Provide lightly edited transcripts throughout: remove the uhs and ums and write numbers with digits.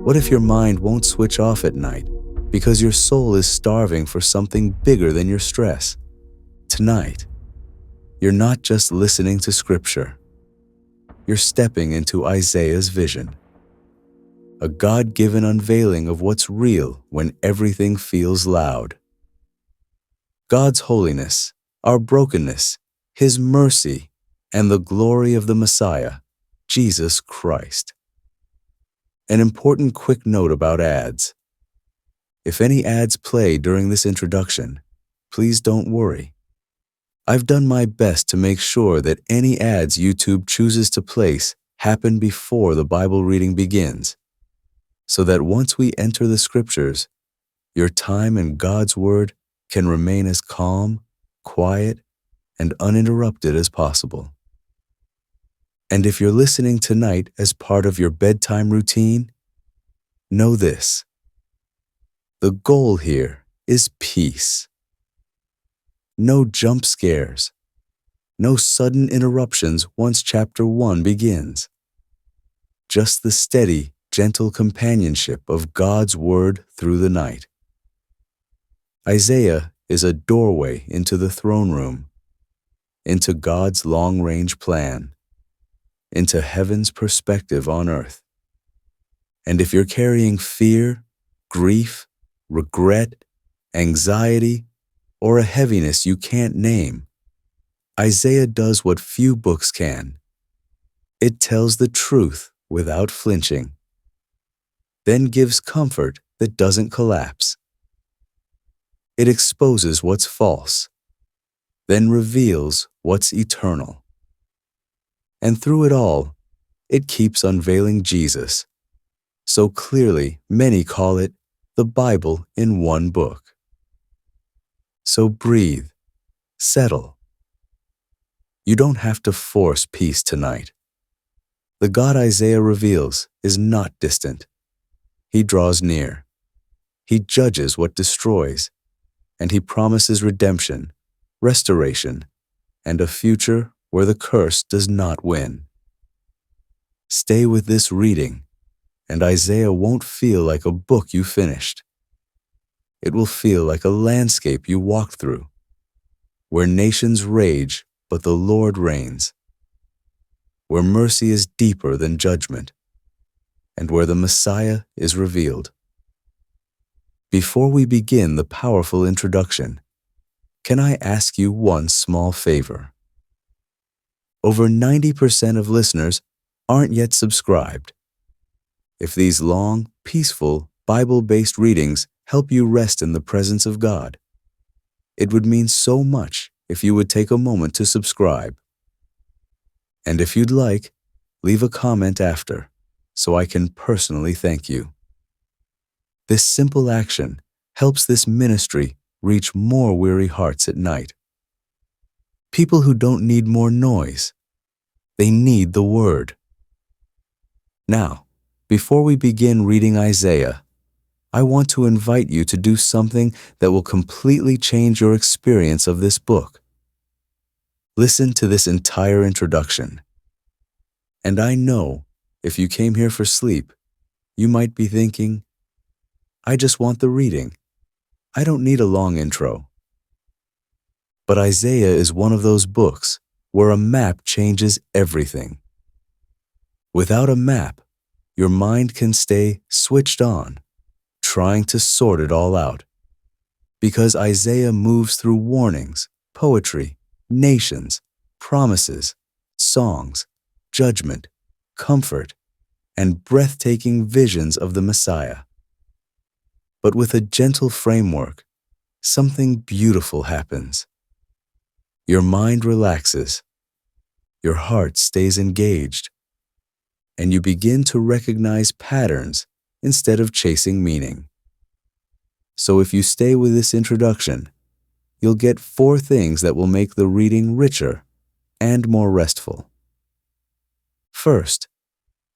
What if your mind won't switch off at night because your soul is starving for something bigger than your stress? Tonight, you're not just listening to Scripture. You're stepping into Isaiah's vision, a God-given unveiling of what's real when everything feels loud. God's holiness, our brokenness, His mercy, and the glory of the Messiah, Jesus Christ. An important quick note about ads. If any ads play during this introduction, please don't worry. I've done my best to make sure that any ads YouTube chooses to place happen before the Bible reading begins, so that once we enter the Scriptures, your time in God's Word can remain as calm, quiet, and uninterrupted as possible. And if you're listening tonight as part of your bedtime routine, know this: the goal here is peace. No jump scares, no sudden interruptions once chapter 1 begins. Just the steady, gentle companionship of God's Word through the night. Isaiah is a doorway into the throne room, into God's long-range plan, into heaven's perspective on earth. And if you're carrying fear, grief, regret, anxiety, or a heaviness you can't name, Isaiah does what few books can. It tells the truth without flinching, then gives comfort that doesn't collapse. It exposes what's false, then reveals what's eternal. And through it all, it keeps unveiling Jesus. So clearly, many call it the Bible in one book. So breathe, settle. You don't have to force peace tonight. The God Isaiah reveals is not distant. He draws near. He judges what destroys, and He promises redemption, restoration, and a future where the curse does not win. Stay with this reading, and Isaiah won't feel like a book you finished. It will feel like a landscape you walked through, where nations rage, but the Lord reigns, where mercy is deeper than judgment, and where the Messiah is revealed. Before we begin the powerful introduction, can I ask you one small favor? Over 90% of listeners aren't yet subscribed. If these long, peaceful, Bible-based readings help you rest in the presence of God, it would mean so much if you would take a moment to subscribe. And if you'd like, leave a comment after, so I can personally thank you. This simple action helps this ministry reach more weary hearts at night. People who don't need more noise, they need the Word. Now, before we begin reading Isaiah, I want to invite you to do something that will completely change your experience of this book. Listen to this entire introduction. And I know, if you came here for sleep, you might be thinking, I just want the reading. I don't need a long intro. But Isaiah is one of those books where a map changes everything. Without a map, your mind can stay switched on, trying to sort it all out. Because Isaiah moves through warnings, poetry, nations, promises, songs, judgment, comfort, and breathtaking visions of the Messiah. But with a gentle framework, something beautiful happens. Your mind relaxes, your heart stays engaged, and you begin to recognize patterns instead of chasing meaning. So if you stay with this introduction, you'll get 4 things that will make the reading richer and more restful. First,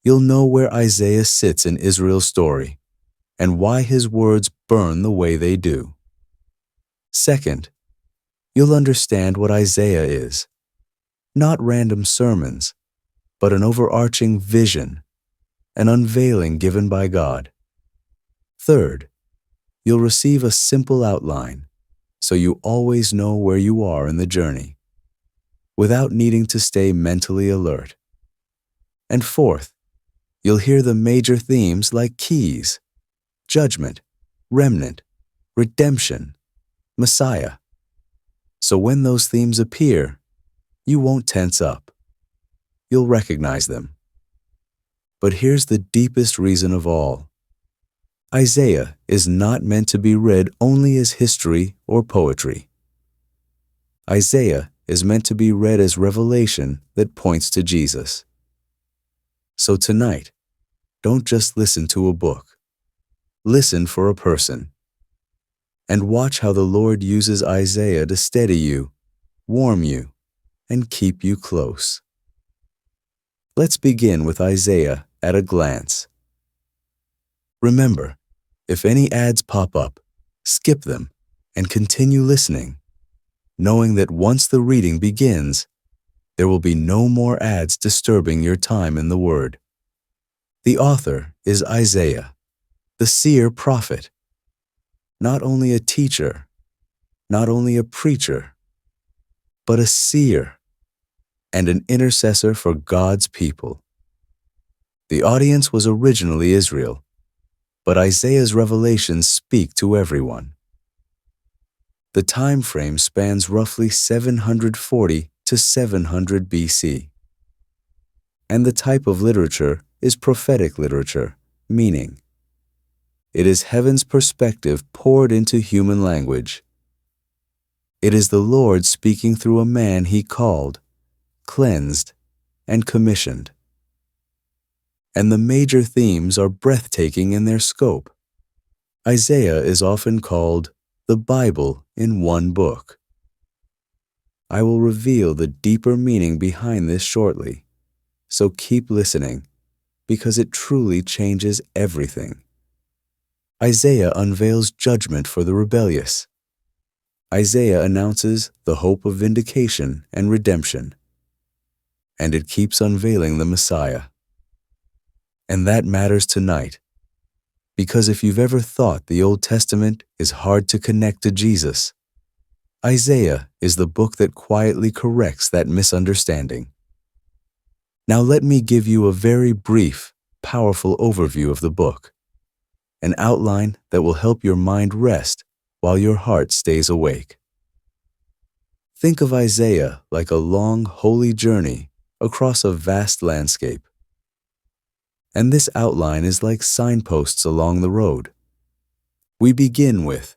you'll know where Isaiah sits in Israel's story and why his words burn the way they do. Second, you'll understand what Isaiah is. Not random sermons, but an overarching vision, an unveiling given by God. Third, you'll receive a simple outline, so you always know where you are in the journey, without needing to stay mentally alert. And fourth, you'll hear the major themes like keys, judgment, remnant, redemption, Messiah. So when those themes appear, you won't tense up. You'll recognize them. But here's the deepest reason of all. Isaiah is not meant to be read only as history or poetry. Isaiah is meant to be read as revelation that points to Jesus. So tonight, don't just listen to a book. Listen for a person. And watch how the Lord uses Isaiah to steady you, warm you, and keep you close. Let's begin with Isaiah at a glance. Remember, if any ads pop up, skip them and continue listening, knowing that once the reading begins, there will be no more ads disturbing your time in the Word. The author is Isaiah, the seer prophet, not only a teacher, not only a preacher, but a seer and an intercessor for God's people. The audience was originally Israel, but Isaiah's revelations speak to everyone. The time frame spans roughly 740 to 700 BC. And the type of literature is prophetic literature, meaning it is heaven's perspective poured into human language. It is the Lord speaking through a man he called, cleansed, and commissioned. And the major themes are breathtaking in their scope. Isaiah is often called the Bible in one book. I will reveal the deeper meaning behind this shortly, so keep listening, because it truly changes everything. Isaiah unveils judgment for the rebellious. Isaiah announces the hope of vindication and redemption. And it keeps unveiling the Messiah. And that matters tonight, because if you've ever thought the Old Testament is hard to connect to Jesus, Isaiah is the book that quietly corrects that misunderstanding. Now let me give you a very brief, powerful overview of the book, an outline that will help your mind rest while your heart stays awake. Think of Isaiah like a long, holy journey across a vast landscape. And this outline is like signposts along the road. We begin with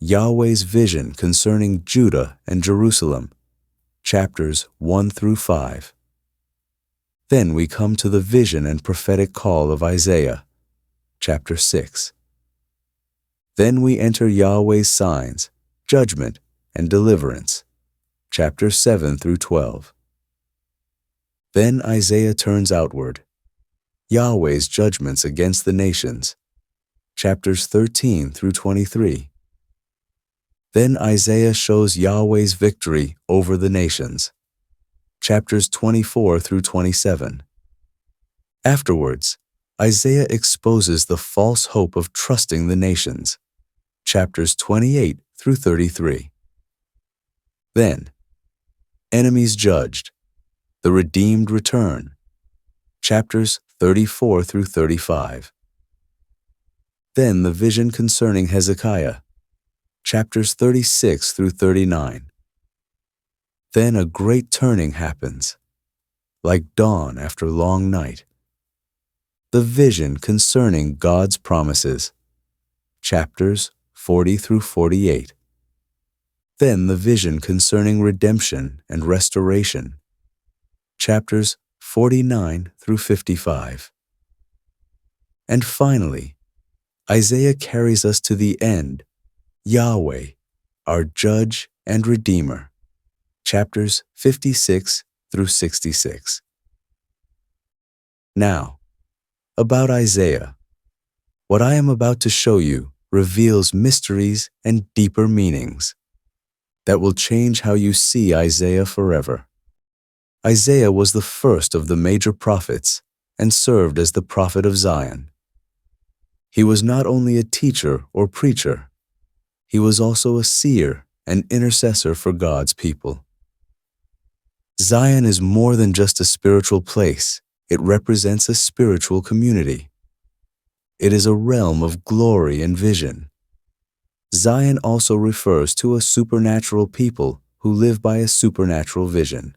YAHWEH's vision concerning Judah and Jerusalem, chapters 1 through 5. Then we come to the vision and prophetic call of Isaiah, chapter 6. Then we enter YAHWEH's signs, judgment, and deliverance, chapters 7 through 12. Then Isaiah turns outward, YAHWEH's judgments against the nations, chapters 13 through 23. Then Isaiah shows YAHWEH's victory over the nations, chapters 24 through 27. Afterwards, Isaiah exposes the false hope of trusting the nations, chapters 28 through 33. Then, enemies judged, the redeemed return, chapters 34 through 35. Then the vision concerning Hezekiah, chapters 36 through 39. Then a great turning happens, like dawn after long night. The vision concerning God's promises, chapters 40 through 48. Then the vision concerning redemption and restoration, chapters 49 through 55. And finally, Isaiah carries us to the end, YAHWEH, our Judge and Redeemer, chapters 56 through 66. Now, about Isaiah. What I am about to show you reveals mysteries and deeper meanings that will change how you see Isaiah forever. Isaiah was the first of the major prophets and served as the prophet of Zion. He was not only a teacher or preacher, he was also a seer and intercessor for God's people. Zion is more than just a spiritual place. It represents a spiritual community. It is a realm of glory and vision. Zion also refers to a supernatural people who live by a supernatural vision.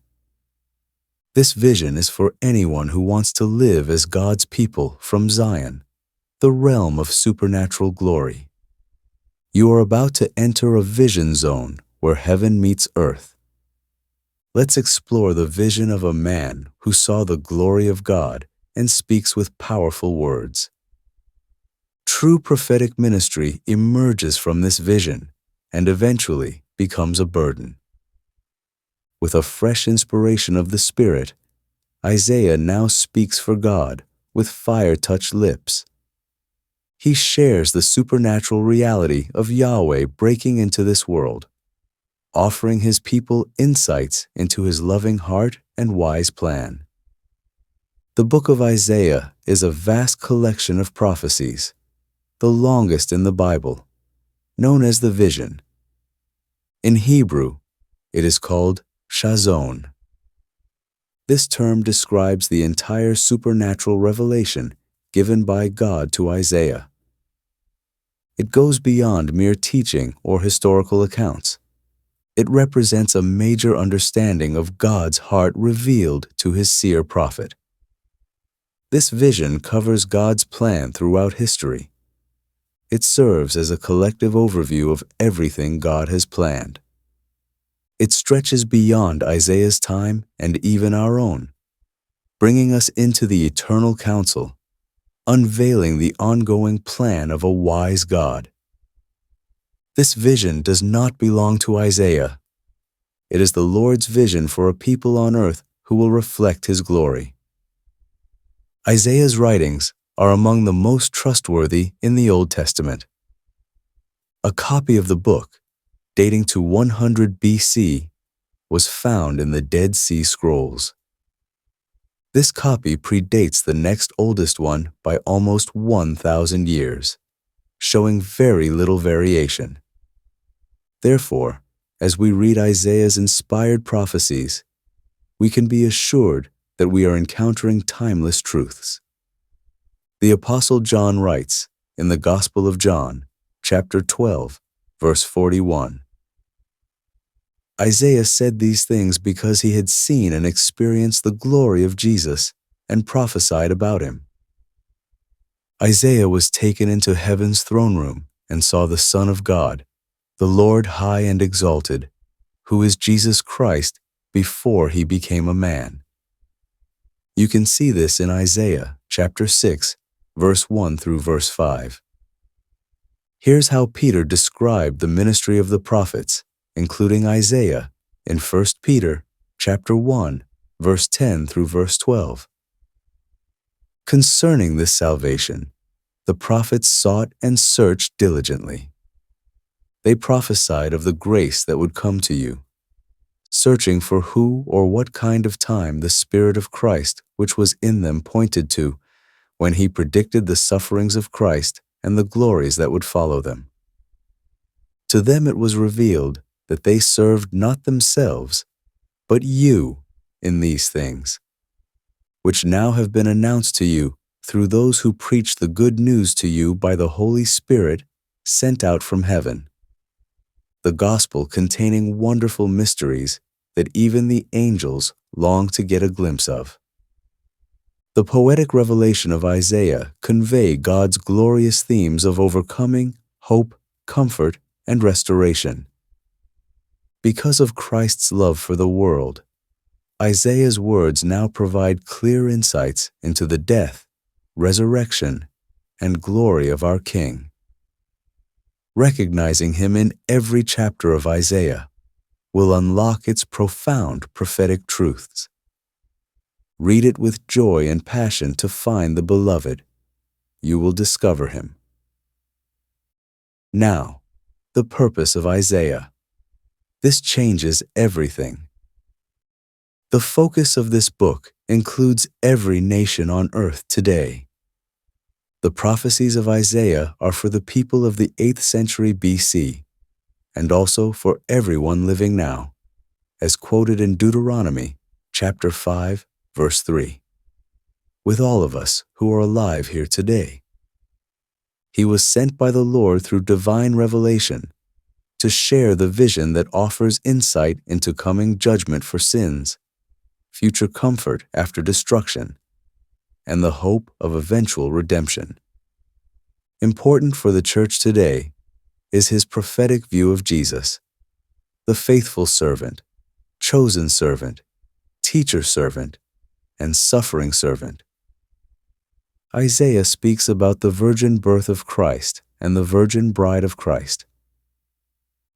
This vision is for anyone who wants to live as God's people from Zion, the realm of supernatural glory. You are about to enter a vision zone where heaven meets earth. Let's explore the vision of a man who saw the glory of God and speaks with powerful words. True prophetic ministry emerges from this vision and eventually becomes a burden. With a fresh inspiration of the Spirit, Isaiah now speaks for God with fire-touched lips. He shares the supernatural reality of Yahweh breaking into this world, offering his people insights into his loving heart and wise plan. The book of Isaiah is a vast collection of prophecies, the longest in the Bible, known as the Vision. In Hebrew, it is called Shazon. This term describes the entire supernatural revelation given by God to Isaiah. It goes beyond mere teaching or historical accounts. It represents a major understanding of God's heart revealed to his seer prophet. This vision covers God's plan throughout history. It serves as a collective overview of everything God has planned. It stretches beyond Isaiah's time and even our own, bringing us into the eternal counsel, unveiling the ongoing plan of a wise God. This vision does not belong to Isaiah. It is the Lord's vision for a people on earth who will reflect his glory. Isaiah's writings are among the most trustworthy in the Old Testament. A copy of the book, dating to 100 BC, was found in the Dead Sea Scrolls. This copy predates the next oldest one by almost 1,000 years, showing very little variation. Therefore, as we read Isaiah's inspired prophecies, we can be assured that we are encountering timeless truths. The Apostle John writes in the Gospel of John, chapter 12, verse 41, Isaiah said these things because he had seen and experienced the glory of Jesus and prophesied about him. Isaiah was taken into heaven's throne room and saw the Son of God, the Lord high and exalted, who is Jesus Christ before he became a man. You can see this in Isaiah chapter 6, verse 1 through verse 5. Here's how Peter described the ministry of the prophets, including Isaiah, in 1 Peter chapter 1, verse 10 through verse 12. Concerning this salvation, the prophets sought and searched diligently. They prophesied of the grace that would come to you, searching for who or what kind of time the Spirit of Christ which was in them pointed to, when he predicted the sufferings of Christ and the glories that would follow them. To them it was revealed that they served not themselves, but you in these things, which now have been announced to you through those who preach the good news to you by the Holy Spirit sent out from heaven. The gospel containing wonderful mysteries that even the angels long to get a glimpse of. The poetic revelation of Isaiah convey God's glorious themes of overcoming, hope, comfort, and restoration. Because of Christ's love for the world, Isaiah's words now provide clear insights into the death, resurrection, and glory of our King. Recognizing him in every chapter of Isaiah will unlock its profound prophetic truths. Read it with joy and passion to find the Beloved. You will discover him. Now, the purpose of Isaiah. This changes everything. The focus of this book includes every nation on earth today. The prophecies of Isaiah are for the people of the 8th century BC, and also for everyone living now, as quoted in Deuteronomy chapter 5, verse 3. With all of us who are alive here today. He was sent by the Lord through divine revelation to share the vision that offers insight into coming judgment for sins, future comfort after destruction, and the hope of eventual redemption. Important for the church today is his prophetic view of Jesus, the faithful servant, chosen servant, teacher servant, and suffering servant. Isaiah speaks about the virgin birth of Christ and the virgin bride of Christ.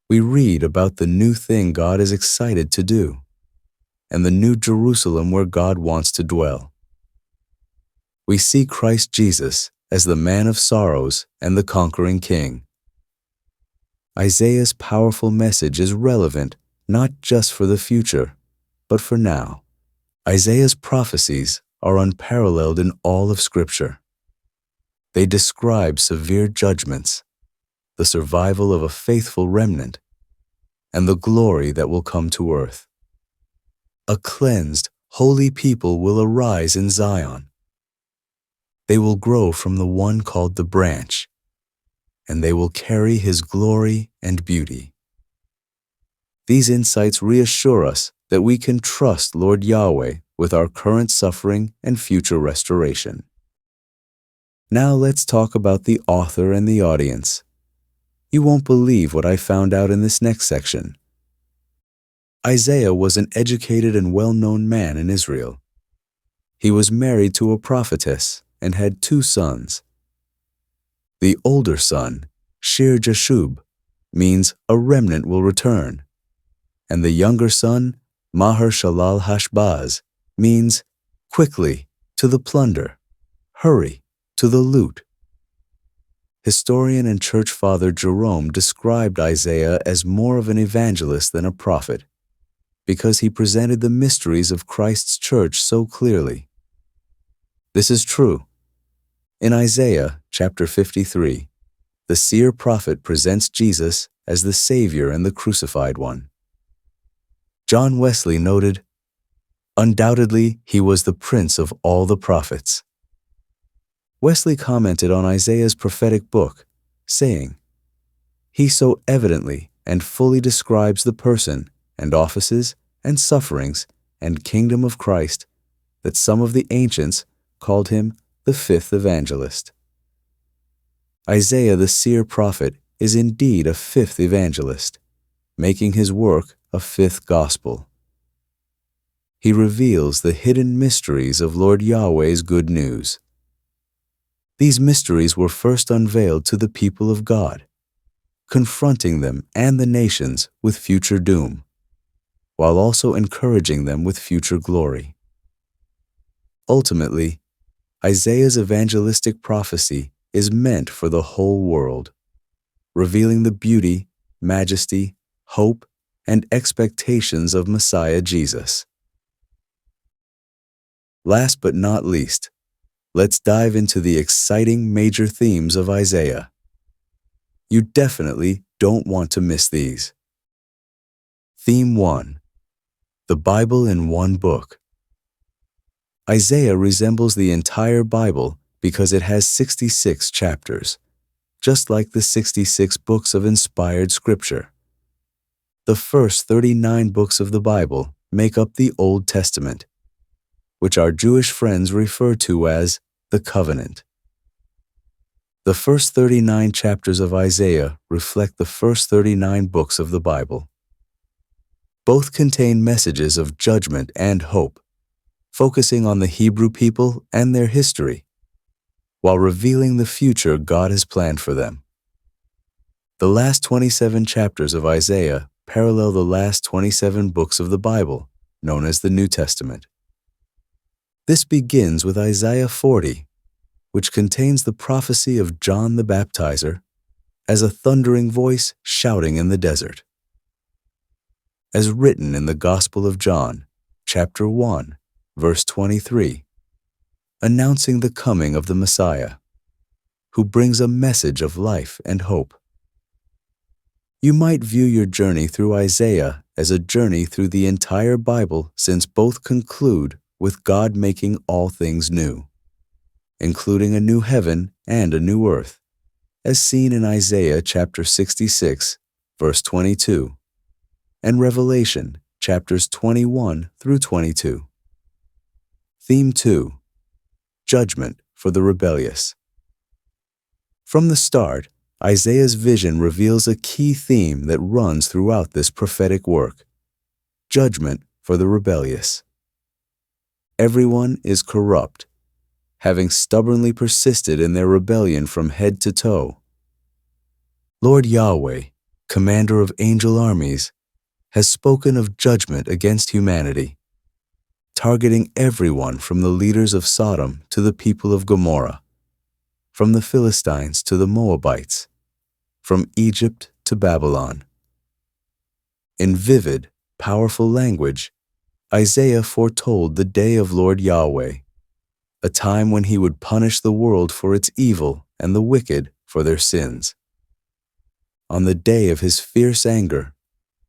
We read about the new thing God is excited to do, and the new Jerusalem where God wants to dwell. We see Christ Jesus as the man of sorrows and the conquering king. Isaiah's powerful message is relevant not just for the future, but for now. Isaiah's prophecies are unparalleled in all of Scripture. They describe severe judgments, the survival of a faithful remnant, and the glory that will come to earth. A cleansed, holy people will arise in Zion. They will grow from the one called the branch, and they will carry his glory and beauty. These insights reassure us that we can trust Lord Yahweh with our current suffering and future restoration. Now let's talk about the author and the audience. You won't believe what I found out in this next section. Isaiah was an educated and well-known man in Israel. He was married to a prophetess and had 2 sons. The older son, Shir Jashub, means a remnant will return, and the younger son, Maher Shalal Hashbaz, means quickly, to the plunder, hurry, to the loot. Historian and church father Jerome described Isaiah as more of an evangelist than a prophet, because he presented the mysteries of Christ's church so clearly. This is true. In Isaiah chapter 53, the seer prophet presents Jesus as the Savior and the crucified one. John Wesley noted, "Undoubtedly, he was the prince of all the prophets." Wesley commented on Isaiah's prophetic book, saying, "He so evidently and fully describes the person and offices and sufferings and kingdom of Christ that some of the ancients called him the 5th evangelist." Isaiah the seer prophet is indeed a 5th evangelist, making his work a 5th gospel. He reveals the hidden mysteries of Lord Yahweh's good news. These mysteries were first unveiled to the people of God, confronting them and the nations with future doom, while also encouraging them with future glory. Ultimately, Isaiah's evangelistic prophecy is meant for the whole world, revealing the beauty, majesty, hope, and expectations of Messiah Jesus. Last but not least, let's dive into the exciting major themes of Isaiah. You definitely don't want to miss these. Theme 1. The Bible in one book. Isaiah resembles the entire Bible because it has 66 chapters, just like the 66 books of inspired Scripture. The first 39 books of the Bible make up the Old Testament, which our Jewish friends refer to as the Covenant. The first 39 chapters of Isaiah reflect the first 39 books of the Bible. Both contain messages of judgment and hope, focusing on the Hebrew people and their history, while revealing the future God has planned for them. The last 27 chapters of Isaiah parallel the last 27 books of the Bible, known as the New Testament. This begins with Isaiah 40, which contains the prophecy of John the Baptizer as a thundering voice shouting in the desert. As written in the Gospel of John, chapter 1, verse 23, announcing the coming of the Messiah. who brings a message of life and hope. You might view your journey through Isaiah as a journey through the entire Bible, since both conclude with God making all things new, including a new heaven and a new earth, as seen in Isaiah chapter 66, verse 22, and Revelation chapters 21 through 22. Theme 2. Judgment for the rebellious. From the start, Isaiah's vision reveals a key theme that runs throughout this prophetic work: judgment for the rebellious. Everyone is corrupt, having stubbornly persisted in their rebellion from head to toe. Lord Yahweh, commander of angel armies, has spoken of judgment against humanity, targeting everyone from the leaders of Sodom to the people of Gomorrah, from the Philistines to the Moabites, from Egypt to Babylon. In vivid, powerful language, Isaiah foretold the day of Lord Yahweh, a time when he would punish the world for its evil and the wicked for their sins. On the day of his fierce anger,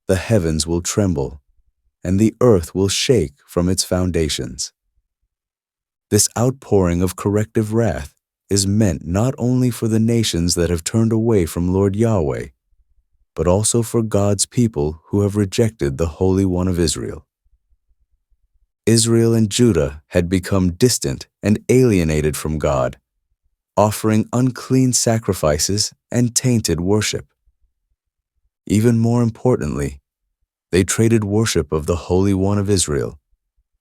the heavens will tremble, and the earth will shake from its foundations. This outpouring of corrective wrath is meant not only for the nations that have turned away from Lord Yahweh, but also for God's people who have rejected the Holy One of Israel. Israel and Judah had become distant and alienated from God, offering unclean sacrifices and tainted worship. Even more importantly, they traded worship of the Holy One of Israel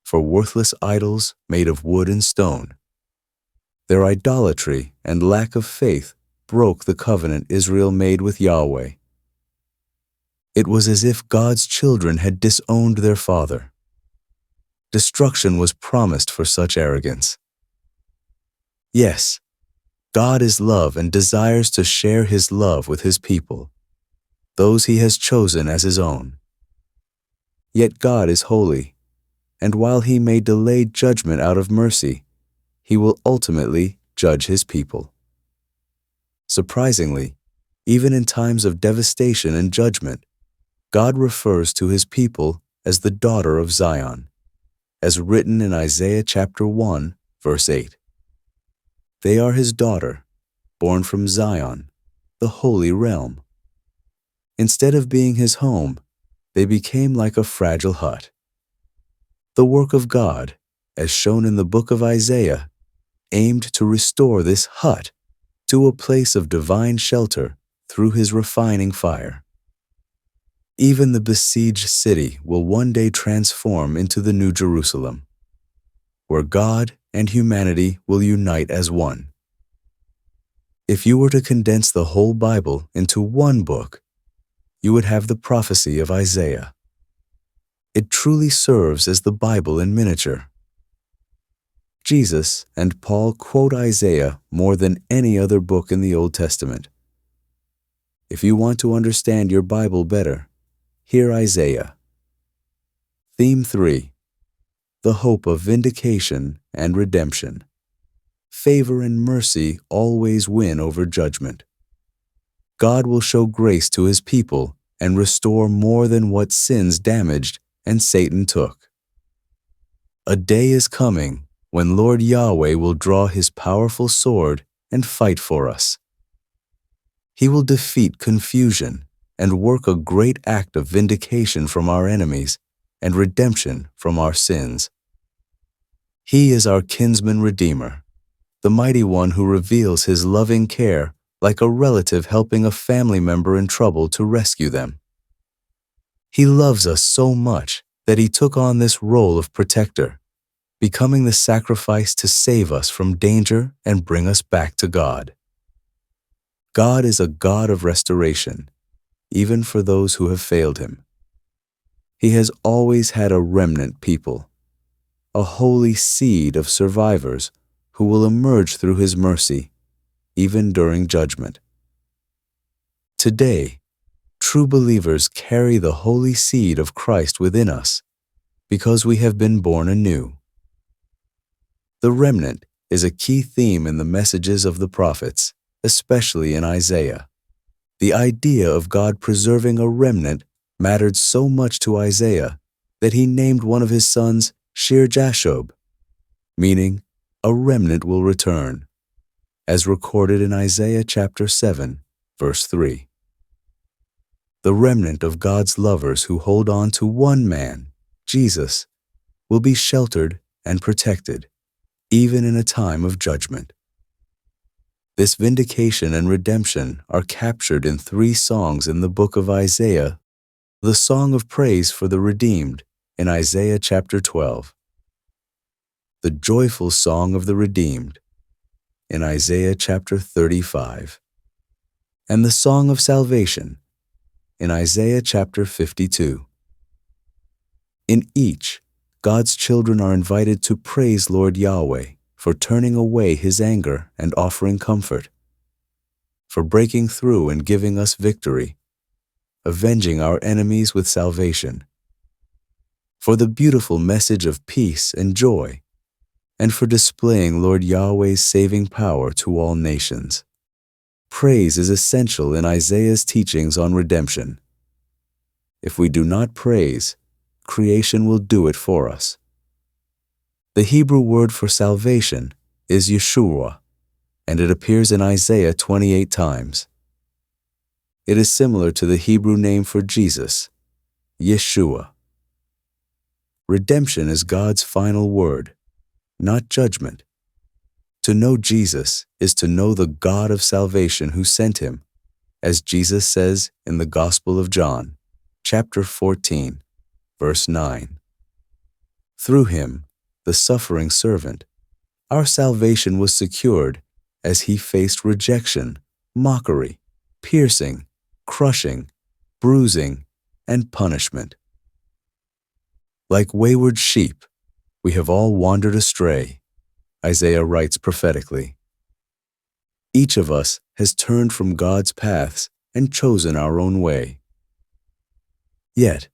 for worthless idols made of wood and stone. Their idolatry and lack of faith broke the covenant Israel made with Yahweh. It was as if God's children had disowned their Father. Destruction was promised for such arrogance. Yes, God is love and desires to share his love with his people, those he has chosen as his own. Yet God is holy, and while he may delay judgment out of mercy, he will ultimately judge his people. Surprisingly, even in times of devastation and judgment, God refers to his people as the daughter of Zion, as written in Isaiah chapter 1, verse 8. They are his daughter, born from Zion, the holy realm. Instead of being his home, they became like a fragile hut. The work of God, as shown in the book of Isaiah, aimed to restore this hut to a place of divine shelter through his refining fire. Even the besieged city will one day transform into the New Jerusalem, where God and humanity will unite as one. If you were to condense the whole Bible into one book, you would have the prophecy of Isaiah. It truly serves as the Bible in miniature. Jesus and Paul quote Isaiah more than any other book in the Old Testament. If you want to understand your Bible better, hear Isaiah. Theme 3. The hope of vindication and redemption. Favor and mercy always win over judgment. God will show grace to his people and restore more than what sins damaged and Satan took. A day is coming when Lord Yahweh will draw his powerful sword and fight for us. He will defeat confusion and work a great act of vindication from our enemies and redemption from our sins. He is our kinsman redeemer, the mighty one who reveals his loving care like a relative helping a family member in trouble to rescue them. He loves us so much that he took on this role of protector, becoming the sacrifice to save us from danger and bring us back to God. God is a God of restoration, even for those who have failed him. He has always had a remnant people, a holy seed of survivors who will emerge through his mercy, even during judgment. Today, true believers carry the holy seed of Christ within us because we have been born anew. The remnant is a key theme in the messages of the prophets. especially in Isaiah. The idea of God preserving a remnant mattered so much to Isaiah that he named one of his sons Shir-Jashob, meaning a remnant will return, as recorded in Isaiah chapter 7, verse 3. The remnant of God's lovers who hold on to one man, Jesus, will be sheltered and protected, even in a time of judgment. This vindication and redemption are captured in 3 songs in the book of Isaiah: the song of praise for the redeemed in Isaiah chapter 12, the joyful song of the redeemed in Isaiah chapter 35, and the song of salvation in Isaiah chapter 52. In each, God's children are invited to praise Lord Yahweh for turning away his anger and offering comfort, for breaking through and giving us victory, avenging our enemies with salvation, for the beautiful message of peace and joy, and for displaying Lord Yahweh's saving power to all nations. Praise is essential in Isaiah's teachings on redemption. If we do not praise, creation will do it for us. The Hebrew word for salvation is Yeshua, and it appears in Isaiah 28 times. It is similar to the Hebrew name for Jesus, Yeshua. Redemption is God's final word, not judgment. To know Jesus is to know the God of salvation who sent him, as Jesus says in the Gospel of John, chapter 14, verse 9. Through him, the suffering servant, our salvation was secured as he faced rejection, mockery, piercing, crushing, bruising, and punishment. Like wayward sheep, we have all wandered astray, Isaiah writes prophetically. Each of us has turned from God's paths and chosen our own way. Yet,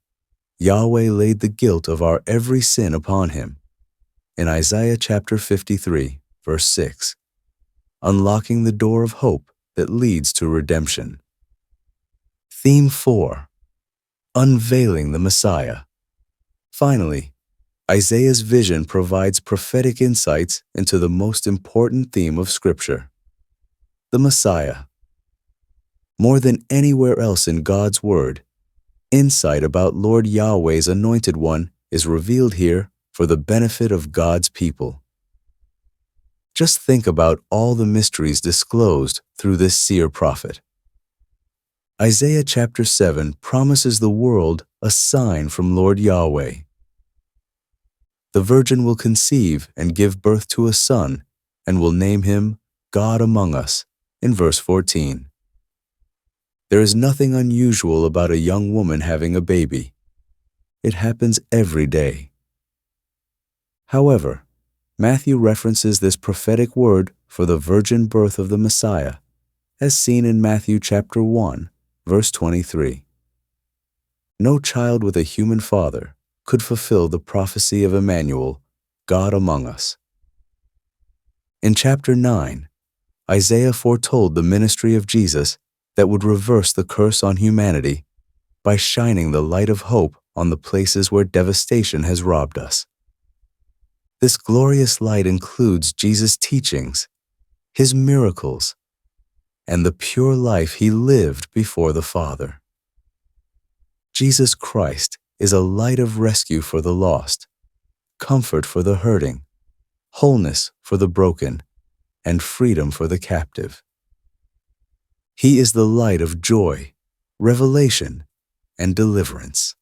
Yahweh laid the guilt of our every sin upon him in Isaiah chapter 53, verse 6, unlocking the door of hope that leads to redemption. Theme 4. Unveiling the Messiah. Finally, Isaiah's vision provides prophetic insights into the most important theme of Scripture: the Messiah. More than anywhere else in God's Word, insight about Lord Yahweh's Anointed One is revealed here for the benefit of God's people. Just think about all the mysteries disclosed through this seer prophet. Isaiah chapter 7 promises the world a sign from Lord Yahweh. The virgin will conceive and give birth to a son, and will name him God Among Us, in verse 14. There is nothing unusual about a young woman having a baby. It happens every day. However, Matthew references this prophetic word for the virgin birth of the Messiah, as seen in Matthew chapter 1, verse 23. No child with a human father could fulfill the prophecy of Emmanuel, God among us. In chapter 9, Isaiah foretold the ministry of Jesus that would reverse the curse on humanity by shining the light of hope on the places where devastation has robbed us. This glorious light includes Jesus' teachings, his miracles, and the pure life he lived before the Father. Jesus Christ is a light of rescue for the lost, comfort for the hurting, wholeness for the broken, and freedom for the captive. He is the light of joy, revelation, and deliverance.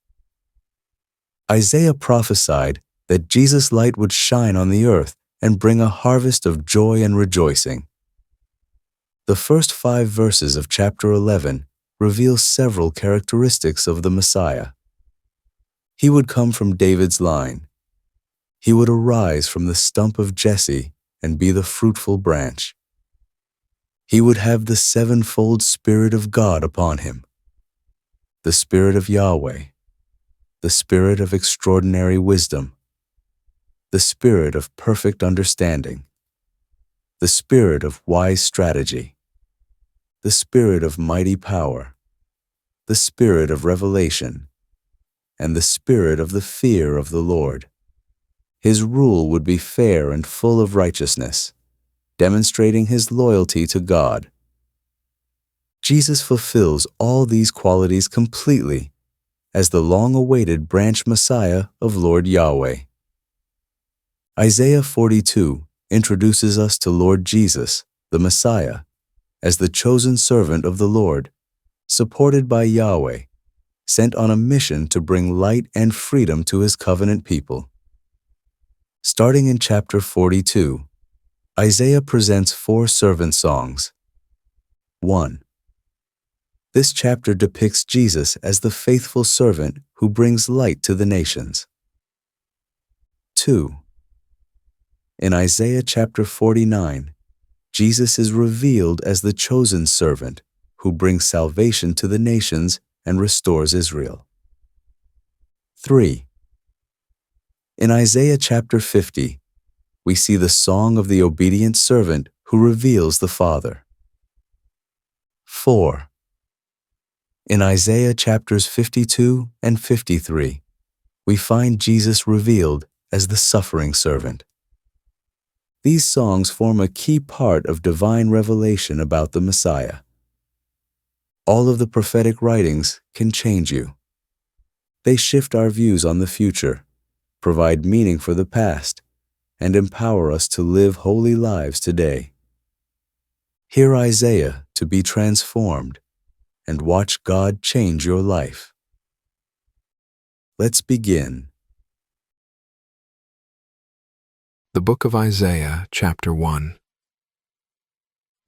Isaiah prophesied that Jesus' light would shine on the earth and bring a harvest of joy and rejoicing. The first 5 verses of chapter 11 reveal several characteristics of the Messiah. He would come from David's line. He would arise from the stump of Jesse and be the fruitful branch. He would have the 7-fold Spirit of God upon him: the Spirit of Yahweh, the Spirit of extraordinary wisdom, the Spirit of perfect understanding, the Spirit of wise strategy, the spirit of mighty power, the spirit of revelation, and the spirit of the fear of the Lord. His rule would be fair and full of righteousness, demonstrating his loyalty to God. Jesus fulfills all these qualities completely as the long-awaited branch Messiah of Lord Yahweh. Isaiah 42 introduces us to Lord Jesus, the Messiah, as the chosen servant of the Lord, supported by Yahweh, sent on a mission to bring light and freedom to his covenant people. Starting in chapter 42, Isaiah presents 4 servant songs. 1. This chapter depicts Jesus as the faithful servant who brings light to the nations. 2. In Isaiah chapter 49, Jesus is revealed as the chosen servant who brings salvation to the nations and restores Israel. 3. In Isaiah chapter 50, we see the song of the obedient servant who reveals the Father. 4. In Isaiah chapters 52 and 53, we find Jesus revealed as the suffering servant. These songs form a key part of divine revelation about the Messiah. All of the prophetic writings can change you. They shift our views on the future, provide meaning for the past, and empower us to live holy lives today. Hear Isaiah to be transformed and watch God change your life. Let's begin. The Book of Isaiah, Chapter 1.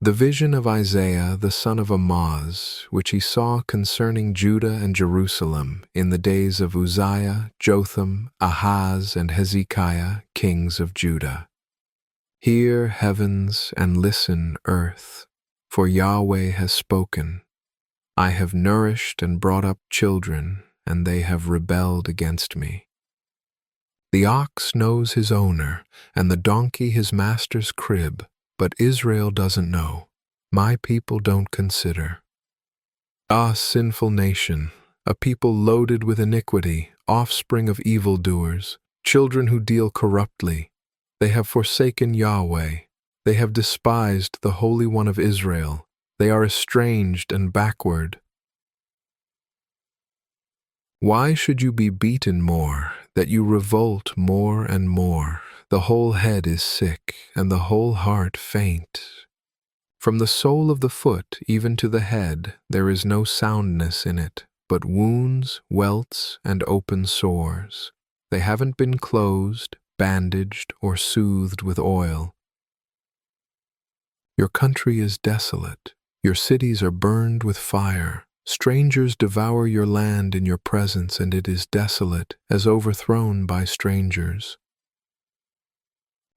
The vision of Isaiah the son of Amoz, which he saw concerning Judah and Jerusalem in the days of Uzziah, Jotham, Ahaz, and Hezekiah, kings of Judah. Hear, heavens, and listen, earth, for Yahweh has spoken. I have nourished and brought up children, and they have rebelled against me. The ox knows his owner, and the donkey his master's crib, but Israel doesn't know. My people don't consider. Ah, sinful nation, a people loaded with iniquity, offspring of evildoers, children who deal corruptly. They have forsaken Yahweh. They have despised the Holy One of Israel. They are estranged and backward. Why should you be beaten more, that you revolt more and more? The whole head is sick, and the whole heart faint. From the sole of the foot even to the head there is no soundness in it, but wounds, welts, and open sores. They haven't been closed, bandaged, or soothed with oil. Your country is desolate. Your cities are burned with fire. Strangers devour your land in your presence, and it is desolate, as overthrown by strangers.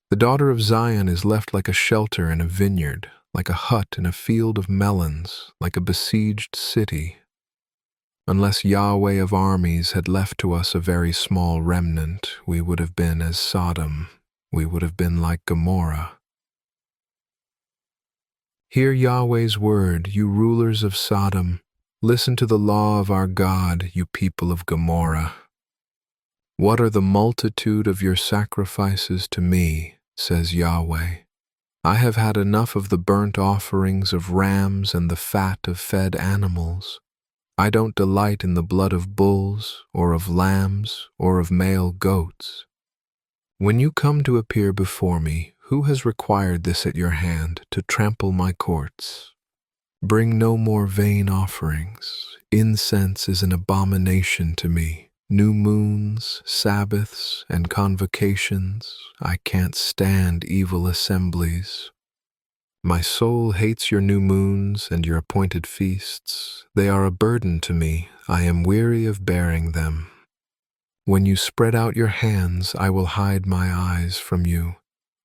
The daughter of Zion is left like a shelter in a vineyard, like a hut in a field of melons, like a besieged city. Unless Yahweh of armies had left to us a very small remnant, we would have been as Sodom. We would have been like Gomorrah. Hear Yahweh's word, you rulers of Sodom. Listen to the law of our God, you people of Gomorrah. What are the multitude of your sacrifices to me, says Yahweh. I have had enough of the burnt offerings of rams and the fat of fed animals. I don't delight in the blood of bulls, or of lambs, or of male goats. When you come to appear before me, who has required this at your hand, to trample my courts? Bring no more vain offerings. Incense is an abomination to me. New moons, Sabbaths, and convocations. I can't stand evil assemblies. My soul hates your new moons and your appointed feasts. They are a burden to me. I am weary of bearing them. When you spread out your hands, I will hide my eyes from you.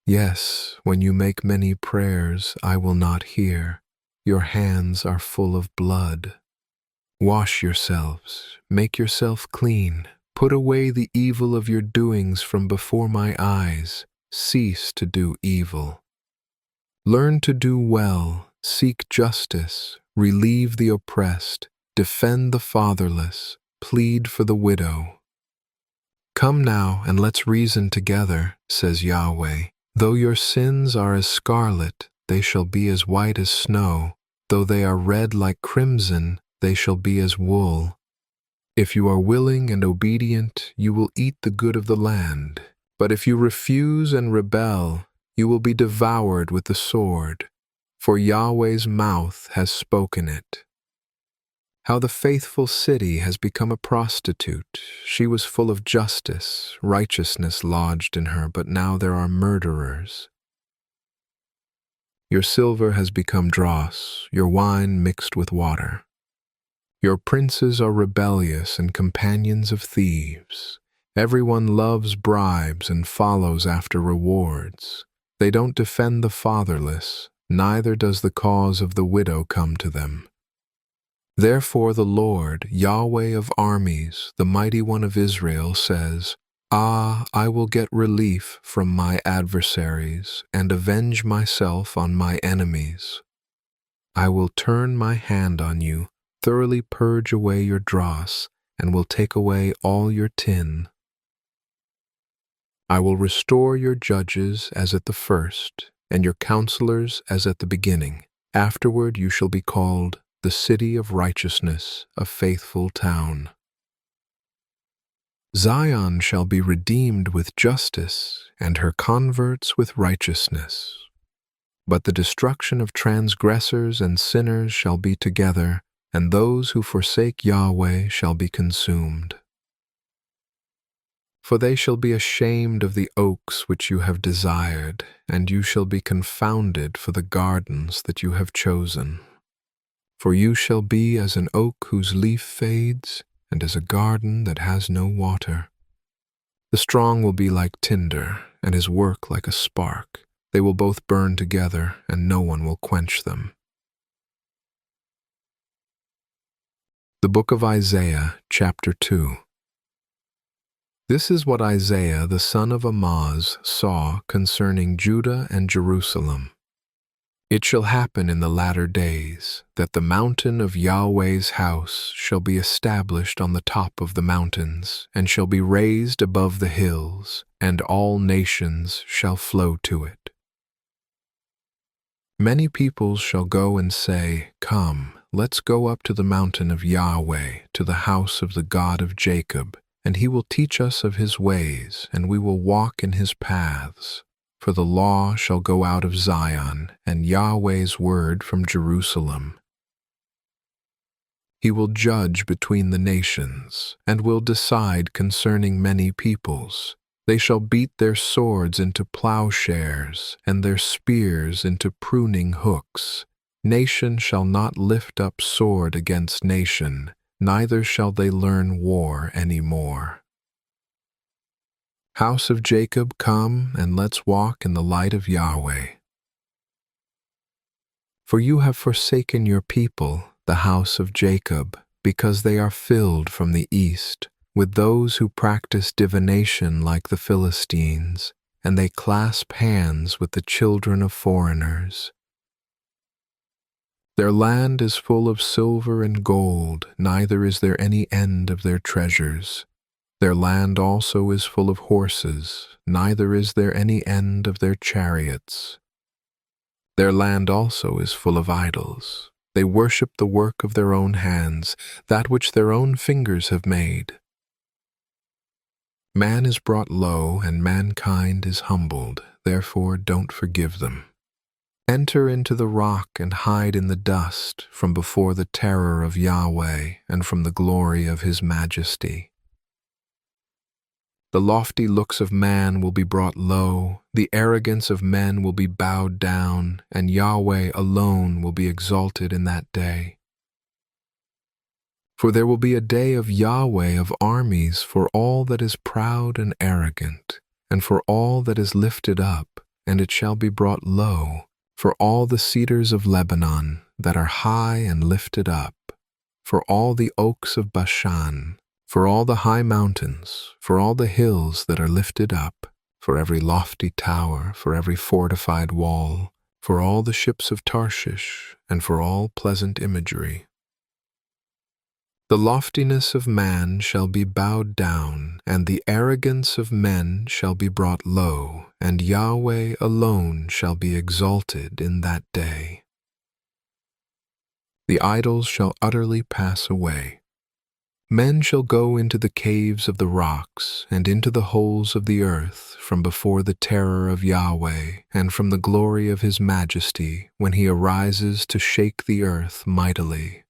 Yes, when you make many prayers, I will not hear. Your hands are full of blood. Wash yourselves, make yourself clean. Put away the evil of your doings from before my eyes. Cease to do evil. Learn to do well, Seek justice, relieve the oppressed, defend the fatherless, plead for the widow. Come now and let's reason together, says Yahweh. Though your sins are as scarlet, they shall be as white as snow. Though they are red like crimson, they shall be as wool. If you are willing and obedient, you will eat the good of the land. But if you refuse and rebel, you will be devoured with the sword, for Yahweh's mouth has spoken it. How the faithful city has become a prostitute. She was full of justice, righteousness lodged in her, but now there are murderers. Your silver has become dross, your wine mixed with water. Your princes are rebellious and companions of thieves. Everyone loves bribes and follows after rewards. They don't defend the fatherless, neither does the cause of the widow come to them. Therefore the Lord, Yahweh of armies, the mighty one of Israel, says, Ah, I will get relief from my adversaries and avenge myself on my enemies. I will turn my hand on you, thoroughly purge away your dross, and will take away all your tin. I will restore your judges as at the first, and your counselors as at the beginning. Afterward you shall be called the city of righteousness, a faithful town. Zion shall be redeemed with justice, and her converts with righteousness. But the destruction of transgressors and sinners shall be together, and those who forsake Yahweh shall be consumed. For they shall be ashamed of the oaks which you have desired, and you shall be confounded for the gardens that you have chosen. For you shall be as an oak whose leaf fades, and as a garden that has no water. The strong will be like tinder, and his work like a spark. They will both burn together, and no one will quench them. The Book of Isaiah, chapter 2. This is what Isaiah the son of Amoz saw concerning Judah and Jerusalem. It shall happen in the latter days that the mountain of Yahweh's house shall be established on the top of the mountains, and shall be raised above the hills, and all nations shall flow to it. Many peoples shall go and say, Come, let's go up to the mountain of Yahweh, to the house of the God of Jacob, and he will teach us of his ways, and we will walk in his paths. For the law shall go out of Zion, and Yahweh's word from Jerusalem. He will judge between the nations, and will decide concerning many peoples. They shall beat their swords into plowshares, and their spears into pruning hooks. Nation shall not lift up sword against nation, neither shall they learn war any more. House of Jacob, come, and let's walk in the light of Yahweh. For you have forsaken your people, the house of Jacob, because they are filled from the east with those who practice divination like the Philistines, and they clasp hands with the children of foreigners. Their land is full of silver and gold, neither is there any end of their treasures. Their land also is full of horses, neither is there any end of their chariots. Their land also is full of idols. They worship the work of their own hands, that which their own fingers have made. Man is brought low, and mankind is humbled, therefore don't forgive them. Enter into the rock and hide in the dust from before the terror of Yahweh and from the glory of his majesty. The lofty looks of man will be brought low, the arrogance of men will be bowed down, and Yahweh alone will be exalted in that day. For there will be a day of Yahweh of armies for all that is proud and arrogant, and for all that is lifted up, and it shall be brought low, for all the cedars of Lebanon that are high and lifted up, for all the oaks of Bashan, for all the high mountains, for all the hills that are lifted up, for every lofty tower, for every fortified wall, for all the ships of Tarshish, and for all pleasant imagery. The loftiness of man shall be bowed down, and the arrogance of men shall be brought low, and Yahweh alone shall be exalted in that day. The idols shall utterly pass away. Men shall go into the caves of the rocks, and into the holes of the earth, from before the terror of Yahweh, and from the glory of his majesty, when he arises to shake the earth mightily.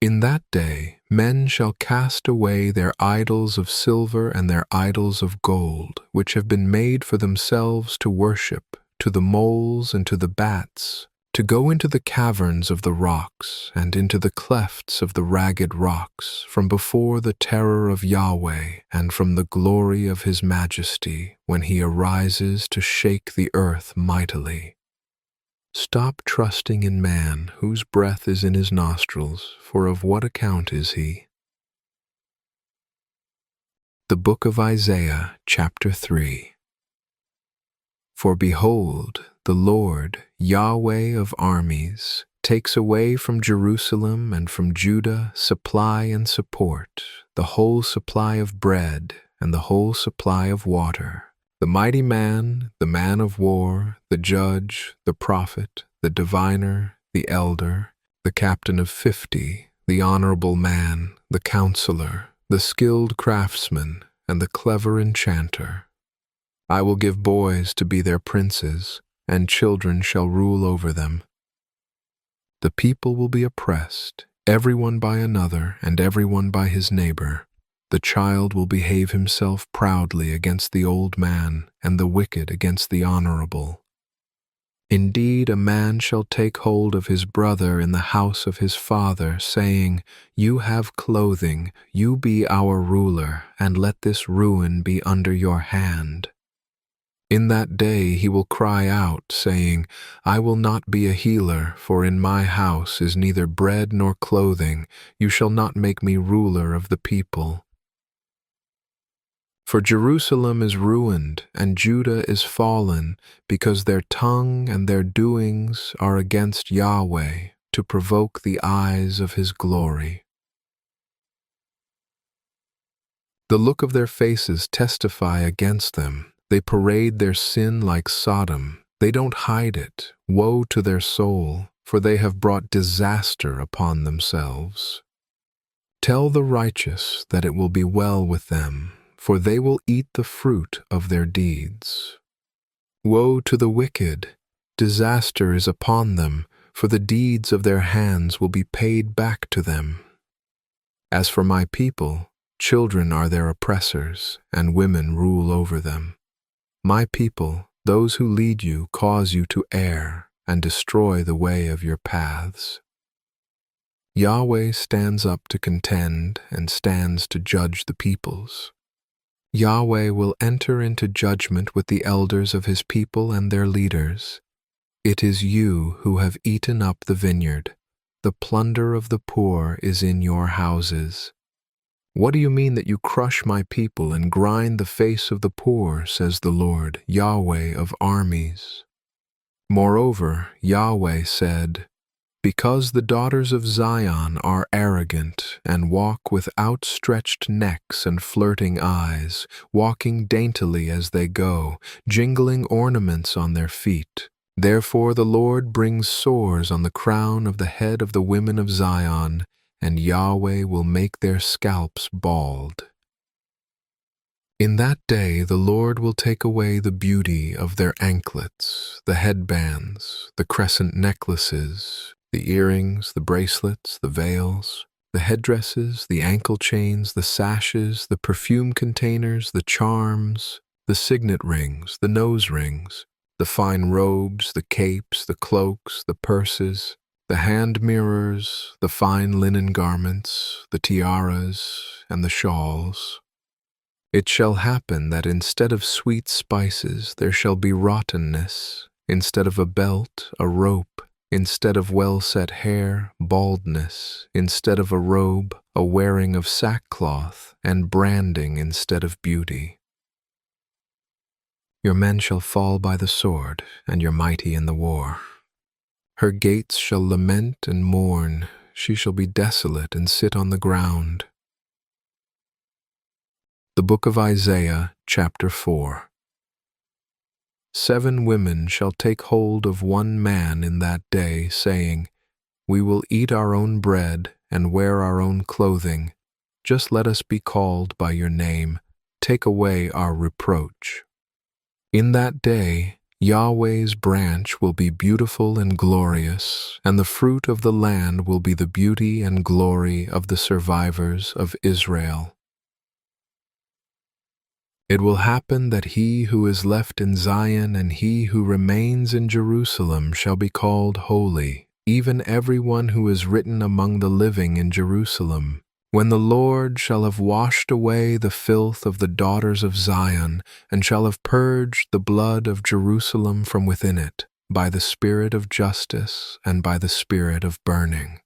In that day men shall cast away their idols of silver and their idols of gold, which have been made for themselves to worship, to the moles and to the bats, to go into the caverns of the rocks, and into the clefts of the ragged rocks, from before the terror of Yahweh, and from the glory of his majesty, when he arises to shake the earth mightily. Stop trusting in man, whose breath is in his nostrils, for of what account is he? The Book of Isaiah, chapter 3. For behold, the Lord, Yahweh of armies, takes away from Jerusalem and from Judah supply and support, the whole supply of bread and the whole supply of water. The mighty man, the man of war, the judge, the prophet, the diviner, the elder, the captain of 50, the honorable man, the counselor, the skilled craftsman, and the clever enchanter. I will give boys to be their princes, and children shall rule over them. The people will be oppressed, everyone by another, and everyone by his neighbor. The child will behave himself proudly against the old man, and the wicked against the honorable. Indeed, a man shall take hold of his brother in the house of his father, saying, You have clothing, you be our ruler, and let this ruin be under your hand. In that day he will cry out, saying, I will not be a healer, for in my house is neither bread nor clothing. You shall not make me ruler of the people. For Jerusalem is ruined, and Judah is fallen, because their tongue and their doings are against Yahweh, to provoke the eyes of his glory. The look of their faces testify against them. They parade their sin like Sodom. They don't hide it. Woe to their soul, for they have brought disaster upon themselves. Tell the righteous that it will be well with them, for they will eat the fruit of their deeds. Woe to the wicked! Disaster is upon them, for the deeds of their hands will be paid back to them. As for my people, children are their oppressors, and women rule over them. My people, those who lead you, cause you to err, and destroy the way of your paths. Yahweh stands up to contend, and stands to judge the peoples. Yahweh will enter into judgment with the elders of his people and their leaders. It is you who have eaten up the vineyard. The plunder of the poor is in your houses. What do you mean that you crush my people and grind the face of the poor, says the Lord, Yahweh of armies? Moreover, Yahweh said, Because the daughters of Zion are arrogant, and walk with outstretched necks and flirting eyes, walking daintily as they go, jingling ornaments on their feet. Therefore the Lord brings sores on the crown of the head of the women of Zion, and Yahweh will make their scalps bald. In that day the Lord will take away the beauty of their anklets, the headbands, the crescent necklaces, the earrings, the bracelets, the veils, the headdresses, the ankle chains, the sashes, the perfume containers, the charms, the signet rings, the nose rings, the fine robes, the capes, the cloaks, the purses, the hand mirrors, the fine linen garments, the tiaras, and the shawls. It shall happen that instead of sweet spices there shall be rottenness, instead of a belt, a rope, instead of well-set hair, baldness, instead of a robe, a wearing of sackcloth, and branding instead of beauty. Your men shall fall by the sword, and your mighty in the war. Her gates shall lament and mourn, she shall be desolate and sit on the ground. The Book of Isaiah, chapter 4. 7 women shall take hold of one man in that day, saying, We will eat our own bread and wear our own clothing. Just let us be called by your name. Take away our reproach. In that day, Yahweh's branch will be beautiful and glorious, and the fruit of the land will be the beauty and glory of the survivors of Israel. It will happen that he who is left in Zion and he who remains in Jerusalem shall be called holy, even everyone who is written among the living in Jerusalem. When the Lord shall have washed away the filth of the daughters of Zion, and shall have purged the blood of Jerusalem from within it, by the spirit of justice and by the spirit of burning.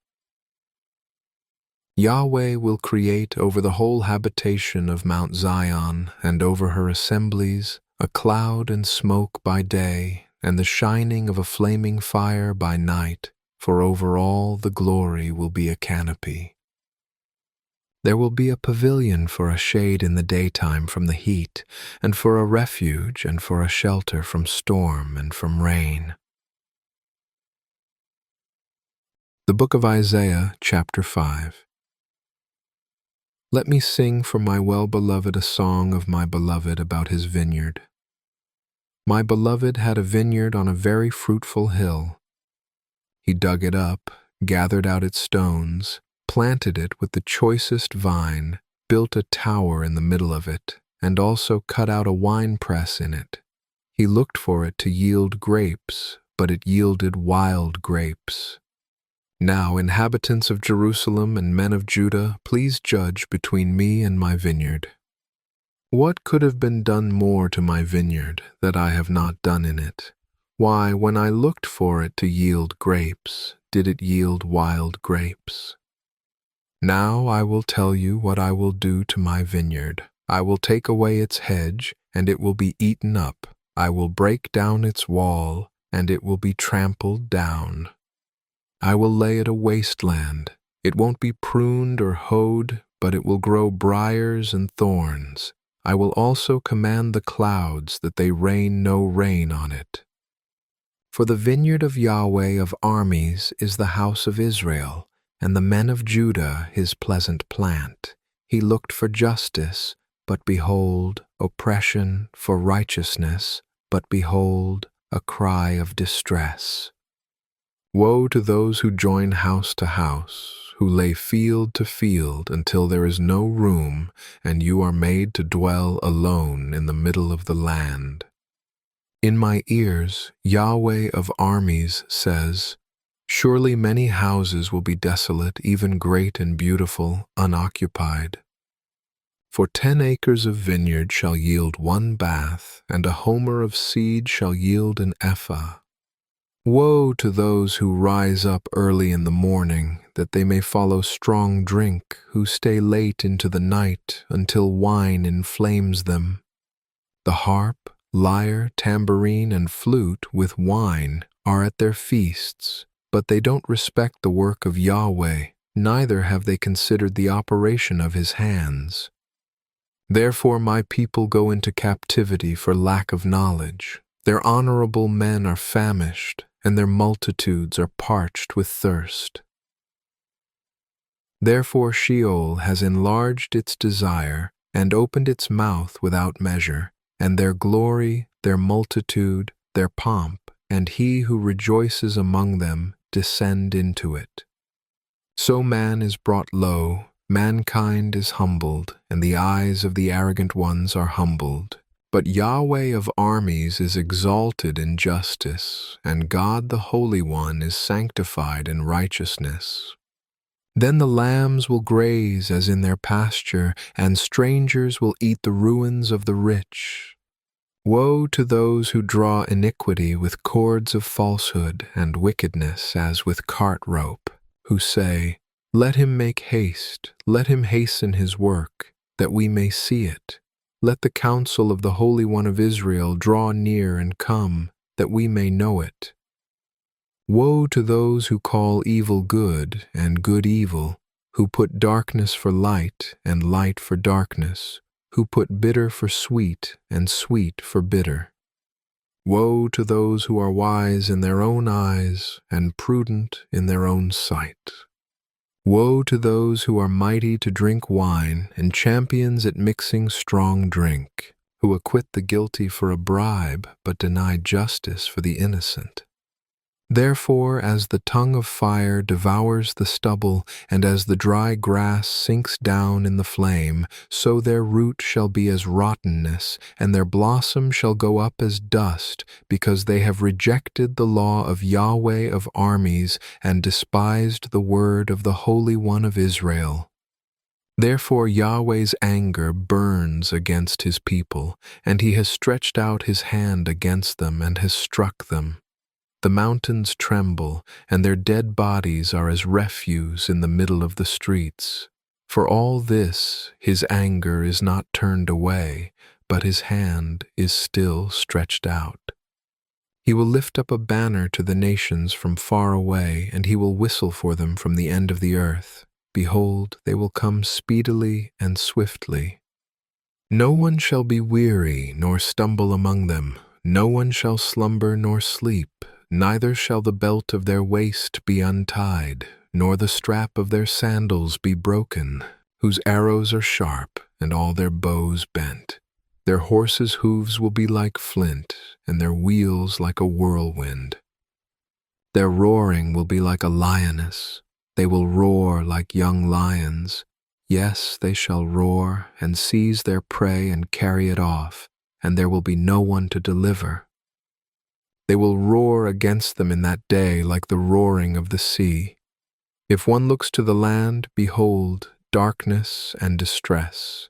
Yahweh will create over the whole habitation of Mount Zion and over her assemblies a cloud and smoke by day, and the shining of a flaming fire by night, for over all the glory will be a canopy. There will be a pavilion for a shade in the daytime from the heat, and for a refuge and for a shelter from storm and from rain. The Book of Isaiah, chapter 5. Let me sing for my well-beloved a song of my beloved about his vineyard. My beloved had a vineyard on a very fruitful hill. He dug it up, gathered out its stones, planted it with the choicest vine, built a tower in the middle of it, and also cut out a winepress in it. He looked for it to yield grapes, but it yielded wild grapes. Now, inhabitants of Jerusalem and men of Judah, please judge between me and my vineyard. What could have been done more to my vineyard that I have not done in it? Why, when I looked for it to yield grapes, did it yield wild grapes? Now I will tell you what I will do to my vineyard. I will take away its hedge, and it will be eaten up. I will break down its wall, and it will be trampled down. I will lay it a wasteland. It won't be pruned or hoed, but it will grow briars and thorns. I will also command the clouds that they rain no rain on it. For the vineyard of Yahweh of armies is the house of Israel, and the men of Judah his pleasant plant. He looked for justice, but behold, oppression, for righteousness, but behold, a cry of distress. Woe to those who join house to house, who lay field to field until there is no room, and you are made to dwell alone in the middle of the land. In my ears, Yahweh of armies says, Surely many houses will be desolate, even great and beautiful, unoccupied. For 10 acres of vineyard shall yield 1 bath, and a homer of seed shall yield an ephah. Woe to those who rise up early in the morning, that they may follow strong drink, who stay late into the night until wine inflames them. The harp, lyre, tambourine, and flute with wine are at their feasts, but they don't respect the work of Yahweh, neither have they considered the operation of his hands. Therefore my people go into captivity for lack of knowledge. Their honorable men are famished, and their multitudes are parched with thirst. Therefore Sheol has enlarged its desire, and opened its mouth without measure, and their glory, their multitude, their pomp, and he who rejoices among them descend into it. So man is brought low, mankind is humbled, and the eyes of the arrogant ones are humbled. But Yahweh of armies is exalted in justice, and God the Holy One is sanctified in righteousness. Then the lambs will graze as in their pasture, and strangers will eat the ruins of the rich. Woe to those who draw iniquity with cords of falsehood and wickedness as with cart rope, who say, Let him make haste, let him hasten his work, that we may see it. Let the counsel of the Holy One of Israel draw near and come, that we may know it. Woe to those who call evil good and good evil, who put darkness for light and light for darkness, who put bitter for sweet and sweet for bitter. Woe to those who are wise in their own eyes and prudent in their own sight. Woe to those who are mighty to drink wine and champions at mixing strong drink, who acquit the guilty for a bribe but deny justice for the innocent. Therefore, as the tongue of fire devours the stubble, and as the dry grass sinks down in the flame, so their root shall be as rottenness, and their blossom shall go up as dust, because they have rejected the law of Yahweh of armies, and despised the word of the Holy One of Israel. Therefore Yahweh's anger burns against his people, and he has stretched out his hand against them and has struck them. The mountains tremble, and their dead bodies are as refuse in the middle of the streets. For all this, his anger is not turned away, but his hand is still stretched out. He will lift up a banner to the nations from far away, and he will whistle for them from the end of the earth. Behold, they will come speedily and swiftly. No one shall be weary nor stumble among them. No one shall slumber nor sleep. Neither shall the belt of their waist be untied, nor the strap of their sandals be broken, whose arrows are sharp, and all their bows bent. Their horses' hooves will be like flint, and their wheels like a whirlwind. Their roaring will be like a lioness. They will roar like young lions. Yes, they shall roar, and seize their prey and carry it off, and there will be no one to deliver. They will roar against them in that day like the roaring of the sea. If one looks to the land, behold, darkness and distress.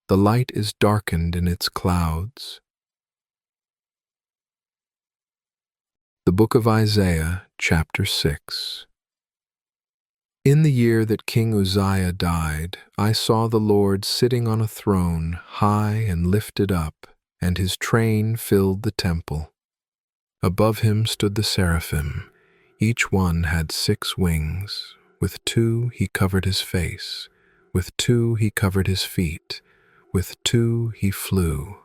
The light is darkened in its clouds. The Book of Isaiah, chapter 6. In the year that King Uzziah died, I saw the Lord sitting on a throne, high and lifted up, and his train filled the temple. Above him stood the seraphim. Each one had 6 wings. With 2 he covered his face. With 2 he covered his feet. With 2 he flew.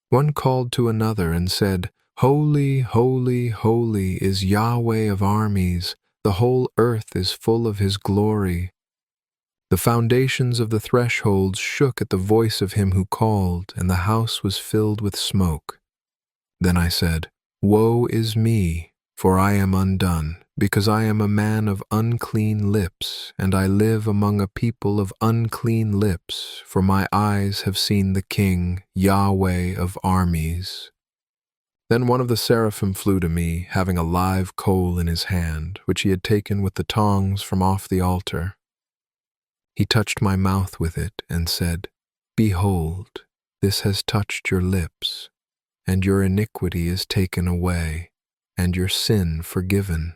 One called to another and said, Holy, holy, holy is Yahweh of armies. The whole earth is full of his glory. The foundations of the thresholds shook at the voice of him who called, and the house was filled with smoke. Then I said, Woe is me, for I am undone, because I am a man of unclean lips, and I live among a people of unclean lips, for my eyes have seen the King, Yahweh of armies. Then one of the seraphim flew to me, having a live coal in his hand, which he had taken with the tongs from off the altar. He touched my mouth with it and said, Behold, this has touched your lips, and your iniquity is taken away, and your sin forgiven.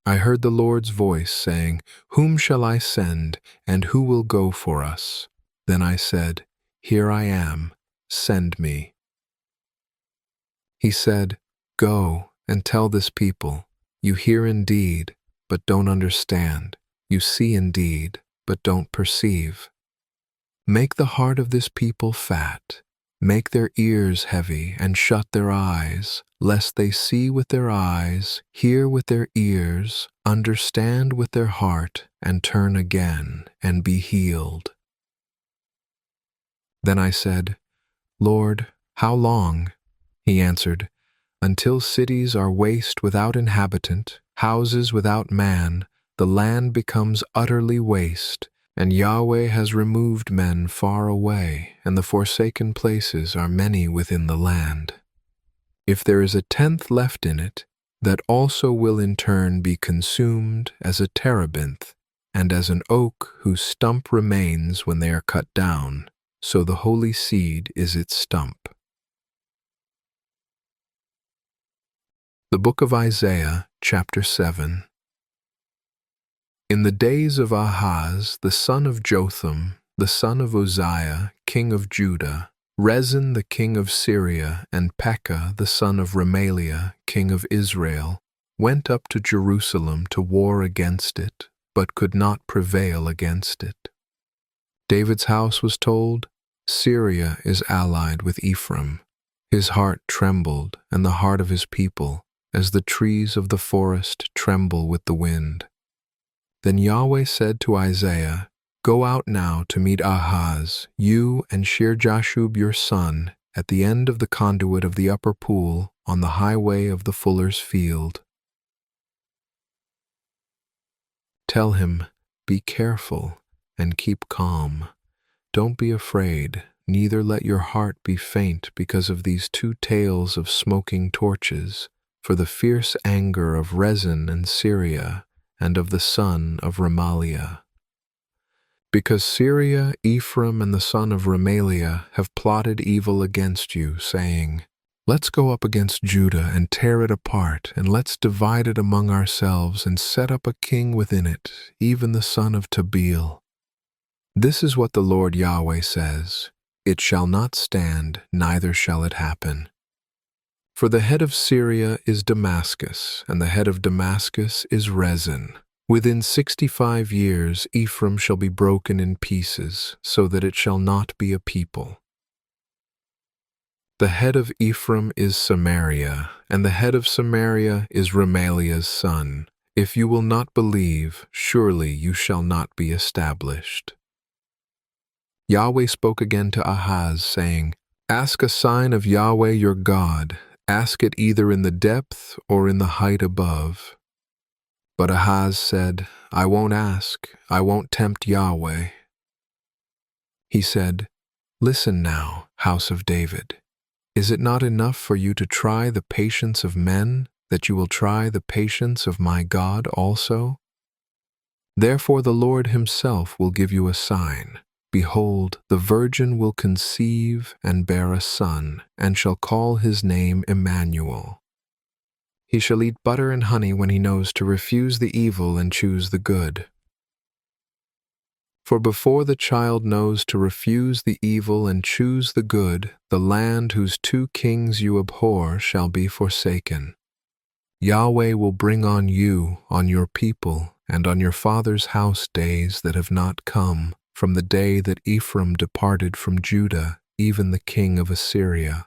I heard the Lord's voice saying, Whom shall I send, and who will go for us? Then I said, Here I am, send me. He said, Go and tell this people, you hear indeed, but don't understand. You see indeed, but don't perceive. Make the heart of this people fat. Make their ears heavy and shut their eyes, lest they see with their eyes, hear with their ears, understand with their heart, and turn again and be healed. Then I said, Lord, how long? He answered, Until cities are waste without inhabitant, houses without man, the land becomes utterly waste, and Yahweh has removed men far away, and the forsaken places are many within the land. If there is a 10th left in it, that also will in turn be consumed as a terebinth, and as an oak whose stump remains when they are cut down, so the holy seed is its stump. The Book of Isaiah, chapter 7. In the days of Ahaz, the son of Jotham, the son of Uzziah, king of Judah, Rezin the king of Syria, and Pekah the son of Remaliah, king of Israel, went up to Jerusalem to war against it, but could not prevail against it. David's house was told, Syria is allied with Ephraim. His heart trembled, and the heart of his people, as the trees of the forest tremble with the wind. Then Yahweh said to Isaiah, Go out now to meet Ahaz, you and Shir-Jashub your son, at the end of the conduit of the upper pool, on the highway of the fuller's field. Tell him, Be careful and keep calm. Don't be afraid, neither let your heart be faint because of these two tails of smoking torches, for the fierce anger of Rezin and Syria, and of the son of Remaliah. Because Syria, Ephraim, and the son of Remaliah have plotted evil against you, saying, Let's go up against Judah and tear it apart, and let's divide it among ourselves and set up a king within it, even the son of Tabeel. This is what the Lord Yahweh says, It shall not stand, neither shall it happen. For the head of Syria is Damascus, and the head of Damascus is Rezin. Within 65 years Ephraim shall be broken in pieces, so that it shall not be a people. The head of Ephraim is Samaria, and the head of Samaria is Remaliah's son. If you will not believe, surely you shall not be established. Yahweh spoke again to Ahaz, saying, Ask a sign of Yahweh your God. Ask it either in the depth or in the height above. But Ahaz said, I won't ask. I won't tempt Yahweh. He said, Listen now, house of David. Is it not enough for you to try the patience of men, that you will try the patience of my God also? Therefore the Lord himself will give you a sign. Behold, the virgin will conceive and bear a son, and shall call his name Emmanuel. He shall eat butter and honey when he knows to refuse the evil and choose the good. For before the child knows to refuse the evil and choose the good, the land whose two kings you abhor shall be forsaken. Yahweh will bring on you, on your people, and on your father's house days that have not come, from the day that Ephraim departed from Judah, even the king of Assyria.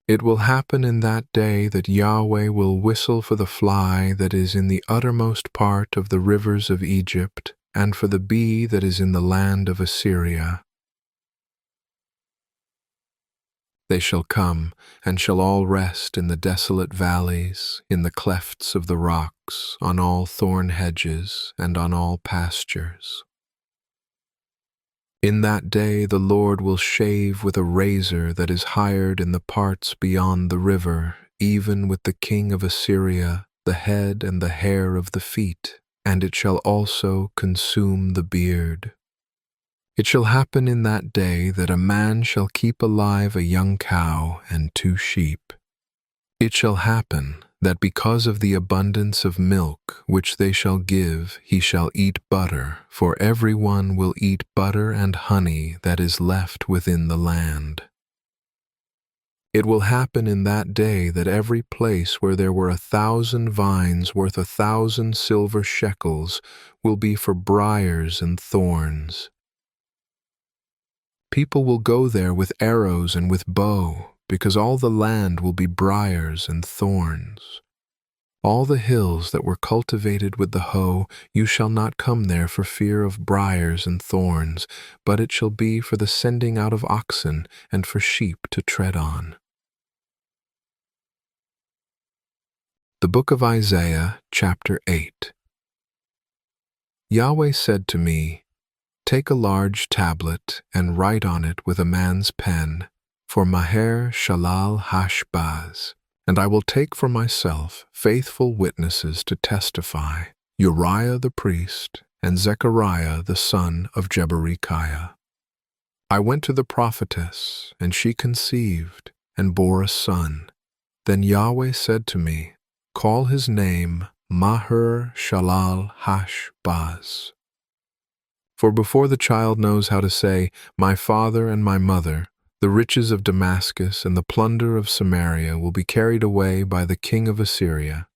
It will happen in that day that Yahweh will whistle for the fly that is in the uttermost part of the rivers of Egypt, and for the bee that is in the land of Assyria. They shall come, and shall all rest in the desolate valleys, in the clefts of the rocks, on all thorn hedges, and on all pastures. In that day the Lord will shave with a razor that is hired in the parts beyond the river, even with the king of Assyria, the head and the hair of the feet, and it shall also consume the beard. It shall happen in that day that a man shall keep alive a young cow and 2 sheep. It shall happen that because of the abundance of milk which they shall give, he shall eat butter, for every one will eat butter and honey that is left within the land. It will happen in that day that every place where there were 1,000 vines worth 1,000 silver shekels will be for briars and thorns. People will go there with arrows and with bow, because all the land will be briars and thorns. All the hills that were cultivated with the hoe, you shall not come there for fear of briars and thorns, but it shall be for the sending out of oxen and for sheep to tread on. The Book of Isaiah, chapter 8. Yahweh said to me, Take a large tablet and write on it with a man's pen, for Maher Shalal Hashbaz, and I will take for myself faithful witnesses to testify, Uriah the priest and Zechariah the son of Jeberechiah. I went to the prophetess, and she conceived and bore a son. Then Yahweh said to me, Call his name Maher Shalal Hashbaz. For before the child knows how to say, "My father and my mother," the riches of Damascus and the plunder of Samaria will be carried away by the king of Assyria.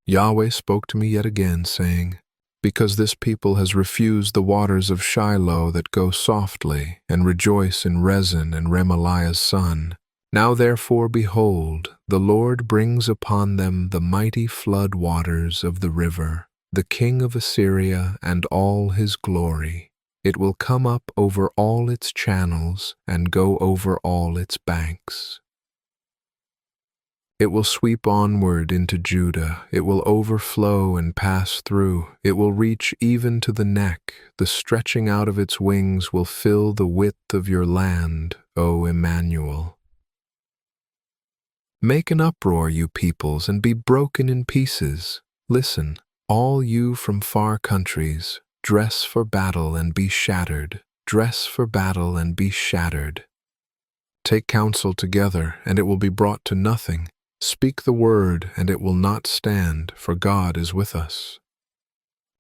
Yahweh spoke to me yet again, saying, "Because this people has refused the waters of Shiloh that go softly, and rejoice in Rezin and Remaliah's son, now therefore, behold, the Lord brings upon them the mighty flood waters of the river, the king of Assyria and all his glory. It will come up over all its channels and go over all its banks. It will sweep onward into Judah. It will overflow and pass through. It will reach even to the neck. The stretching out of its wings will fill the width of your land, O Emmanuel. Make an uproar, you peoples, and be broken in pieces. Listen, all you from far countries, dress for battle and be shattered. Dress for battle and be shattered. Take counsel together, and it will be brought to nothing. Speak the word, and it will not stand, for God is with us.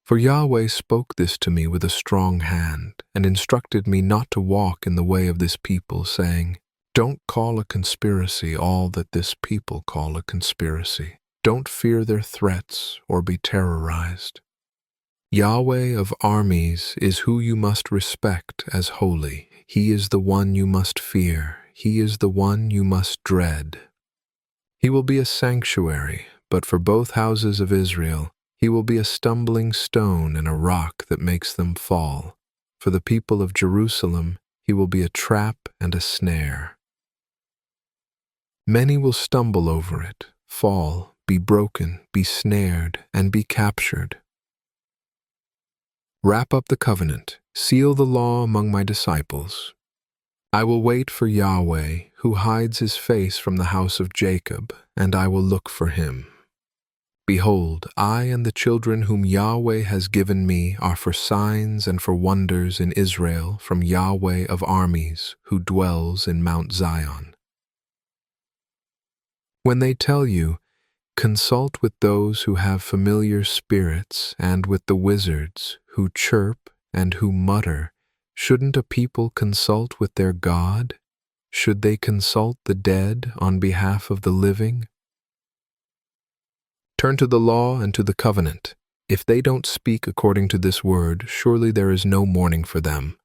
For Yahweh spoke this to me with a strong hand, and instructed me not to walk in the way of this people, saying, "Don't call a conspiracy all that this people call a conspiracy. Don't fear their threats or be terrorized. Yahweh of armies is who you must respect as holy. He is the one you must fear. He is the one you must dread. He will be a sanctuary, but for both houses of Israel, he will be a stumbling stone and a rock that makes them fall. For the people of Jerusalem, he will be a trap and a snare. Many will stumble over it, fall, be broken, be snared, and be captured. Wrap up the covenant, seal the law among my disciples. I will wait for Yahweh, who hides his face from the house of Jacob, and I will look for him. Behold, I and the children whom Yahweh has given me are for signs and for wonders in Israel from Yahweh of armies, who dwells in Mount Zion. When they tell you, consult with those who have familiar spirits and with the wizards who chirp and who mutter, shouldn't a people consult with their God? Should they consult the dead on behalf of the living? Turn to the law and to the covenant. If they don't speak according to this word, surely there is no mourning for them.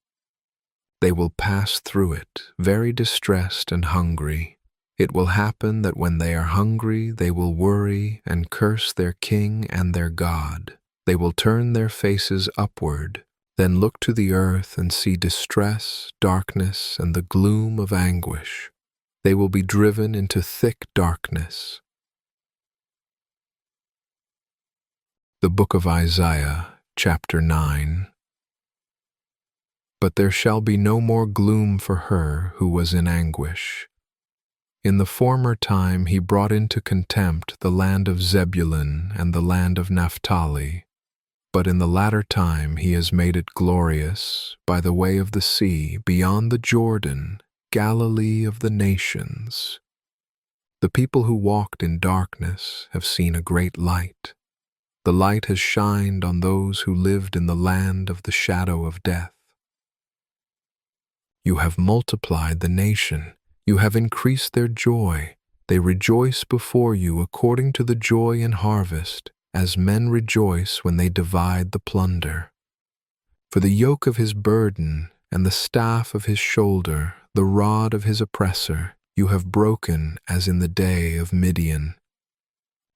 They will pass through it, very distressed and hungry. It will happen that when they are hungry, they will worry and curse their king and their God. They will turn their faces upward, then look to the earth and see distress, darkness, and the gloom of anguish. They will be driven into thick darkness. The Book of Isaiah, chapter 9. But there shall be no more gloom for her who was in anguish. In the former time he brought into contempt the land of Zebulun and the land of Naphtali. But in the latter time he has made it glorious by the way of the sea, beyond the Jordan, Galilee of the nations. The people who walked in darkness have seen a great light. The light has shined on those who lived in the land of the shadow of death. You have multiplied the nation. You have increased their joy. They rejoice before you according to the joy in harvest, as men rejoice when they divide the plunder. For the yoke of his burden and the staff of his shoulder, the rod of his oppressor, you have broken as in the day of Midian.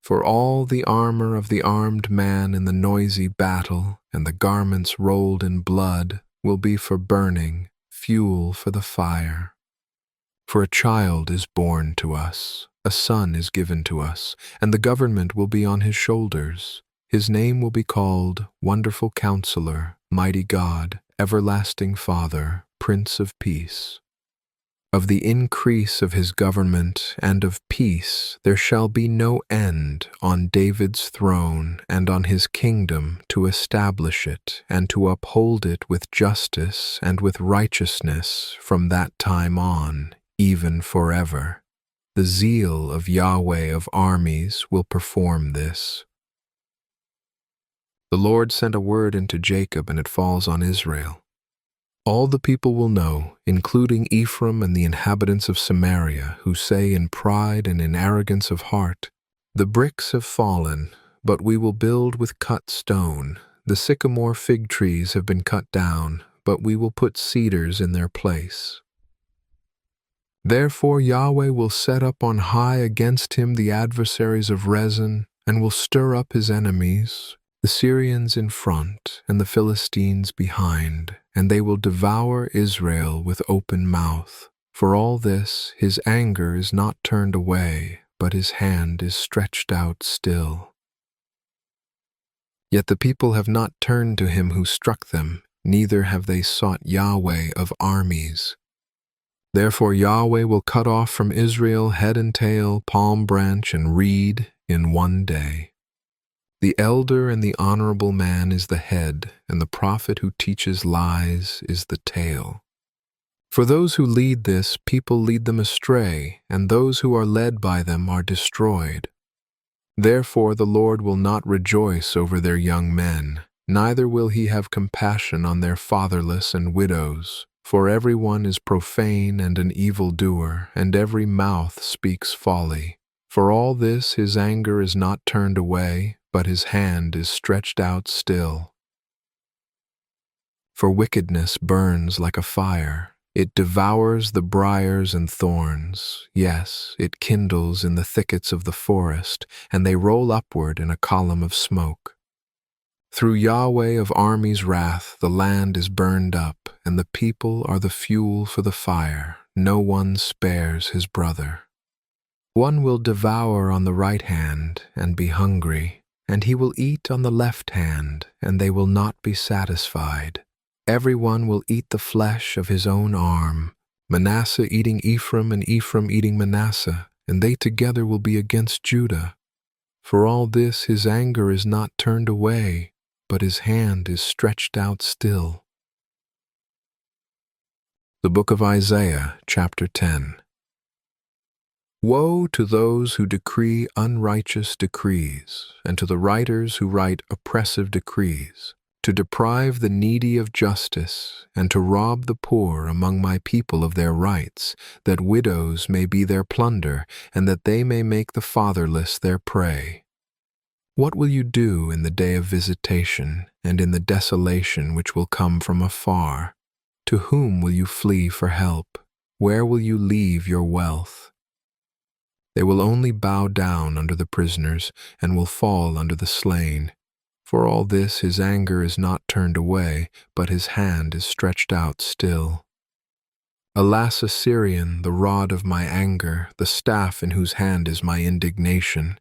For all the armor of the armed man in the noisy battle and the garments rolled in blood will be for burning, fuel for the fire. For a child is born to us, a son is given to us, and the government will be on his shoulders. His name will be called Wonderful Counselor, Mighty God, Everlasting Father, Prince of Peace. Of the increase of his government and of peace there shall be no end on David's throne and on his kingdom, to establish it and to uphold it with justice and with righteousness from that time on, even forever. The zeal of Yahweh of armies will perform this. The Lord sent a word into Jacob, and it falls on Israel. All the people will know, including Ephraim and the inhabitants of Samaria, who say in pride and in arrogance of heart, "The bricks have fallen, but we will build with cut stone. The sycamore fig trees have been cut down, but we will put cedars in their place." Therefore Yahweh will set up on high against him the adversaries of Rezin, and will stir up his enemies, the Syrians in front and the Philistines behind, and they will devour Israel with open mouth. For all this his anger is not turned away, but his hand is stretched out still. Yet the people have not turned to him who struck them, neither have they sought Yahweh of armies. Therefore Yahweh will cut off from Israel head and tail, palm branch and reed in one day. The elder and the honorable man is the head, and the prophet who teaches lies is the tail. For those who lead this people lead them astray, and those who are led by them are destroyed. Therefore the Lord will not rejoice over their young men, neither will he have compassion on their fatherless and widows. For everyone is profane and an evildoer, and every mouth speaks folly. For all this his anger is not turned away, but his hand is stretched out still. For wickedness burns like a fire. It devours the briars and thorns. Yes, it kindles in the thickets of the forest, and they roll upward in a column of smoke. Through Yahweh of armies' wrath the land is burned up, and the people are the fuel for the fire. No one spares his brother. One will devour on the right hand and be hungry, and he will eat on the left hand, and they will not be satisfied. Everyone will eat the flesh of his own arm, Manasseh eating Ephraim and Ephraim eating Manasseh, and they together will be against Judah. For all this his anger is not turned away, but his hand is stretched out still. The Book of Isaiah, chapter 10. Woe to those who decree unrighteous decrees, and to the writers who write oppressive decrees, to deprive the needy of justice, and to rob the poor among my people of their rights, that widows may be their plunder, and that they may make the fatherless their prey. What will you do in the day of visitation, and in the desolation which will come from afar? To whom will you flee for help? Where will you leave your wealth? They will only bow down under the prisoners, and will fall under the slain. For all this his anger is not turned away, but his hand is stretched out still. Alas, Assyrian, the rod of my anger, the staff in whose hand is my indignation.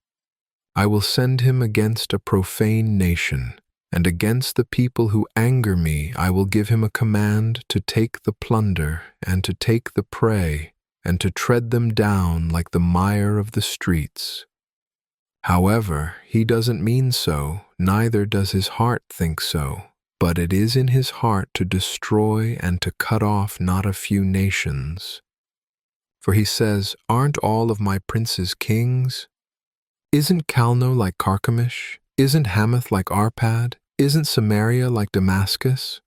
I will send him against a profane nation, and against the people who anger me I will give him a command to take the plunder, and to take the prey, and to tread them down like the mire of the streets. However, he doesn't mean so, neither does his heart think so, but it is in his heart to destroy and to cut off not a few nations. For he says, "Aren't all of my princes kings? Isn't Calno like Carchemish? Isn't Hamath like Arpad? Isn't Samaria like Damascus?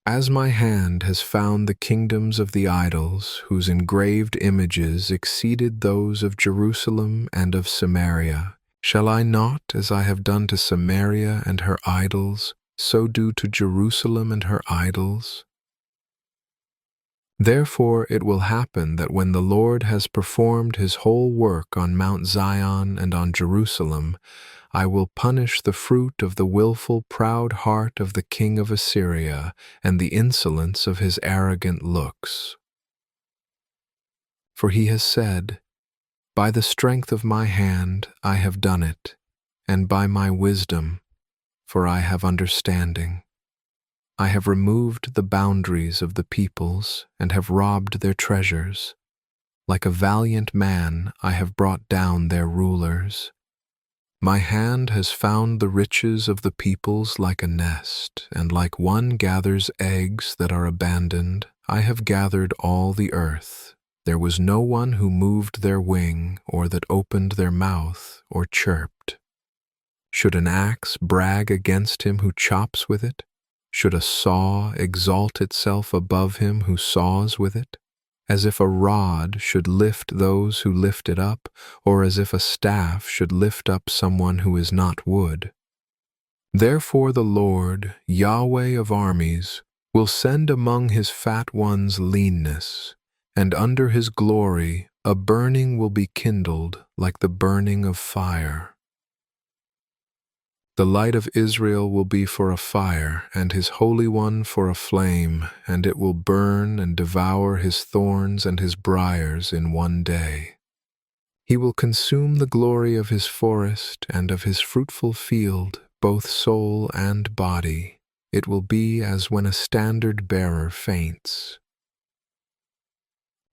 As my hand has found the kingdoms of the idols, whose engraved images exceeded those of Jerusalem and of Samaria, shall I not, as I have done to Samaria and her idols, so do to Jerusalem and her idols? Therefore it will happen that when the Lord has performed his whole work on Mount Zion and on Jerusalem, I will punish the fruit of the willful proud heart of the king of Assyria and the insolence of his arrogant looks. For he has said, "By the strength of my hand I have done it, and by my wisdom, for I have understanding. I have removed the boundaries of the peoples and have robbed their treasures. Like a valiant man I have brought down their rulers. My hand has found the riches of the peoples like a nest, and like one gathers eggs that are abandoned, I have gathered all the earth. There was no one who moved their wing, or that opened their mouth, or chirped. Should an axe brag against him who chops with it? Should a saw exalt itself above him who saws with it? As if a rod should lift those who lift it up, or as if a staff should lift up someone who is not wood. Therefore the Lord, Yahweh of armies, will send among his fat ones leanness, and under his glory a burning will be kindled like the burning of fire. The light of Israel will be for a fire, and his Holy One for a flame, and it will burn and devour his thorns and his briars in one day. He will consume the glory of his forest and of his fruitful field, both soul and body. It will be as when a standard-bearer faints.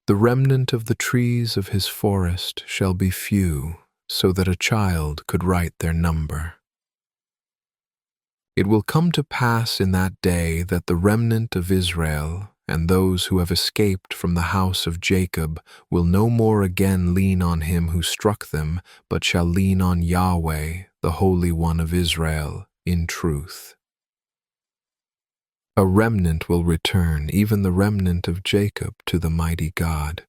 The remnant of the trees of his forest shall be few, so that a child could write their number. It will come to pass in that day that the remnant of Israel and those who have escaped from the house of Jacob will no more again lean on him who struck them, but shall lean on Yahweh, the Holy One of Israel, in truth. A remnant will return, even the remnant of Jacob, to the mighty God.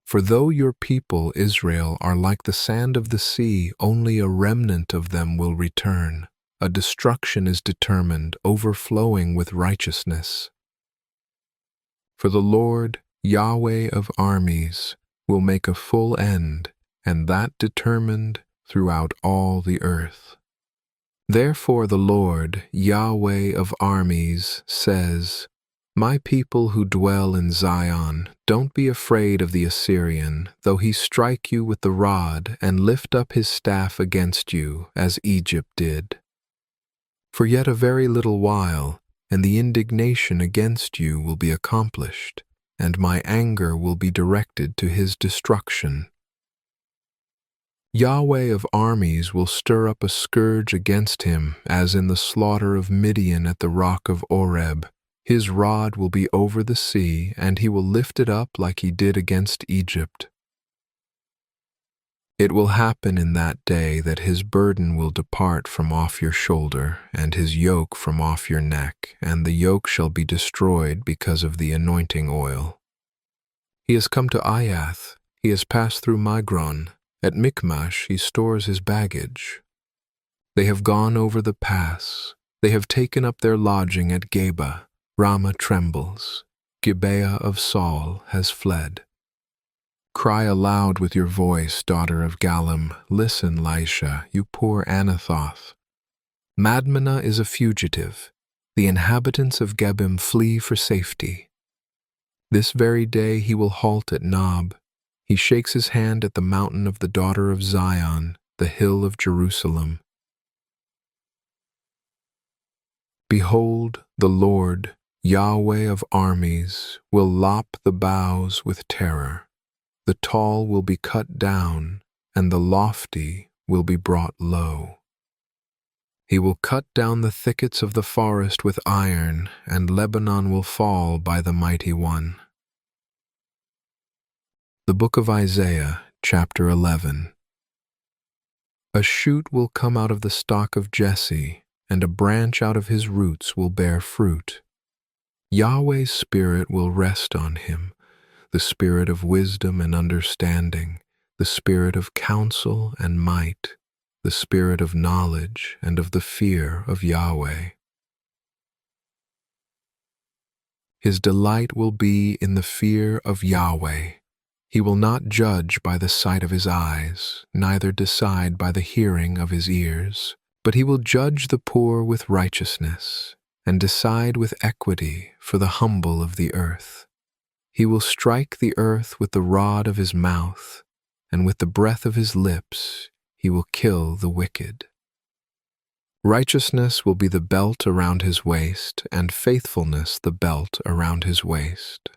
For though your people, Israel, are like the sand of the sea, only a remnant of them will return. A destruction is determined, overflowing with righteousness. For the Lord, Yahweh of armies, will make a full end, and that determined throughout all the earth. Therefore the Lord, Yahweh of armies, says, My people who dwell in Zion, don't be afraid of the Assyrian, though he strike you with the rod and lift up his staff against you, as Egypt did. For yet a very little while, and the indignation against you will be accomplished, and my anger will be directed to his destruction. Yahweh of armies will stir up a scourge against him, as in the slaughter of Midian at the rock of Oreb. His rod will be over the sea, and he will lift it up like he did against Egypt. It will happen in that day that his burden will depart from off your shoulder, and his yoke from off your neck, and the yoke shall be destroyed because of the anointing oil. He has come to Ayath, he has passed through Migron. At Michmash he stores his baggage. They have gone over the pass. They have taken up their lodging at Geba. Ramah trembles. Gibeah of Saul has fled. Cry aloud with your voice, daughter of Gallim. Listen, Laisha, you poor Anathoth. Madmenah is a fugitive. The inhabitants of Gebim flee for safety. This very day he will halt at Nob. He shakes his hand at the mountain of the daughter of Zion, the hill of Jerusalem. Behold, the Lord, Yahweh of armies, will lop the boughs with terror. The tall will be cut down, and the lofty will be brought low. He will cut down the thickets of the forest with iron, and Lebanon will fall by the mighty one. The Book of Isaiah, chapter 11. A shoot will come out of the stock of Jesse, and a branch out of his roots will bear fruit. Yahweh's Spirit will rest on him, the Spirit of wisdom and understanding, the Spirit of counsel and might, the Spirit of knowledge and of the fear of Yahweh. His delight will be in the fear of Yahweh. He will not judge by the sight of his eyes, neither decide by the hearing of his ears, but he will judge the poor with righteousness, and decide with equity for the humble of the earth. He will strike the earth with the rod of his mouth, and with the breath of his lips he will kill the wicked. Righteousness will be the belt around his waist, and faithfulness the belt around his waist.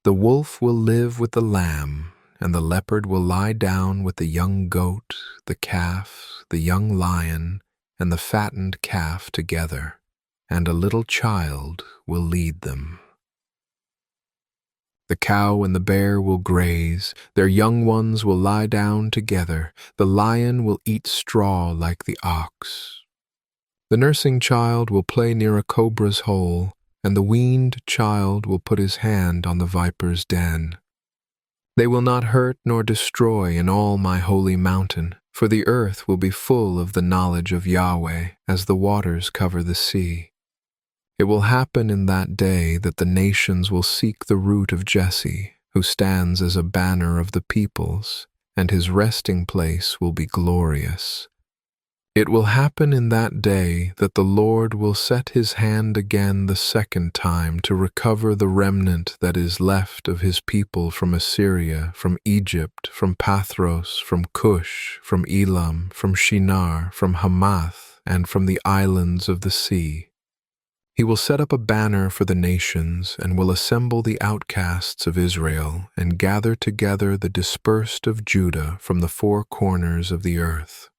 The wolf will live with the lamb, and the leopard will lie down with the young goat, the calf, the young lion, and the fattened calf together, and a little child will lead them. The cow and the bear will graze, their young ones will lie down together, the lion will eat straw like the ox. The nursing child will play near a cobra's hole, and the weaned child will put his hand on the viper's den. They will not hurt nor destroy in all my holy mountain, for the earth will be full of the knowledge of Yahweh as the waters cover the sea. It will happen in that day that the nations will seek the root of Jesse, who stands as a banner of the peoples, and his resting place will be glorious. It will happen in that day that the Lord will set his hand again the second time to recover the remnant that is left of his people from Assyria, from Egypt, from Pathros, from Cush, from Elam, from Shinar, from Hamath, and from the islands of the sea. He will set up a banner for the nations, and will assemble the outcasts of Israel, and gather together the dispersed of Judah from the four corners of the earth.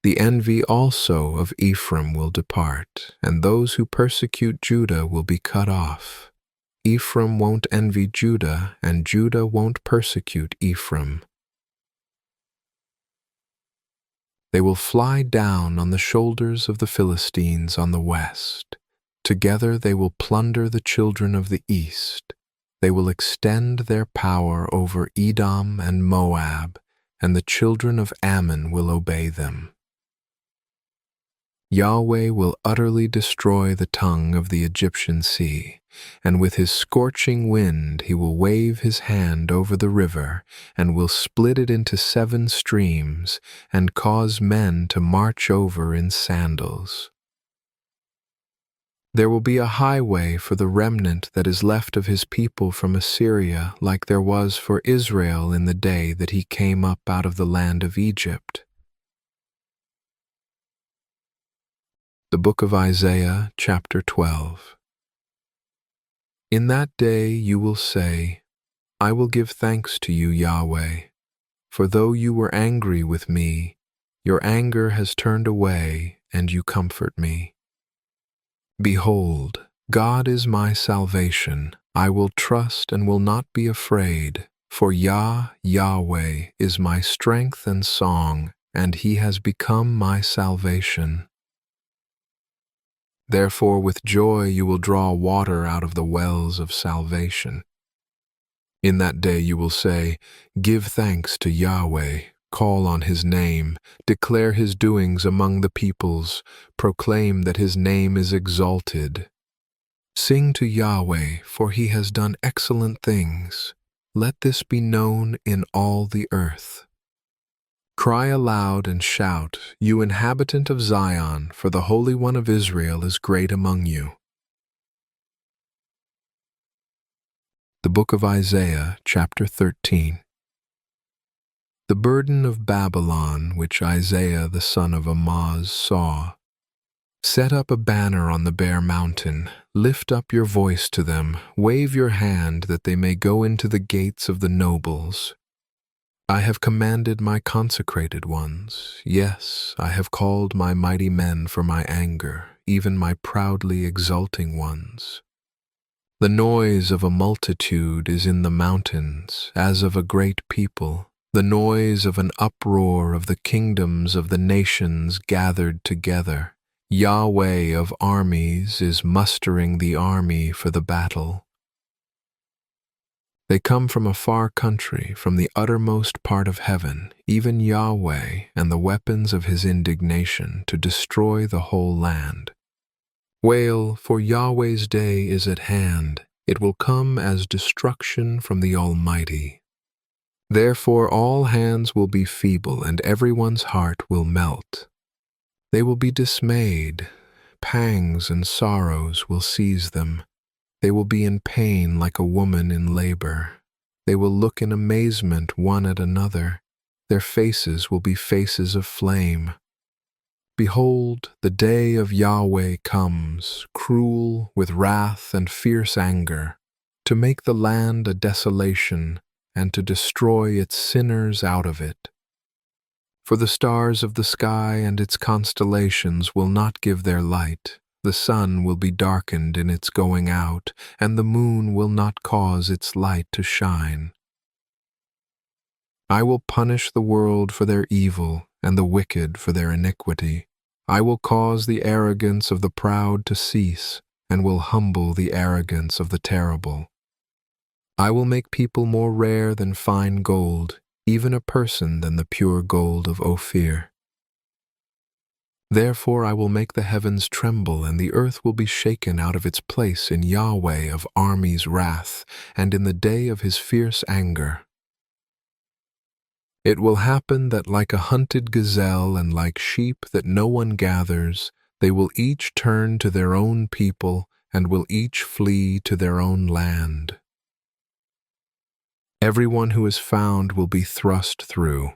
The envy also of Ephraim will depart, and those who persecute Judah will be cut off. Ephraim won't envy Judah, and Judah won't persecute Ephraim. They will fly down on the shoulders of the Philistines on the west. Together they will plunder the children of the east. They will extend their power over Edom and Moab, and the children of Ammon will obey them. Yahweh will utterly destroy the tongue of the Egyptian sea, and with his scorching wind he will wave his hand over the river, and will split it into 7 streams, and cause men to march over in sandals. There will be a highway for the remnant that is left of his people from Assyria, like there was for Israel in the day that he came up out of the land of Egypt. The Book of Isaiah, chapter 12. In that day you will say, I will give thanks to you, Yahweh, for though you were angry with me, your anger has turned away, and you comfort me. Behold, God is my salvation. I will trust and will not be afraid, for Yahweh is my strength and song, and he has become my salvation. Therefore with joy you will draw water out of the wells of salvation. In that day you will say, Give thanks to Yahweh, call on his name, declare his doings among the peoples, proclaim that his name is exalted. Sing to Yahweh, for he has done excellent things. Let this be known in all the earth. Cry aloud and shout, you inhabitant of Zion, for the Holy One of Israel is great among you. The Book of Isaiah, chapter 13. The burden of Babylon, which Isaiah the son of Amoz saw. Set up a banner on the bare mountain, lift up your voice to them, wave your hand that they may go into the gates of the nobles. I have commanded my consecrated ones, yes, I have called my mighty men for my anger, even my proudly exulting ones. The noise of a multitude is in the mountains, as of a great people, the noise of an uproar of the kingdoms of the nations gathered together. Yahweh of armies is mustering the army for the battle. They come from a far country, from the uttermost part of heaven, even Yahweh and the weapons of his indignation to destroy the whole land. Wail, for Yahweh's day is at hand. It will come as destruction from the Almighty. Therefore all hands will be feeble, and everyone's heart will melt. They will be dismayed. Pangs and sorrows will seize them. They will be in pain like a woman in labor. They will look in amazement one at another. Their faces will be faces of flame. Behold, the day of Yahweh comes, cruel with wrath and fierce anger, to make the land a desolation and to destroy its sinners out of it. For the stars of the sky and its constellations will not give their light. The sun will be darkened in its going out, and the moon will not cause its light to shine. I will punish the world for their evil, and the wicked for their iniquity. I will cause the arrogance of the proud to cease, and will humble the arrogance of the terrible. I will make people more rare than fine gold, even a person than the pure gold of Ophir. Therefore I will make the heavens tremble, and the earth will be shaken out of its place in YAHWEH of armies' wrath, and in the day of his fierce anger. It will happen that like a hunted gazelle and like sheep that no one gathers, they will each turn to their own people and will each flee to their own land. Everyone who is found will be thrust through.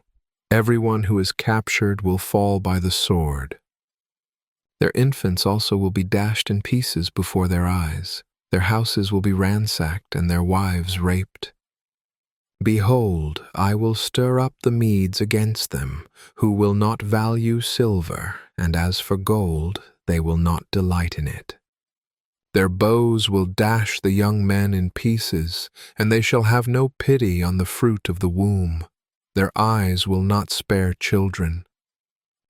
Everyone who is captured will fall by the sword. Their infants also will be dashed in pieces before their eyes. Their houses will be ransacked and their wives raped. Behold, I will stir up the Medes against them, who will not value silver, and as for gold, they will not delight in it. Their bows will dash the young men in pieces, and they shall have no pity on the fruit of the womb. Their eyes will not spare children.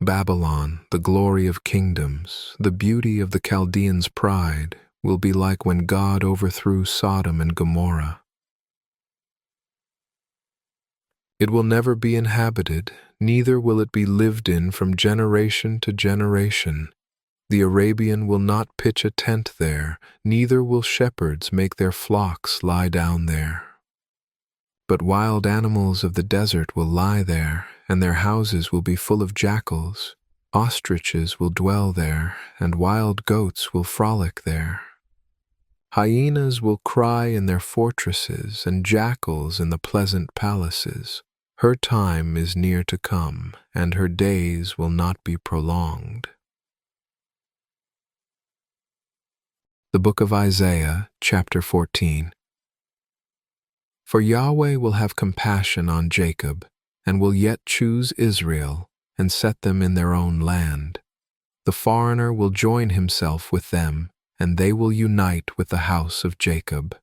Babylon, the glory of kingdoms, the beauty of the Chaldeans' pride, will be like when God overthrew Sodom and Gomorrah. It will never be inhabited, neither will it be lived in from generation to generation. The Arabian will not pitch a tent there, neither will shepherds make their flocks lie down there. But wild animals of the desert will lie there, and their houses will be full of jackals. Ostriches will dwell there, and wild goats will frolic there. Hyenas will cry in their fortresses, and jackals in the pleasant palaces. Her time is near to come, and her days will not be prolonged. The Book of Isaiah, chapter 14. For YAHWEH will have compassion on Jacob, and will yet choose Israel, and set them in their own land. The foreigner will join himself with them, and they will unite with the house of Jacob.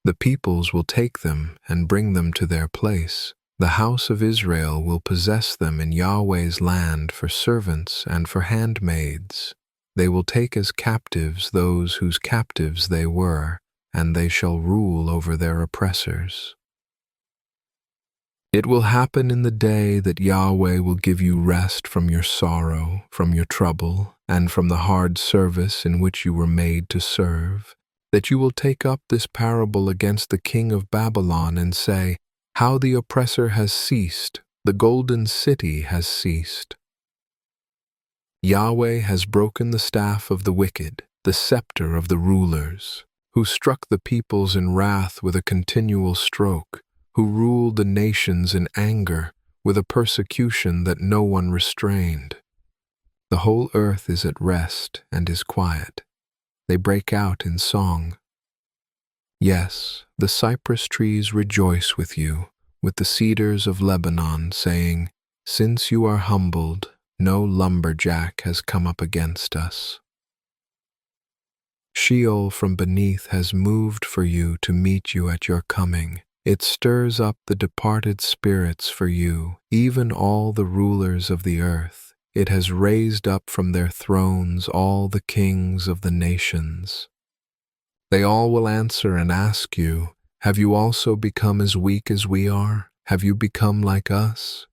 The peoples will take them and bring them to their place. The house of Israel will possess them in YAHWEH's land for servants and for handmaids. They will take as captives those whose captives they were, and they shall rule over their oppressors. It will happen in the day that YAHWEH will give you rest from your sorrow, from your trouble, and from the hard service in which you were made to serve, that you will take up this parable against the king of Babylon and say, How the oppressor has ceased, the golden city has ceased. YAHWEH has broken the staff of the wicked, the scepter of the rulers, who struck the peoples in wrath with a continual stroke, who ruled the nations in anger with a persecution that no one restrained. The whole earth is at rest and is quiet. They break out in song. Yes, the cypress trees rejoice with you, with the cedars of Lebanon, saying, Since you are humbled, no lumberjack has come up against us. Sheol from beneath has moved for you to meet you at your coming. It stirs up the departed spirits for you, even all the rulers of the earth. It has raised up from their thrones all the kings of the nations. They all will answer and ask you, Have you also become as weak as we are? Have you become like us?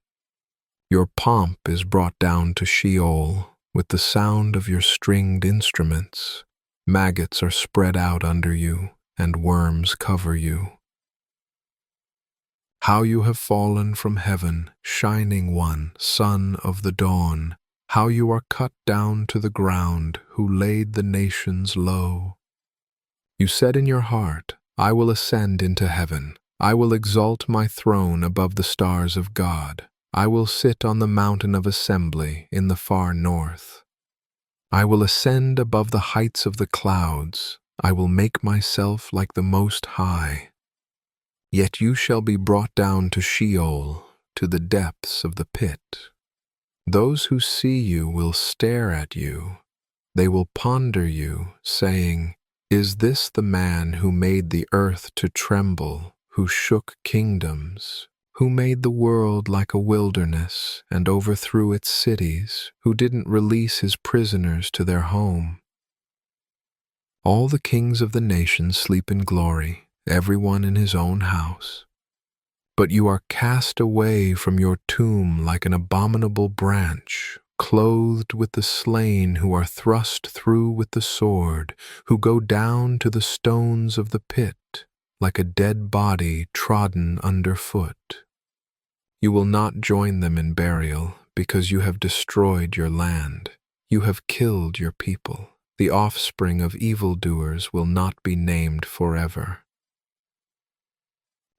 Your pomp is brought down to Sheol with the sound of your stringed instruments. Maggots are spread out under you, and worms cover you. How you have fallen from heaven, shining one, son of the dawn. How you are cut down to the ground, who laid the nations low. You said in your heart, I will ascend into heaven. I will exalt my throne above the stars of God. I will sit on the mountain of assembly in the far north. I will ascend above the heights of the clouds. I will make myself like the Most High. Yet you shall be brought down to Sheol, to the depths of the pit. Those who see you will stare at you. They will ponder you, saying, "Is this the man who made the earth to tremble, who shook kingdoms, who made the world like a wilderness and overthrew its cities, who didn't release his prisoners to their home?" All the kings of the nations sleep in glory, everyone in his own house. But you are cast away from your tomb like an abominable branch, clothed with the slain who are thrust through with the sword, who go down to the stones of the pit, like a dead body trodden underfoot. You will not join them in burial, because you have destroyed your land. You have killed your people. The offspring of evildoers will not be named forever.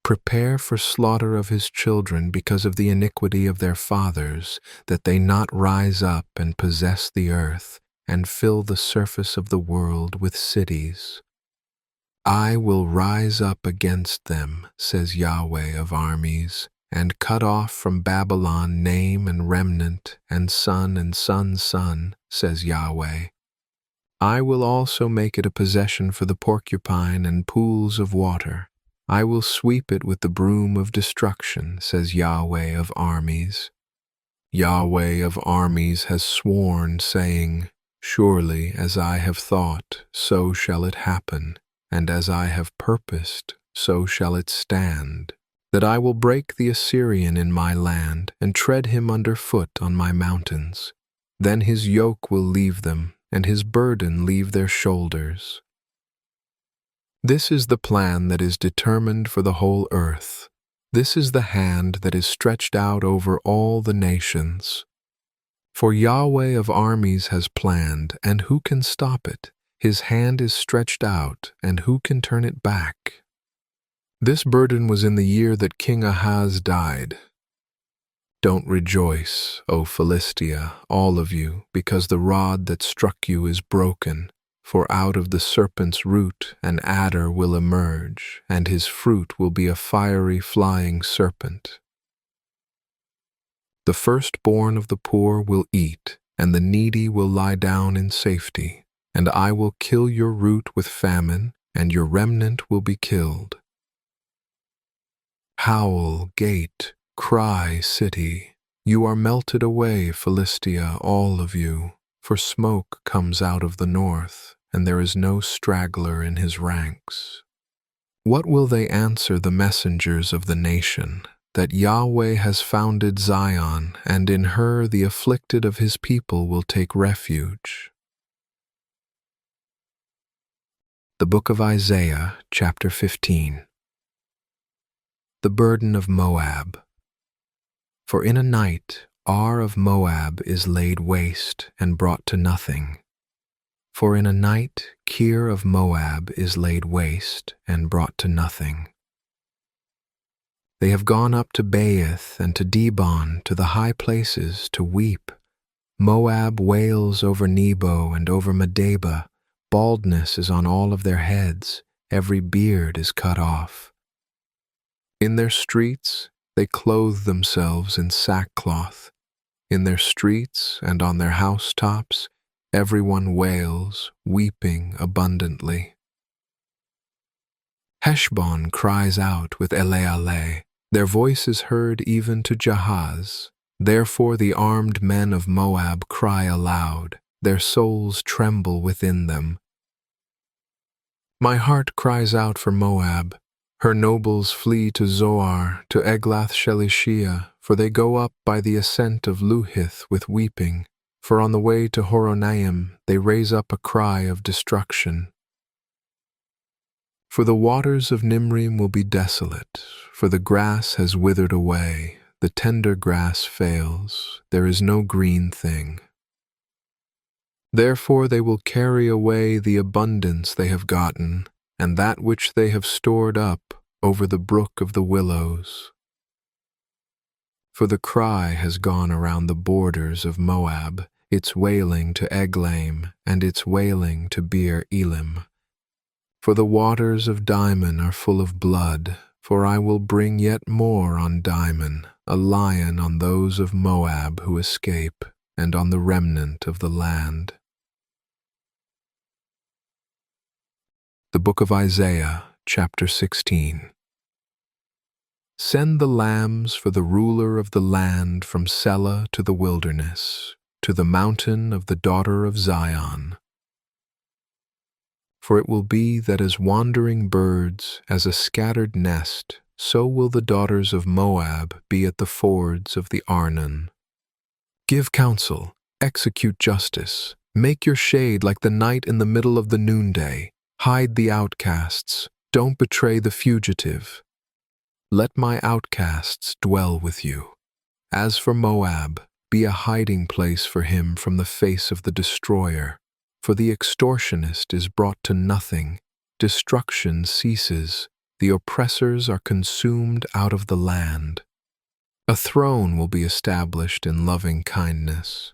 Prepare for slaughter of his children because of the iniquity of their fathers, that they not rise up and possess the earth, and fill the surface of the world with cities. I will rise up against them, says Yahweh of armies, and cut off from Babylon name and remnant, and son's son, says Yahweh. I will also make it a possession for the porcupine and pools of water. I will sweep it with the broom of destruction, says Yahweh of armies. Yahweh of armies has sworn, saying, "Surely as I have thought, so shall it happen, and as I have purposed, so shall it stand, that I will break the Assyrian in my land, and tread him underfoot on my mountains. Then his yoke will leave them, and his burden leave their shoulders." This is the plan that is determined for the whole earth. This is the hand that is stretched out over all the nations. For Yahweh of armies has planned, and who can stop it? His hand is stretched out, and who can turn it back? This burden was in the year that King Ahaz died. Don't rejoice, O Philistia, all of you, because the rod that struck you is broken. For out of the serpent's root an adder will emerge, and his fruit will be a fiery flying serpent. The firstborn of the poor will eat, and the needy will lie down in safety. And I will kill your root with famine, and your remnant will be killed. Howl, gate, cry, city. You are melted away, Philistia, all of you, for smoke comes out of the north, and there is no straggler in his ranks. What will they answer the messengers of the nation? That Yahweh has founded Zion, and in her the afflicted of his people will take refuge. The Book of Isaiah, chapter 15. The burden of Moab. For in a night Ar of Moab is laid waste and brought to nothing. For in a night Kir of Moab is laid waste and brought to nothing. They have gone up to Baith and to Dibon, to the high places, to weep. Moab wails over Nebo and over Medeba. Baldness is on all of their heads, every beard is cut off. In their streets they clothe themselves in sackcloth. In their streets and on their housetops everyone wails, weeping abundantly. Heshbon cries out with Elealeh. Their voice is heard even to Jahaz. Therefore the armed men of Moab cry aloud. Their souls tremble within them. My heart cries out for Moab. Her nobles flee to Zoar, to Eglath-Shelishiyah, for they go up by the ascent of Luhith with weeping. For on the way to Horonaim they raise up a cry of destruction. For the waters of Nimrim will be desolate, for the grass has withered away, the tender grass fails, there is no green thing. Therefore they will carry away the abundance they have gotten, and that which they have stored up over the brook of the willows. For the cry has gone around the borders of Moab, its wailing to Eglaim, and its wailing to Beer Elim. For the waters of Dimon are full of blood, for I will bring yet more on Dimon, a lion on those of Moab who escape, and on the remnant of the land. The book of Isaiah, chapter 16. Send the lambs for the ruler of the land from Selah to the wilderness, to the mountain of the daughter of Zion. For it will be that as wandering birds, as a scattered nest, so will the daughters of Moab be at the fords of the Arnon. Give counsel, execute justice, make your shade like the night in the middle of the noonday. Hide the outcasts, don't betray the fugitive. Let my outcasts dwell with you. As for Moab, be a hiding place for him from the face of the destroyer. For the extortionist is brought to nothing, destruction ceases, the oppressors are consumed out of the land. A throne will be established in loving kindness.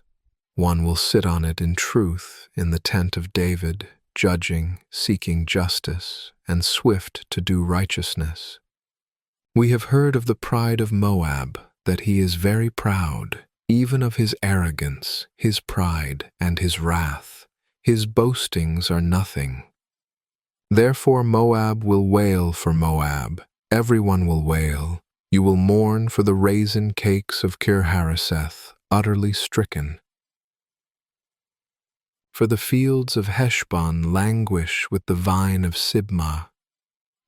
One will sit on it in truth in the tent of David, judging, seeking justice, and swift to do righteousness. We have heard of the pride of Moab, that he is very proud, even of his arrogance, his pride, and his wrath. His boastings are nothing. Therefore Moab will wail for Moab, everyone will wail. You will mourn for the raisin cakes of Kir-Hareseth, utterly stricken. For the fields of Heshbon languish with the vine of Sibmah.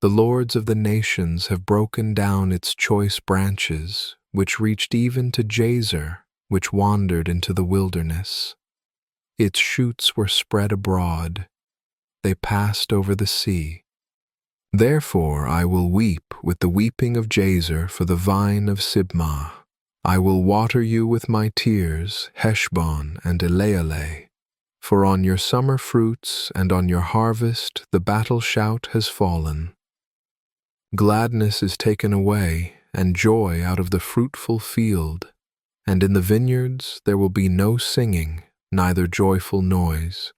The lords of the nations have broken down its choice branches, which reached even to Jazer, which wandered into the wilderness. Its shoots were spread abroad. They passed over the sea. Therefore I will weep with the weeping of Jazer for the vine of Sibmah. I will water you with my tears, Heshbon and Elealeh. For on your summer fruits and on your harvest the battle shout has fallen. Gladness is taken away, and joy out of the fruitful field, and in the vineyards there will be no singing, neither joyful noise.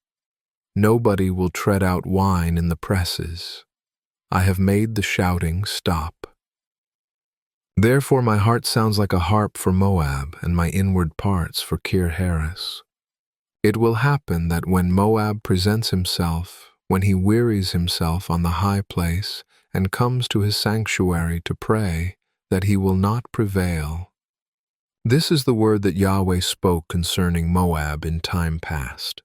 Nobody will tread out wine in the presses. I have made the shouting stop. Therefore my heart sounds like a harp for Moab, and my inward parts for Kir-Hares. It will happen that when Moab presents himself, when he wearies himself on the high place, and comes to his sanctuary to pray, that he will not prevail. This is the word that Yahweh spoke concerning Moab in time past.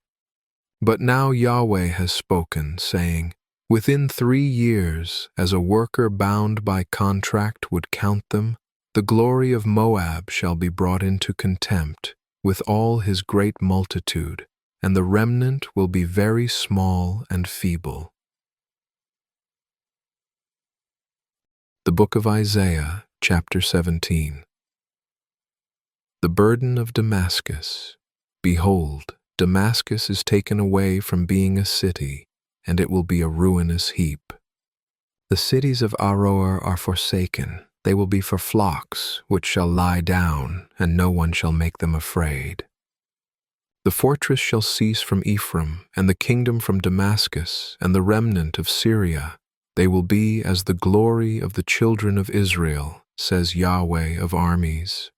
But now Yahweh has spoken, saying, Within 3 years, as a worker bound by contract would count them, the glory of Moab shall be brought into contempt, with all his great multitude, and the remnant will be very small and feeble. The book of Isaiah, chapter 17. The burden of Damascus. Behold, Damascus is taken away from being a city, and it will be a ruinous heap. The cities of Aroer are forsaken. They will be for flocks, which shall lie down, and no one shall make them afraid. The fortress shall cease from Ephraim, and the kingdom from Damascus, and the remnant of Syria. They will be as the glory of the children of Israel, says Yahweh of armies.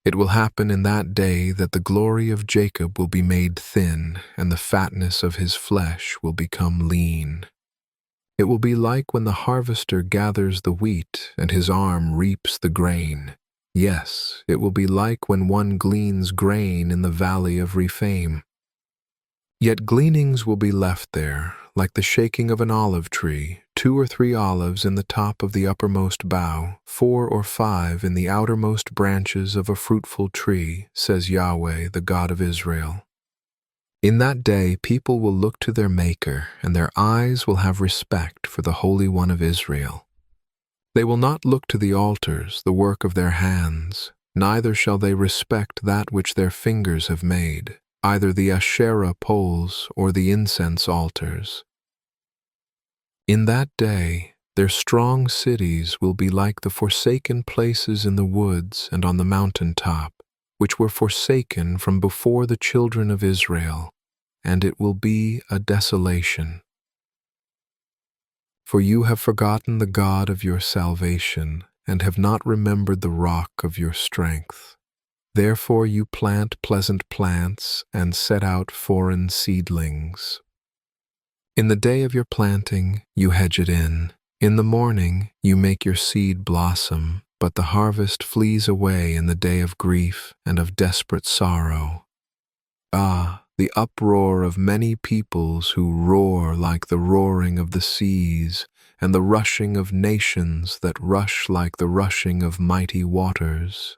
It will happen in that day that the glory of Jacob will be made thin, and the fatness of his flesh will become lean. It will be like when the harvester gathers the wheat, and his arm reaps the grain. Yes, it will be like when one gleans grain in the valley of Rephaim. Yet gleanings will be left there, like the shaking of an olive tree, 2 or 3 olives in the top of the uppermost bough, 4 or 5 in the outermost branches of a fruitful tree, says Yahweh, the God of Israel. In that day people will look to their Maker, and their eyes will have respect for the Holy One of Israel. They will not look to the altars, the work of their hands, neither shall they respect that which their fingers have made, either the Asherah poles or the incense altars. In that day, their strong cities will be like the forsaken places in the woods and on the mountain top, which were forsaken from before the children of Israel, and it will be a desolation. For you have forgotten the God of your salvation, and have not remembered the rock of your strength. Therefore you plant pleasant plants and set out foreign seedlings. In the day of your planting, you hedge it in. In the morning, you make your seed blossom, but the harvest flees away in the day of grief and of desperate sorrow. Ah, the uproar of many peoples who roar like the roaring of the seas, and the rushing of nations that rush like the rushing of mighty waters.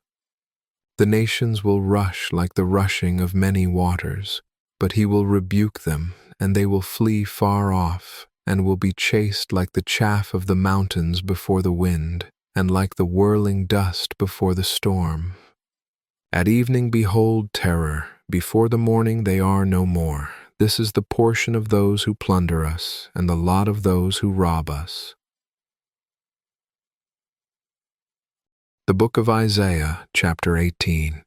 The nations will rush like the rushing of many waters, but he will rebuke them, and they will flee far off, and will be chased like the chaff of the mountains before the wind, and like the whirling dust before the storm. At evening behold terror, before the morning they are no more. This is the portion of those who plunder us, and the lot of those who rob us. The Book of Isaiah, chapter 18.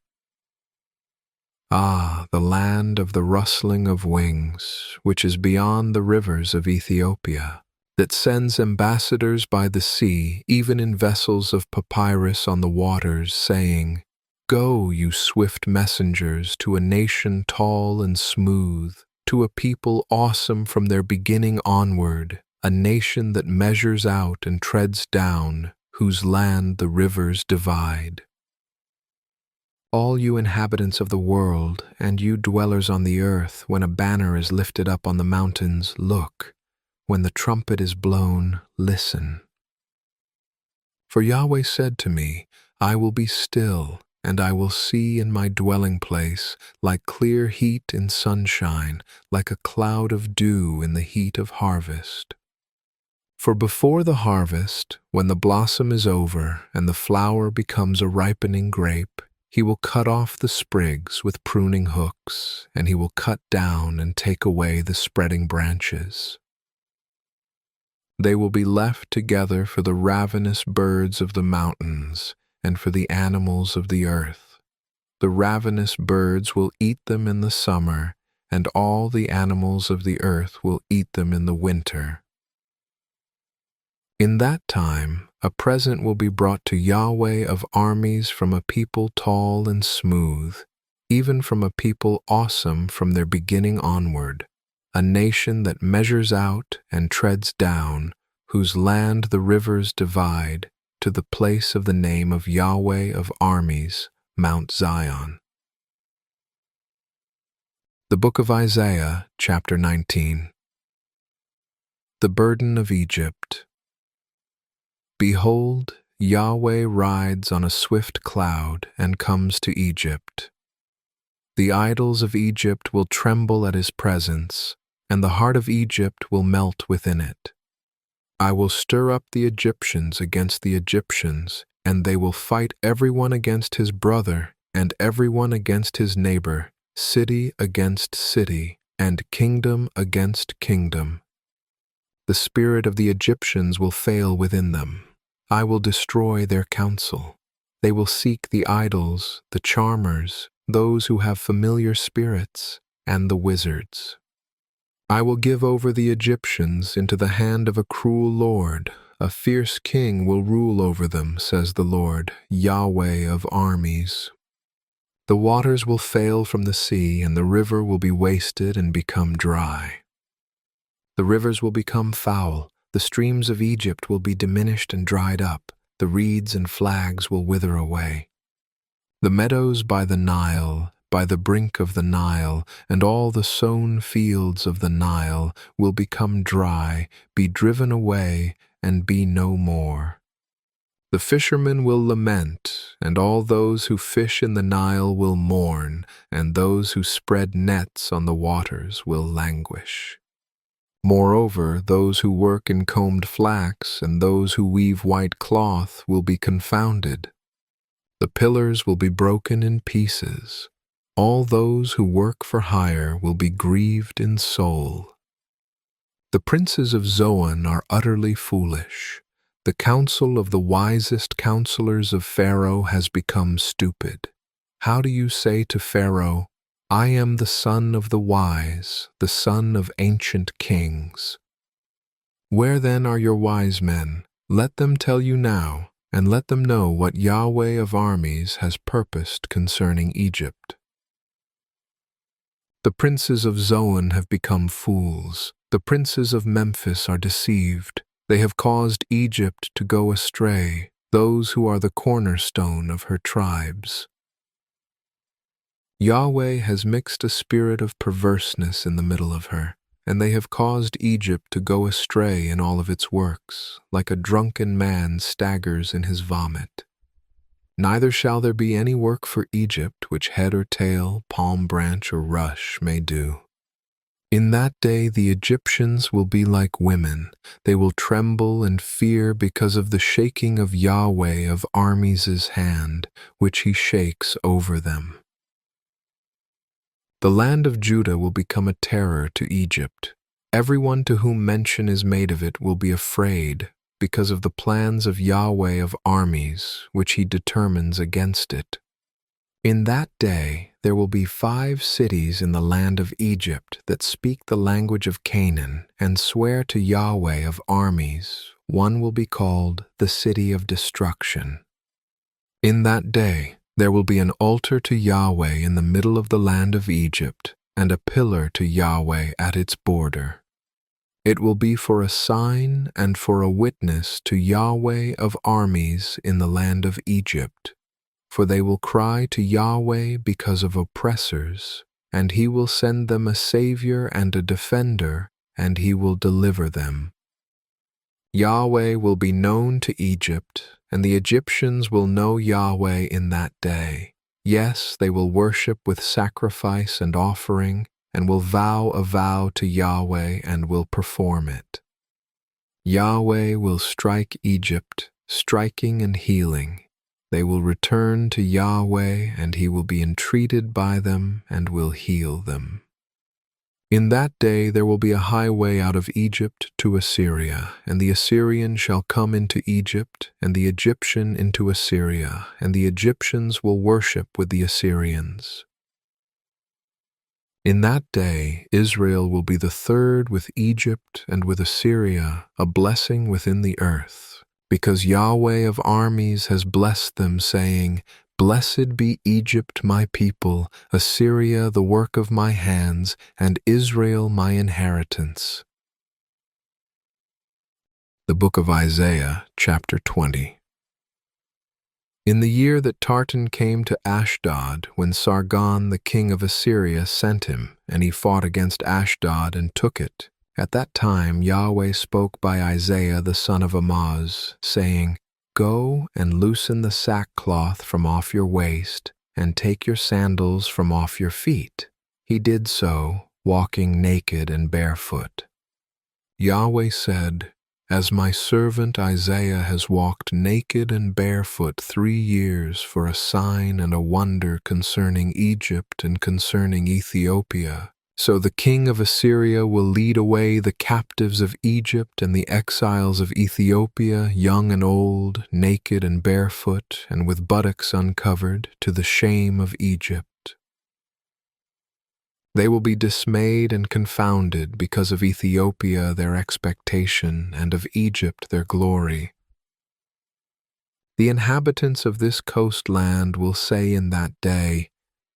Ah, the land of the rustling of wings, which is beyond the rivers of Ethiopia, that sends ambassadors by the sea, even in vessels of papyrus on the waters, saying, Go, you swift messengers, to a nation tall and smooth, to a people awesome from their beginning onward, a nation that measures out and treads down, whose land the rivers divide. All you inhabitants of the world, and you dwellers on the earth, when a banner is lifted up on the mountains, look. When the trumpet is blown, listen. For Yahweh said to me, I will be still, and I will see in my dwelling place, like clear heat in sunshine, like a cloud of dew in the heat of harvest. For before the harvest, when the blossom is over and the flower becomes a ripening grape, he will cut off the sprigs with pruning hooks, and he will cut down and take away the spreading branches. They will be left together for the ravenous birds of the mountains, and for the animals of the earth. The ravenous birds will eat them in the summer, and all the animals of the earth will eat them in the winter. In that time, a present will be brought to Yahweh of armies from a people tall and smooth, even from a people awesome from their beginning onward, a nation that measures out and treads down, whose land the rivers divide, to the place of the name of Yahweh of armies, Mount Zion. The Book of Isaiah, chapter 19. The burden of Egypt. Behold, Yahweh rides on a swift cloud and comes to Egypt. The idols of Egypt will tremble at his presence, and the heart of Egypt will melt within it. I will stir up the Egyptians against the Egyptians, and they will fight everyone against his brother, and everyone against his neighbor, city against city, and kingdom against kingdom. The spirit of the Egyptians will fail within them. I will destroy their counsel. They will seek the idols, the charmers, those who have familiar spirits, and the wizards. I will give over the Egyptians into the hand of a cruel lord. A fierce king will rule over them, says the Lord, Yahweh of armies. The waters will fail from the sea, and the river will be wasted and become dry. The rivers will become foul, the streams of Egypt will be diminished and dried up, the reeds and flags will wither away. The meadows by the Nile, by the brink of the Nile, and all the sown fields of the Nile will become dry, be driven away, and be no more. The fishermen will lament, and all those who fish in the Nile will mourn, and those who spread nets on the waters will languish. Moreover, those who work in combed flax and those who weave white cloth will be confounded. The pillars will be broken in pieces. All those who work for hire will be grieved in soul. The princes of Zoan are utterly foolish. The counsel of the wisest counselors of Pharaoh has become stupid. How do you say to Pharaoh, I am the son of the wise, the son of ancient kings? Where then are your wise men? Let them tell you now, and let them know what Yahweh of armies has purposed concerning Egypt. The princes of Zoan have become fools. The princes of Memphis are deceived. They have caused Egypt to go astray, those who are the cornerstone of her tribes. Yahweh has mixed a spirit of perverseness in the middle of her, and they have caused Egypt to go astray in all of its works, like a drunken man staggers in his vomit. Neither shall there be any work for Egypt which head or tail, palm branch or rush may do. In that day the Egyptians will be like women. They will tremble and fear because of the shaking of Yahweh of armies' hand, which he shakes over them. The land of Judah will become a terror to Egypt. Everyone to whom mention is made of it will be afraid because of the plans of Yahweh of armies, which he determines against it. In that day there will be 5 cities in the land of Egypt that speak the language of Canaan and swear to Yahweh of armies. One will be called the City of Destruction. In that day there will be an altar to Yahweh in the middle of the land of Egypt, and a pillar to Yahweh at its border. It will be for a sign and for a witness to Yahweh of armies in the land of Egypt. For they will cry to Yahweh because of oppressors, and he will send them a Savior and a defender, and he will deliver them. Yahweh will be known to Egypt, and the Egyptians will know Yahweh in that day. Yes, they will worship with sacrifice and offering, and will vow a vow to Yahweh and will perform it. Yahweh will strike Egypt, striking and healing. They will return to Yahweh, and he will be entreated by them and will heal them. In that day there will be a highway out of Egypt to Assyria, and the Assyrian shall come into Egypt, and the Egyptian into Assyria, and the Egyptians will worship with the Assyrians. In that day Israel will be the third with Egypt and with Assyria, a blessing within the earth, because Yahweh of armies has blessed them, saying, Blessed be Egypt my people, Assyria the work of my hands, and Israel my inheritance. The Book of Isaiah, chapter 20. In the year that Tartan came to Ashdod, when Sargon the king of Assyria sent him, and he fought against Ashdod and took it, at that time Yahweh spoke by Isaiah the son of Amoz, saying, Go and loosen the sackcloth from off your waist, and take your sandals from off your feet. He did so, walking naked and barefoot. Yahweh said, As my servant Isaiah has walked naked and barefoot 3 years for a sign and a wonder concerning Egypt and concerning Ethiopia, so the king of Assyria will lead away the captives of Egypt and the exiles of Ethiopia, young and old, naked and barefoot, and with buttocks uncovered, to the shame of Egypt. They will be dismayed and confounded because of Ethiopia their expectation, and of Egypt their glory. The inhabitants of this coastland will say in that day,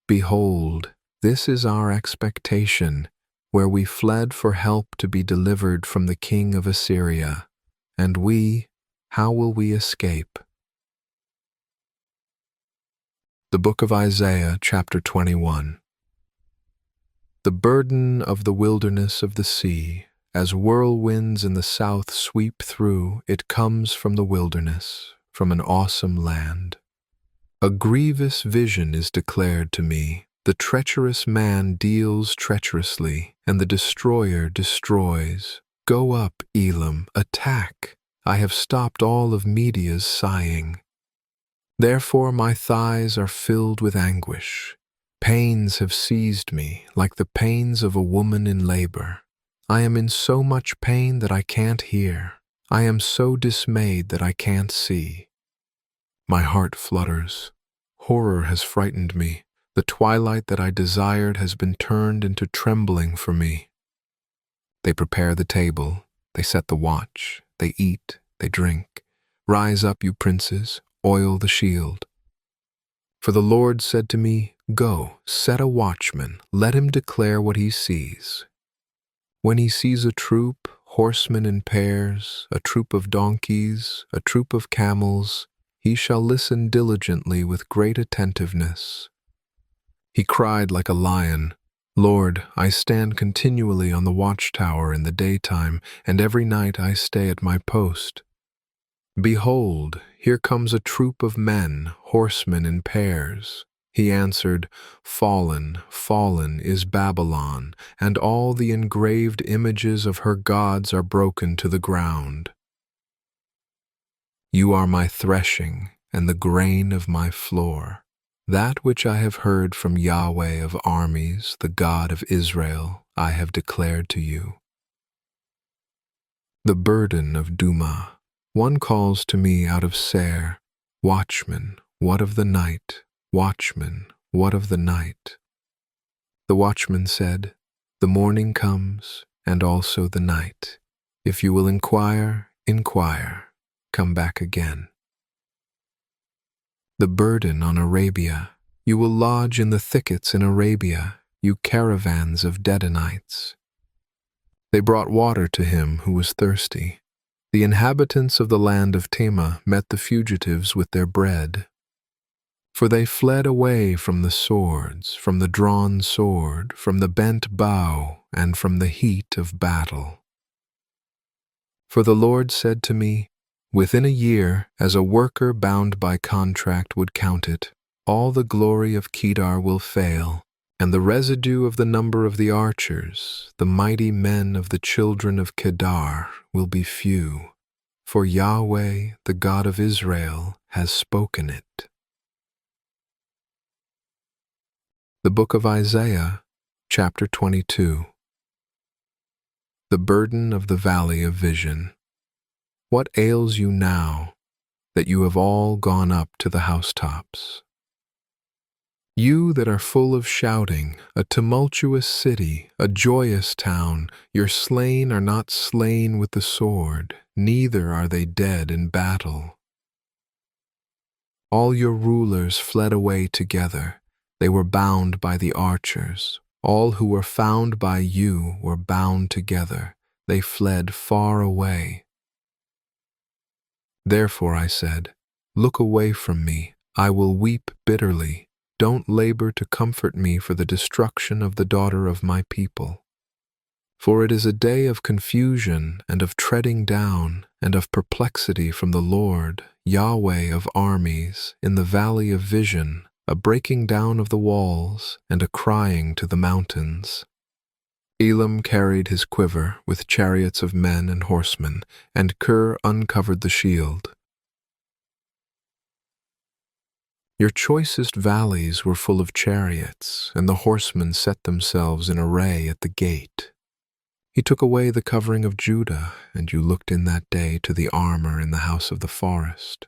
Behold, this is our expectation, where we fled for help to be delivered from the king of Assyria. And we, how will we escape? The Book of Isaiah, chapter 21. The burden of the wilderness of the sea, as whirlwinds in the south sweep through, it comes from the wilderness, from an awesome land. A grievous vision is declared to me. The treacherous man deals treacherously, and the destroyer destroys. Go up, Elam, attack. I have stopped all of Media's sighing. Therefore my thighs are filled with anguish. Pains have seized me, like the pains of a woman in labor. I am in so much pain that I can't hear. I am so dismayed that I can't see. My heart flutters. Horror has frightened me. The twilight that I desired has been turned into trembling for me. They prepare the table, they set the watch, they eat, they drink. Rise up, you princes, oil the shield. For the Lord said to me, Go, set a watchman, let him declare what he sees. When he sees a troop, horsemen in pairs, a troop of donkeys, a troop of camels, he shall listen diligently with great attentiveness. He cried like a lion, Lord, I stand continually on the watchtower in the daytime, and every night I stay at my post. Behold, here comes a troop of men, horsemen in pairs. He answered, Fallen, fallen is Babylon, and all the engraved images of her gods are broken to the ground. You are my threshing, and the grain of my floor. That which I have heard from Yahweh of armies, the God of Israel, I have declared to you. The burden of Dumah. One calls to me out of Seir, Watchman, what of the night? Watchman, what of the night? The watchman said, The morning comes, and also the night. If you will inquire, inquire. Come back again. The burden on Arabia. You will lodge in the thickets in Arabia, you caravans of Dedanites. They brought water to him who was thirsty. The inhabitants of the land of Tema met the fugitives with their bread. For they fled away from the swords, from the drawn sword, from the bent bow, and from the heat of battle. For the Lord said to me, Within a year, as a worker bound by contract would count it, all the glory of Kedar will fail, and the residue of the number of the archers, the mighty men of the children of Kedar, will be few. For Yahweh, the God of Israel, has spoken it. The Book of Isaiah, chapter 22. The burden of the valley of vision. What ails you now, that you have all gone up to the housetops? You that are full of shouting, a tumultuous city, a joyous town, your slain are not slain with the sword, neither are they dead in battle. All your rulers fled away together. They were bound by the archers. All who were found by you were bound together. They fled far away. Therefore I said, Look away from me. I will weep bitterly. Don't labor to comfort me for the destruction of the daughter of my people. For it is a day of confusion and of treading down and of perplexity from the Lord, Yahweh of armies, in the valley of vision, a breaking down of the walls and a crying to the mountains. Elam carried his quiver with chariots of men and horsemen, and Kir uncovered the shield. Your choicest valleys were full of chariots, and the horsemen set themselves in array at the gate. He took away the covering of Judah, and you looked in that day to the armor in the house of the forest.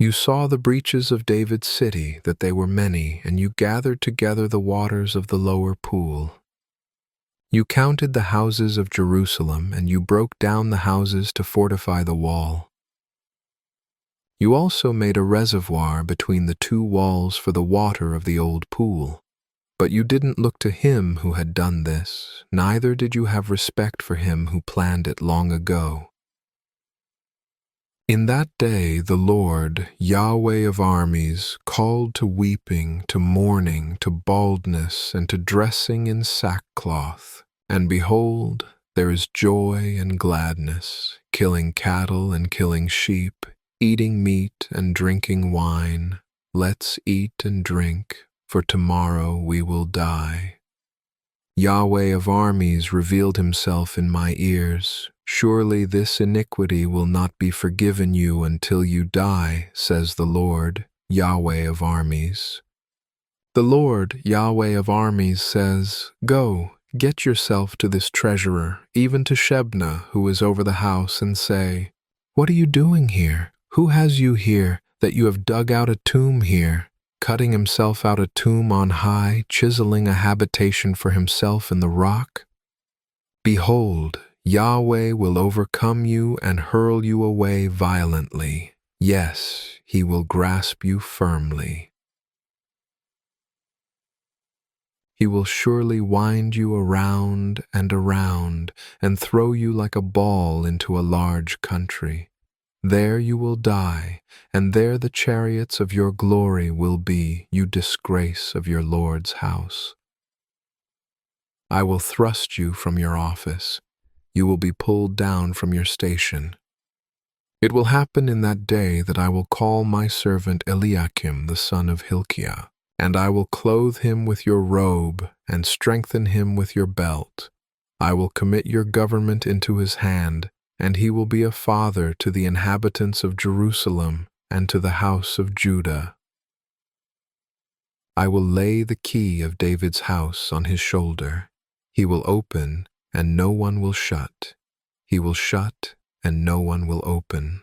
You saw the breaches of David's city, that they were many, and you gathered together the waters of the lower pool. You counted the houses of Jerusalem, and you broke down the houses to fortify the wall. You also made a reservoir between the two walls for the water of the old pool. But you didn't look to him who had done this, neither did you have respect for him who planned it long ago. In that day the Lord, Yahweh of armies, called to weeping, to mourning, to baldness, and to dressing in sackcloth. And behold, there is joy and gladness, killing cattle and killing sheep, eating meat and drinking wine. Let's eat and drink, for tomorrow we will die. Yahweh of armies revealed himself in my ears. Surely this iniquity will not be forgiven you until you die, says the Lord, Yahweh of armies. The Lord, Yahweh of armies, says, Go, get yourself to this treasurer, even to Shebna, who is over the house, and say, What are you doing here? Who has you here, that you have dug out a tomb here, cutting himself out a tomb on high, chiseling a habitation for himself in the rock? Behold, Yahweh will overcome you and hurl you away violently. Yes, he will grasp you firmly. He will surely wind you around and throw you like a ball into a large country. There you will die, and there the chariots of your glory will be, you disgrace of your Lord's house. I will thrust you from your office. You will be pulled down from your station. It will happen in that day that I will call my servant Eliakim the son of Hilkiah, and I will clothe him with your robe and strengthen him with your belt. I will commit your government into his hand, and he will be a father to the inhabitants of Jerusalem and to the house of Judah. I will lay the key of David's house on his shoulder. He will open, and no one will shut. He will shut, and no one will open.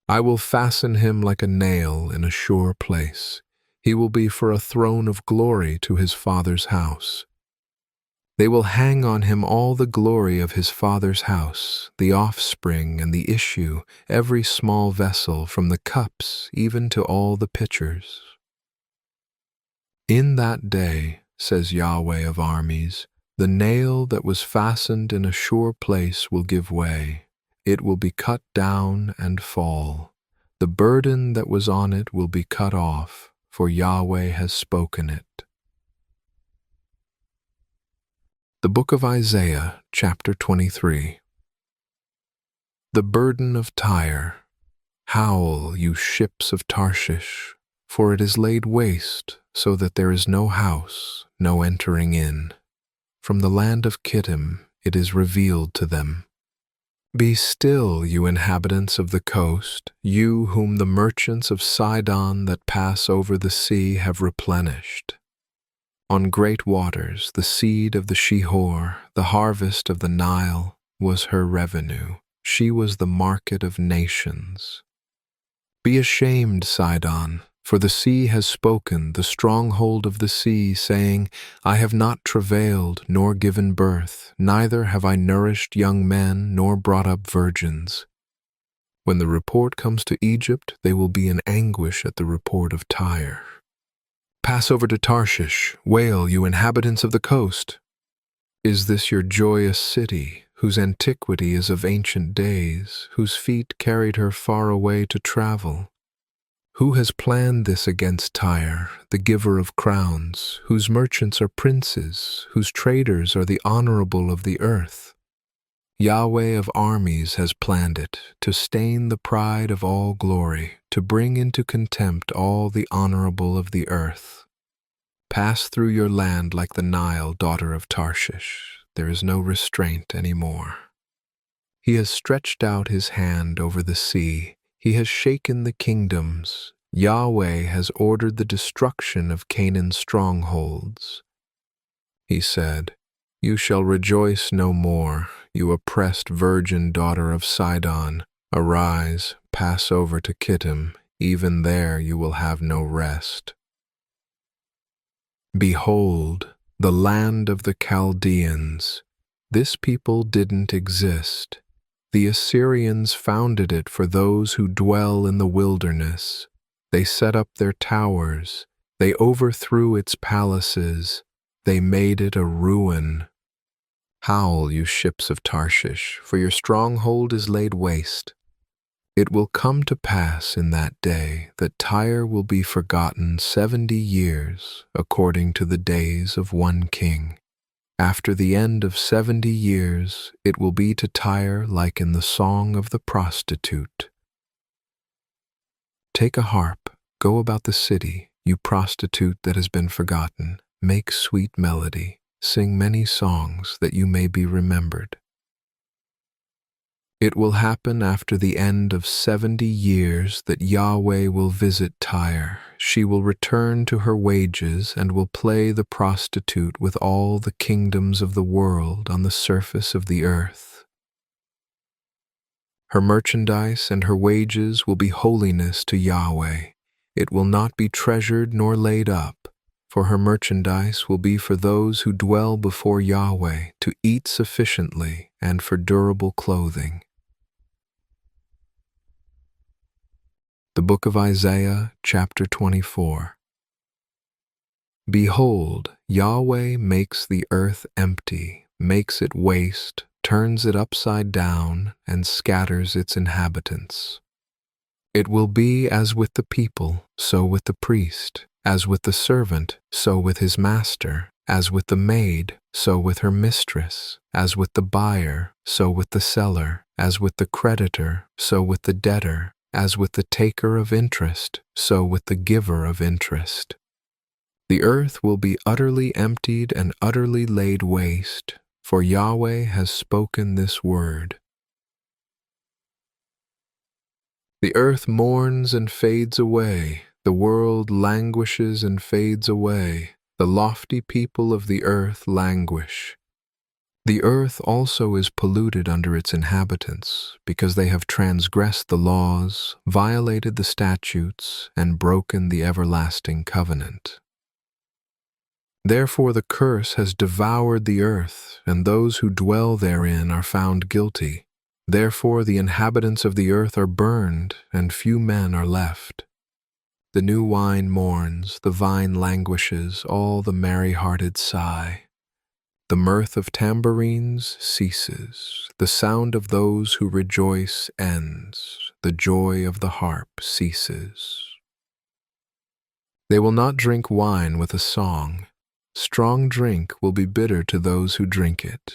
I will fasten him like a nail in a sure place. He will be for a throne of glory to his father's house. They will hang on him all the glory of his father's house, the offspring and the issue, every small vessel, from the cups even to all the pitchers. In that day, says Yahweh of armies, the nail that was fastened in a sure place will give way. It will be cut down and fall. The burden that was on it will be cut off, for Yahweh has spoken it. The Book of Isaiah, chapter 23. The burden of Tyre. Howl, you ships of Tarshish, for it is laid waste, so that there is no house, no entering in. From the land of Kittim it is revealed to them. Be still, you inhabitants of the coast, you whom the merchants of Sidon that pass over the sea have replenished. On great waters, the seed of the Shihor, the harvest of the Nile, was her revenue. She was the market of nations. Be ashamed, Sidon, for the sea has spoken, the stronghold of the sea, saying, I have not travailed nor given birth, neither have I nourished young men nor brought up virgins. When the report comes to Egypt, they will be in anguish at the report of Tyre. Pass over to Tarshish, wail, you inhabitants of the coast. Is this your joyous city, whose antiquity is of ancient days, whose feet carried her far away to travel? Who has planned this against Tyre, the giver of crowns, whose merchants are princes, whose traders are the honorable of the earth? Yahweh of armies has planned it, to stain the pride of all glory, to bring into contempt all the honorable of the earth. Pass through your land like the Nile, daughter of Tarshish. There is no restraint any more. He has stretched out his hand over the sea. He has shaken the kingdoms. Yahweh has ordered the destruction of Canaan's strongholds. He said, You shall rejoice no more, you oppressed virgin daughter of Sidon. Arise, pass over to Kittim, even there you will have no rest. Behold, the land of the Chaldeans. This people didn't exist. The Assyrians founded it for those who dwell in the wilderness. They set up their towers. They overthrew its palaces. They made it a ruin. Howl, you ships of Tarshish, for your stronghold is laid waste. It will come to pass in that day that Tyre will be forgotten 70 years, according to the days of one king. After the end of 70 years, it will be to Tyre like in the song of the prostitute. Take a harp, go about the city, you prostitute that has been forgotten. Make sweet melody. Sing many songs that you may be remembered. It will happen after the end of 70 years that Yahweh will visit Tyre. She will return to her wages and will play the prostitute with all the kingdoms of the world on the surface of the earth. Her merchandise and her wages will be holiness to Yahweh. It will not be treasured nor laid up. For her merchandise will be for those who dwell before Yahweh, to eat sufficiently and for durable clothing. The Book of Isaiah, chapter 24. Behold, Yahweh makes the earth empty, makes it waste, turns it upside down, and scatters its inhabitants. It will be as with the people, so with the priest, as with the servant, so with his master, as with the maid, so with her mistress, as with the buyer, so with the seller, as with the creditor, so with the debtor, as with the taker of interest, so with the giver of interest. The earth will be utterly emptied and utterly laid waste, for Yahweh has spoken this word. The earth mourns and fades away, the world languishes and fades away, the lofty people of the earth languish. The earth also is polluted under its inhabitants, because they have transgressed the laws, violated the statutes, and broken the everlasting covenant. Therefore the curse has devoured the earth, and those who dwell therein are found guilty. Therefore the inhabitants of the earth are burned, and few men are left. The new wine mourns, the vine languishes, all the merry-hearted sigh. The mirth of tambourines ceases, the sound of those who rejoice ends, the joy of the harp ceases. They will not drink wine with a song. Strong drink will be bitter to those who drink it.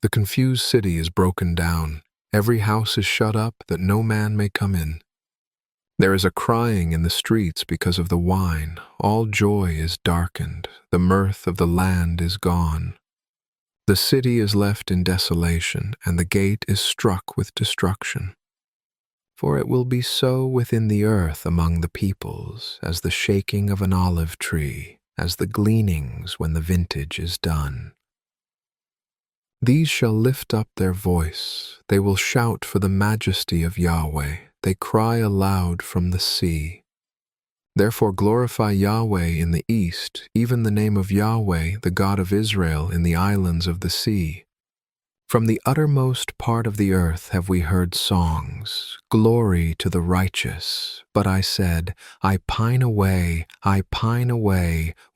The confused city is broken down. Every house is shut up that no man may come in. There is a crying in the streets because of the wine. All joy is darkened. The mirth of the land is gone. The city is left in desolation, and the gate is struck with destruction. For it will be so within the earth among the peoples, as the shaking of an olive tree, as the gleanings when the vintage is done. These shall lift up their voice, they will shout for the majesty of Yahweh, they cry aloud from the sea. Therefore glorify Yahweh in the east, even the name of Yahweh, the God of Israel, in the islands of the sea. From the uttermost part of the earth have we heard songs, glory to the righteous. But I said, I pine away,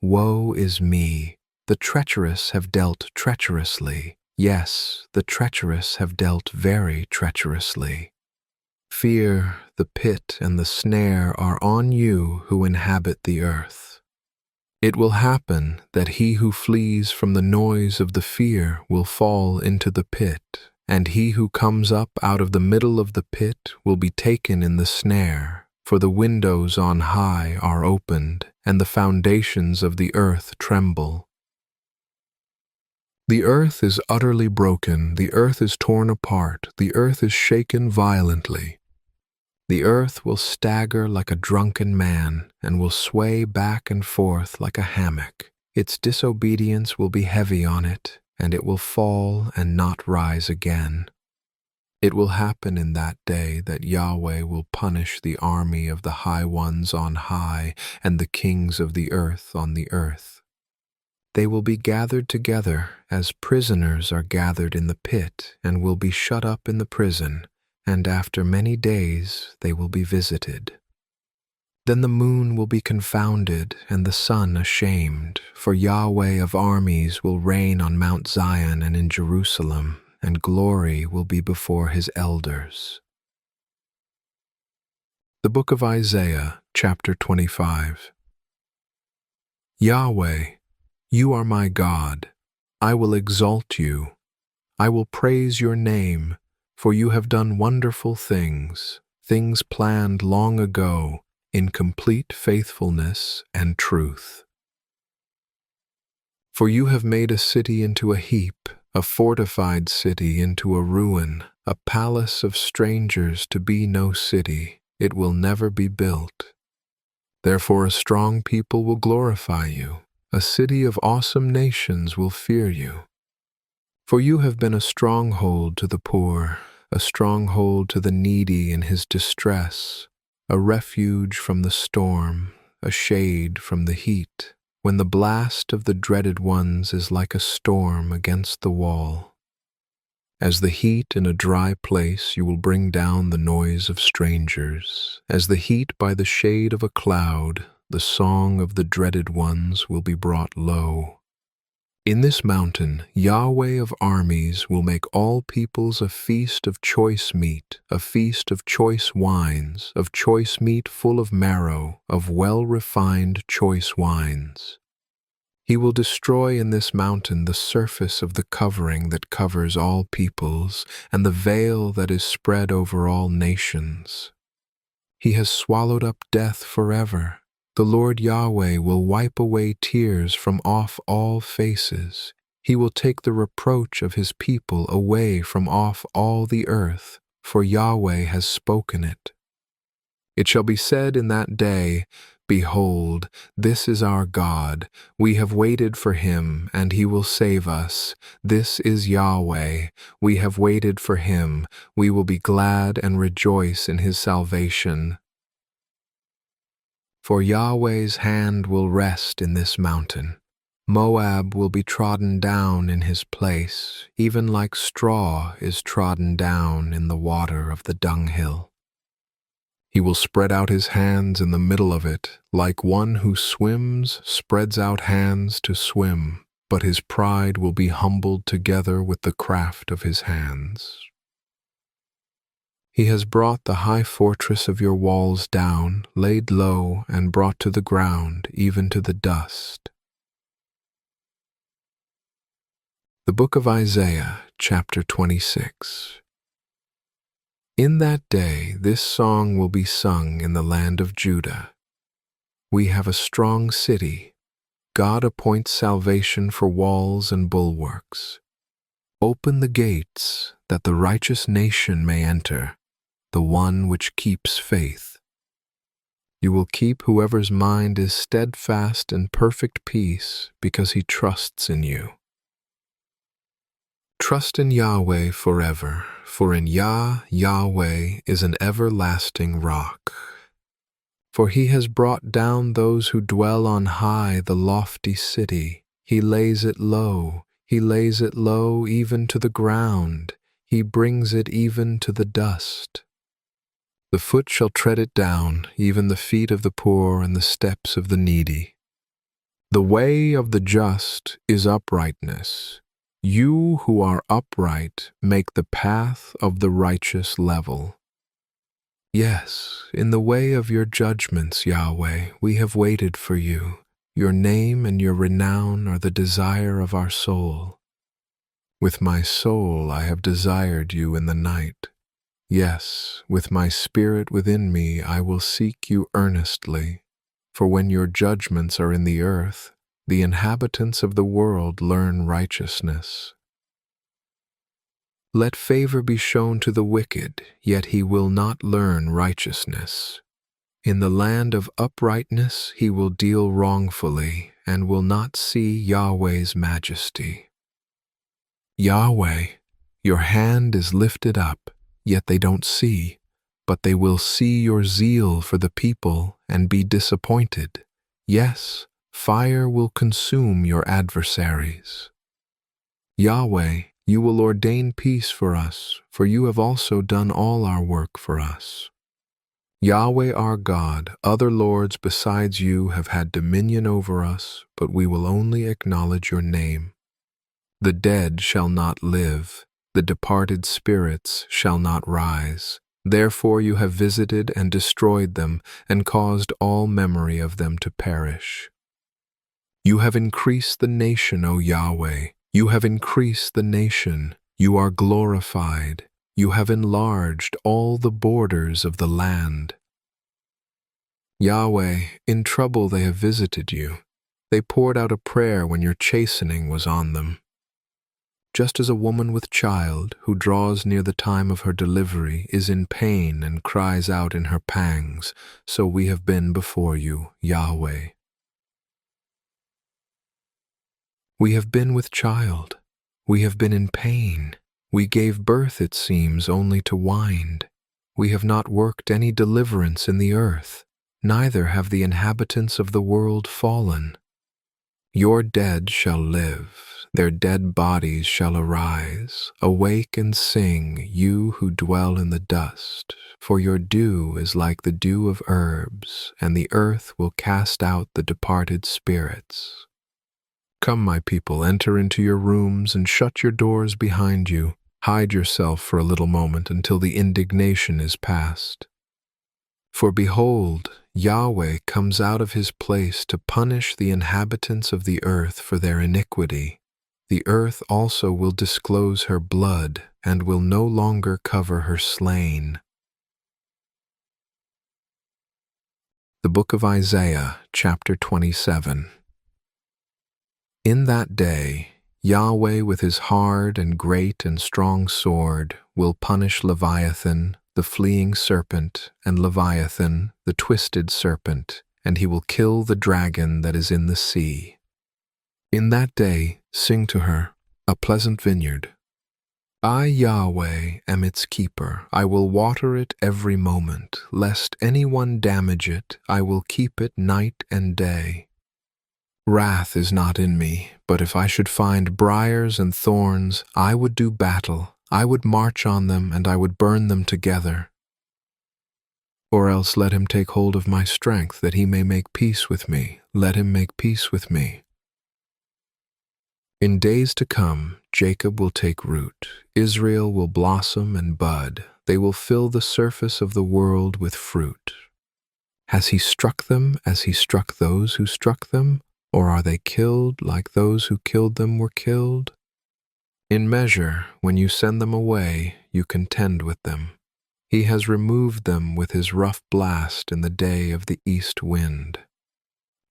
woe is me. The treacherous have dealt treacherously. Yes, the treacherous have dealt very treacherously. Fear, the pit, and the snare are on you who inhabit the earth. It will happen that he who flees from the noise of the fear will fall into the pit, and he who comes up out of the middle of the pit will be taken in the snare, for the windows on high are opened, and the foundations of the earth tremble. The earth is utterly broken, the earth is torn apart, the earth is shaken violently. The earth will stagger like a drunken man, and will sway back and forth like a hammock. Its disobedience will be heavy on it, and it will fall and not rise again. It will happen in that day that Yahweh will punish the army of the high ones on high, and the kings of the earth on the earth. They will be gathered together as prisoners are gathered in the pit, and will be shut up in the prison, and after many days they will be visited. Then the moon will be confounded, and the sun ashamed, for Yahweh of armies will reign on Mount Zion and in Jerusalem, and glory will be before his elders. The Book of Isaiah, chapter 25. Yahweh, you are my God. I will exalt you. I will praise your name, for you have done wonderful things, things planned long ago, in complete faithfulness and truth. For you have made a city into a heap, a fortified city into a ruin, a palace of strangers to be no city. It will never be built. Therefore a strong people will glorify you. A city of awesome nations will fear you. For you have been a stronghold to the poor, a stronghold to the needy in his distress, a refuge from the storm, a shade from the heat, when the blast of the dreaded ones is like a storm against the wall. As the heat in a dry place, you will bring down the noise of strangers. As the heat by the shade of a cloud, the song of the dreaded ones will be brought low. In this mountain, Yahweh of armies will make all peoples a feast of choice meat, a feast of choice wines, of choice meat full of marrow, of well-refined choice wines. He will destroy in this mountain the surface of the covering that covers all peoples, and the veil that is spread over all nations. He has swallowed up death forever. The Lord Yahweh will wipe away tears from off all faces. He will take the reproach of his people away from off all the earth, for Yahweh has spoken it. It shall be said in that day, Behold, this is our God. We have waited for him, and he will save us. This is Yahweh. We have waited for him. We will be glad and rejoice in his salvation. For Yahweh's hand will rest in this mountain. Moab will be trodden down in his place, even like straw is trodden down in the water of the dunghill. He will spread out his hands in the middle of it, like one who swims spreads out hands to swim, but his pride will be humbled together with the craft of his hands. He has brought the high fortress of your walls down, laid low, and brought to the ground, even to the dust. The Book of Isaiah, chapter 26. In that day this song will be sung in the land of Judah. We have a strong city. God appoints salvation for walls and bulwarks. Open the gates, that the righteous nation may enter, the one which keeps faith. You will keep whoever's mind is steadfast in perfect peace, because he trusts in you. Trust in Yahweh forever, for in Yahweh is an everlasting rock. For he has brought down those who dwell on high, the lofty city. He lays it low even to the ground. He brings it even to the dust. The foot shall tread it down, even the feet of the poor and the steps of the needy. The way of the just is uprightness. You who are upright make the path of the righteous level. Yes, in the way of your judgments, Yahweh, we have waited for you. Your name and your renown are the desire of our soul. With my soul I have desired you in the night. Yes, with my spirit within me I will seek you earnestly. For when your judgments are in the earth, the inhabitants of the world learn righteousness. Let favor be shown to the wicked, yet he will not learn righteousness. In the land of uprightness he will deal wrongfully, and will not see Yahweh's majesty. Yahweh, your hand is lifted up, yet they don't see, but they will see your zeal for the people and be disappointed. Yes, fire will consume your adversaries. Yahweh, you will ordain peace for us, for you have also done all our work for us. Yahweh our God, other lords besides you have had dominion over us, but we will only acknowledge your name. The dead shall not live, the departed spirits shall not rise. Therefore you have visited and destroyed them, and caused all memory of them to perish. You have increased the nation, O Yahweh. You have increased the nation. You are glorified. You have enlarged all the borders of the land. Yahweh, in trouble they have visited you. They poured out a prayer when your chastening was on them. Just as a woman with child, who draws near the time of her delivery, is in pain and cries out in her pangs, so we have been before you, Yahweh. We have been with child. We have been in pain. We gave birth, it seems, only to wind. We have not worked any deliverance in the earth, neither have the inhabitants of the world fallen. Your dead shall live. Their dead bodies shall arise. Awake and sing, you who dwell in the dust, for your dew is like the dew of herbs, and the earth will cast out the departed spirits. Come, my people, enter into your rooms and shut your doors behind you. Hide yourself for a little moment until the indignation is past. For behold, Yahweh comes out of his place to punish the inhabitants of the earth for their iniquity. The earth also will disclose her blood and will no longer cover her slain. The Book of Isaiah, chapter 27. In that day, Yahweh with his hard and great and strong sword will punish Leviathan, the fleeing serpent, and Leviathan, the twisted serpent, and he will kill the dragon that is in the sea. In that day, sing to her, a pleasant vineyard. I, Yahweh, am its keeper. I will water it every moment. Lest anyone damage it, I will keep it night and day. Wrath is not in me, but if I should find briars and thorns, I would do battle. I would march on them, and I would burn them together. Or else let him take hold of my strength, that he may make peace with me. Let him make peace with me. In days to come, Jacob will take root. Israel will blossom and bud. They will fill the surface of the world with fruit. Has he struck them as he struck those who struck them? Or are they killed like those who killed them were killed? In measure, when you send them away, you contend with them. He has removed them with his rough blast in the day of the east wind.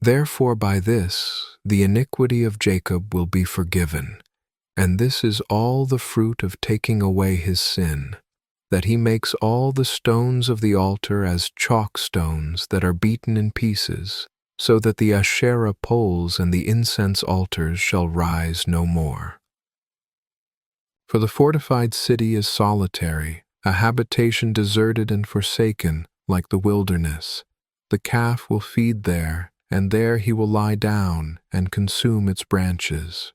Therefore by this, the iniquity of Jacob will be forgiven, and this is all the fruit of taking away his sin, that he makes all the stones of the altar as chalk stones that are beaten in pieces, so that the Asherah poles and the incense altars shall rise no more. For the fortified city is solitary, a habitation deserted and forsaken, like the wilderness. The calf will feed there, and there he will lie down and consume its branches.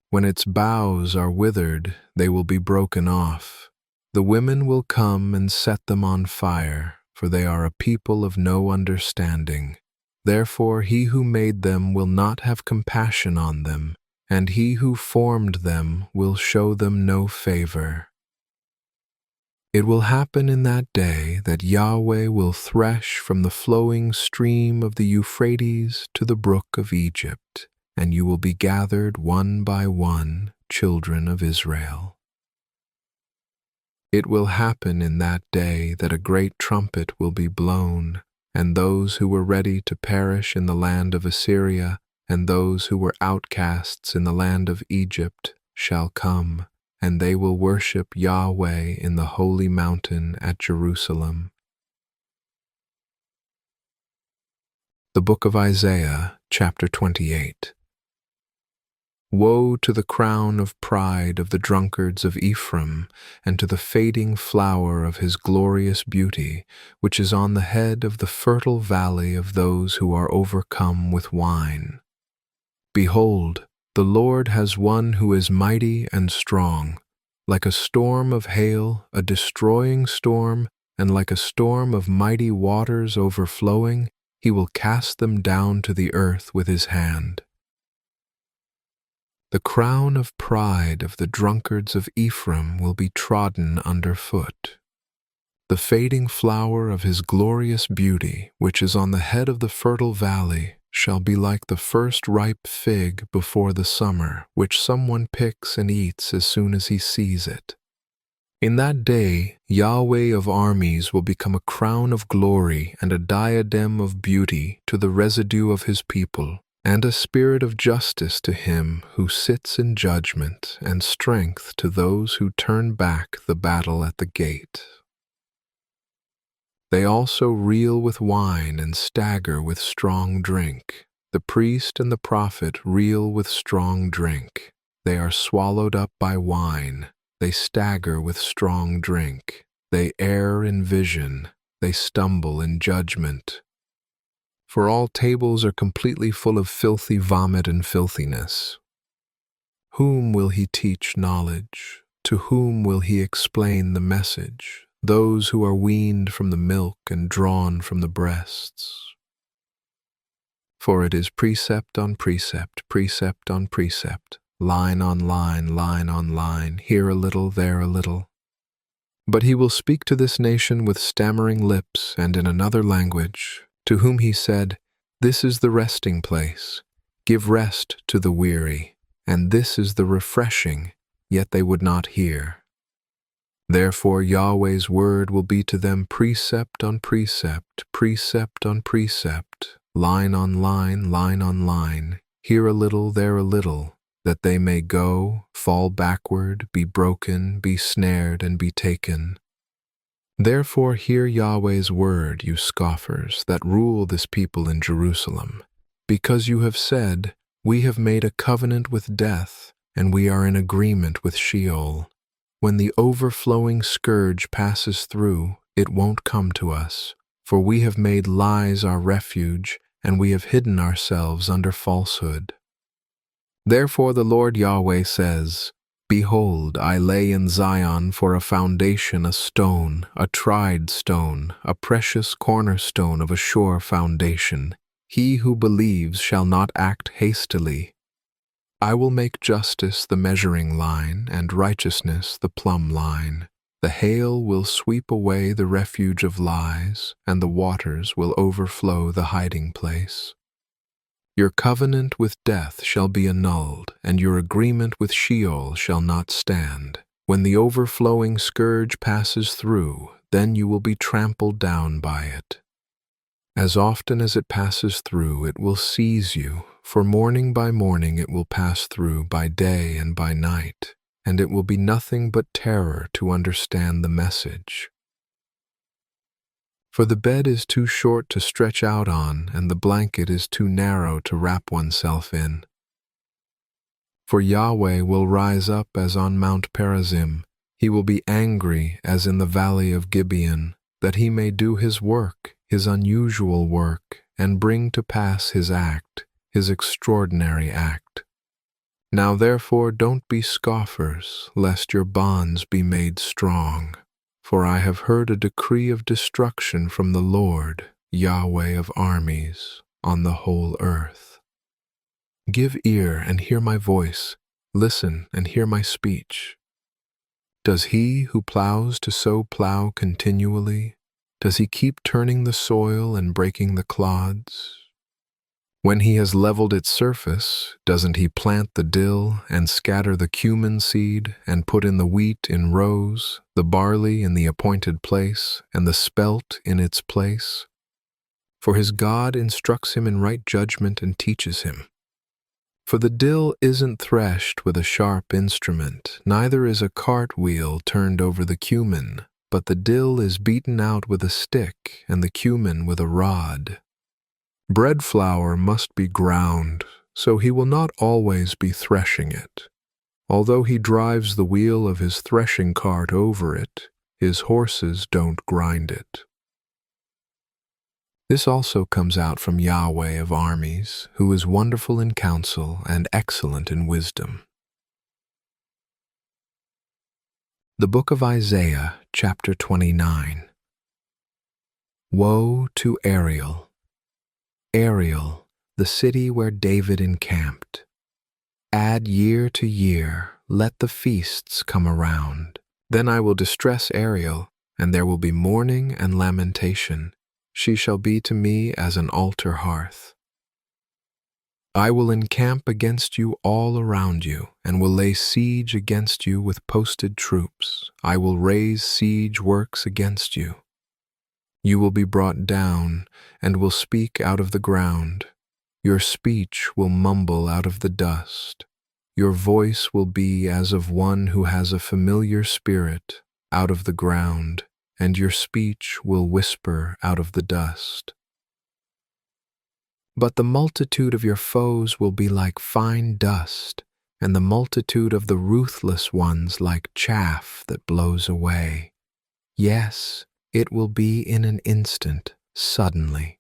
When its boughs are withered, they will be broken off. The women will come and set them on fire, for they are a people of no understanding. Therefore he who made them will not have compassion on them, and he who formed them will show them no favor. It will happen in that day that Yahweh will thresh from the flowing stream of the Euphrates to the brook of Egypt, and you will be gathered one by one, children of Israel. It will happen in that day that a great trumpet will be blown, and those who were ready to perish in the land of Assyria, and those who were outcasts in the land of Egypt, shall come, and they will worship Yahweh in the holy mountain at Jerusalem. The Book of Isaiah, chapter 28. Woe to the crown of pride of the drunkards of Ephraim, and to the fading flower of his glorious beauty, which is on the head of the fertile valley of those who are overcome with wine. Behold, the Lord has one who is mighty and strong, like a storm of hail, a destroying storm, and like a storm of mighty waters overflowing, he will cast them down to the earth with his hand. The crown of pride of the drunkards of Ephraim will be trodden underfoot. The fading flower of his glorious beauty, which is on the head of the fertile valley, shall be like the first ripe fig before the summer, which someone picks and eats as soon as he sees it. In that day, Yahweh of armies will become a crown of glory and a diadem of beauty to the residue of his people, and a spirit of justice to him who sits in judgment, and strength to those who turn back the battle at the gate. They also reel with wine and stagger with strong drink. The priest and the prophet reel with strong drink. They are swallowed up by wine. They stagger with strong drink. They err in vision. They stumble in judgment. For all tables are completely full of filthy vomit and filthiness. Whom will he teach knowledge? To whom will he explain the message? Those who are weaned from the milk and drawn from the breasts. For it is precept on precept, precept on precept, line on line, line on line, here a little, there a little. But he will speak to this nation with stammering lips and in another language, to whom he said, This is the resting place, give rest to the weary, and this is the refreshing, yet they would not hear. Therefore Yahweh's word will be to them precept on precept, precept on precept, line on line, line on line, here a little, there a little, that they may go, fall backward, be broken, be snared, and be taken. Therefore hear Yahweh's word, you scoffers, that rule this people in Jerusalem, because you have said, We have made a covenant with death, and we are in agreement with Sheol. When the overflowing scourge passes through, it won't come to us, for we have made lies our refuge, and we have hidden ourselves under falsehood. Therefore the Lord Yahweh says, Behold, I lay in Zion for a foundation a stone, a tried stone, a precious cornerstone of a sure foundation. He who believes shall not act hastily. I will make justice the measuring line, and righteousness the plumb line. The hail will sweep away the refuge of lies, and the waters will overflow the hiding place. Your covenant with death shall be annulled, and your agreement with Sheol shall not stand. When the overflowing scourge passes through, then you will be trampled down by it. As often as it passes through, it will seize you, for morning by morning it will pass through, by day and by night, and it will be nothing but terror to understand the message. For the bed is too short to stretch out on, and the blanket is too narrow to wrap oneself in. For Yahweh will rise up as on Mount Perazim. He will be angry as in the valley of Gibeon, that he may do his work, his unusual work, and bring to pass his act, his extraordinary act. Now therefore don't be scoffers, lest your bonds be made strong. For I have heard a decree of destruction from the Lord, Yahweh of armies, on the whole earth. Give ear and hear my voice, listen and hear my speech. Does he who plows to sow plow continually? Does he keep turning the soil and breaking the clods? When he has leveled its surface, doesn't he plant the dill and scatter the cumin seed and put in the wheat in rows, the barley in the appointed place, and the spelt in its place? For his God instructs him in right judgment and teaches him. For the dill isn't threshed with a sharp instrument, neither is a cart wheel turned over the cumin, but the dill is beaten out with a stick and the cumin with a rod. Bread flour must be ground, so he will not always be threshing it. Although he drives the wheel of his threshing cart over it, his horses don't grind it. This also comes out from Yahweh of armies, who is wonderful in counsel and excellent in wisdom. The Book of Isaiah, chapter 29. Woe to Ariel! Ariel, the city where David encamped. Add year to year, let the feasts come around. Then I will distress Ariel, and there will be mourning and lamentation. She shall be to me as an altar hearth. I will encamp against you all around you, and will lay siege against you with posted troops. I will raise siege works against you. You will be brought down, and will speak out of the ground. Your speech will mumble out of the dust. Your voice will be as of one who has a familiar spirit out of the ground, and your speech will whisper out of the dust. But the multitude of your foes will be like fine dust, and the multitude of the ruthless ones like chaff that blows away. Yes, it will be in an instant, suddenly.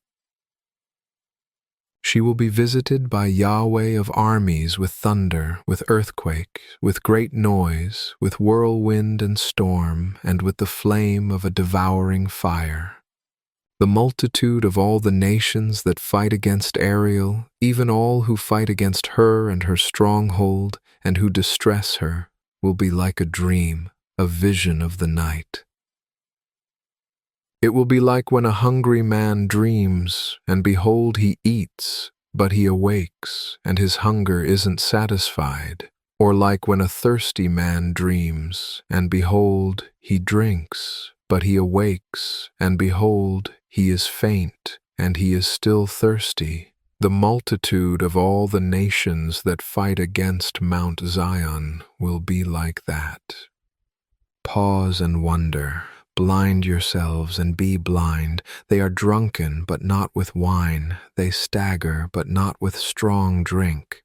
She will be visited by Yahweh of armies with thunder, with earthquake, with great noise, with whirlwind and storm, and with the flame of a devouring fire. The multitude of all the nations that fight against Ariel, even all who fight against her and her stronghold, and who distress her, will be like a dream, a vision of the night. It will be like when a hungry man dreams, and behold, he eats, but he awakes, and his hunger isn't satisfied. Or like when a thirsty man dreams, and behold, he drinks, but he awakes, and behold, he is faint, and he is still thirsty. The multitude of all the nations that fight against Mount Zion will be like that. Pause and wonder. Blind yourselves and be blind. They are drunken, but not with wine. They stagger, but not with strong drink.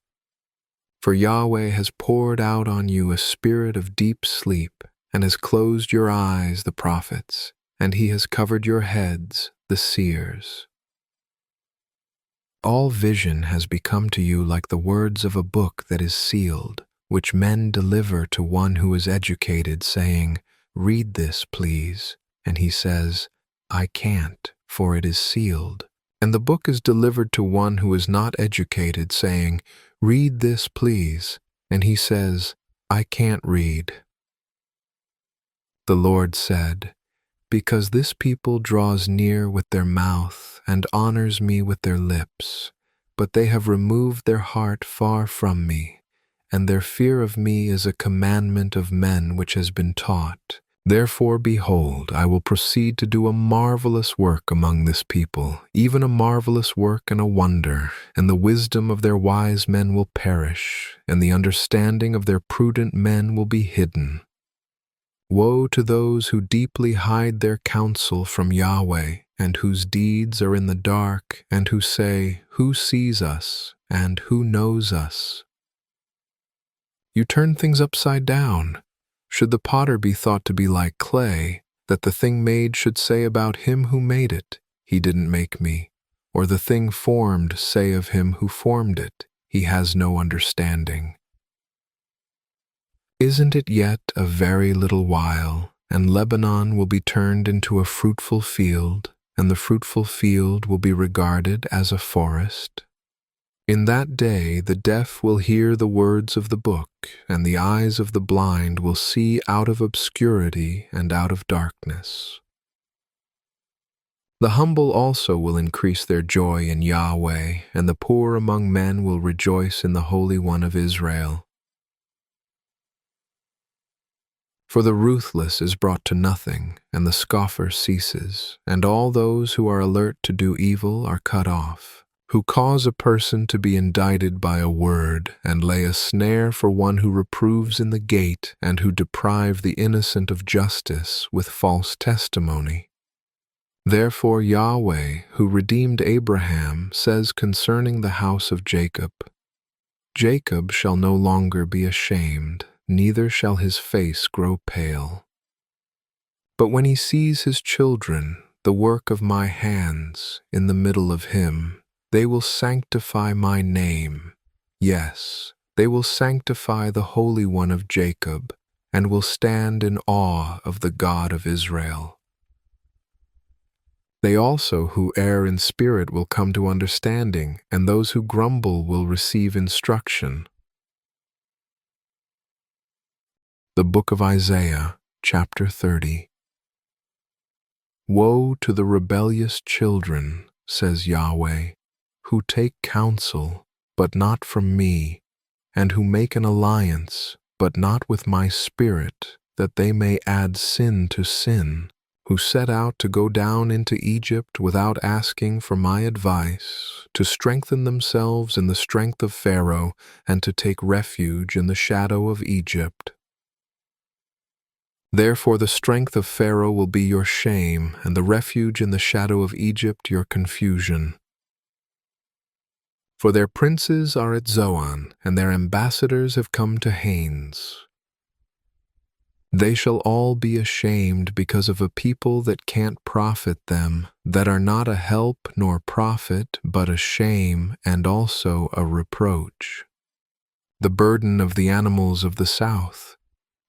For Yahweh has poured out on you a spirit of deep sleep, and has closed your eyes, the prophets, and he has covered your heads, the seers. All vision has become to you like the words of a book that is sealed, which men deliver to one who is educated, saying, "Read this, please." And he says, "I can't, for it is sealed." And the book is delivered to one who is not educated, saying, "Read this, please." And he says, "I can't read." The Lord said, "Because this people draws near with their mouth and honors me with their lips, but they have removed their heart far from me, and their fear of me is a commandment of men which has been taught. Therefore, behold, I will proceed to do a marvelous work among this people, even a marvelous work and a wonder, and the wisdom of their wise men will perish, and the understanding of their prudent men will be hidden. Woe to those who deeply hide their counsel from Yahweh, and whose deeds are in the dark, and who say, 'Who sees us, and who knows us?' You turn things upside down. Should the potter be thought to be like clay, that the thing made should say about him who made it, 'He didn't make me,' or the thing formed say of him who formed it, 'He has no understanding'? Isn't it yet a very little while, and Lebanon will be turned into a fruitful field, and the fruitful field will be regarded as a forest? In that day the deaf will hear the words of the book, and the eyes of the blind will see out of obscurity and out of darkness. The humble also will increase their joy in Yahweh, and the poor among men will rejoice in the Holy One of Israel. For the ruthless is brought to nothing, and the scoffer ceases, and all those who are alert to do evil are cut off, who cause a person to be indicted by a word, and lay a snare for one who reproves in the gate, and who deprive the innocent of justice with false testimony. Therefore Yahweh, who redeemed Abraham, says concerning the house of Jacob, "Jacob shall no longer be ashamed, neither shall his face grow pale. But when he sees his children, the work of my hands, in the middle of him, they will sanctify my name. Yes, they will sanctify the Holy One of Jacob, and will stand in awe of the God of Israel. They also who err in spirit will come to understanding, and those who grumble will receive instruction." The Book of Isaiah, chapter 30. Woe to the rebellious children, says Yahweh, who take counsel, but not from me, and who make an alliance, but not with my spirit, that they may add sin to sin, who set out to go down into Egypt without asking for my advice, to strengthen themselves in the strength of Pharaoh, and to take refuge in the shadow of Egypt. Therefore the strength of Pharaoh will be your shame, and the refuge in the shadow of Egypt your confusion. For their princes are at Zoan, and their ambassadors have come to Hanes. They shall all be ashamed because of a people that can't profit them, that are not a help nor profit, but a shame and also a reproach. The burden of the animals of the south,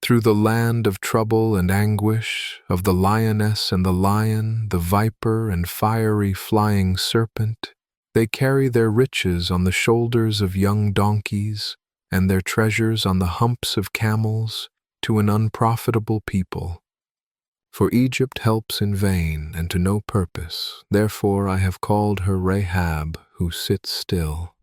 through the land of trouble and anguish, of the lioness and the lion, the viper and fiery flying serpent, they carry their riches on the shoulders of young donkeys, and their treasures on the humps of camels, to an unprofitable people. For Egypt helps in vain and to no purpose, therefore I have called her Rahab, who sits still.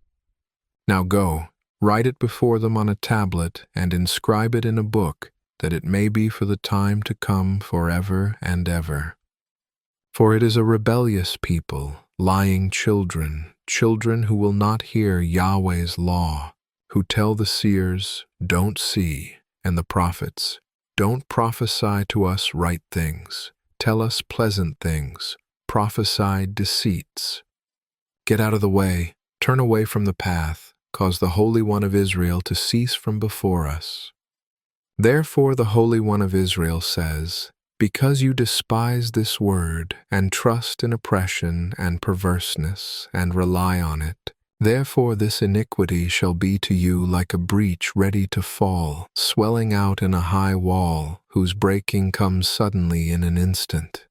Now go, write it before them on a tablet, and inscribe it in a book, that it may be for the time to come forever and ever. For it is a rebellious people, lying children, children who will not hear Yahweh's law, who tell the seers, "Don't see," and the prophets, "Don't prophesy to us right things, tell us pleasant things, prophesy deceits." Get out of the way, turn away from the path, cause the Holy One of Israel to cease from before us. Therefore the Holy One of Israel says, because you despise this word, and trust in oppression and perverseness, and rely on it, therefore this iniquity shall be to you like a breach ready to fall, swelling out in a high wall, whose breaking comes suddenly in an instant.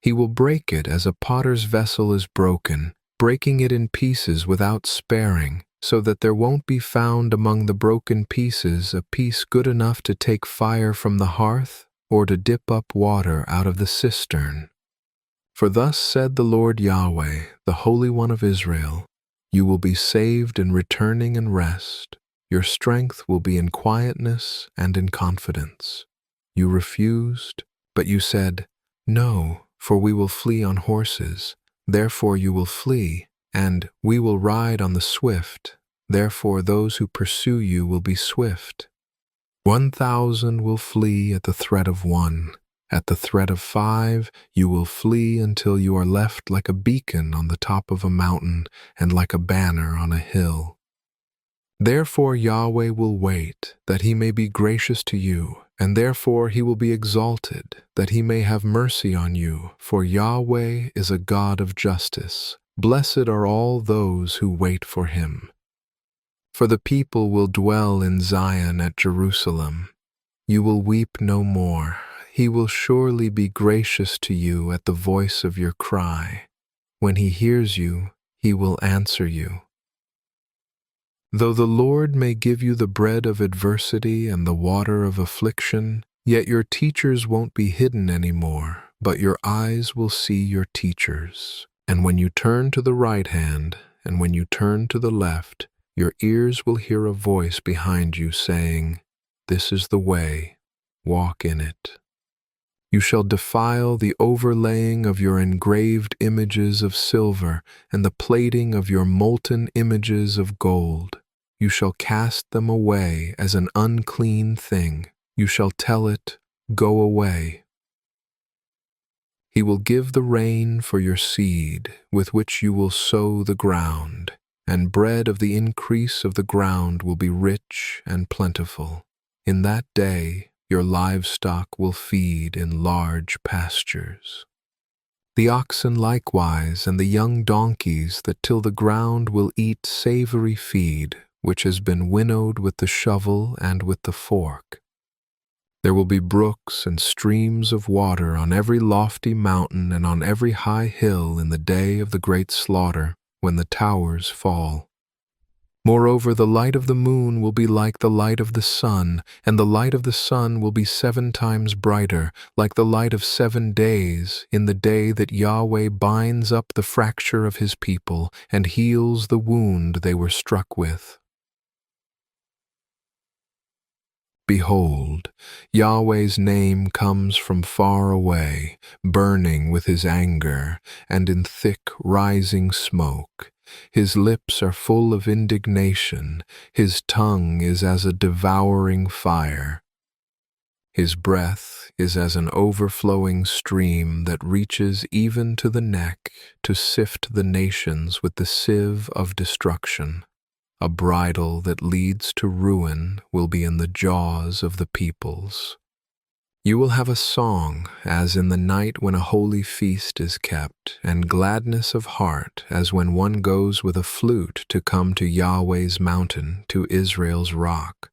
He will break it as a potter's vessel is broken, breaking it in pieces without sparing, so that there won't be found among the broken pieces a piece good enough to take fire from the hearth, or to dip up water out of the cistern. For thus said the Lord Yahweh, the Holy One of Israel, you will be saved in returning and rest. Your strength will be in quietness and in confidence. You refused, but you said, "No, for we will flee on horses." Therefore you will flee, and we will ride on the swift. Therefore those who pursue you will be swift. 1,000 will flee at the threat of one. At the threat of 5, you will flee until you are left like a beacon on the top of a mountain and like a banner on a hill. Therefore Yahweh will wait, that he may be gracious to you, and therefore he will be exalted, that he may have mercy on you, for Yahweh is a God of justice. Blessed are all those who wait for him. For the people will dwell in Zion at Jerusalem. You will weep no more. He will surely be gracious to you at the voice of your cry. When he hears you, he will answer you. Though the Lord may give you the bread of adversity and the water of affliction, yet your teachers won't be hidden anymore, but your eyes will see your teachers. And when you turn to the right hand, and when you turn to the left, your ears will hear a voice behind you saying, "This is the way, walk in it." You shall defile the overlaying of your engraved images of silver and the plating of your molten images of gold. You shall cast them away as an unclean thing. You shall tell it, "Go away." He will give the rain for your seed, with which you will sow the ground, and bread of the increase of the ground will be rich and plentiful. In that day your livestock will feed in large pastures. The oxen likewise and the young donkeys that till the ground will eat savory feed, which has been winnowed with the shovel and with the fork. There will be brooks and streams of water on every lofty mountain and on every high hill in the day of the great slaughter, when the towers fall. Moreover, the light of the moon will be like the light of the sun, and the light of the sun will be 7 times brighter, like the light of 7 days, in the day that Yahweh binds up the fracture of his people and heals the wound they were struck with. Behold, Yahweh's name comes from far away, burning with his anger, and in thick rising smoke. His lips are full of indignation, his tongue is as a devouring fire. His breath is as an overflowing stream that reaches even to the neck to sift the nations with the sieve of destruction. A bridle that leads to ruin will be in the jaws of the peoples. You will have a song as in the night when a holy feast is kept, and gladness of heart as when one goes with a flute to come to Yahweh's mountain, to Israel's rock.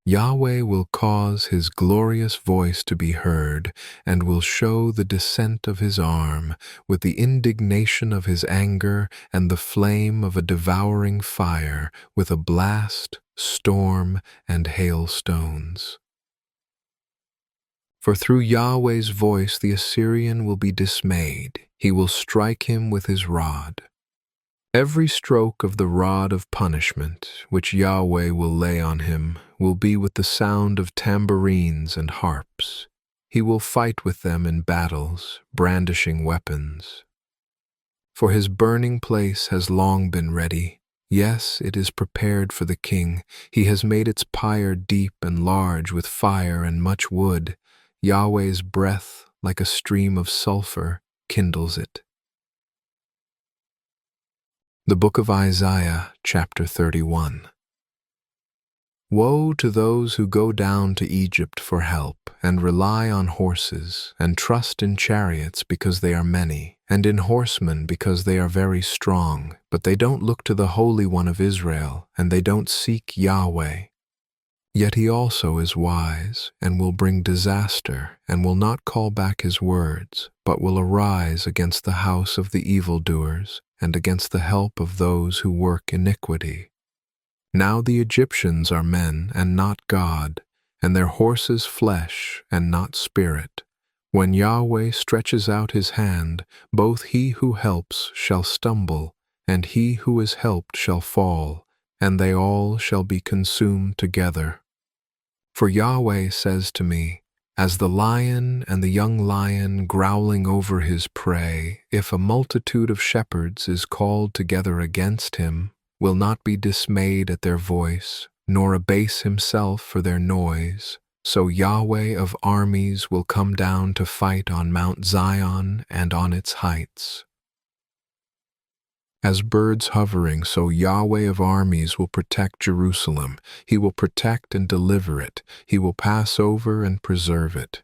Yahweh will cause his glorious voice to be heard, and will show the descent of his arm, with the indignation of his anger and the flame of a devouring fire, with a blast, storm, and hailstones. For through Yahweh's voice the Assyrian will be dismayed. He will strike him with his rod. Every stroke of the rod of punishment which Yahweh will lay on him will be with the sound of tambourines and harps. He will fight with them in battles, brandishing weapons. For his burning place has long been ready. Yes, it is prepared for the king. He has made its pyre deep and large with fire and much wood. Yahweh's breath, like a stream of sulfur, kindles it. The Book of Isaiah, chapter 31. Woe to those who go down to Egypt for help, and rely on horses, and trust in chariots because they are many, and in horsemen because they are very strong, but they don't look to the Holy One of Israel, and they don't seek Yahweh. Yet he also is wise, and will bring disaster, and will not call back his words, but will arise against the house of the evildoers, and against the help of those who work iniquity. Now the Egyptians are men and not God, and their horses flesh and not spirit. When Yahweh stretches out his hand, both he who helps shall stumble, and he who is helped shall fall, and they all shall be consumed together. For Yahweh says to me, as the lion and the young lion growling over his prey, if a multitude of shepherds is called together against him, will not be dismayed at their voice, nor abase himself for their noise, so Yahweh of armies will come down to fight on Mount Zion and on its heights. As birds hovering, so Yahweh of armies will protect Jerusalem. He will protect and deliver it. He will pass over and preserve it.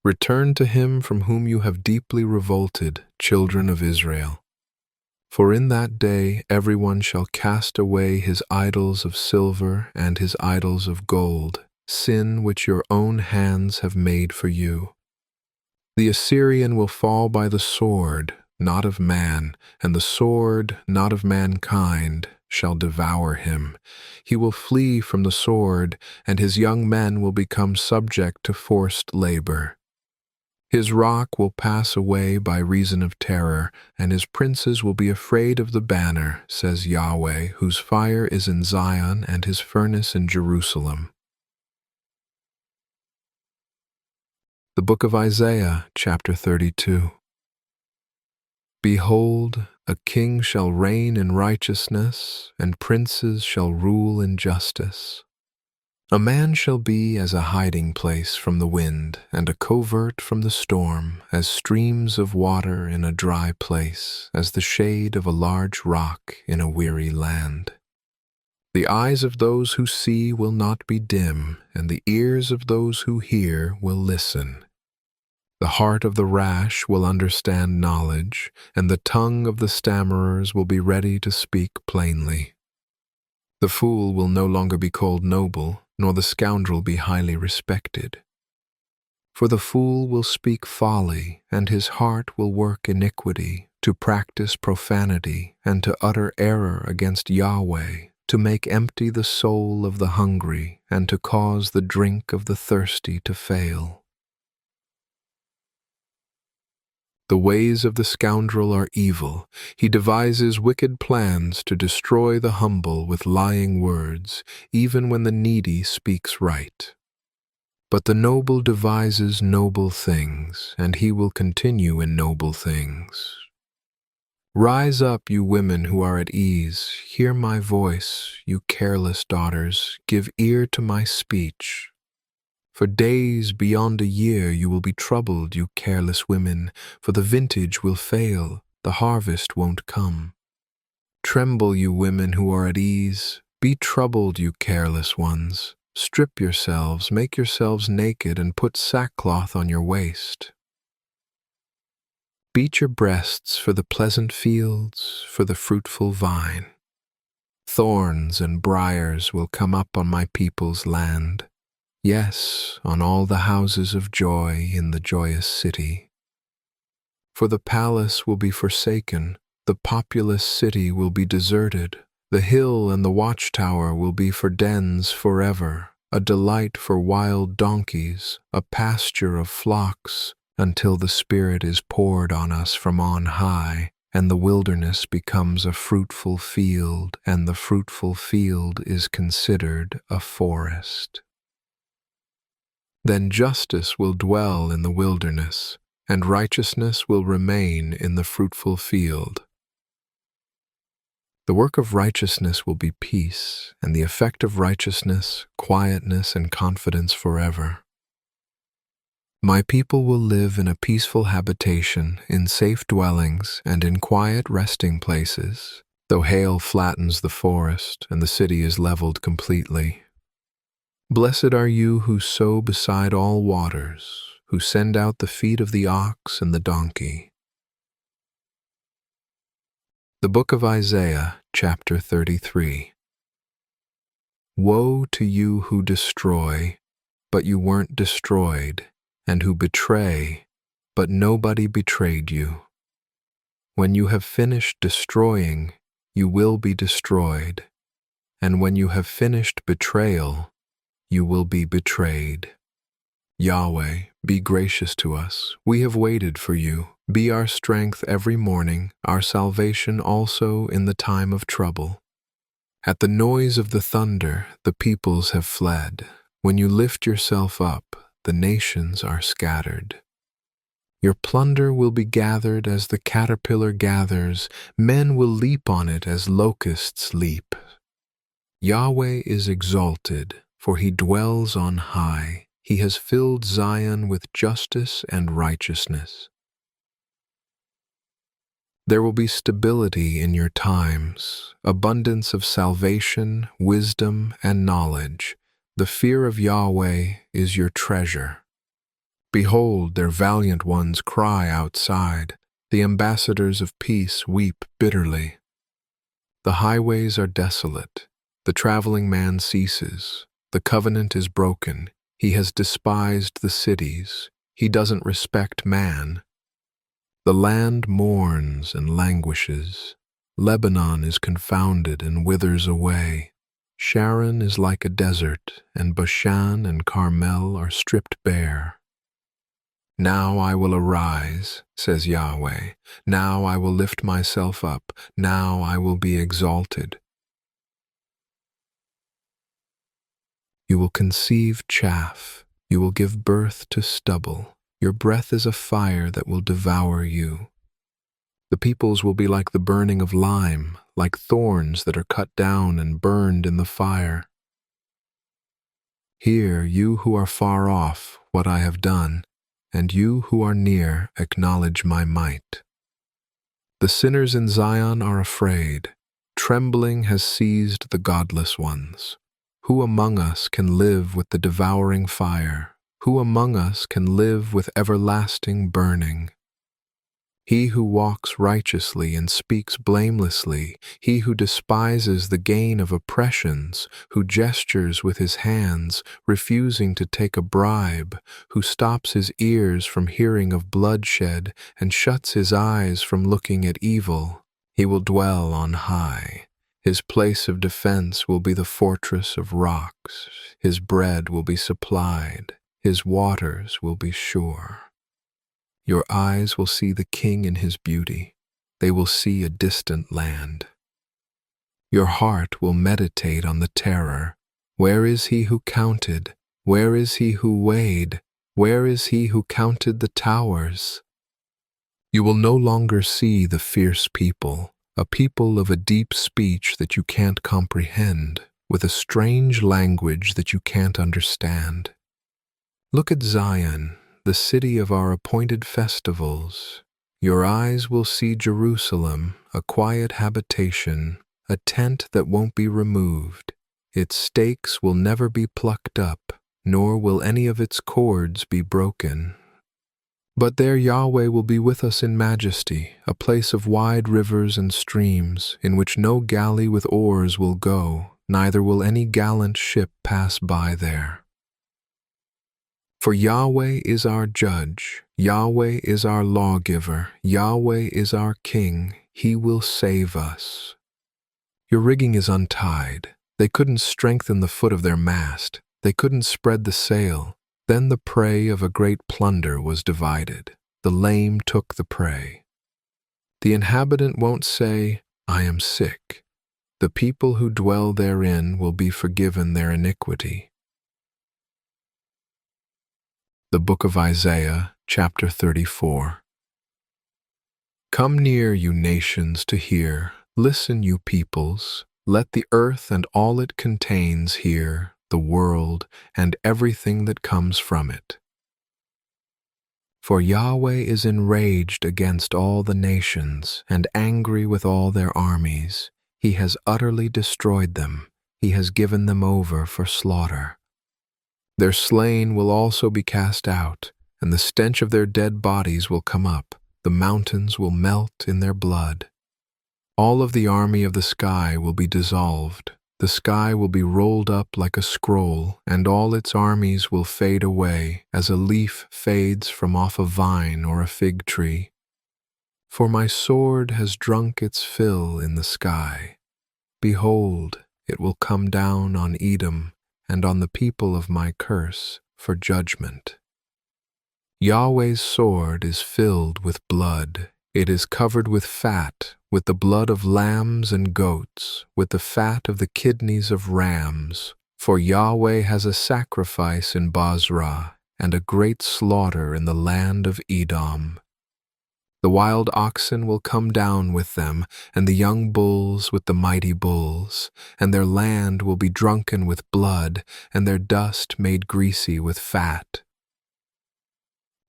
Return to him from whom you have deeply revolted, children of Israel. For in that day everyone shall cast away his idols of silver and his idols of gold, sin which your own hands have made for you. The Assyrian will fall by the sword, not of man, and the sword, not of mankind, shall devour him. He will flee from the sword, and his young men will become subject to forced labor. His rock will pass away by reason of terror, and his princes will be afraid of the banner, says Yahweh, whose fire is in Zion and his furnace in Jerusalem. The Book of Isaiah, chapter 32. Behold, a king shall reign in righteousness, and princes shall rule in justice. A man shall be as a hiding place from the wind, and a covert from the storm, as streams of water in a dry place, as the shade of a large rock in a weary land. The eyes of those who see will not be dim, and the ears of those who hear will listen. The heart of the rash will understand knowledge, and the tongue of the stammerers will be ready to speak plainly. The fool will no longer be called noble, nor the scoundrel be highly respected. For the fool will speak folly, and his heart will work iniquity, to practice profanity, and to utter error against Yahweh, to make empty the soul of the hungry, and to cause the drink of the thirsty to fail. The ways of the scoundrel are evil. He devises wicked plans to destroy the humble with lying words, even when the needy speaks right. But the noble devises noble things, and he will continue in noble things. Rise up, you women who are at ease. Hear my voice, you careless daughters. Give ear to my speech. For days beyond a year you will be troubled, you careless women, for the vintage will fail, the harvest won't come. Tremble, you women who are at ease. Be troubled, you careless ones. Strip yourselves, make yourselves naked, and put sackcloth on your waist. Beat your breasts for the pleasant fields, for the fruitful vine. Thorns and briars will come up on my people's land. Yes, on all the houses of joy in the joyous city. For the palace will be forsaken, the populous city will be deserted, the hill and the watchtower will be for dens forever, a delight for wild donkeys, a pasture of flocks, until the Spirit is poured on us from on high, and the wilderness becomes a fruitful field, and the fruitful field is considered a forest. Then justice will dwell in the wilderness, and righteousness will remain in the fruitful field. The work of righteousness will be peace, and the effect of righteousness, quietness and confidence forever. My people will live in a peaceful habitation, in safe dwellings, and in quiet resting places, though hail flattens the forest and the city is leveled completely. Blessed are you who sow beside all waters, who send out the feet of the ox and the donkey. The Book of Isaiah, chapter 33. Woe to you who destroy, but you weren't destroyed, and who betray, but nobody betrayed you. When you have finished destroying, you will be destroyed, and when you have finished betrayal, you will be betrayed. Yahweh, be gracious to us. We have waited for you. Be our strength every morning, our salvation also in the time of trouble. At the noise of the thunder, the peoples have fled. When you lift yourself up, the nations are scattered. Your plunder will be gathered as the caterpillar gathers. Men will leap on it as locusts leap. Yahweh is exalted, for he dwells on high. He has filled Zion with justice and righteousness. There will be stability in your times, abundance of salvation, wisdom, and knowledge. The fear of Yahweh is your treasure. Behold, their valiant ones cry outside. The ambassadors of peace weep bitterly. The highways are desolate. The traveling man ceases. The covenant is broken. He has despised the cities. He doesn't respect man. The land mourns and languishes. Lebanon is confounded and withers away. Sharon is like a desert, and Bashan and Carmel are stripped bare. Now I will arise, says Yahweh. Now I will lift myself up. Now I will be exalted. You will conceive chaff. You will give birth to stubble. Your breath is a fire that will devour you. The peoples will be like the burning of lime, like thorns that are cut down and burned in the fire. Hear, you who are far off, what I have done, and you who are near acknowledge my might. The sinners in Zion are afraid. Trembling has seized the godless ones. Who among us can live with the devouring fire? Who among us can live with everlasting burning? He who walks righteously and speaks blamelessly, he who despises the gain of oppressions, who gestures with his hands, refusing to take a bribe, who stops his ears from hearing of bloodshed and shuts his eyes from looking at evil, he will dwell on high. His place of defense will be the fortress of rocks. His bread will be supplied. His waters will be sure. Your eyes will see the king in his beauty. They will see a distant land. Your heart will meditate on the terror. Where is he who counted? Where is he who weighed? Where is he who counted the towers? You will no longer see the fierce people, a people of a deep speech that you can't comprehend, with a strange language that you can't understand. Look at Zion, the city of our appointed festivals. Your eyes will see Jerusalem, a quiet habitation, a tent that won't be removed. Its stakes will never be plucked up, nor will any of its cords be broken. But there Yahweh will be with us in majesty, a place of wide rivers and streams, in which no galley with oars will go, neither will any gallant ship pass by there. For Yahweh is our judge, Yahweh is our lawgiver, Yahweh is our king, he will save us. Your rigging is untied. They couldn't strengthen the foot of their mast. They couldn't spread the sail. Then the prey of a great plunder was divided. The lame took the prey. The inhabitant won't say, I am sick. The people who dwell therein will be forgiven their iniquity. The Book of Isaiah, chapter 34. Come near, you nations, to hear. Listen, you peoples. Let the earth and all it contains hear, the world and everything that comes from it. For Yahweh is enraged against all the nations and angry with all their armies. He has utterly destroyed them. He has given them over for slaughter. Their slain will also be cast out, and the stench of their dead bodies will come up. The mountains will melt in their blood. All of the army of the sky will be dissolved. The sky will be rolled up like a scroll, and all its armies will fade away, as a leaf fades from off a vine or a fig tree. For my sword has drunk its fill in the sky. Behold, it will come down on Edom and on the people of my curse for judgment. Yahweh's sword is filled with blood. It is covered with fat, with the blood of lambs and goats, with the fat of the kidneys of rams. For Yahweh has a sacrifice in Basra, and a great slaughter in the land of Edom. The wild oxen will come down with them, and the young bulls with the mighty bulls, and their land will be drunken with blood, and their dust made greasy with fat.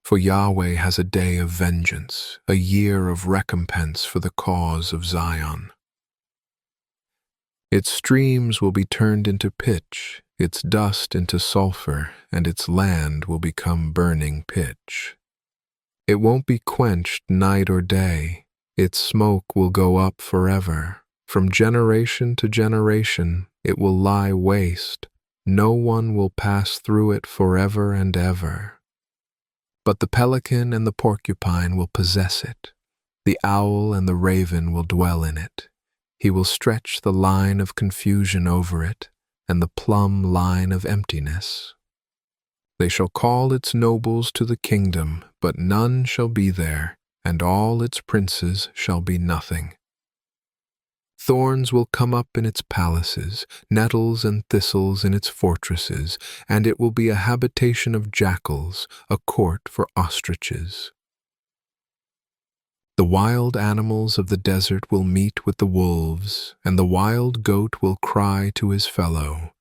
For Yahweh has a day of vengeance, a year of recompense for the cause of Zion. Its streams will be turned into pitch, its dust into sulfur, and its land will become burning pitch. It won't be quenched night or day. Its smoke will go up forever. From generation to generation, it will lie waste. No one will pass through it forever and ever. But the pelican and the porcupine will possess it. The owl and the raven will dwell in it. He will stretch the line of confusion over it, and the plumb line of emptiness. They shall call its nobles to the kingdom, but none shall be there, and all its princes shall be nothing. Thorns will come up in its palaces, nettles and thistles in its fortresses, and it will be a habitation of jackals, a court for ostriches. The wild animals of the desert will meet with the wolves, and the wild goat will cry to his fellow.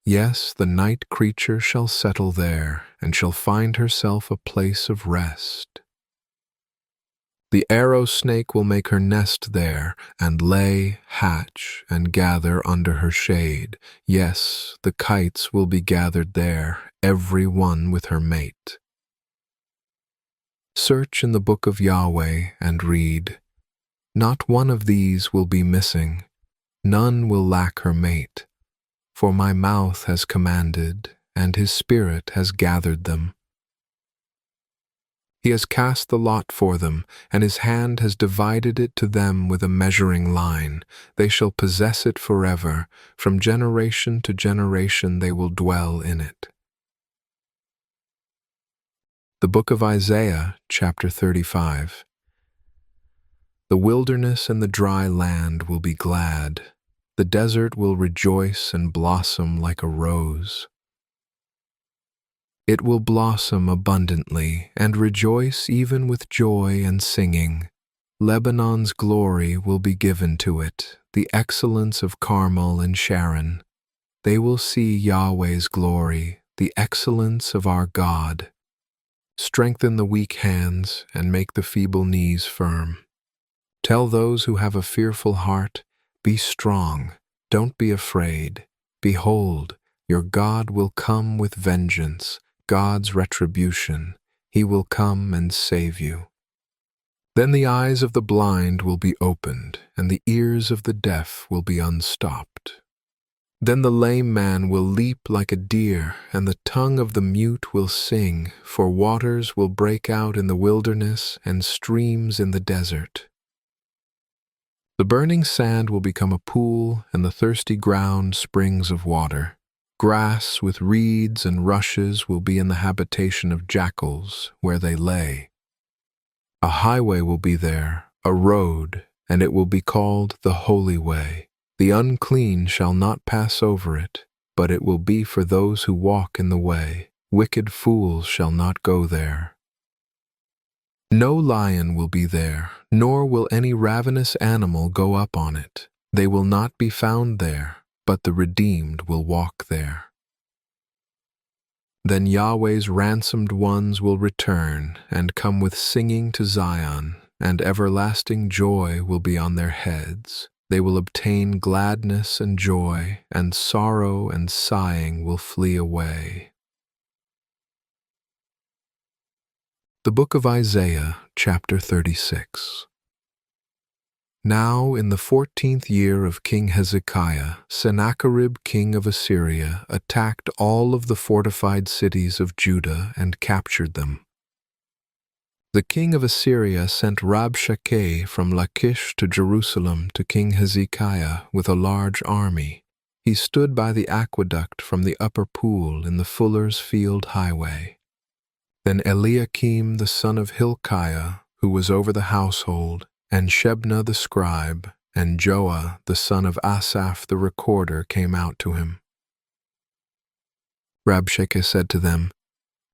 Yes, the night creature shall settle there, and shall find herself a place of rest. The arrow snake will make her nest there, and lay, hatch, and gather under her shade. Yes, the kites will be gathered there, every one with her mate. Search in the book of Yahweh and read. Not one of these will be missing. None will lack her mate. For my mouth has commanded, and his spirit has gathered them. He has cast the lot for them, and his hand has divided it to them with a measuring line. They shall possess it forever. From generation to generation they will dwell in it. The Book of Isaiah, chapter 35. The wilderness and the dry land will be glad. The desert will rejoice and blossom like a rose. It will blossom abundantly and rejoice even with joy and singing. Lebanon's glory will be given to it, the excellence of Carmel and Sharon. They will see Yahweh's glory, the excellence of our God. Strengthen the weak hands and make the feeble knees firm. Tell those who have a fearful heart, be strong, don't be afraid. Behold, your God will come with vengeance, God's retribution. He will come and save you. Then the eyes of the blind will be opened, and the ears of the deaf will be unstopped. Then the lame man will leap like a deer, and the tongue of the mute will sing, for waters will break out in the wilderness and streams in the desert. The burning sand will become a pool, and the thirsty ground springs of water. Grass with reeds and rushes will be in the habitation of jackals, where they lay. A highway will be there, a road, and it will be called the Holy Way. The unclean shall not pass over it, but it will be for those who walk in the way. Wicked fools shall not go there. No lion will be there, nor will any ravenous animal go up on it. They will not be found there, but the redeemed will walk there. Then Yahweh's ransomed ones will return and come with singing to Zion, and everlasting joy will be on their heads. They will obtain gladness and joy, and sorrow and sighing will flee away. The Book of Isaiah, chapter 36. Now in the 14th year of King Hezekiah, Sennacherib king of Assyria attacked all of the fortified cities of Judah and captured them. The king of Assyria sent Rabshakeh from Lachish to Jerusalem to King Hezekiah with a large army. He stood by the aqueduct from the upper pool in the Fuller's Field highway. Then Eliakim the son of Hilkiah, who was over the household, and Shebna the scribe, and Joah the son of Asaph the recorder came out to him. Rabshakeh said to them,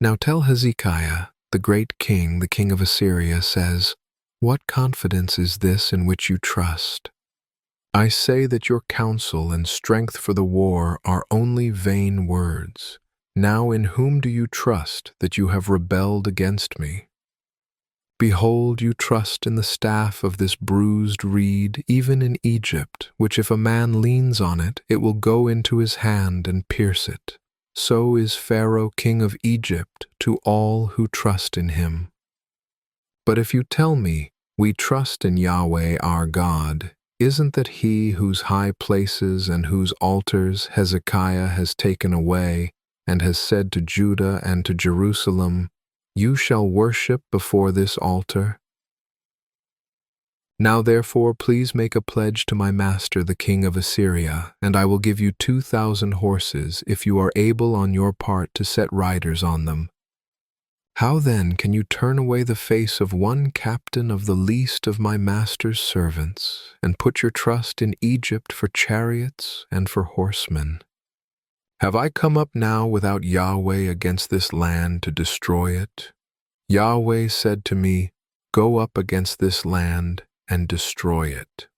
Now tell Hezekiah, the great king, the king of Assyria, says, What confidence is this in which you trust? I say that your counsel and strength for the war are only vain words. Now in whom do you trust that you have rebelled against me? Behold, you trust in the staff of this bruised reed, even in Egypt, which if a man leans on it, it will go into his hand and pierce it. So is Pharaoh king of Egypt to all who trust in him. But if you tell me, we trust in Yahweh our God, isn't that he whose high places and whose altars Hezekiah has taken away, and has said to Judah and to Jerusalem, You shall worship before this altar? Now therefore please make a pledge to my master the king of Assyria, and I will give you 2,000 horses if you are able on your part to set riders on them. How then can you turn away the face of one captain of the least of my master's servants, and put your trust in Egypt for chariots and for horsemen? Have I come up now without Yahweh against this land to destroy it? Yahweh said to me, Go up against this land and destroy it.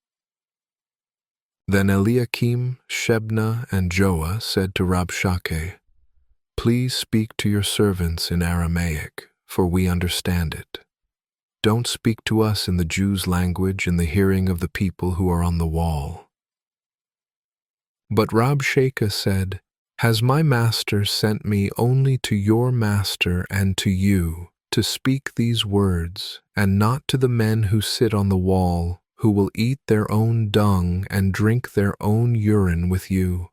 Then Eliakim, Shebna, and Joah said to Rabshakeh, Please speak to your servants in Aramaic, for we understand it. Don't speak to us in the Jews' language in the hearing of the people who are on the wall. But Rabshakeh said, Has my master sent me only to your master and to you to speak these words, and not to the men who sit on the wall, who will eat their own dung and drink their own urine with you?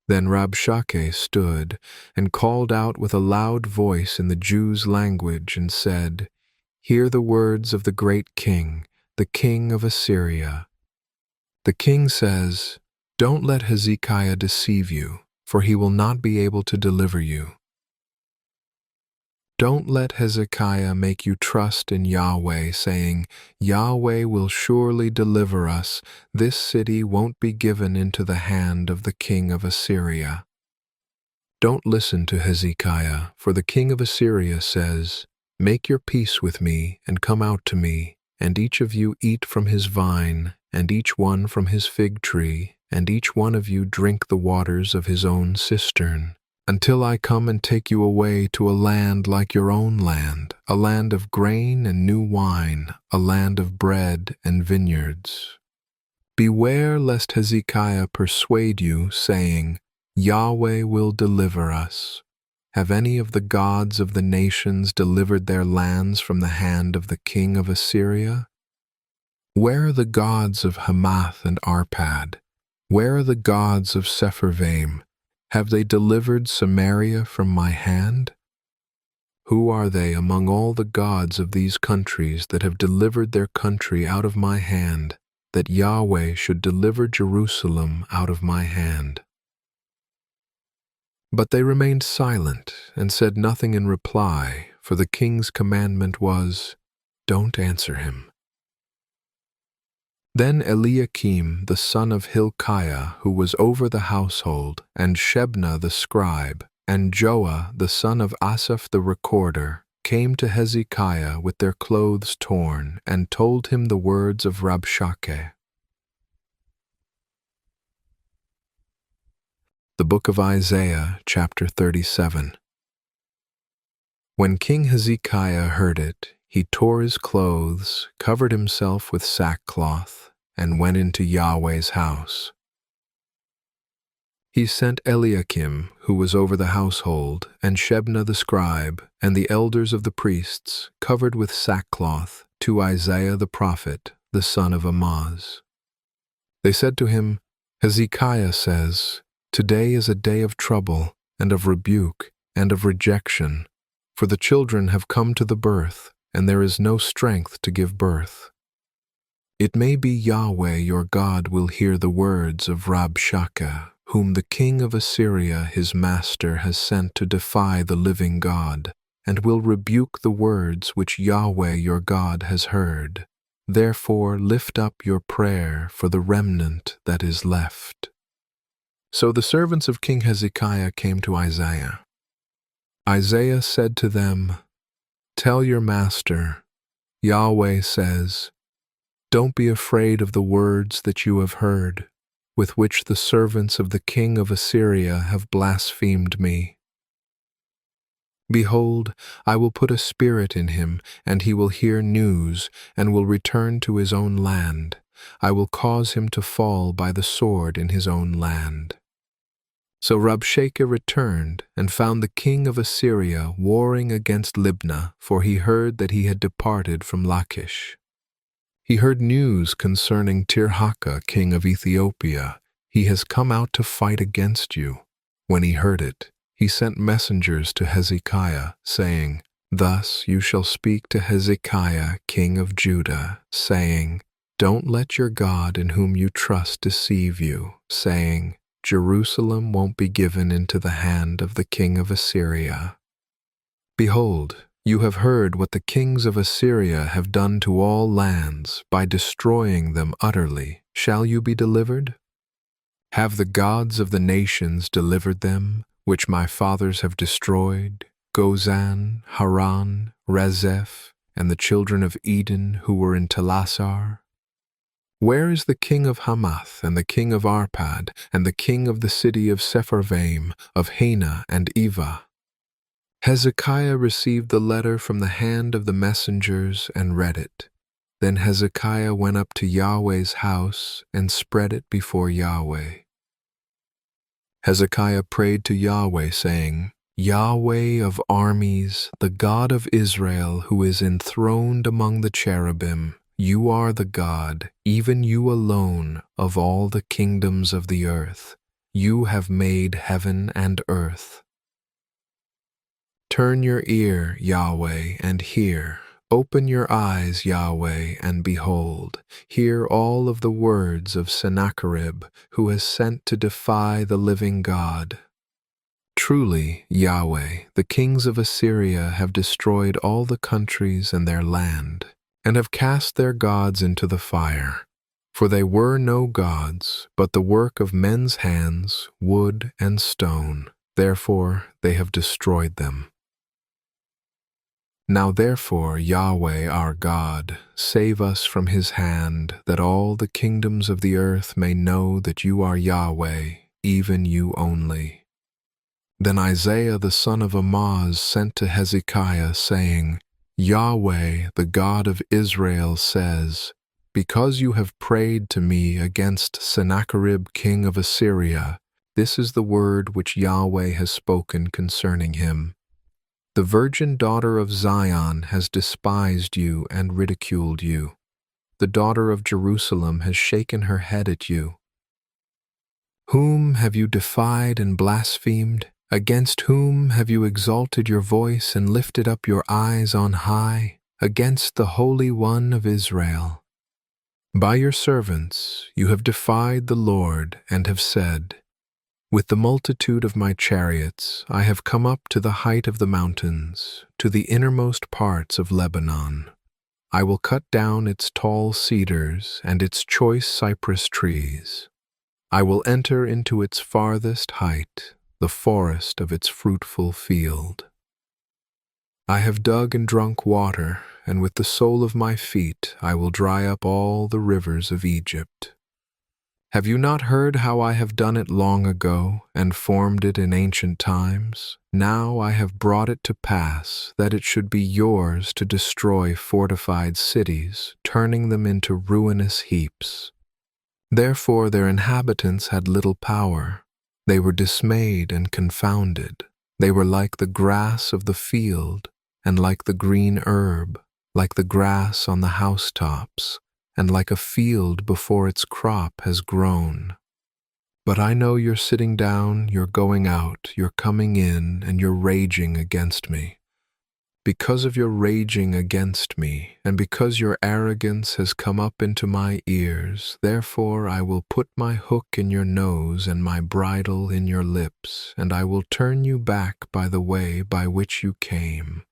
Then Rabshakeh stood and called out with a loud voice in the Jews' language and said, Hear the words of the great king, the king of Assyria. The king says, Don't let Hezekiah deceive you, for he will not be able to deliver you. Don't let Hezekiah make you trust in Yahweh, saying, Yahweh will surely deliver us. This city won't be given into the hand of the king of Assyria. Don't listen to Hezekiah, for the king of Assyria says, Make your peace with me and come out to me, and each of you eat from his vine, and each one from his fig tree, and each one of you drink the waters of his own cistern, until I come and take you away to a land like your own land, a land of grain and new wine, a land of bread and vineyards. Beware lest Hezekiah persuade you, saying, Yahweh will deliver us. Have any of the gods of the nations delivered their lands from the hand of the king of Assyria? Where are the gods of Hamath and Arpad? Where are the gods of Sepharvaim? Have they delivered Samaria from my hand? Who are they among all the gods of these countries that have delivered their country out of my hand, that Yahweh should deliver Jerusalem out of my hand? But they remained silent and said nothing in reply, for the king's commandment was, Don't answer him. Then Eliakim the son of Hilkiah, who was over the household, and Shebna the scribe, and Joah the son of Asaph the recorder, came to Hezekiah with their clothes torn, and told him the words of Rabshakeh. The Book of Isaiah, chapter 37. When King Hezekiah heard it, he tore his clothes, covered himself with sackcloth, and went into Yahweh's house. He sent Eliakim, who was over the household, and Shebna the scribe, and the elders of the priests, covered with sackcloth, to Isaiah the prophet, the son of Amoz. They said to him, Hezekiah says, Today is a day of trouble, and of rebuke, and of rejection, for the children have come to the birth, and there is no strength to give birth. It may be Yahweh your God will hear the words of Rabshakeh, whom the king of Assyria his master has sent to defy the living God, and will rebuke the words which Yahweh your God has heard. Therefore lift up your prayer for the remnant that is left. So the servants of King Hezekiah came to Isaiah. Isaiah said to them, Tell your master, Yahweh says, Don't be afraid of the words that you have heard, with which the servants of the king of Assyria have blasphemed me. Behold, I will put a spirit in him, and he will hear news, and will return to his own land. I will cause him to fall by the sword in his own land. So Rabshakeh returned, and found the king of Assyria warring against Libnah, for he heard that he had departed from Lachish. He heard news concerning Tirhakah, king of Ethiopia. He has come out to fight against you. When he heard it, he sent messengers to Hezekiah, saying, Thus you shall speak to Hezekiah, king of Judah, saying, Don't let your God in whom you trust deceive you, saying, Jerusalem won't be given into the hand of the king of Assyria. Behold, you have heard what the kings of Assyria have done to all lands by destroying them utterly. Shall you be delivered? Have the gods of the nations delivered them, which my fathers have destroyed, Gozan, Haran, Rezeph, and the children of Eden who were in Telassar? Where is the king of Hamath, and the king of Arpad, and the king of the city of Sepharvaim, of Hena and Eva? Hezekiah received the letter from the hand of the messengers and read it. Then Hezekiah went up to Yahweh's house and spread it before Yahweh. Hezekiah prayed to Yahweh, saying, Yahweh of armies, the God of Israel, who is enthroned among the cherubim, you are the God, even you alone, of all the kingdoms of the earth. You have made heaven and earth. Turn your ear, Yahweh, and hear. Open your eyes, Yahweh, and behold. Hear all of the words of Sennacherib, who has sent to defy the living God. Truly, Yahweh, the kings of Assyria have destroyed all the countries and their land, and have cast their gods into the fire. For they were no gods, but the work of men's hands, wood and stone. Therefore they have destroyed them. Now therefore, Yahweh our God, save us from his hand, that all the kingdoms of the earth may know that you are Yahweh, even you only. Then Isaiah the son of Amoz sent to Hezekiah, saying, Yahweh, the God of Israel, says, because you have prayed to me against Sennacherib king of Assyria, this is the word which Yahweh has spoken concerning him. The virgin daughter of Zion has despised you and ridiculed you. The daughter of Jerusalem has shaken her head at you. Whom have you defied and blasphemed? Against whom have you exalted your voice and lifted up your eyes on high? Against the Holy One of Israel. By your servants you have defied the Lord and have said, with the multitude of my chariots I have come up to the height of the mountains, to the innermost parts of Lebanon. I will cut down its tall cedars and its choice cypress trees. I will enter into its farthest height, the forest of its fruitful field. I have dug and drunk water, and with the sole of my feet I will dry up all the rivers of Egypt. Have you not heard how I have done it long ago, and formed it in ancient times? Now I have brought it to pass, that it should be yours to destroy fortified cities, turning them into ruinous heaps. Therefore their inhabitants had little power. They were dismayed and confounded. They were like the grass of the field, and like the green herb, like the grass on the housetops, and like a field before its crop has grown. But I know you're sitting down, you're going out, you're coming in, and you're raging against me. Because of your raging against me, and because your arrogance has come up into my ears, therefore I will put my hook in your nose and my bridle in your lips, and I will turn you back by the way by which you came.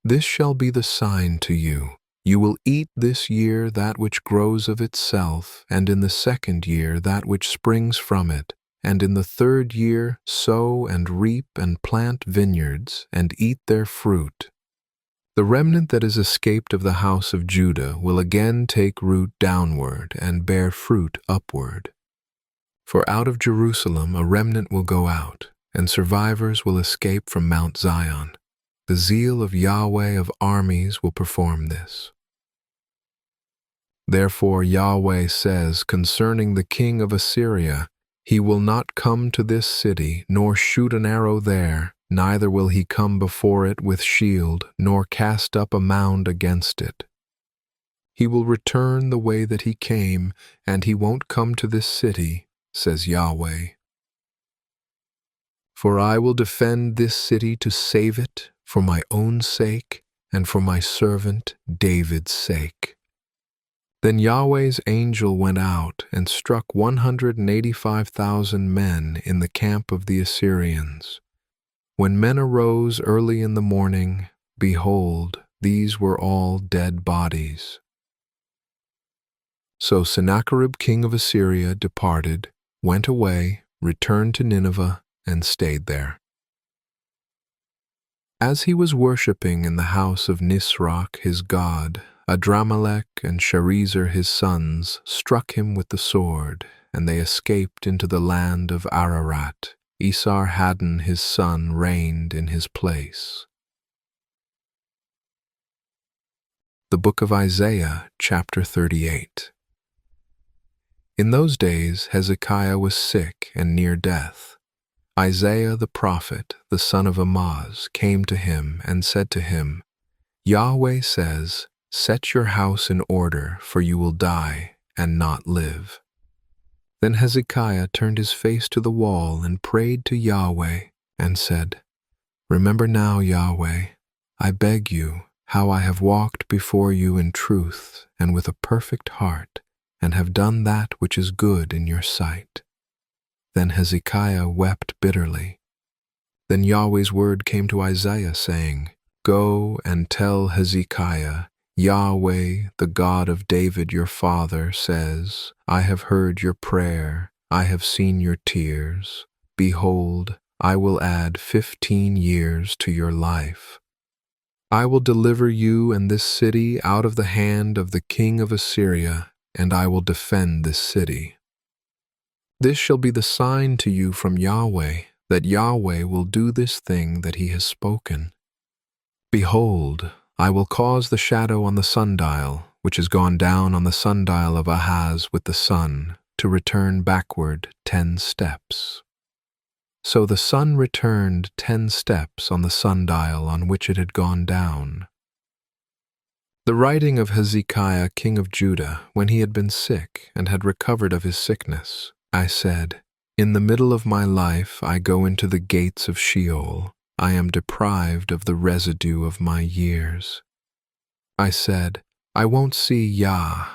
This shall be the sign to you. You will eat this year that which grows of itself, and in the second year that which springs from it, and in the third year sow and reap and plant vineyards, and eat their fruit. The remnant that is escaped of the house of Judah will again take root downward and bear fruit upward. For out of Jerusalem a remnant will go out, and survivors will escape from Mount Zion. The zeal of Yahweh of armies will perform this. Therefore Yahweh says concerning the king of Assyria, he will not come to this city, nor shoot an arrow there, neither will he come before it with shield, nor cast up a mound against it. He will return the way that he came, and he won't come to this city, says Yahweh. For I will defend this city to save it, for my own sake, and for my servant David's sake. Then Yahweh's angel went out and struck 185,000 men in the camp of the Assyrians. When men arose early in the morning, behold, these were all dead bodies. So Sennacherib king of Assyria departed, went away, returned to Nineveh, and stayed there. As he was worshipping in the house of Nisroch his god, Adramelech and Sharezer his sons struck him with the sword, and they escaped into the land of Ararat. Esarhaddon his son reigned in his place. The Book of Isaiah, chapter 38. In those days Hezekiah was sick and near death. Isaiah the prophet, the son of Amoz, came to him and said to him, Yahweh says, set your house in order, for you will die and not live. Then Hezekiah turned his face to the wall and prayed to Yahweh and said, remember now, Yahweh, I beg you, how I have walked before you in truth and with a perfect heart, and have done that which is good in your sight. Then Hezekiah wept bitterly. Then Yahweh's word came to Isaiah, saying, go and tell Hezekiah, Yahweh, the God of David your father, says, I have heard your prayer, I have seen your tears. Behold, I will add 15 years to your life. I will deliver you and this city out of the hand of the king of Assyria, and I will defend this city. This shall be the sign to you from Yahweh, that Yahweh will do this thing that he has spoken. Behold, I will cause the shadow on the sundial, which has gone down on the sundial of Ahaz with the sun, to return backward 10 steps. So the sun returned 10 steps on the sundial on which it had gone down. The writing of Hezekiah, king of Judah, when he had been sick and had recovered of his sickness. I said, in the middle of my life I go into the gates of Sheol. I am deprived of the residue of my years. I said, I won't see Yah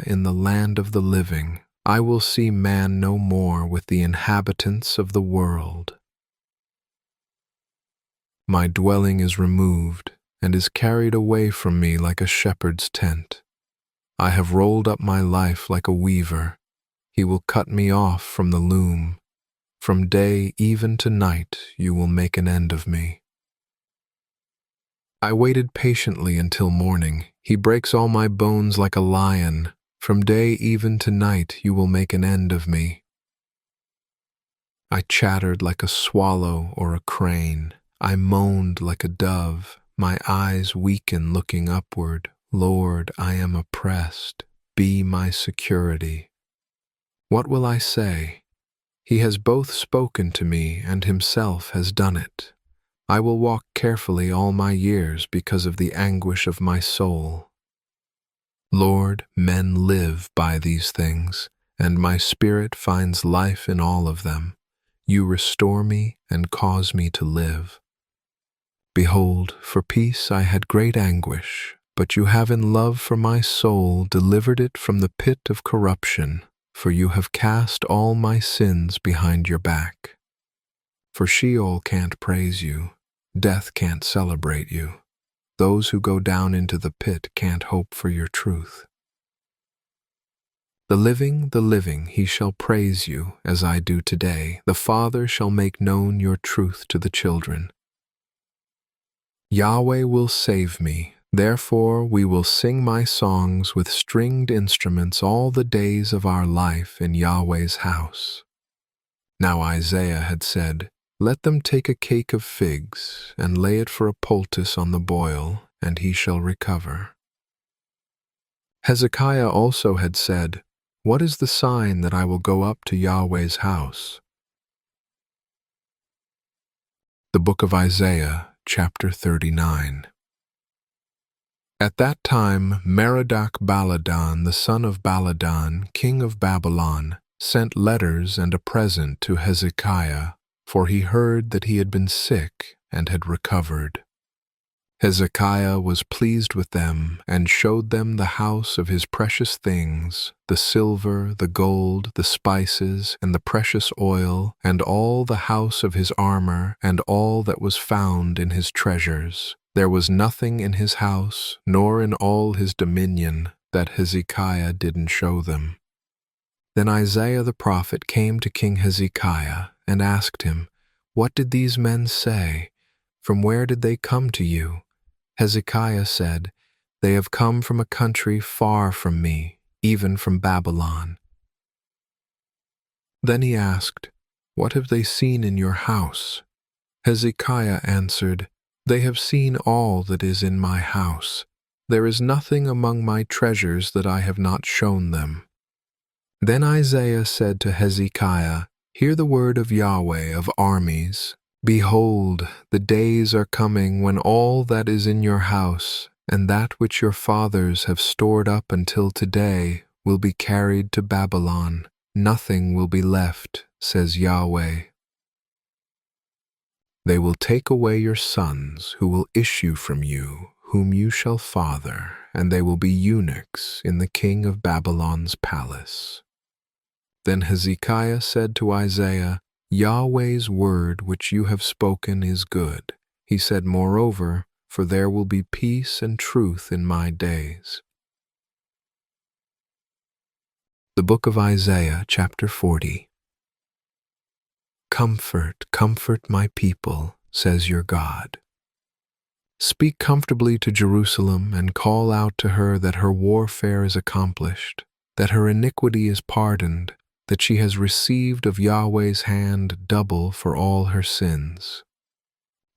in the land of the living. I will see man no more with the inhabitants of the world. My dwelling is removed and is carried away from me like a shepherd's tent. I have rolled up my life like a weaver. He will cut me off from the loom. From day even to night you will make an end of me. I waited patiently until morning. He breaks all my bones like a lion. From day even to night you will make an end of me. I chattered like a swallow or a crane. I moaned like a dove. My eyes weaken looking upward. Lord, I am oppressed. Be my security. What will I say? He has both spoken to me and himself has done it. I will walk carefully all my years because of the anguish of my soul. Lord, men live by these things, and my spirit finds life in all of them. You restore me and cause me to live. Behold, for peace I had great anguish, but you have in love for my soul delivered it from the pit of corruption, for you have cast all my sins behind your back. For Sheol can't praise you, death can't celebrate you. Those who go down into the pit can't hope for your truth. The living, he shall praise you, as I do today. The Father shall make known your truth to the children. Yahweh will save me. Therefore we will sing my songs with stringed instruments all the days of our life in Yahweh's house. Now Isaiah had said, let them take a cake of figs, and lay it for a poultice on the boil, and he shall recover. Hezekiah also had said, what is the sign that I will go up to Yahweh's house? The book of Isaiah, chapter 39. At that time Merodach-Baladan, the son of Baladan, king of Babylon, sent letters and a present to Hezekiah, for he heard that he had been sick and had recovered. Hezekiah was pleased with them and showed them the house of his precious things, the silver, the gold, the spices, and the precious oil, and all the house of his armor, and all that was found in his treasures. There was nothing in his house, nor in all his dominion, that Hezekiah didn't show them. Then Isaiah the prophet came to King Hezekiah and asked him, what did these men say? From where did they come to you? Hezekiah said, they have come from a country far from me, even from Babylon. Then he asked, what have they seen in your house? Hezekiah answered, they have seen all that is in my house. There is nothing among my treasures that I have not shown them. Then Isaiah said to Hezekiah, hear the word of Yahweh of armies. Behold, the days are coming when all that is in your house, and that which your fathers have stored up until today, will be carried to Babylon. Nothing will be left, says Yahweh. They will take away your sons, who will issue from you, whom you shall father, and they will be eunuchs in the king of Babylon's palace. Then Hezekiah said to Isaiah, Yahweh's word which you have spoken is good. He said, moreover, for there will be peace and truth in my days. The book of Isaiah, chapter 40. Comfort, comfort my people, says your God. Speak comfortably to Jerusalem and call out to her that her warfare is accomplished, that her iniquity is pardoned, that she has received of Yahweh's hand double for all her sins.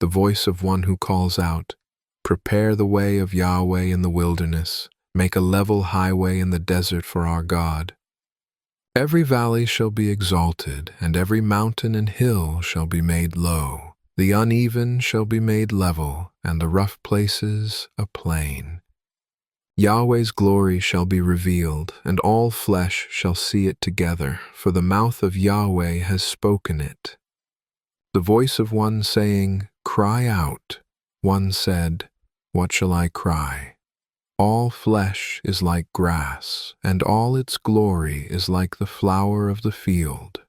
The voice of one who calls out, prepare the way of Yahweh in the wilderness, Make a level highway in the desert for our God. Every valley shall be exalted, and every mountain and hill shall be made low. The uneven shall be made level, and the rough places a plain. Yahweh's glory shall be revealed, and all flesh shall see it together, for the mouth of Yahweh has spoken it. The voice of one saying, "Cry out." One said, "What shall I cry?" All flesh is like grass, and all its glory is like the flower of the field.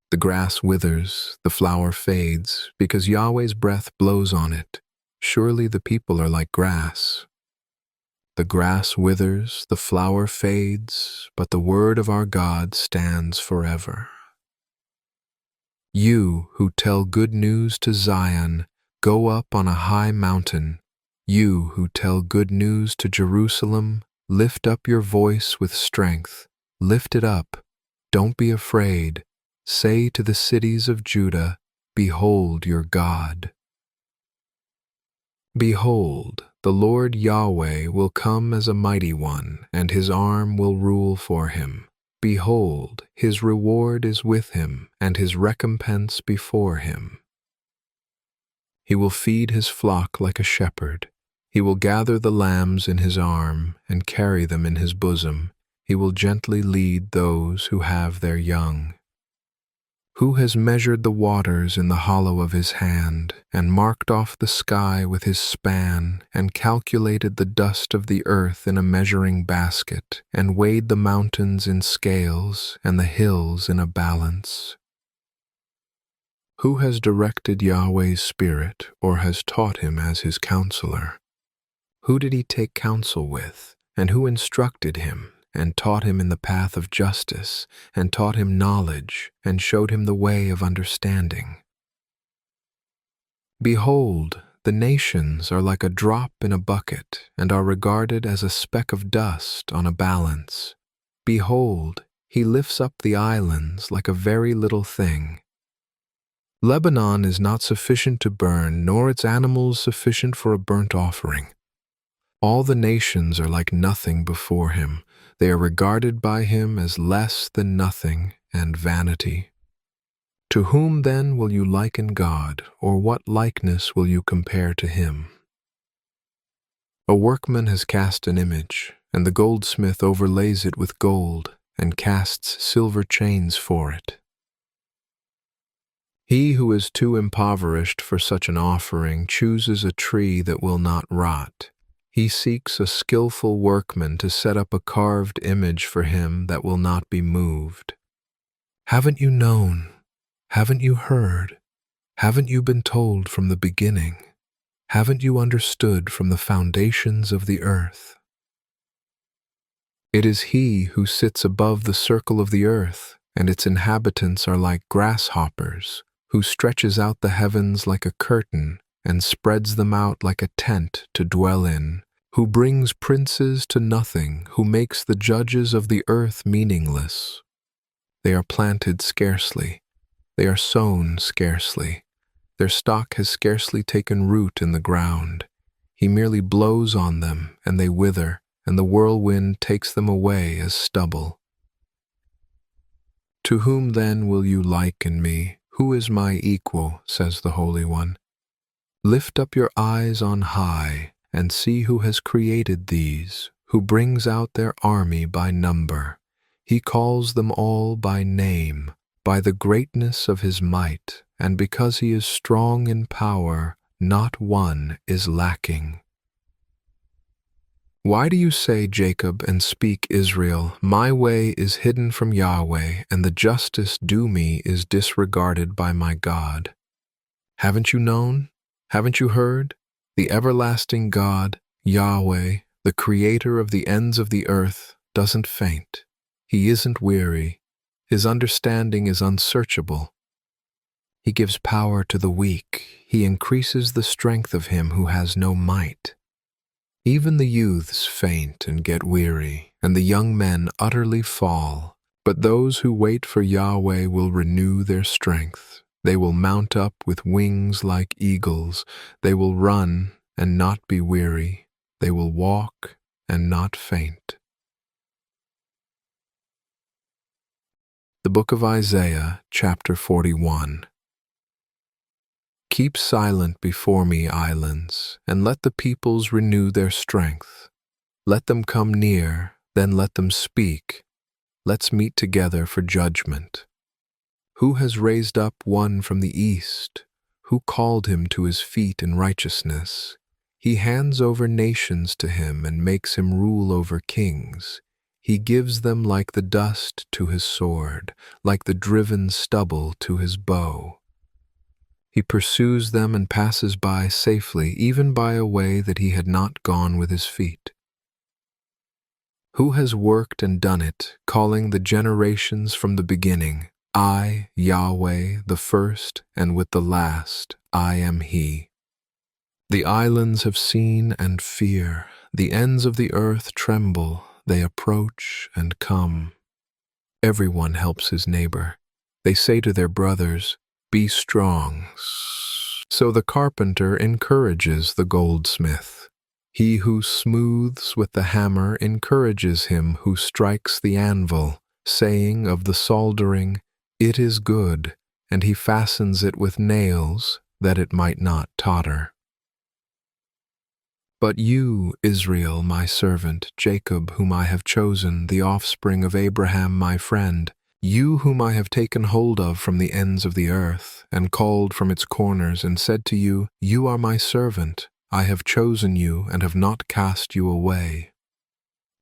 The grass withers, the flower fades, because Yahweh's breath blows on it. Surely the people are like grass. The grass withers, the flower fades, but the word of our God stands forever. You who tell good news to Zion, go up on a high mountain. You who tell good news to Jerusalem, lift up your voice with strength. Lift it up. Don't be afraid. Say to the cities of Judah, "Behold your God." Behold, the Lord Yahweh will come as a mighty one, and his arm will rule for him. Behold, his reward is with him, and his recompense before him. He will feed his flock like a shepherd. He will gather the lambs in his arm and carry them in his bosom. He will gently lead those who have their young. Who has measured the waters in the hollow of his hand, and marked off the sky with his span, and calculated the dust of the earth in a measuring basket, and weighed the mountains in scales, and the hills in a balance? Who has directed Yahweh's spirit, or has taught him as his counselor? Who did he take counsel with, and who instructed him, and taught him in the path of justice, and taught him knowledge, and showed him the way of understanding? Behold, the nations are like a drop in a bucket, and are regarded as a speck of dust on a balance. Behold, he lifts up the islands like a very little thing. Lebanon is not sufficient to burn, nor its animals sufficient for a burnt offering. All the nations are like nothing before him. They are regarded by him as less than nothing and vanity. To whom then will you liken God, or what likeness will you compare to him? A workman has cast an image, and the goldsmith overlays it with gold, and casts silver chains for it. He who is too impoverished for such an offering chooses a tree that will not rot. He seeks a skillful workman to set up a carved image for him that will not be moved. Haven't you known? Haven't you heard? Haven't you been told from the beginning? Haven't you understood from the foundations of the earth? It is he who sits above the circle of the earth, and its inhabitants are like grasshoppers, who stretches out the heavens like a curtain and spreads them out like a tent to dwell in, who brings princes to nothing, who makes the judges of the earth meaningless. They are planted scarcely, they are sown scarcely, their stock has scarcely taken root in the ground. He merely blows on them, and they wither, and the whirlwind takes them away as stubble. To whom then will you liken me? Who is my equal, says the Holy One? Lift up your eyes on high, and see who has created these, who brings out their army by number. He calls them all by name, by the greatness of his might, and because he is strong in power, not one is lacking. Why do you say, Jacob, and speak, Israel, my way is hidden from Yahweh, and the justice due me is disregarded by my God? Haven't you known? Haven't you heard? The everlasting God, Yahweh, the creator of the ends of the earth, doesn't faint. He isn't weary. His understanding is unsearchable. He gives power to the weak. He increases the strength of him who has no might. Even the youths faint and get weary, and the young men utterly fall. But those who wait for Yahweh will renew their strength. They will mount up with wings like eagles. They will run and not be weary. They will walk and not faint. The Book of Isaiah, chapter 41. Keep silent before me, islands, and let the peoples renew their strength. Let them come near, then let them speak. Let's meet together for judgment. Who has raised up one from the east? Who called him to his feet in righteousness? He hands over nations to him and makes him rule over kings. He gives them like the dust to his sword, like the driven stubble to his bow. He pursues them and passes by safely, even by a way that he had not gone with his feet. Who has worked and done it, calling the generations from the beginning? I, Yahweh, the first, and with the last, I am He. The islands have seen and fear. The ends of the earth tremble. They approach and come. Everyone helps his neighbor. They say to their brothers, "Be strong." So the carpenter encourages the goldsmith. He who smooths with the hammer encourages him who strikes the anvil, saying of the soldering, "It is good," and he fastens it with nails, that it might not totter. But you, Israel, my servant, Jacob, whom I have chosen, the offspring of Abraham, my friend, you whom I have taken hold of from the ends of the earth, and called from its corners, and said to you, "You are my servant. I have chosen you and have not cast you away."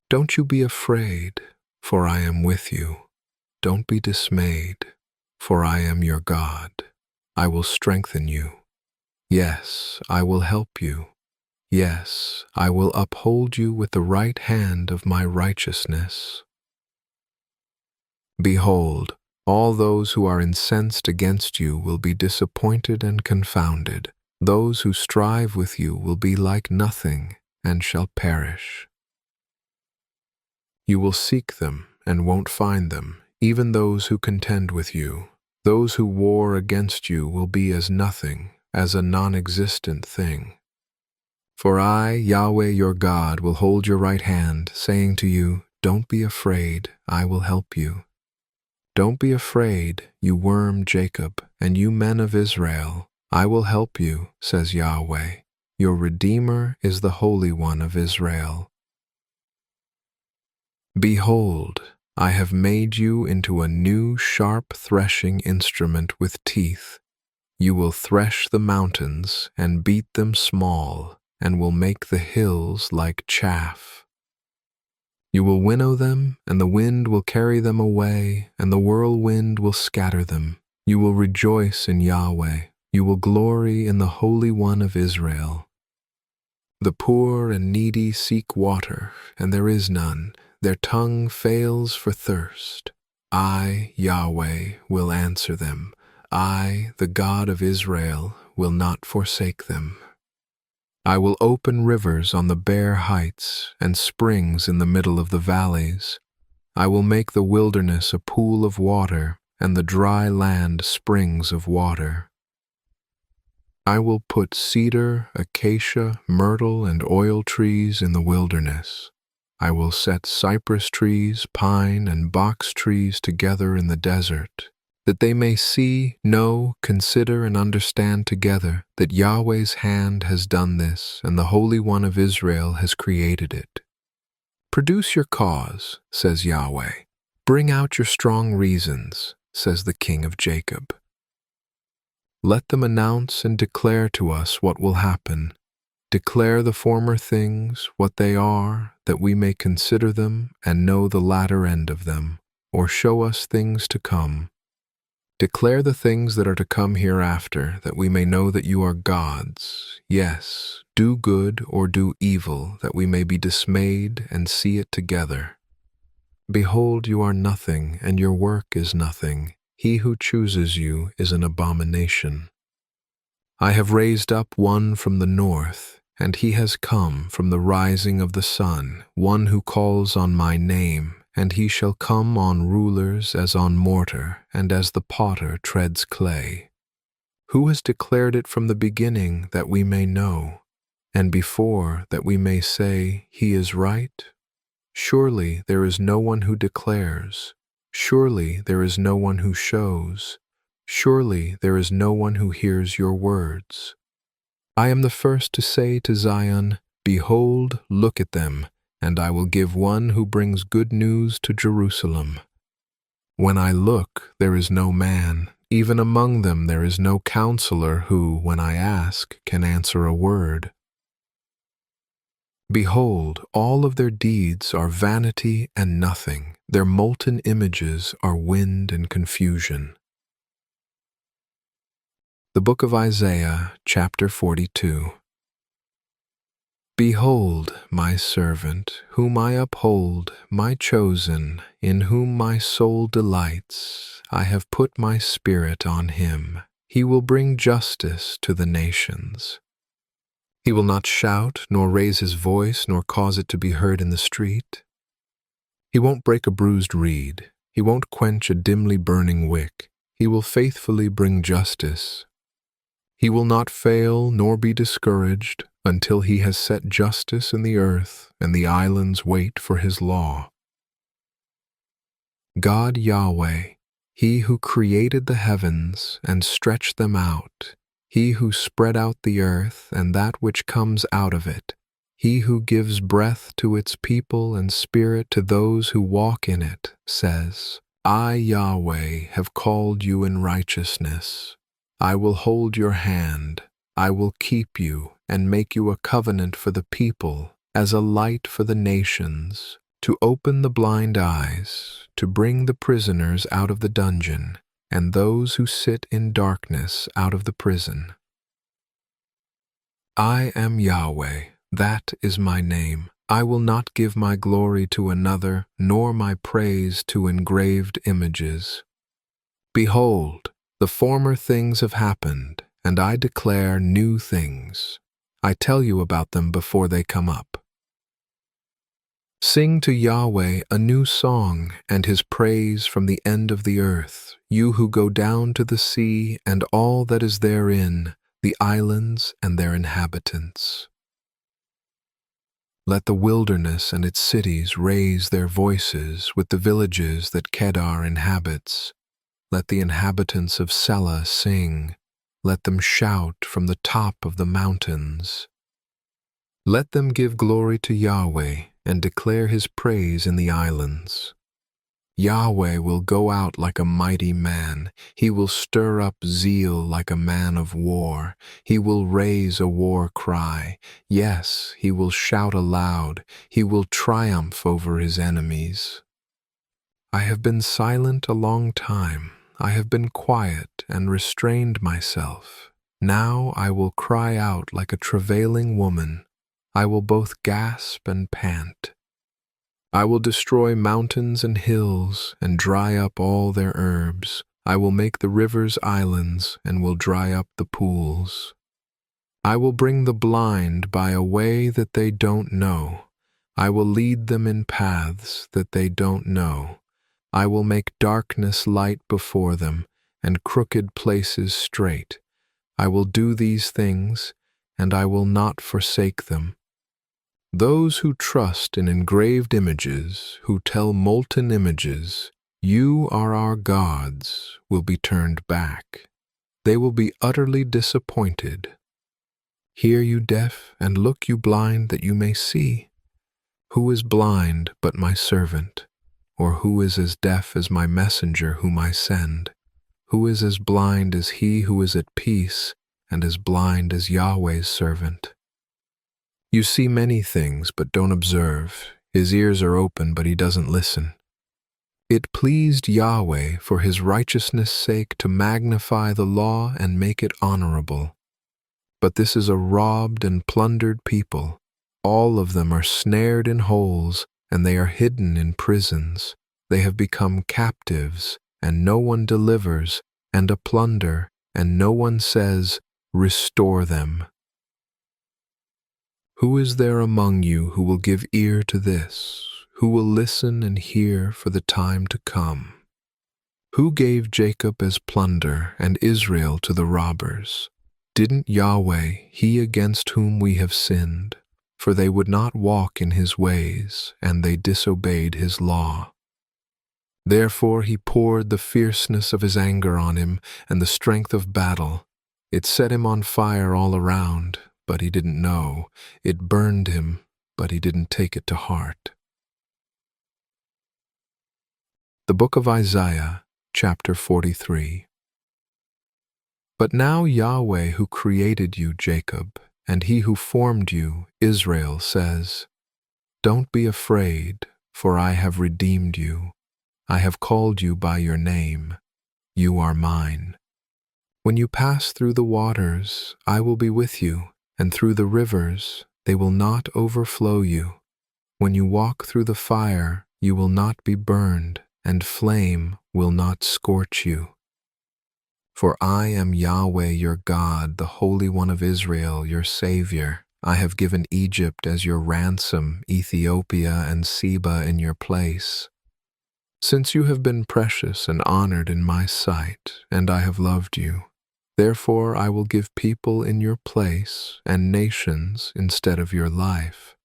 Don't you be afraid, for I am with you. Don't be dismayed, for I am your God. I will strengthen you. Yes, I will help you. Yes, I will uphold you with the right hand of my righteousness. Behold, all those who are incensed against you will be disappointed and confounded. Those who strive with you will be like nothing and shall perish. You will seek them and won't find them, even those who contend with you. Those who war against you will be as nothing, as a non-existent thing. For I, Yahweh your God, will hold your right hand, saying to you, "Don't be afraid, I will help you." Don't be afraid, you worm Jacob, and you men of Israel. I will help you, says Yahweh. Your Redeemer is the Holy One of Israel. Behold, I have made you into a new sharp threshing instrument with teeth. You will thresh the mountains and beat them small, and will make the hills like chaff. You will winnow them, and the wind will carry them away, and the whirlwind will scatter them. You will rejoice in Yahweh. You will glory in the Holy One of Israel. The poor and needy seek water, and there is none. Their tongue fails for thirst. I, Yahweh, will answer them. I, the God of Israel, will not forsake them. I will open rivers on the bare heights and springs in the middle of the valleys. I will make the wilderness a pool of water and the dry land springs of water. I will put cedar, acacia, myrtle, and oil trees in the wilderness. I will set cypress trees, pine, and box trees together in the desert, that they may see, know, consider, and understand together that Yahweh's hand has done this, and the Holy One of Israel has created it. Produce your cause, says Yahweh. Bring out your strong reasons, says the King of Jacob. Let them announce and declare to us what will happen. Declare the former things, what they are, that we may consider them and know the latter end of them, or show us things to come. Declare the things that are to come hereafter, that we may know that you are gods. Yes, do good or do evil, that we may be dismayed and see it together. Behold, you are nothing, and your work is nothing. He who chooses you is an abomination. I have raised up one from the north, and he has come from the rising of the sun, one who calls on my name. And he shall come on rulers as on mortar, and as the potter treads clay. Who has declared it from the beginning that we may know? and before that we may say, He is right? Surely there is no one who declares. Surely there is no one who shows. Surely there is no one who hears your words. I am the first to say to Zion, Behold, look at them, and I will give one who brings good news to Jerusalem. When I look, there is no man, even among them there is no counselor who, when I ask, can answer a word. Behold, all of their deeds are vanity and nothing. Their molten images are wind and confusion. The Book of Isaiah, chapter 42. Behold, my servant, whom I uphold, my chosen, in whom my soul delights. I have put my spirit on him. He will bring justice to the nations. He will not shout, nor raise his voice, nor cause it to be heard in the street. He won't break a bruised reed. He won't quench a dimly burning wick. He will faithfully bring justice. He will not fail nor be discouraged until he has set justice in the earth, and the islands wait for his law. God Yahweh, He who created the heavens and stretched them out, He who spread out the earth and that which comes out of it, He who gives breath to its people and spirit to those who walk in it, says, I, Yahweh, have called you in righteousness. I will hold your hand. I will keep you and make you a covenant for the people, as a light for the nations, to open the blind eyes, to bring the prisoners out of the dungeon, and those who sit in darkness out of the prison. I am Yahweh, that is my name. I will not give my glory to another, nor my praise to engraved images. Behold, the former things have happened, and I declare new things. I tell you about them before they come up. Sing to Yahweh a new song and his praise from the end of the earth, you who go down to the sea and all that is therein, the islands and their inhabitants. Let the wilderness and its cities raise their voices with the villages that Kedar inhabits. Let the inhabitants of Sela sing. Let them shout from the top of the mountains. Let them give glory to Yahweh and declare his praise in the islands. Yahweh will go out like a mighty man. He will stir up zeal like a man of war. He will raise a war cry. Yes, he will shout aloud. He will triumph over his enemies. I have been silent a long time. I have been quiet and restrained myself. Now I will cry out like a travailing woman. I will both gasp and pant. I will destroy mountains and hills and dry up all their herbs. I will make the rivers islands and will dry up the pools. I will bring the blind by a way that they don't know. I will lead them in paths that they don't know. I will make darkness light before them and crooked places straight. I will do these things, and I will not forsake them. Those who trust in engraved images, who tell molten images, you are our gods, will be turned back. They will be utterly disappointed. Hear you deaf, and look you blind, that you may see. Who is blind but my servant? Or who is as deaf as my messenger whom I send? Who is as blind as he who is at peace, and as blind as Yahweh's servant? You see many things, but don't observe. His ears are open, but he doesn't listen. It pleased Yahweh for his righteousness' sake to magnify the law and make it honorable. But this is a robbed and plundered people. All of them are snared in holes, and they are hidden in prisons. They have become captives, and no one delivers, and a plunder, and no one says, Restore them. Who is there among you who will give ear to this, who will listen and hear for the time to come? Who gave Jacob as plunder and Israel to the robbers? Didn't Yahweh, he against whom we have sinned? For they would not walk in his ways, and they disobeyed his law. Therefore he poured the fierceness of his anger on him and the strength of battle. It set him on fire all around, but he didn't know. It burned him, but he didn't take it to heart. The Book of Isaiah, chapter 43. But now Yahweh, who created you, Jacob, and he who formed you, Israel, says, Don't be afraid, for I have redeemed you. I have called you by your name. You are mine. When you pass through the waters, I will be with you, and through the rivers, they will not overflow you. When you walk through the fire, you will not be burned, and flame will not scorch you. For I am Yahweh your God, the Holy One of Israel, your Savior. I have given Egypt as your ransom, Ethiopia and Seba in your place. Since you have been precious and honored in my sight, and I have loved you, therefore I will give people in your place and nations instead of your life.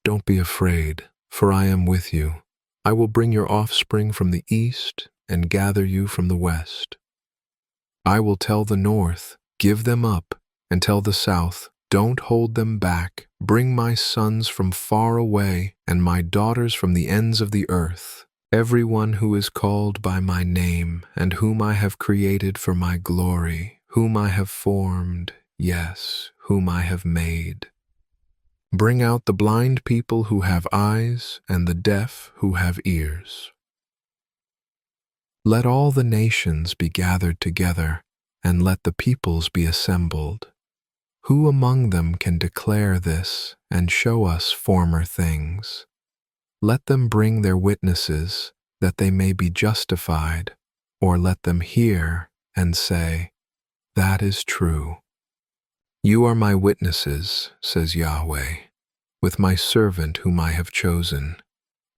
Don't be afraid, for I am with you. I will bring your offspring from the east and gather you from the west. I will tell the north, Give them up, and tell the south, Don't hold them back. Bring my sons from far away, and my daughters from the ends of the earth. Everyone who is called by my name, and whom I have created for my glory, whom I have formed, yes, whom I have made. Bring out the blind people who have eyes, and the deaf who have ears. Let all the nations be gathered together, and let the peoples be assembled. Who among them can declare this and show us former things? Let them bring their witnesses, that they may be justified, or let them hear and say, That is true. You are my witnesses, says Yahweh, with my servant whom I have chosen,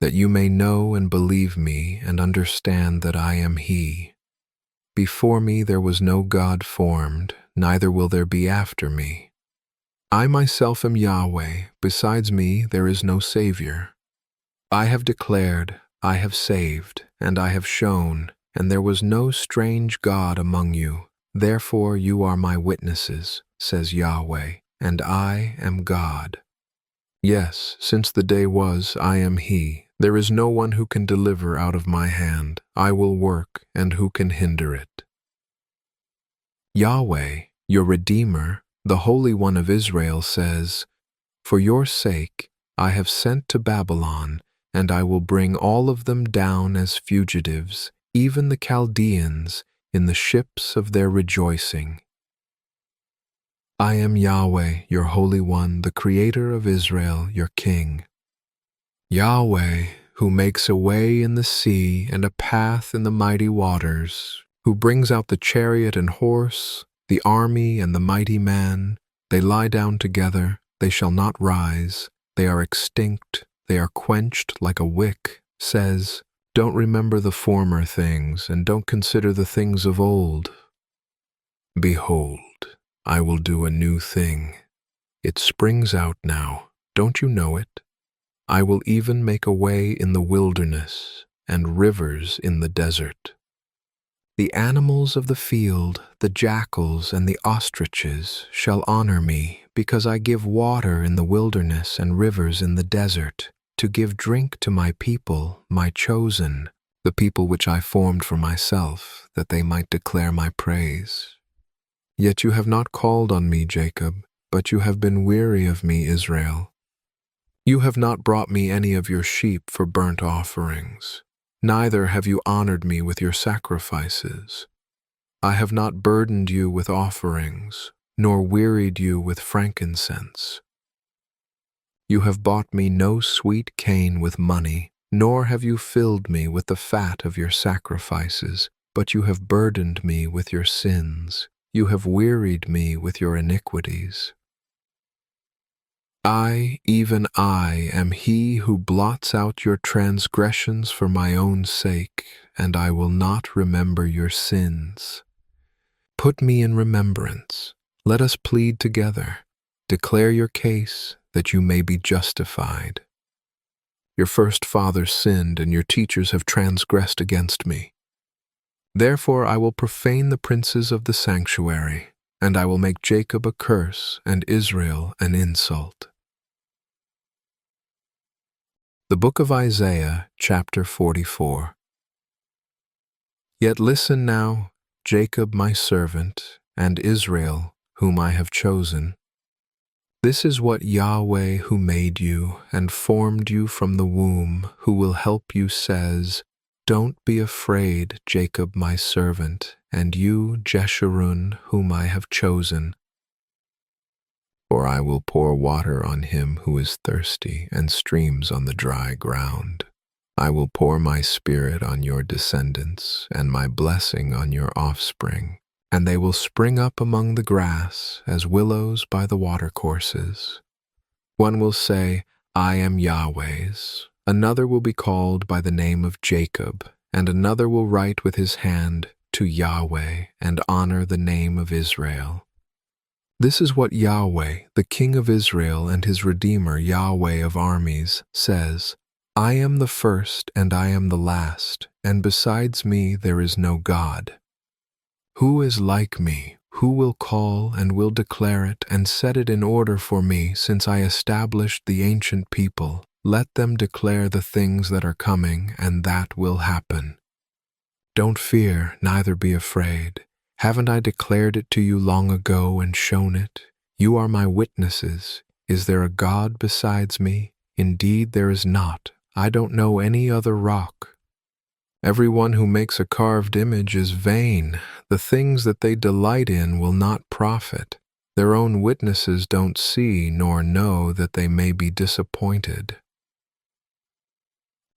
that you may know and believe me and understand that I am He. Before me there was no God formed, neither will there be after me. I myself am Yahweh, besides me there is no Savior. I have declared, I have saved, and I have shown, and there was no strange God among you. Therefore you are my witnesses, says Yahweh, and I am God. Yes, since the day was, I am He. There is no one who can deliver out of my hand. I will work, and who can hinder it? Yahweh, your Redeemer, the Holy One of Israel, says, For your sake I have sent to Babylon, and I will bring all of them down as fugitives, even the Chaldeans, in the ships of their rejoicing. I am Yahweh, your Holy One, the Creator of Israel, your King. Yahweh, who makes a way in the sea and a path in the mighty waters, who brings out the chariot and horse, the army and the mighty man. They lie down together, they shall not rise, they are extinct, they are quenched like a wick, says, Don't remember the former things, and don't consider the things of old. Behold, I will do a new thing. It springs out now, don't you know it? I will even make a way in the wilderness and rivers in the desert. The animals of the field, the jackals and the ostriches shall honor me, because I give water in the wilderness and rivers in the desert, to give drink to my people, my chosen, the people which I formed for myself, that they might declare my praise. Yet you have not called on me, Jacob, but you have been weary of me, Israel. You have not brought me any of your sheep for burnt offerings, neither have you honored me with your sacrifices. I have not burdened you with offerings, nor wearied you with frankincense. You have bought me no sweet cane with money, nor have you filled me with the fat of your sacrifices, but you have burdened me with your sins. You have wearied me with your iniquities. I, even I, am He who blots out your transgressions for my own sake, and I will not remember your sins. Put me in remembrance. Let us plead together. Declare your case, that you may be justified. Your first fathers sinned, and your teachers have transgressed against me. Therefore I will profane the princes of the sanctuary, and I will make Jacob a curse and Israel an insult. The Book of Isaiah, chapter 44. Yet listen now, Jacob my servant, and Israel, whom I have chosen. This is what Yahweh, who made you and formed you from the womb, who will help you, says, Don't be afraid, Jacob my servant, and you, Jeshurun, whom I have chosen. For I will pour water on him who is thirsty, and streams on the dry ground. I will pour my spirit on your descendants, and my blessing on your offspring, and they will spring up among the grass as willows by the watercourses. One will say, I am Yahweh's. Another will be called by the name of Jacob, and another will write with his hand, to Yahweh, and honor the name of Israel. This is what Yahweh, the King of Israel and his Redeemer, Yahweh of armies, says, I am the first and I am the last, and besides me there is no God. Who is like me? Who will call and will declare it and set it in order for me, since I established the ancient people? Let them declare the things that are coming, and that will happen. Don't fear, neither be afraid. Haven't I declared it to you long ago and shown it? You are my witnesses. Is there a God besides me? Indeed there is not. I don't know any other rock. Everyone who makes a carved image is vain. The things that they delight in will not profit. Their own witnesses don't see nor know, that they may be disappointed.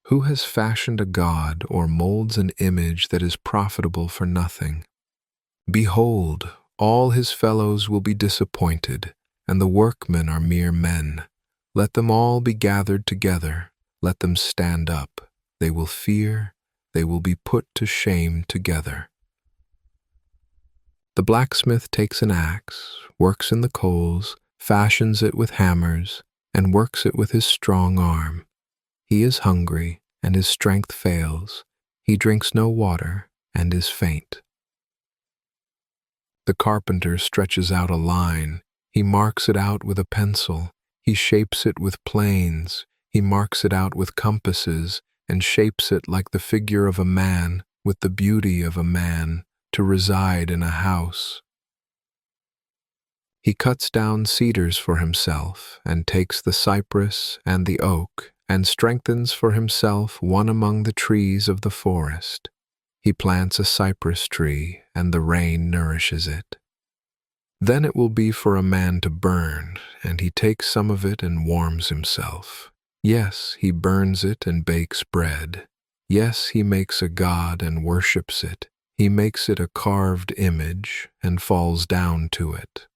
Who has fashioned a god or molds an image that is profitable for nothing? Behold, all his fellows will be disappointed, and the workmen are mere men. Let them all be gathered together. Let them stand up. They will fear. They will be put to shame together. The blacksmith takes an axe, works in the coals, fashions it with hammers, and works it with his strong arm. He is hungry, and his strength fails. He drinks no water, and is faint. The carpenter stretches out a line. He marks it out with a pencil. He shapes it with planes. He marks it out with compasses, and shapes it like the figure of a man, with the beauty of a man, to reside in a house. He cuts down cedars for himself, and takes the cypress and the oak, and strengthens for himself one among the trees of the forest. He plants a cypress tree, and the rain nourishes it. Then it will be for a man to burn, and he takes some of it and warms himself. Yes, he burns it and bakes bread. Yes, he makes a god and worships it. He makes it a carved image and falls down to it.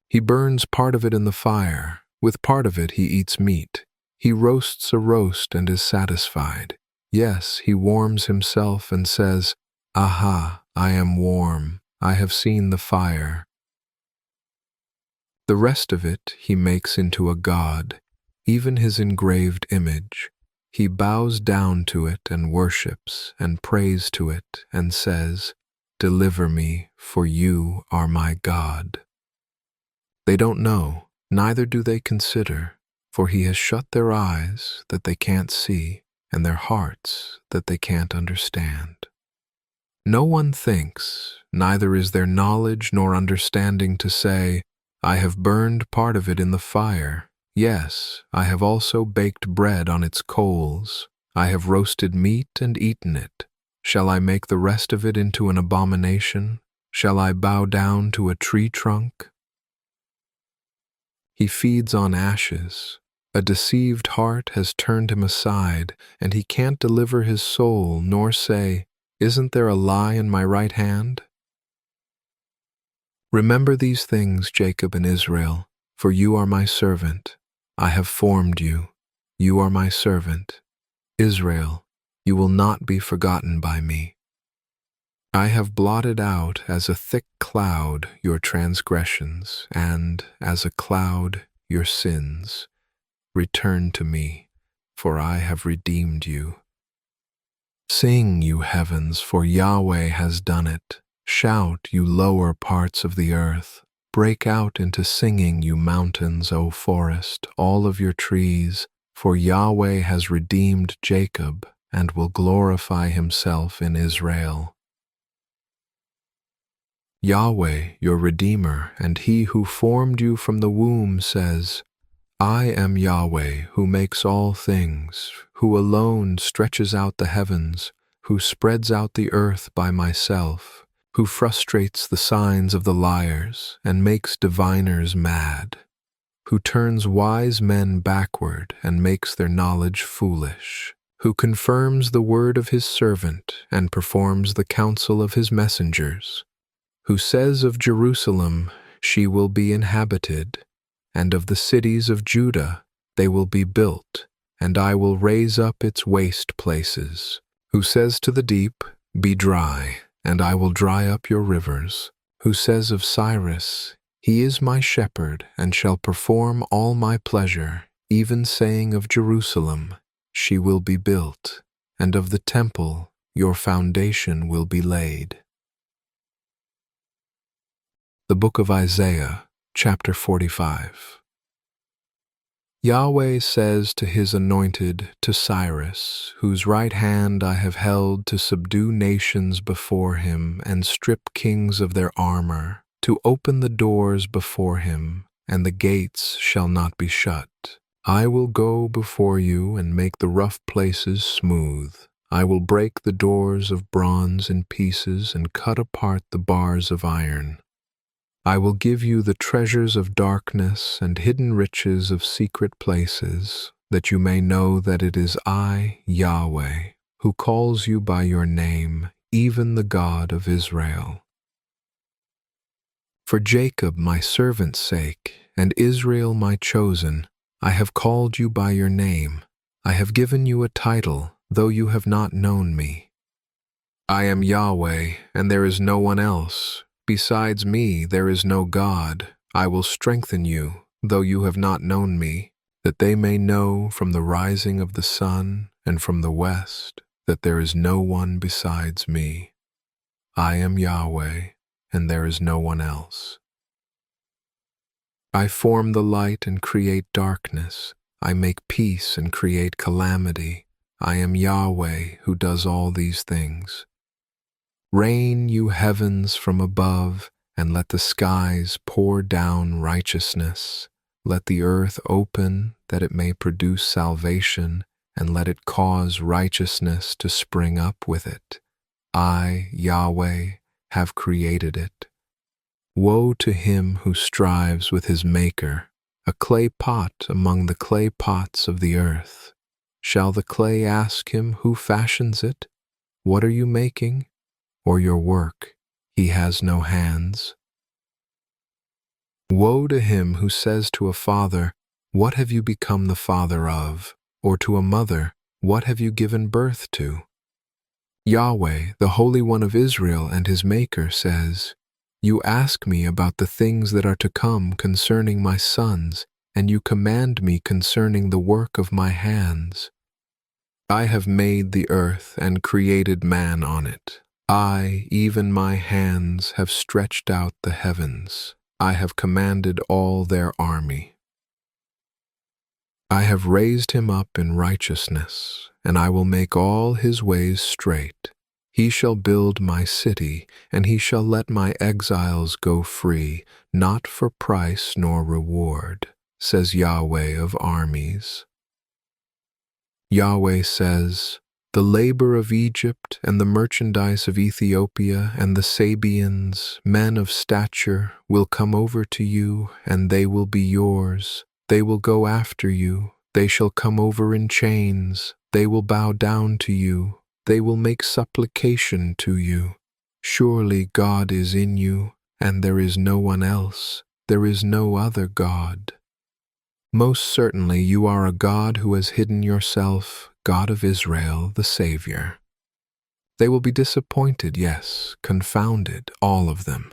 He burns part of it in the fire. With part of it he eats meat. He roasts a roast and is satisfied. Yes, he warms himself and says, Aha, I am warm. I have seen the fire. The rest of it he makes into a god, even his engraved image. He bows down to it and worships and prays to it and says, Deliver me, for you are my God. They don't know, neither do they consider, for he has shut their eyes that they can't see, and their hearts that they can't understand. No one thinks, neither is there knowledge nor understanding to say, I have burned part of it in the fire. Yes, I have also baked bread on its coals. I have roasted meat and eaten it. Shall I make the rest of it into an abomination? Shall I bow down to a tree trunk? He feeds on ashes. A deceived heart has turned him aside, and he can't deliver his soul, nor say, Isn't there a lie in my right hand? Remember these things, Jacob and Israel, for you are my servant. I have formed you. You are my servant. Israel, you will not be forgotten by me. I have blotted out as a thick cloud your transgressions, and as a cloud your sins. Return to me, for I have redeemed you. Sing, you heavens, for Yahweh has done it. Shout, you lower parts of the earth. Break out into singing, you mountains, O forest, all of your trees, for Yahweh has redeemed Jacob and will glorify himself in Israel. Yahweh, your Redeemer, and he who formed you from the womb says, I am Yahweh, who makes all things, who alone stretches out the heavens, who spreads out the earth by myself, who frustrates the signs of the liars and makes diviners mad, who turns wise men backward and makes their knowledge foolish, who confirms the word of his servant and performs the counsel of his messengers, who says of Jerusalem, she will be inhabited, and of the cities of Judah, they will be built, and I will raise up its waste places, who says to the deep, be dry, and I will dry up your rivers, who says of Cyrus, he is my shepherd, and shall perform all my pleasure, even saying of Jerusalem, she will be built, and of the temple, your foundation will be laid. The Book of Isaiah, chapter 45. Yahweh says to his anointed, to Cyrus, whose right hand I have held to subdue nations before him and strip kings of their armor, to open the doors before him, and the gates shall not be shut. I will go before you and make the rough places smooth. I will break the doors of bronze in pieces and cut apart the bars of iron. I will give you the treasures of darkness and hidden riches of secret places, that you may know that it is I, Yahweh, who calls you by your name, even the God of Israel. For Jacob my servant's sake, and Israel my chosen, I have called you by your name. I have given you a title, though you have not known me. I am Yahweh, and there is no one else. Besides me there is no God. I will strengthen you, though you have not known me, that they may know from the rising of the sun and from the west that there is no one besides me. I am Yahweh, and there is no one else. I form the light and create darkness. I make peace and create calamity. I am Yahweh who does all these things. Rain, you heavens, from above, and let the skies pour down righteousness. Let the earth open, that it may produce salvation, and let it cause righteousness to spring up with it. I, Yahweh, have created it. Woe to him who strives with his Maker, a clay pot among the clay pots of the earth. Shall the clay ask him who fashions it, what are you making? Or your work, he has no hands? Woe to him who says to a father, what have you become the father of? Or to a mother, what have you given birth to? Yahweh, the Holy One of Israel and his Maker, says, you ask me about the things that are to come concerning my sons, and you command me concerning the work of my hands. I have made the earth and created man on it. I, even my hands, have stretched out the heavens. I have commanded all their army. I have raised him up in righteousness, and I will make all his ways straight. He shall build my city, and he shall let my exiles go free, not for price nor reward, says Yahweh of armies. Yahweh says, the labor of Egypt and the merchandise of Ethiopia and the Sabeans, men of stature, will come over to you, and they will be yours. They will go after you. They shall come over in chains. They will bow down to you. They will make supplication to you. Surely God is in you, and there is no one else. There is no other God. Most certainly you are a God who has hidden yourself, God of Israel, the Savior. They will be disappointed, yes, confounded, all of them.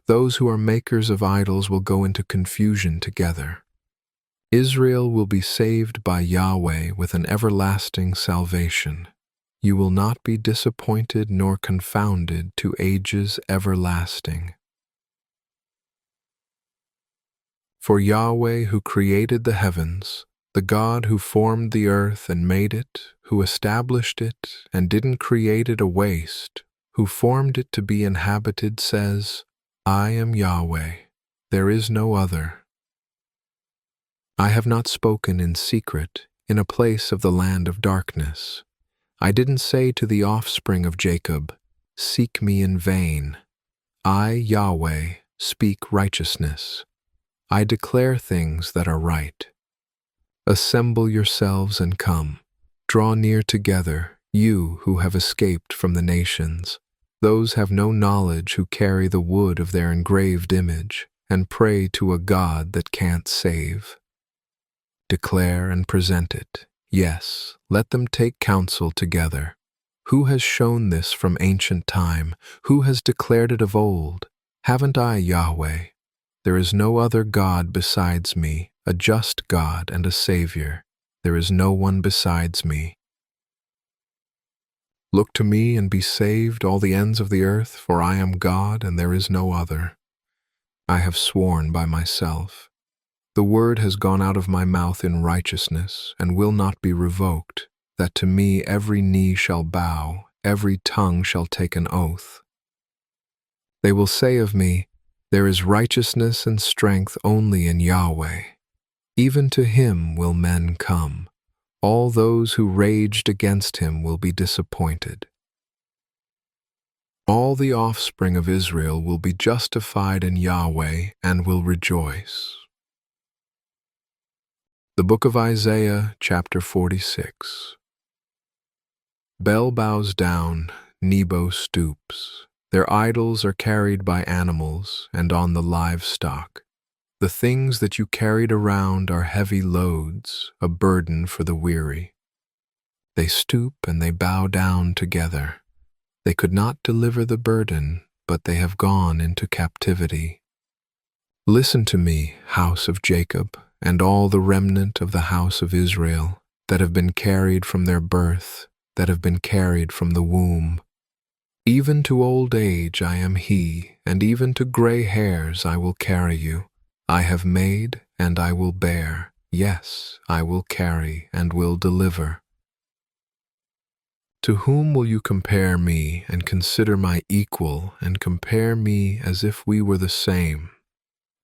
Those who are makers of idols will go into confusion together. Israel will be saved by Yahweh with an everlasting salvation. You will not be disappointed nor confounded to ages everlasting. For Yahweh, who created the heavens, the God who formed the earth and made it, who established it and didn't create it a waste, who formed it to be inhabited, says, I am Yahweh, there is no other. I have not spoken in secret, in a place of the land of darkness. I didn't say to the offspring of Jacob, seek me in vain. I, Yahweh, speak righteousness. I declare things that are right. Assemble yourselves and come. Draw near together, you who have escaped from the nations. Those have no knowledge who carry the wood of their engraved image and pray to a God that can't save. Declare and present it. Yes, let them take counsel together. Who has shown this from ancient time? Who has declared it of old? Haven't I, Yahweh? There is no other God besides me, a just God and a Savior. There is no one besides me. Look to me and be saved, all the ends of the earth, for I am God and there is no other. I have sworn by myself. The word has gone out of my mouth in righteousness and will not be revoked, that to me every knee shall bow, every tongue shall take an oath. They will say of me, there is righteousness and strength only in Yahweh. Even to him will men come. All those who raged against him will be disappointed. All the offspring of Israel will be justified in Yahweh and will rejoice. The book of Isaiah, chapter 46. Bel bows down, Nebo stoops. Their idols are carried by animals and on the livestock. The things that you carried around are heavy loads, a burden for the weary. They stoop and they bow down together. They could not deliver the burden, but they have gone into captivity. Listen to me, house of Jacob, and all the remnant of the house of Israel, that have been carried from their birth, that have been carried from the womb. Even to old age I am he, and even to gray hairs I will carry you. I have made, and I will bear. Yes, I will carry, and will deliver. To whom will you compare me, and consider my equal, and compare me as if we were the same?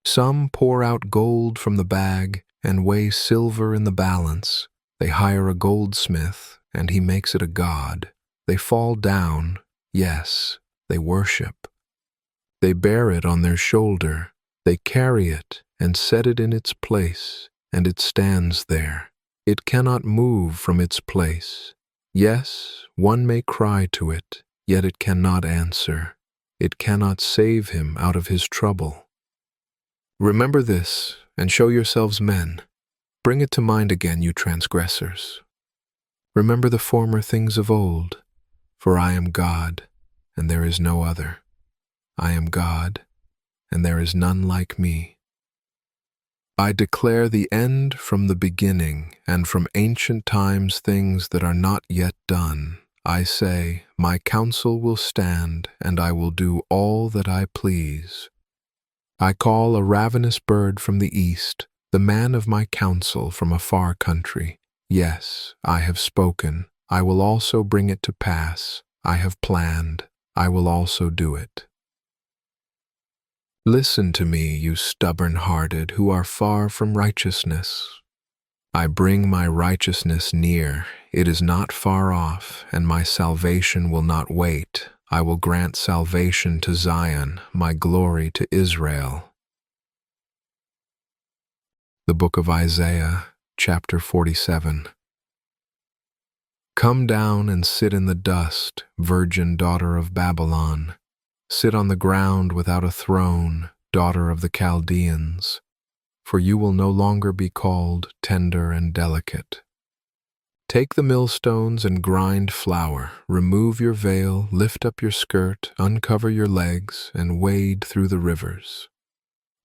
Some pour out gold from the bag, and weigh silver in the balance. They hire a goldsmith, and he makes it a god. They fall down, yes, they worship. They bear it on their shoulder. They carry it and set it in its place, and it stands there. It cannot move from its place. Yes, one may cry to it, yet it cannot answer. It cannot save him out of his trouble. Remember this, and show yourselves men. Bring it to mind again, you transgressors. Remember the former things of old, for I am God, and there is no other. I am God, and there is none like me. I declare the end from the beginning, and from ancient times things that are not yet done. I say, my counsel will stand, and I will do all that I please. I call a ravenous bird from the east, the man of my counsel from a far country. Yes, I have spoken. I will also bring it to pass. I have planned. I will also do it. Listen to me, you stubborn-hearted who are far from righteousness. I bring my righteousness near. It is not far off, and my salvation will not wait. I will grant salvation to Zion, my glory to Israel. The book of Isaiah, chapter 47. Come down and sit in the dust, virgin daughter of Babylon. Sit on the ground without a throne, daughter of the Chaldeans, for you will no longer be called tender and delicate. Take the millstones and grind flour. Remove your veil, lift up your skirt, uncover your legs, and wade through the rivers.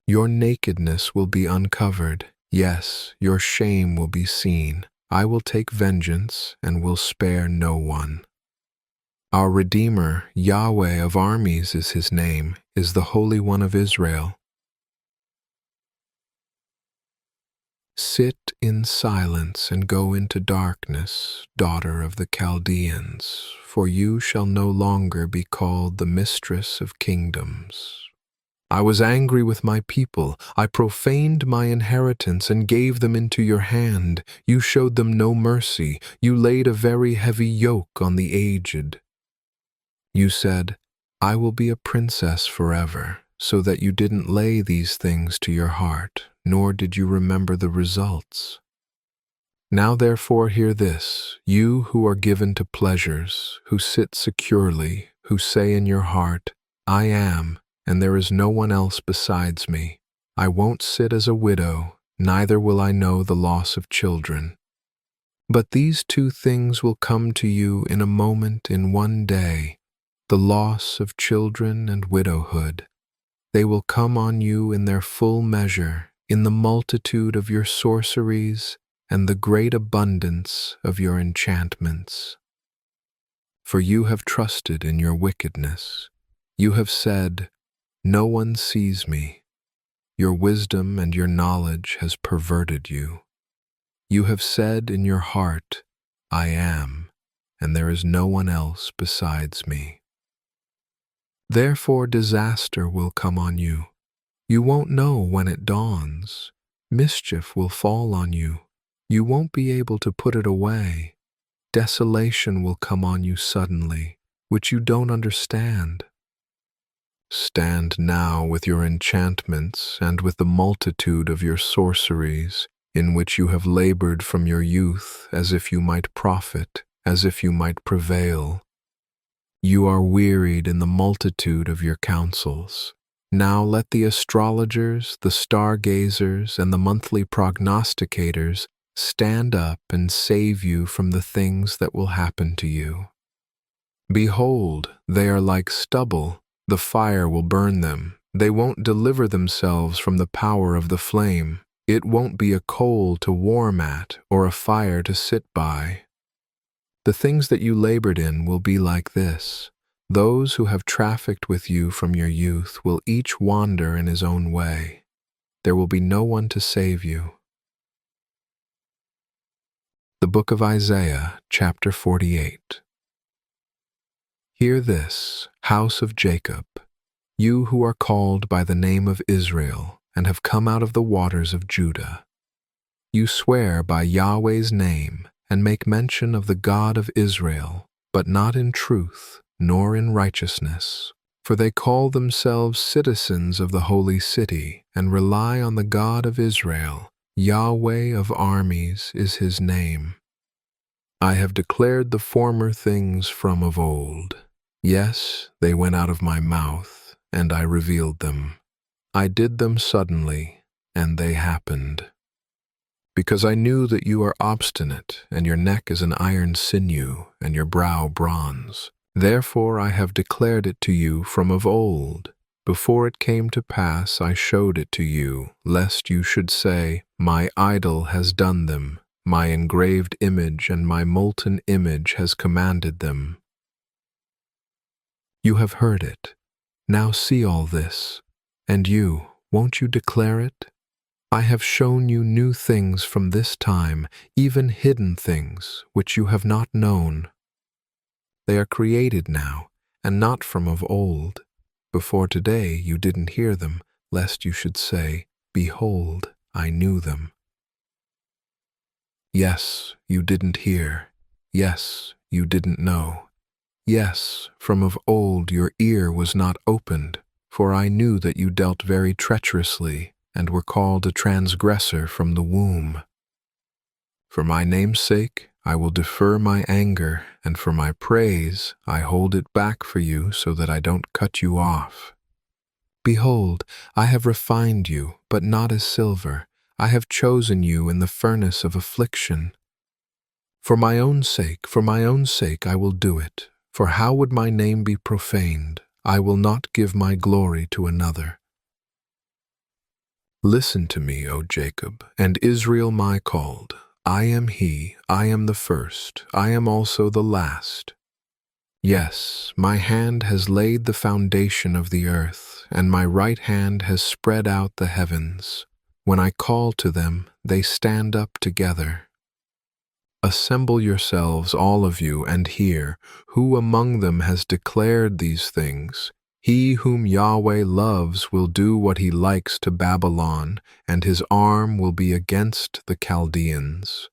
Your nakedness will be uncovered. Yes, your shame will be seen. I will take vengeance and will spare no one. Our Redeemer, Yahweh of armies is his name, is the Holy One of Israel. Sit in silence and go into darkness, daughter of the Chaldeans, for you shall no longer be called the mistress of kingdoms. I was angry with my people. I profaned my inheritance and gave them into your hand. You showed them no mercy. You laid a very heavy yoke on the aged. You said, I will be a princess forever, so that you didn't lay these things to your heart, nor did you remember the results. Now therefore hear this, you who are given to pleasures, who sit securely, who say in your heart, I am, and there is no one else besides me. I won't sit as a widow, neither will I know the loss of children. But these two things will come to you in a moment, in one day, the loss of children and widowhood. They will come on you in their full measure, in the multitude of your sorceries and the great abundance of your enchantments. For you have trusted in your wickedness. You have said, no one sees me. Your wisdom and your knowledge has perverted you. You have said in your heart, I am, and there is no one else besides me. Therefore disaster will come on you. You won't know when it dawns. Mischief will fall on you. You won't be able to put it away. Desolation will come on you suddenly, which you don't understand. Stand now with your enchantments and with the multitude of your sorceries, in which you have labored from your youth, as if you might profit, as if you might prevail. You are wearied in the multitude of your counsels. Now let the astrologers, the stargazers, and the monthly prognosticators stand up and save you from the things that will happen to you. Behold, they are like stubble. The fire will burn them. They won't deliver themselves from the power of the flame. It won't be a coal to warm at or a fire to sit by. The things that you labored in will be like this. Those who have trafficked with you from your youth will each wander in his own way. There will be no one to save you. The Book of Isaiah, chapter 48. Hear this, house of Jacob, you who are called by the name of Israel and have come out of the waters of Judah. You swear by Yahweh's name and make mention of the God of Israel, but not in truth, nor in righteousness. For they call themselves citizens of the holy city and rely on the God of Israel. Yahweh of armies is his name. I have declared the former things from of old. Yes, they went out of my mouth, and I revealed them. I did them suddenly, and they happened. Because I knew that you are obstinate, and your neck is an iron sinew, and your brow bronze. Therefore I have declared it to you from of old. Before it came to pass I showed it to you, lest you should say, my idol has done them, my engraved image and my molten image has commanded them. You have heard it. Now see all this. And you, won't you declare it? I have shown you new things from this time, even hidden things, which you have not known. They are created now, and not from of old. Before today you didn't hear them, lest you should say, behold, I knew them. Yes, you didn't hear. Yes, you didn't know. Yes, from of old your ear was not opened, for I knew that you dealt very treacherously, and were called a transgressor from the womb. For my name's sake I will defer my anger, and for my praise I hold it back for you so that I don't cut you off. Behold, I have refined you, but not as silver. I have chosen you in the furnace of affliction. For my own sake I will do it. For how would my name be profaned? I will not give my glory to another. Listen to me, O Jacob, and Israel my called. I am he, I am the first, I am also the last. Yes, my hand has laid the foundation of the earth, and my right hand has spread out the heavens. When I call to them, they stand up together. Assemble yourselves, all of you, and hear. Who among them has declared these things? He whom Yahweh loves will do what he likes to Babylon, and his arm will be against the Chaldeans.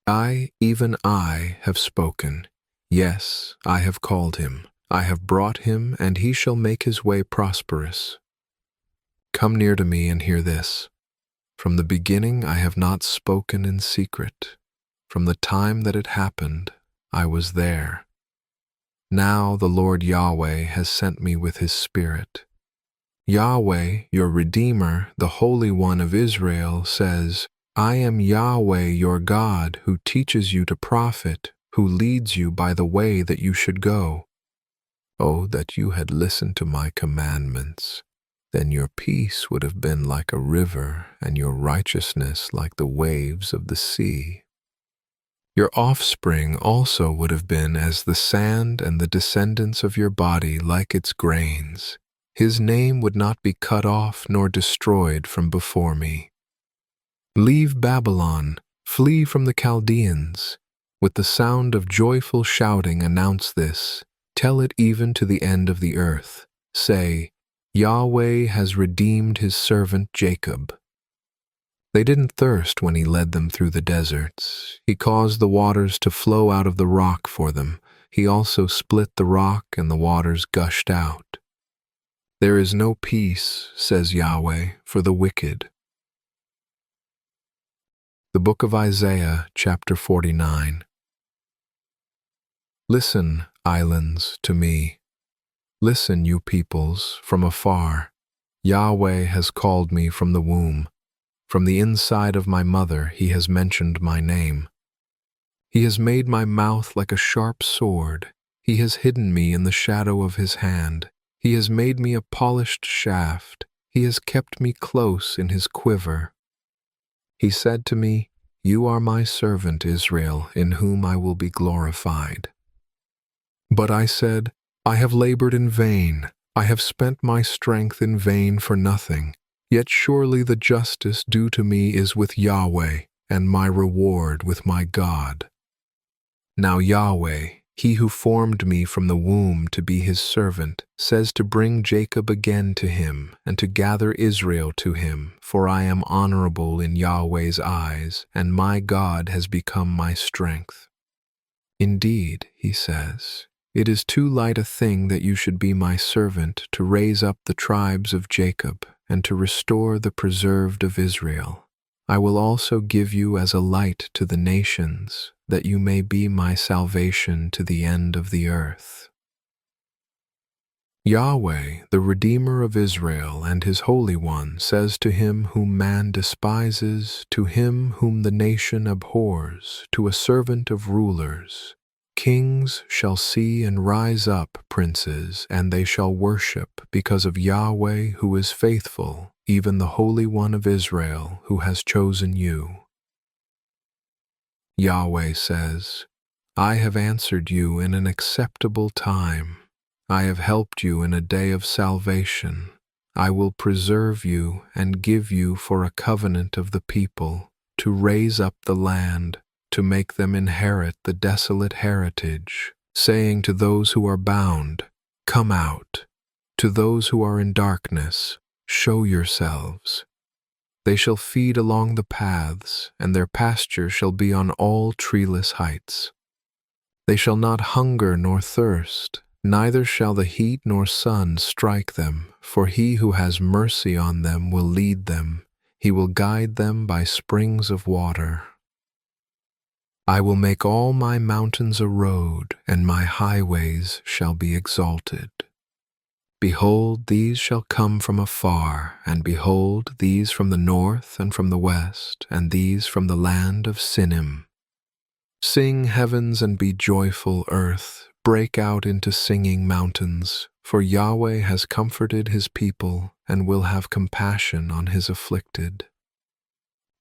I, even I, have spoken. Yes, I have called him. I have brought him, and he shall make his way prosperous. Come near to me and hear this. From the beginning I have not spoken in secret. From the time that it happened, I was there. Now the Lord Yahweh has sent me with his Spirit. Yahweh, your Redeemer, the Holy One of Israel, says, I am Yahweh your God, who teaches you to profit, who leads you by the way that you should go. Oh, that you had listened to my commandments. Then your peace would have been like a river, and your righteousness like the waves of the sea. Your offspring also would have been as the sand, and the descendants of your body like its grains. His name would not be cut off nor destroyed from before me. Leave Babylon, flee from the Chaldeans. With the sound of joyful shouting announce this. Tell it even to the end of the earth. Say, Yahweh has redeemed his servant Jacob. They didn't thirst when he led them through the deserts. He caused the waters to flow out of the rock for them. He also split the rock, and the waters gushed out. There is no peace, says Yahweh, for the wicked. The Book of Isaiah, chapter 49. Listen, islands, to me. Listen, you peoples, from afar. Yahweh has called me from the womb. From the inside of my mother he has mentioned my name. He has made my mouth like a sharp sword. He has hidden me in the shadow of his hand. He has made me a polished shaft. He has kept me close in his quiver. He said to me, You are my servant Israel, in whom I will be glorified. But I said, I have labored in vain. I have spent my strength in vain for nothing. Yet surely the justice due to me is with Yahweh, and my reward with my God. Now Yahweh, he who formed me from the womb to be his servant, says to bring Jacob again to him, and to gather Israel to him, for I am honorable in Yahweh's eyes, and my God has become my strength. Indeed, he says, it is too light a thing that you should be my servant to raise up the tribes of Jacob, and to restore the preserved of Israel. I will also give you as a light to the nations, that you may be my salvation to the end of the earth. Yahweh, the Redeemer of Israel and his Holy One, says to him whom man despises, to him whom the nation abhors, to a servant of rulers, Kings shall see and rise up, princes, and they shall worship, because of Yahweh who is faithful, even the Holy One of Israel who has chosen you. Yahweh says, I have answered you in an acceptable time. I have helped you in a day of salvation. I will preserve you and give you for a covenant of the people, to raise up the land, to make them inherit the desolate heritage, saying to those who are bound, Come out. To those who are in darkness, show yourselves. They shall feed along the paths, and their pasture shall be on all treeless heights. They shall not hunger nor thirst, neither shall the heat nor sun strike them, for he who has mercy on them will lead them. He will guide them by springs of water. I will make all my mountains a road, and my highways shall be exalted. Behold, these shall come from afar, and behold, these from the north and from the west, and these from the land of Sinim. Sing, heavens, and be joyful, earth. Break out into singing, mountains. For Yahweh has comforted his people and will have compassion on his afflicted.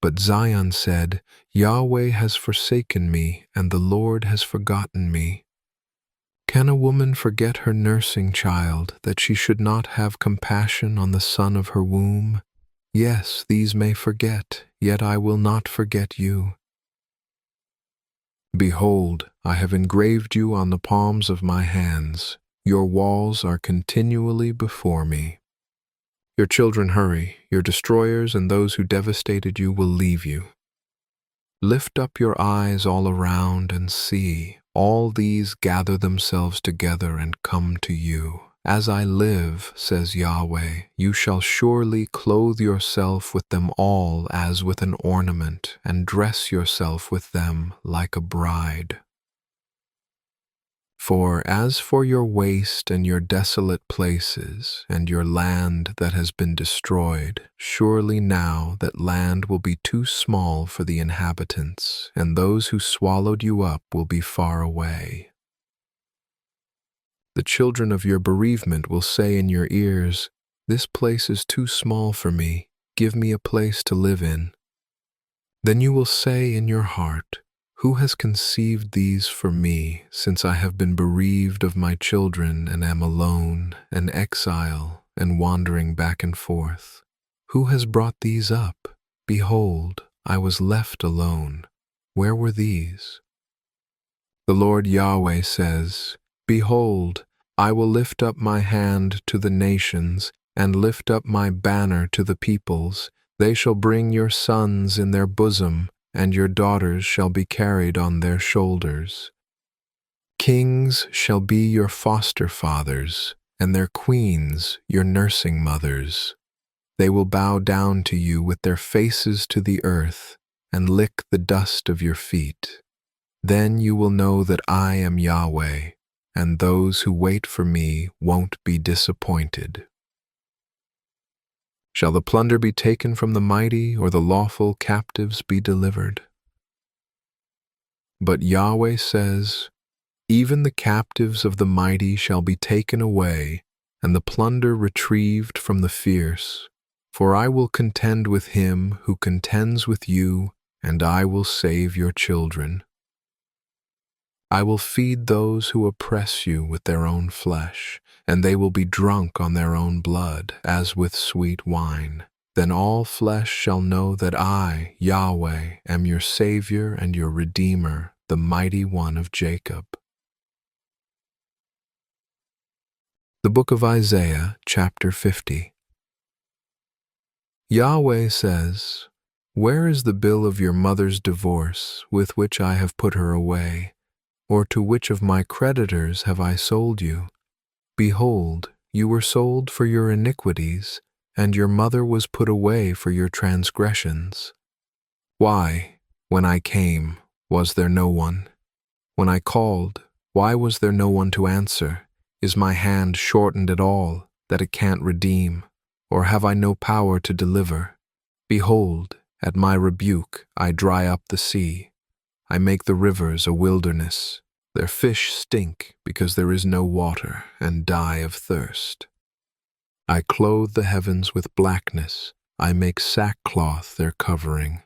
But Zion said, Yahweh has forsaken me, and the Lord has forgotten me. Can a woman forget her nursing child, that she should not have compassion on the son of her womb? Yes, these may forget, yet I will not forget you. Behold, I have engraved you on the palms of my hands. Your walls are continually before me. Your children hurry, your destroyers and those who devastated you will leave you. Lift up your eyes all around and see. All these gather themselves together and come to you. As I live, says Yahweh, you shall surely clothe yourself with them all as with an ornament, and dress yourself with them like a bride. For as for your waste and your desolate places, and your land that has been destroyed, surely now that land will be too small for the inhabitants, and those who swallowed you up will be far away. The children of your bereavement will say in your ears, This place is too small for me, give me a place to live in. Then you will say in your heart, Who has conceived these for me, since I have been bereaved of my children and am alone, an exile, and wandering back and forth? Who has brought these up? Behold, I was left alone. Where were these? The Lord Yahweh says, Behold, I will lift up my hand to the nations, and lift up my banner to the peoples. They shall bring your sons in their bosom, and your daughters shall be carried on their shoulders. Kings shall be your foster fathers, and their queens your nursing mothers. They will bow down to you with their faces to the earth, and lick the dust of your feet. Then you will know that I am Yahweh, and those who wait for me won't be disappointed. Shall the plunder be taken from the mighty, or the lawful captives be delivered? But Yahweh says, Even the captives of the mighty shall be taken away, and the plunder retrieved from the fierce. For I will contend with him who contends with you, and I will save your children. I will feed those who oppress you with their own flesh, and they will be drunk on their own blood, as with sweet wine. Then all flesh shall know that I, Yahweh, am your Savior and your Redeemer, the Mighty One of Jacob. The Book of Isaiah, chapter 50. Yahweh says, Where is the bill of your mother's divorce, with which I have put her away? Or to which of my creditors have I sold you? Behold, you were sold for your iniquities, and your mother was put away for your transgressions. Why, when I came, was there no one? When I called, why was there no one to answer? Is my hand shortened at all, that it can't redeem? Or have I no power to deliver? Behold, at my rebuke I dry up the sea. I make the rivers a wilderness. Their fish stink because there is no water, and die of thirst. I clothe the heavens with blackness. I make sackcloth their covering.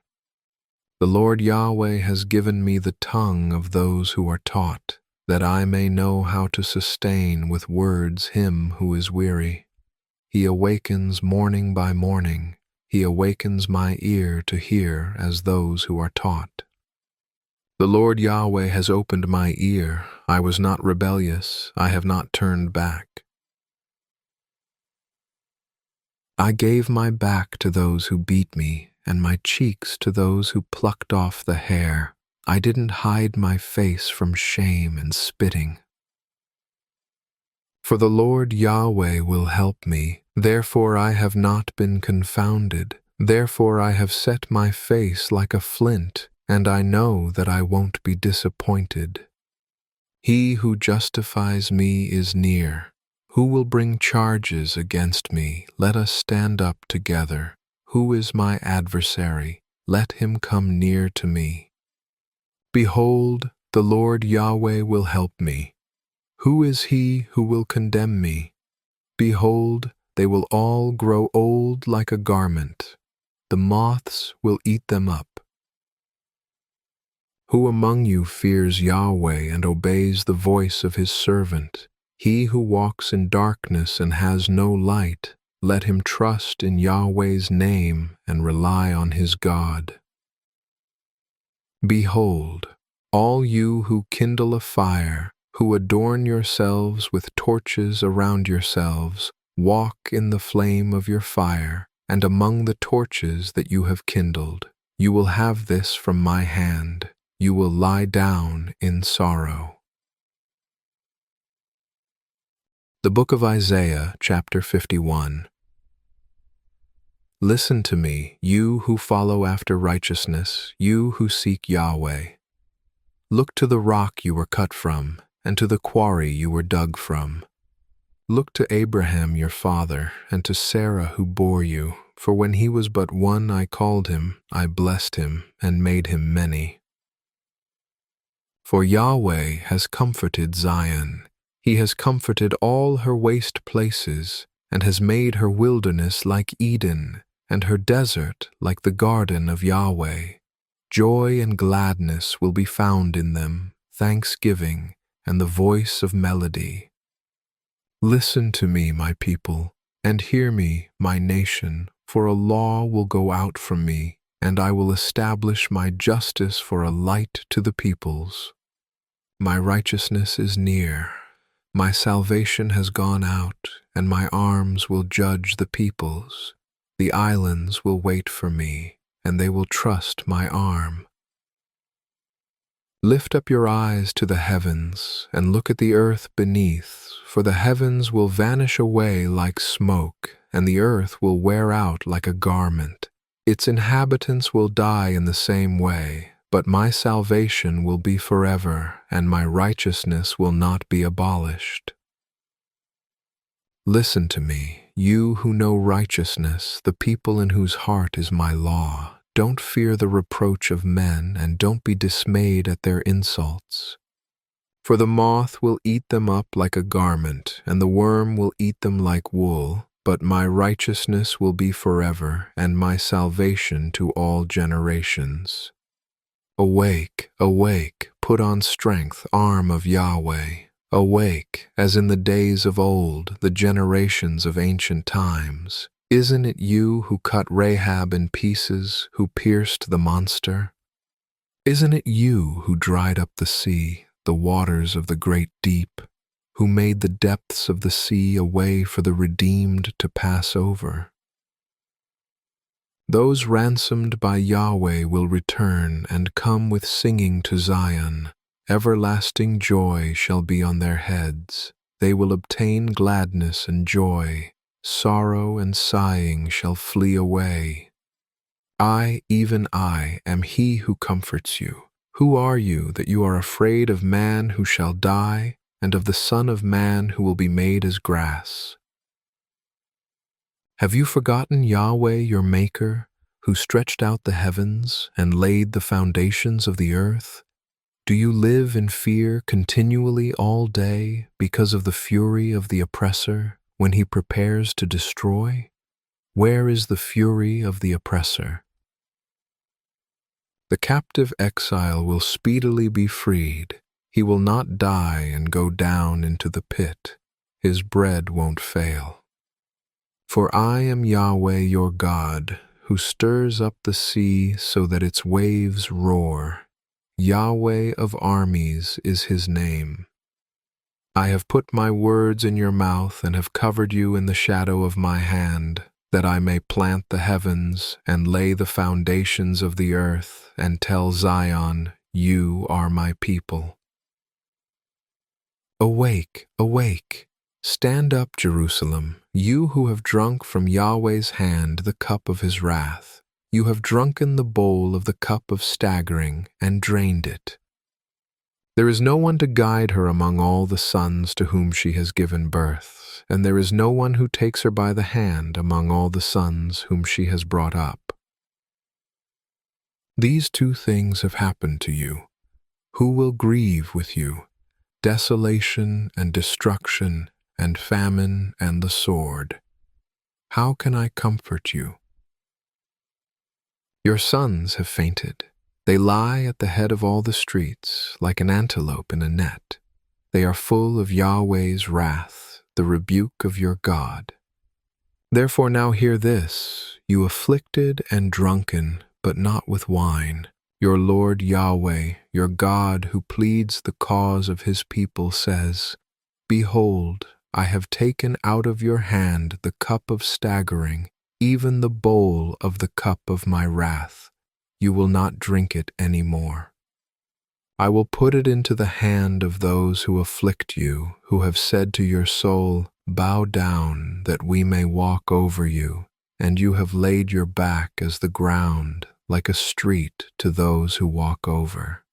The Lord Yahweh has given me the tongue of those who are taught, that I may know how to sustain with words him who is weary. He awakens morning by morning. He awakens my ear to hear as those who are taught. The Lord Yahweh has opened my ear. I was not rebellious. I have not turned back. I gave my back to those who beat me, and my cheeks to those who plucked off the hair. I didn't hide my face from shame and spitting. For the Lord Yahweh will help me. Therefore I have not been confounded. Therefore I have set my face like a flint, and I know that I won't be disappointed. He who justifies me is near. Who will bring charges against me? Let us stand up together. Who is my adversary? Let him come near to me. Behold, the Lord Yahweh will help me. Who is he who will condemn me? Behold, they will all grow old like a garment. The moths will eat them up. Who among you fears Yahweh and obeys the voice of his servant? He who walks in darkness and has no light, let him trust in Yahweh's name and rely on his God. Behold, all you who kindle a fire, who adorn yourselves with torches around yourselves, walk in the flame of your fire, and among the torches that you have kindled. You will have this from my hand. You will lie down in sorrow. The Book of Isaiah, chapter 51. Listen to me, you who follow after righteousness, you who seek Yahweh. Look to the rock you were cut from, and to the quarry you were dug from. Look to Abraham your father, and to Sarah who bore you, for when he was but one I called him, I blessed him, and made him many. For Yahweh has comforted Zion. He has comforted all her waste places, and has made her wilderness like Eden, and her desert like the garden of Yahweh. Joy and gladness will be found in them, thanksgiving, and the voice of melody. Listen to me, my people, and hear me, my nation, for a law will go out from me, and I will establish my justice for a light to the peoples. My righteousness is near. My salvation has gone out, and my arms will judge the peoples. The islands will wait for me, and they will trust my arm. Lift up your eyes to the heavens, and look at the earth beneath, for the heavens will vanish away like smoke, and the earth will wear out like a garment. Its inhabitants will die in the same way, but my salvation will be forever, and my righteousness will not be abolished. Listen to me, you who know righteousness, the people in whose heart is my law. Don't fear the reproach of men, and don't be dismayed at their insults. For the moth will eat them up like a garment, and the worm will eat them like wool, but my righteousness will be forever, and my salvation to all generations. Awake, awake, put on strength, arm of Yahweh. Awake, as in the days of old, the generations of ancient times. Isn't it you who cut Rahab in pieces, who pierced the monster? Isn't it you who dried up the sea, the waters of the great deep, who made the depths of the sea a way for the redeemed to pass over? Those ransomed by Yahweh will return and come with singing to Zion. Everlasting joy shall be on their heads. They will obtain gladness and joy. Sorrow and sighing shall flee away. I, even I, am he who comforts you. Who are you that you are afraid of man who shall die, and of the Son of Man who will be made as grass? Have you forgotten Yahweh your Maker, who stretched out the heavens and laid the foundations of the earth? Do you live in fear continually all day because of the fury of the oppressor when he prepares to destroy? Where is the fury of the oppressor? The captive exile will speedily be freed. He will not die and go down into the pit. His bread won't fail. For I am Yahweh your God, who stirs up the sea so that its waves roar. Yahweh of armies is his name. I have put my words in your mouth and have covered you in the shadow of my hand, that I may plant the heavens and lay the foundations of the earth and tell Zion, you are my people. Awake, awake! Stand up, Jerusalem, you who have drunk from Yahweh's hand the cup of his wrath. You have drunken the bowl of the cup of staggering and drained it. There is no one to guide her among all the sons to whom she has given birth, and there is no one who takes her by the hand among all the sons whom she has brought up. These two things have happened to you. Who will grieve with you? Desolation and destruction and famine and the sword. How can I comfort you? Your sons have fainted. They lie at the head of all the streets, like an antelope in a net. They are full of Yahweh's wrath, the rebuke of your God. Therefore now hear this, you afflicted and drunken, but not with wine. Your Lord Yahweh, your God who pleads the cause of his people says, Behold, I have taken out of your hand the cup of staggering, even the bowl of the cup of my wrath. You will not drink it any more. I will put it into the hand of those who afflict you, who have said to your soul, Bow down, that we may walk over you, and you have laid your back as the ground, like a street to those who walk over.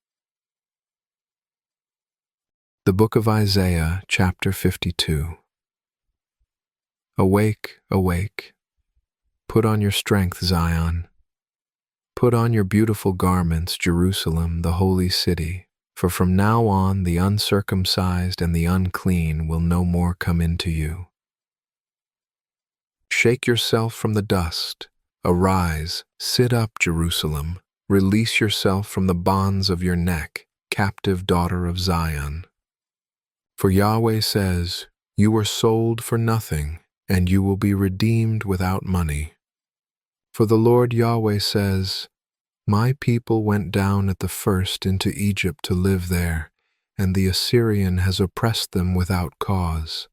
The Book of Isaiah, chapter 52. Awake, awake. Put on your strength, Zion. Put on your beautiful garments, Jerusalem, the holy city, for from now on the uncircumcised and the unclean will no more come into you. Shake yourself from the dust. Arise, sit up, Jerusalem. Release yourself from the bonds of your neck, captive daughter of Zion. For Yahweh says, You were sold for nothing, and you will be redeemed without money. For the Lord Yahweh says, My people went down at the first into Egypt to live there, and the Assyrian has oppressed them without cause.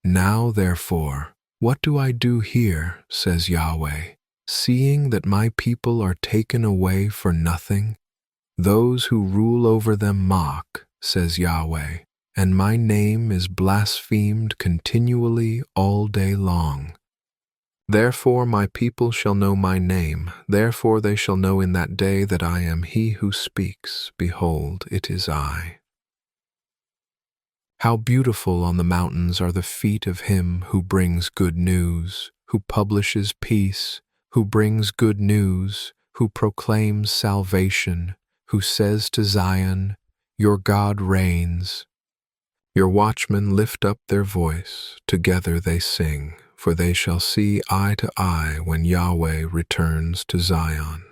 Now, therefore, what do I do here, says Yahweh, seeing that my people are taken away for nothing? Those who rule over them mock, says Yahweh, and my name is blasphemed continually all day long. Therefore my people shall know my name, therefore they shall know in that day that I am he who speaks. Behold, it is I. How beautiful on the mountains are the feet of him who brings good news, who publishes peace, who brings good news, who proclaims salvation, who says to Zion, Your God reigns. Your watchmen lift up their voice, together they sing, for they shall see eye to eye when Yahweh returns to Zion.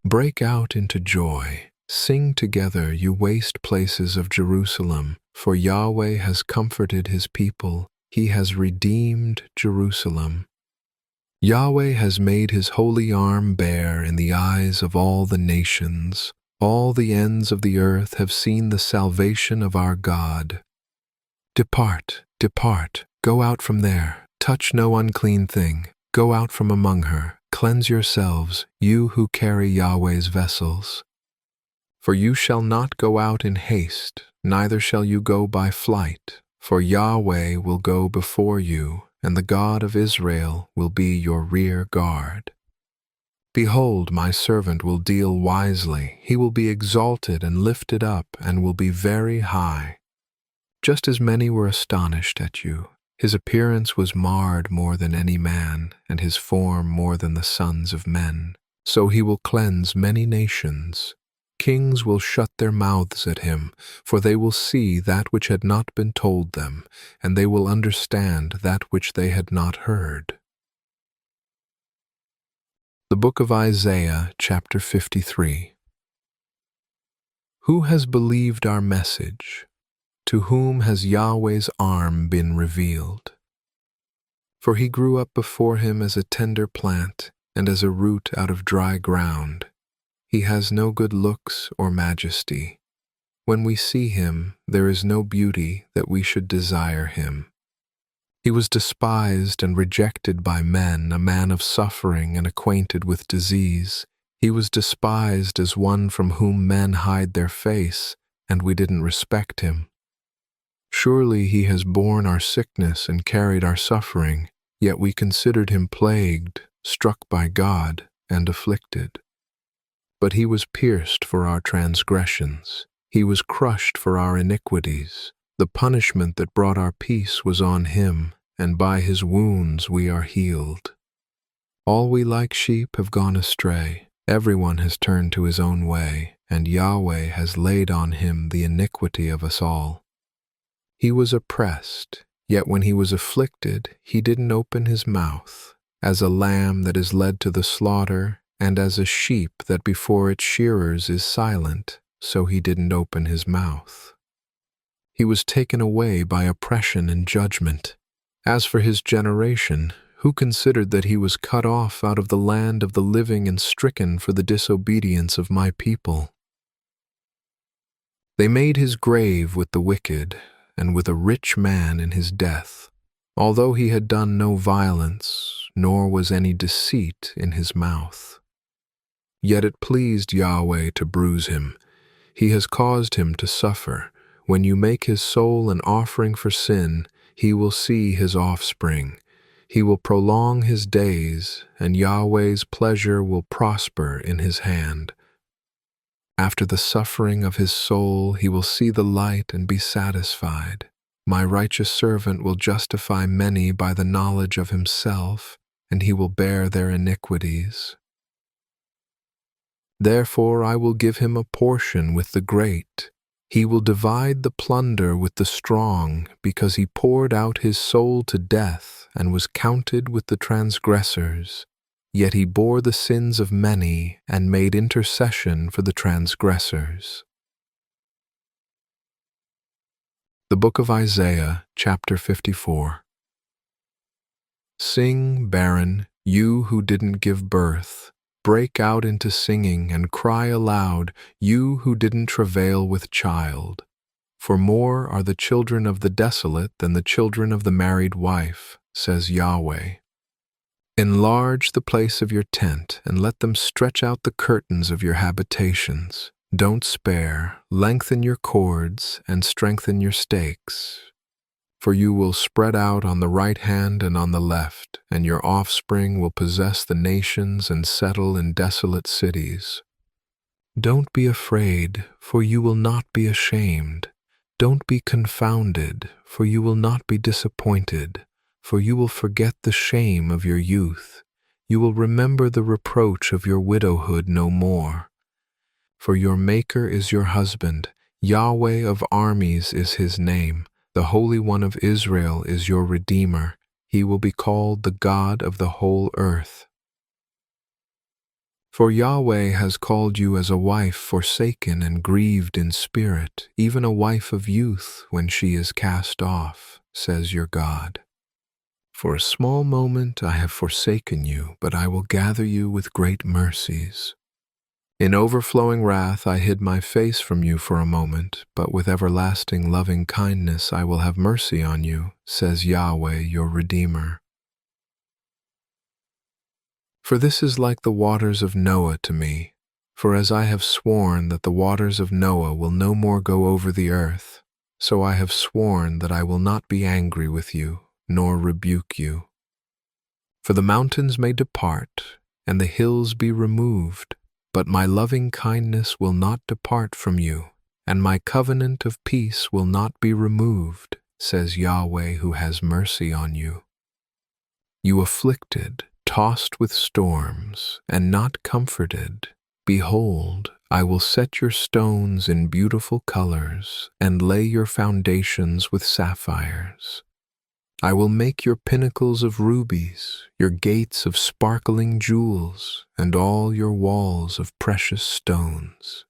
Break out into joy. Sing together, you waste places of Jerusalem, for Yahweh has comforted his people. He has redeemed Jerusalem. Yahweh has made his holy arm bare in the eyes of all the nations. All the ends of the earth have seen the salvation of our God. Depart, depart, go out from there. Touch no unclean thing. Go out from among her. Cleanse yourselves, you who carry Yahweh's vessels. For you shall not go out in haste, neither shall you go by flight. For Yahweh will go before you, and the God of Israel will be your rear guard. Behold, my servant will deal wisely. He will be exalted and lifted up, and will be very high. Just as many were astonished at you, his appearance was marred more than any man, and his form more than the sons of men. So he will cleanse many nations. Kings will shut their mouths at him, for they will see that which had not been told them, and they will understand that which they had not heard. The Book of Isaiah, chapter 53. Who has believed our message? To whom has Yahweh's arm been revealed? For he grew up before him as a tender plant, and as a root out of dry ground. He has no good looks or majesty. When we see him, there is no beauty that we should desire him. He was despised and rejected by men, a man of suffering and acquainted with disease. He was despised as one from whom men hide their face, and we didn't respect him. Surely he has borne our sickness and carried our suffering, yet we considered him plagued, struck by God, and afflicted. But he was pierced for our transgressions. He was crushed for our iniquities. The punishment that brought our peace was on him, and by his wounds we are healed. All we like sheep have gone astray, Everyone has turned to his own way, and Yahweh has laid on him the iniquity of us all. He was oppressed, yet when he was afflicted, he didn't open his mouth. As a lamb that is led to the slaughter, and as a sheep that before its shearers is silent, so he didn't open his mouth. He was taken away by oppression and judgment. As for his generation, who considered that he was cut off out of the land of the living and stricken for the disobedience of my people? They made his grave with the wicked, and with a rich man in his death, although he had done no violence, nor was any deceit in his mouth. Yet it pleased Yahweh to bruise him. He has caused him to suffer. When you make his soul an offering for sin, he will see his offspring. He will prolong his days, and Yahweh's pleasure will prosper in his hand. After the suffering of his soul, he will see the light and be satisfied. My righteous servant will justify many by the knowledge of himself, and he will bear their iniquities. Therefore I will give him a portion with the great. He will divide the plunder with the strong, because he poured out his soul to death and was counted with the transgressors. Yet he bore the sins of many and made intercession for the transgressors. The Book of Isaiah, chapter 54. Sing, barren, you who didn't give birth. Break out into singing and cry aloud, you who didn't travail with child. For more are the children of the desolate than the children of the married wife, says Yahweh. Enlarge the place of your tent, and let them stretch out the curtains of your habitations. Don't spare, lengthen your cords, and strengthen your stakes. For you will spread out on the right hand and on the left, and your offspring will possess the nations and settle in desolate cities. Don't be afraid, for you will not be ashamed. Don't be confounded, for you will not be disappointed. For you will forget the shame of your youth. You will remember the reproach of your widowhood no more. For your Maker is your husband, Yahweh of armies is his name. The Holy One of Israel is your Redeemer. He will be called the God of the whole earth. For Yahweh has called you as a wife forsaken and grieved in spirit, even a wife of youth when she is cast off, says your God. For a small moment I have forsaken you, but I will gather you with great mercies. In overflowing wrath I hid my face from you for a moment, but with everlasting loving kindness I will have mercy on you, says Yahweh your Redeemer. For this is like the waters of Noah to me, for as I have sworn that the waters of Noah will no more go over the earth, so I have sworn that I will not be angry with you, nor rebuke you. For the mountains may depart, and the hills be removed, but my loving kindness will not depart from you, and my covenant of peace will not be removed, says Yahweh who has mercy on you. You afflicted, tossed with storms, and not comforted, behold, I will set your stones in beautiful colors, and lay your foundations with sapphires. I will make your pinnacles of rubies, your gates of sparkling jewels, and all your walls of precious stones.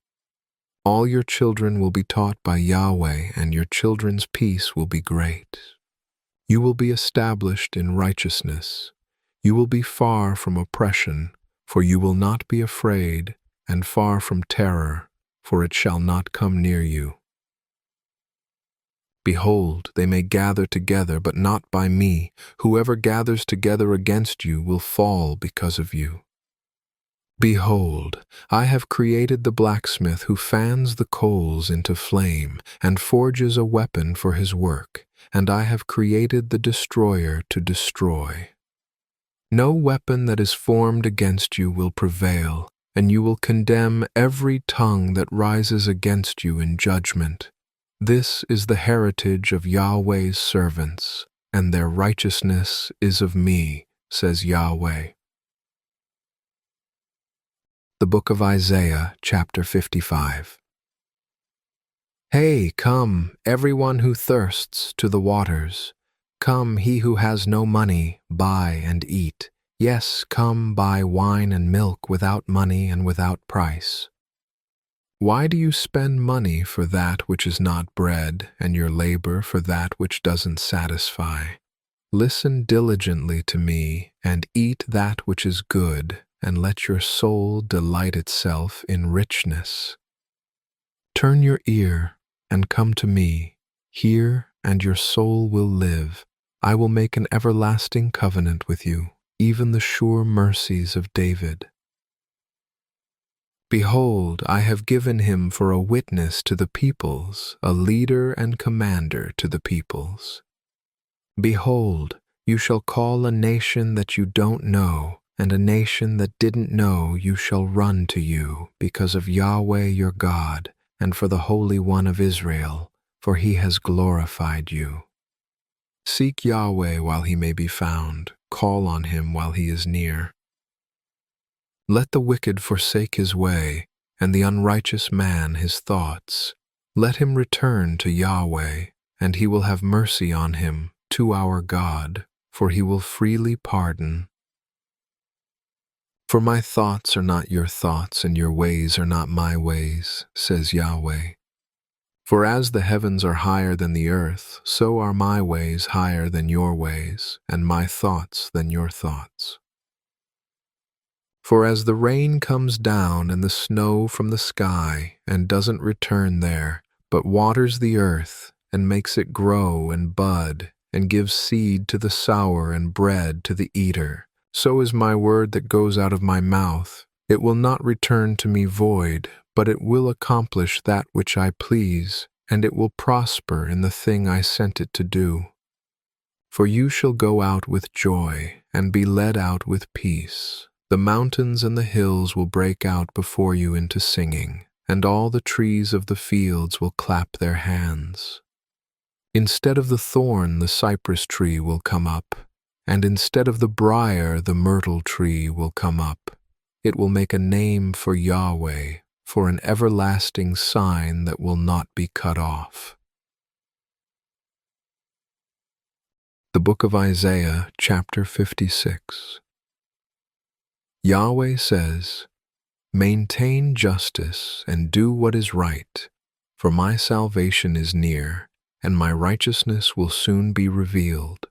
All your children will be taught by Yahweh, and your children's peace will be great. You will be established in righteousness. You will be far from oppression, for you will not be afraid, and far from terror, for it shall not come near you. Behold, they may gather together, but not by me. Whoever gathers together against you will fall because of you. Behold, I have created the blacksmith who fans the coals into flame and forges a weapon for his work, and I have created the destroyer to destroy. No weapon that is formed against you will prevail, and you will condemn every tongue that rises against you in judgment. This is the heritage of Yahweh's servants, and their righteousness is of me, says Yahweh. The book of Isaiah, chapter 55. Hey, come, everyone who thirsts, to the waters. Come, he who has no money, buy and eat. Yes, come, buy wine and milk without money and without price. Why do you spend money for that which is not bread, and your labor for that which doesn't satisfy? Listen diligently to me, and eat that which is good, and let your soul delight itself in richness. Turn your ear and come to me. Hear, and your soul will live. I will make an everlasting covenant with you, even the sure mercies of David. Behold, I have given him for a witness to the peoples, a leader and commander to the peoples. Behold, you shall call a nation that you don't know, and a nation that didn't know you shall run to you, because of Yahweh your God, and for the Holy One of Israel, for he has glorified you. Seek Yahweh while he may be found, call on him while he is near. Let the wicked forsake his way, and the unrighteous man his thoughts. Let him return to Yahweh, and he will have mercy on him, to our God, for he will freely pardon. For my thoughts are not your thoughts, and your ways are not my ways, says Yahweh. For as the heavens are higher than the earth, so are my ways higher than your ways, and my thoughts than your thoughts. For as the rain comes down and the snow from the sky, and doesn't return there, but waters the earth, and makes it grow and bud, and gives seed to the sower and bread to the eater, so is my word that goes out of my mouth. It will not return to me void, but it will accomplish that which I please, and it will prosper in the thing I sent it to do. For you shall go out with joy, and be led out with peace. The mountains and the hills will break out before you into singing, and all the trees of the fields will clap their hands. Instead of the thorn, the cypress tree will come up, and instead of the briar, the myrtle tree will come up. It will make a name for Yahweh, for an everlasting sign that will not be cut off. The book of Isaiah, chapter 56. Yahweh says, maintain justice and do what is right, for my salvation is near, and my righteousness will soon be revealed.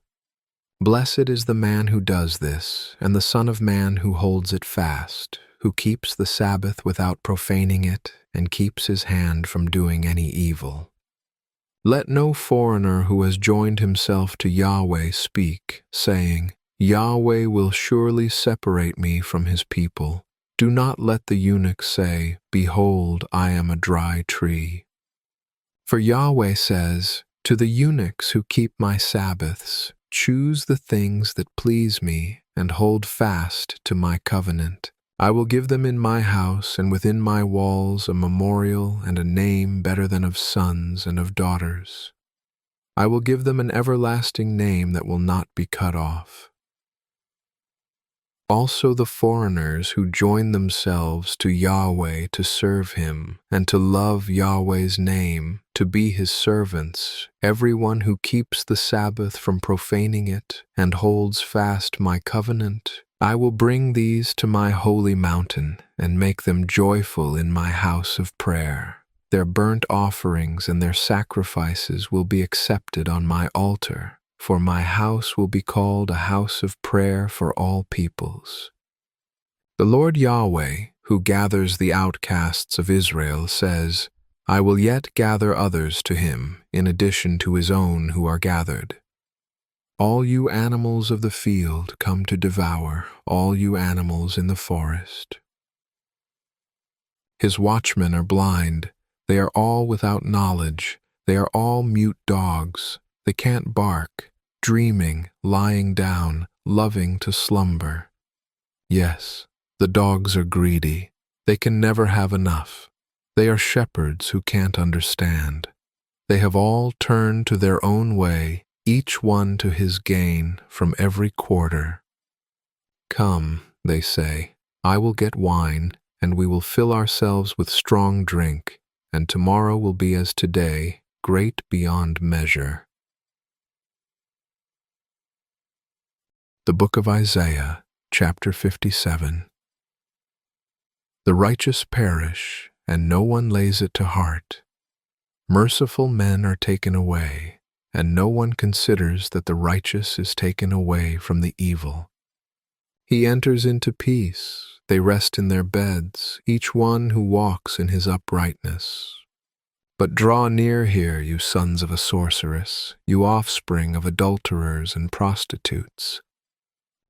Blessed is the man who does this, and the Son of Man who holds it fast, who keeps the Sabbath without profaning it, and keeps his hand from doing any evil. Let no foreigner who has joined himself to Yahweh speak, saying, Yahweh will surely separate me from his people. Do not let the eunuch say, behold, I am a dry tree. For Yahweh says, to the eunuchs who keep my Sabbaths, choose the things that please me, and hold fast to my covenant. I will give them in my house and within my walls a memorial and a name better than of sons and of daughters. I will give them an everlasting name that will not be cut off. Also the foreigners who join themselves to Yahweh to serve him, and to love Yahweh's name, to be his servants, everyone who keeps the Sabbath from profaning it, and holds fast my covenant, I will bring these to my holy mountain, and make them joyful in my house of prayer. Their burnt offerings and their sacrifices will be accepted on my altar. For my house will be called a house of prayer for all peoples. The Lord Yahweh, who gathers the outcasts of Israel, says, I will yet gather others to him, in addition to his own who are gathered. All you animals of the field come to devour, all you animals in the forest. His watchmen are blind, they are all without knowledge, they are all mute dogs. They can't bark, dreaming, lying down, loving to slumber. Yes, the dogs are greedy. They can never have enough. They are shepherds who can't understand. They have all turned to their own way, each one to his gain from every quarter. Come, they say, I will get wine, and we will fill ourselves with strong drink, and tomorrow will be as today, great beyond measure. The Book of Isaiah, chapter 57. The righteous perish, and no one lays it to heart. Merciful men are taken away, and no one considers that the righteous is taken away from the evil. He enters into peace, they rest in their beds, each one who walks in his uprightness. But draw near here, you sons of a sorceress, you offspring of adulterers and prostitutes.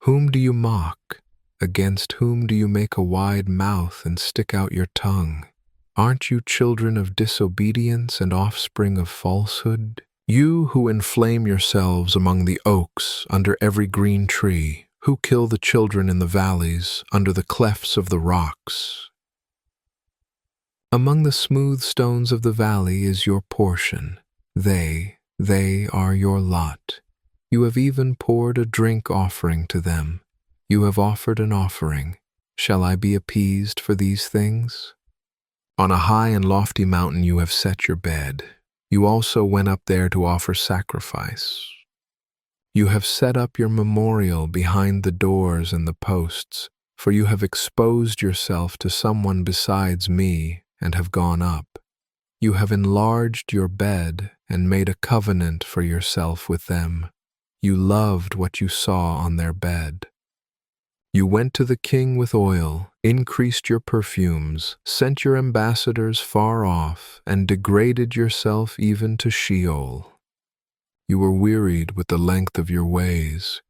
Whom do you mock? Against whom do you make a wide mouth and stick out your tongue? Aren't you children of disobedience and offspring of falsehood? You who inflame yourselves among the oaks under every green tree, who kill the children in the valleys under the clefts of the rocks. Among the smooth stones of the valley is your portion. They are your lot. You have even poured a drink offering to them. You have offered an offering. Shall I be appeased for these things? On a high and lofty mountain you have set your bed. You also went up there to offer sacrifice. You have set up your memorial behind the doors and the posts, for you have exposed yourself to someone besides me and have gone up. You have enlarged your bed and made a covenant for yourself with them. You loved what you saw on their bed. You went to the king with oil, increased your perfumes, sent your ambassadors far off, and degraded yourself even to Sheol. You were wearied with the length of your ways,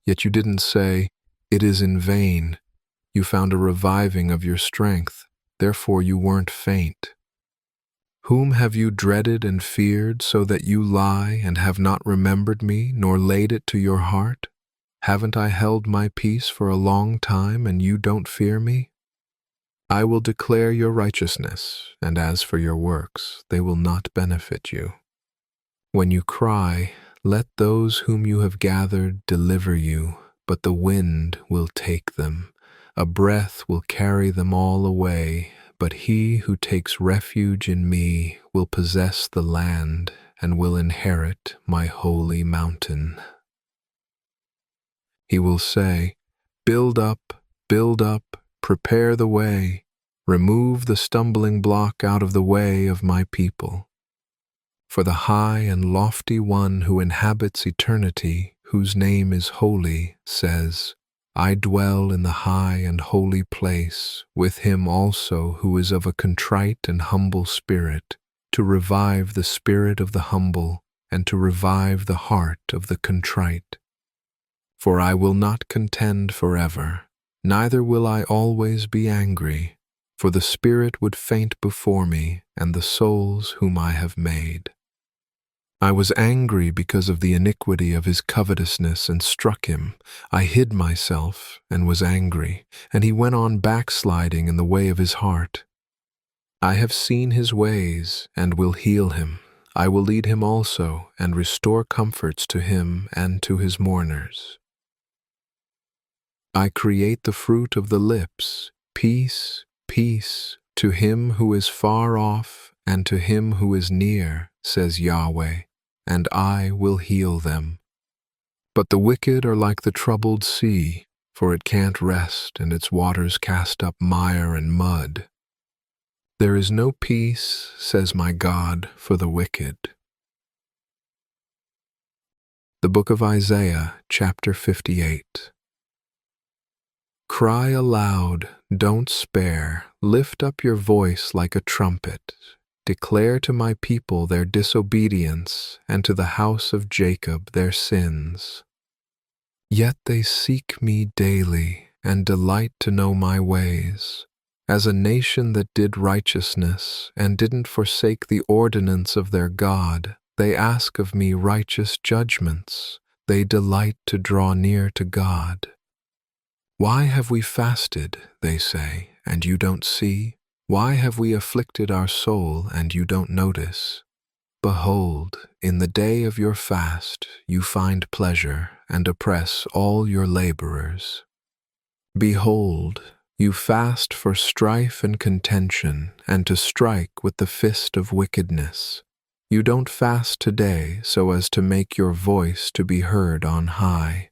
yet you didn't say, "It is in vain." You found a reviving of your strength, therefore you weren't faint. Whom have you dreaded and feared so that you lie and have not remembered me, nor laid it to your heart? Haven't I held my peace for a long time, and you don't fear me? I will declare your righteousness, and as for your works, they will not benefit you. When you cry, let those whom you have gathered deliver you, but the wind will take them. A breath will carry them all away, but he who takes refuge in me will possess the land and will inherit my holy mountain. He will say, build up, prepare the way, remove the stumbling block out of the way of my people. For the high and lofty one who inhabits eternity, whose name is holy, says, I dwell in the high and holy place, with him also who is of a contrite and humble spirit, to revive the spirit of the humble, and to revive the heart of the contrite. For I will not contend forever, neither will I always be angry, for the spirit would faint before me, and the souls whom I have made. I was angry because of the iniquity of his covetousness and struck him. I hid myself and was angry, and he went on backsliding in the way of his heart. I have seen his ways and will heal him. I will lead him also and restore comforts to him and to his mourners. I create the fruit of the lips, peace, peace, to him who is far off and to him who is near, says Yahweh, and I will heal them. But the wicked are like the troubled sea, for it can't rest, and its waters cast up mire and mud. There is no peace, says my God, for the wicked. The Book of Isaiah, chapter 58. Cry aloud, don't spare, lift up your voice like a trumpet. Declare to my people their disobedience, and to the house of Jacob their sins. Yet they seek me daily, and delight to know my ways. As a nation that did righteousness, and didn't forsake the ordinance of their God, they ask of me righteous judgments. They delight to draw near to God. Why have we fasted, they say, and you don't see? Why have we afflicted our soul, and you don't notice? Behold, in the day of your fast you find pleasure, and oppress all your laborers. Behold, You fast for strife and contention, and to strike with the fist of wickedness. You don't fast today so as to make your voice to be heard on high.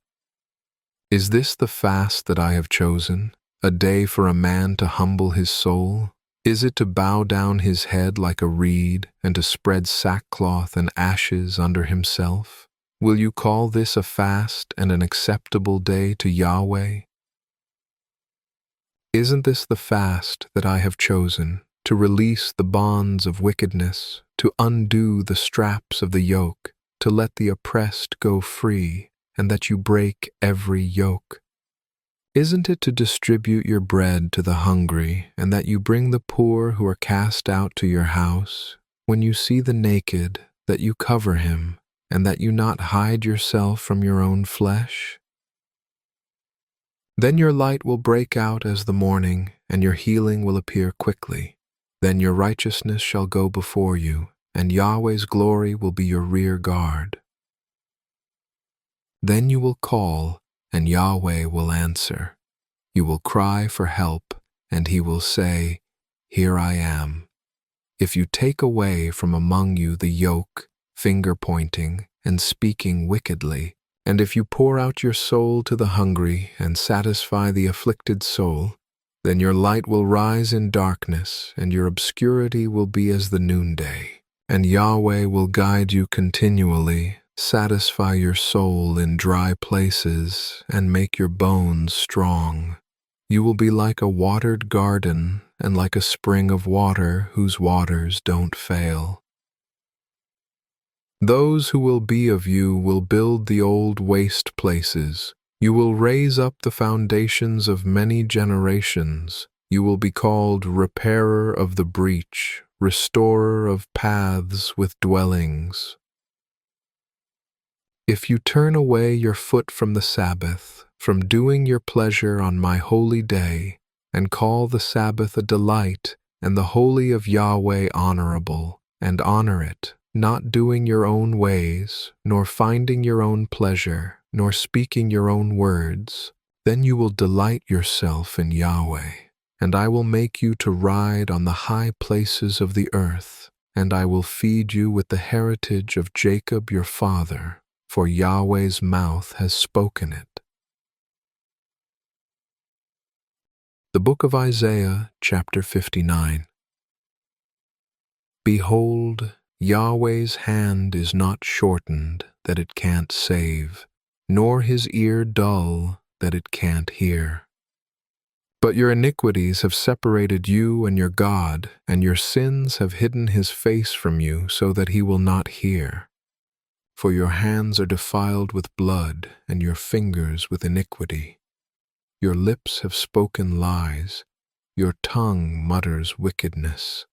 Is this the fast that I have chosen, a day for a man to humble his soul? Is it to bow down his head like a reed, and to spread sackcloth and ashes under himself? Will you call this a fast and an acceptable day to Yahweh? Isn't this the fast that I have chosen, to release the bonds of wickedness, to undo the straps of the yoke, to let the oppressed go free, and that you break every yoke? Isn't it to distribute your bread to the hungry, and that you bring the poor who are cast out to your house? When you see the naked, that you cover him, and that you not hide yourself from your own flesh? Then your light will break out as the morning, and your healing will appear quickly. Then your righteousness shall go before you, and Yahweh's glory will be your rear guard. Then you will call, and Yahweh will answer. You will cry for help, and he will say, Here I am. If you take away from among you the yoke, finger-pointing, and speaking wickedly, and if you pour out your soul to the hungry and satisfy the afflicted soul, then your light will rise in darkness, and your obscurity will be as the noonday. And Yahweh will guide you continually, satisfy your soul in dry places, and make your bones strong. You will be like a watered garden, and like a spring of water whose waters don't fail. Those who will be of you will build the old waste places. You will raise up the foundations of many generations. You will be called repairer of the breach, restorer of paths with dwellings. If you turn away your foot from the Sabbath, from doing your pleasure on my holy day, and call the Sabbath a delight, and the holy of Yahweh honorable, and honor it, not doing your own ways, nor finding your own pleasure, nor speaking your own words, then you will delight yourself in Yahweh, and I will make you to ride on the high places of the earth, and I will feed you with the heritage of Jacob your father, for Yahweh's mouth has spoken it. The Book of Isaiah, chapter 59. Behold, Yahweh's hand is not shortened that it can't save, nor his ear dull that it can't hear. But your iniquities have separated you and your God, and your sins have hidden his face from you so that he will not hear. For your hands are defiled with blood, and your fingers with iniquity. Your lips have spoken lies, your tongue mutters wickedness.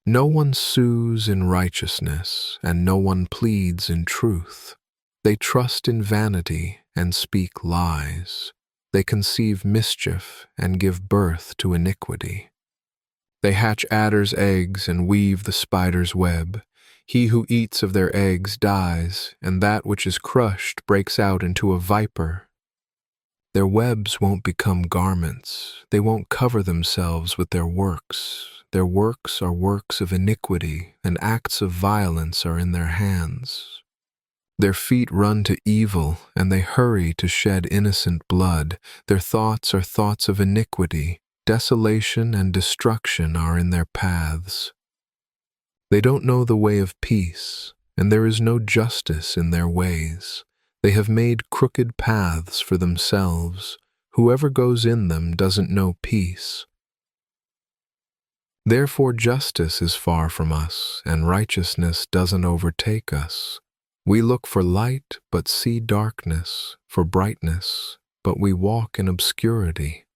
No one sues in righteousness, and no one pleads in truth. They trust in vanity and speak lies. They conceive mischief and give birth to iniquity. They hatch adder's eggs and weave the spider's web. He who eats of their eggs dies, and that which is crushed breaks out into a viper. Their webs won't become garments. They won't cover themselves with their works. Their works are works of iniquity, and acts of violence are in their hands. Their feet run to evil, and they hurry to shed innocent blood. Their thoughts are thoughts of iniquity. Desolation and destruction are in their paths. They don't know the way of peace, and there is no justice in their ways. They have made crooked paths for themselves. Whoever goes in them doesn't know peace. Therefore justice is far from us, and righteousness doesn't overtake us. We look for light, but see darkness, for brightness, but we walk in obscurity.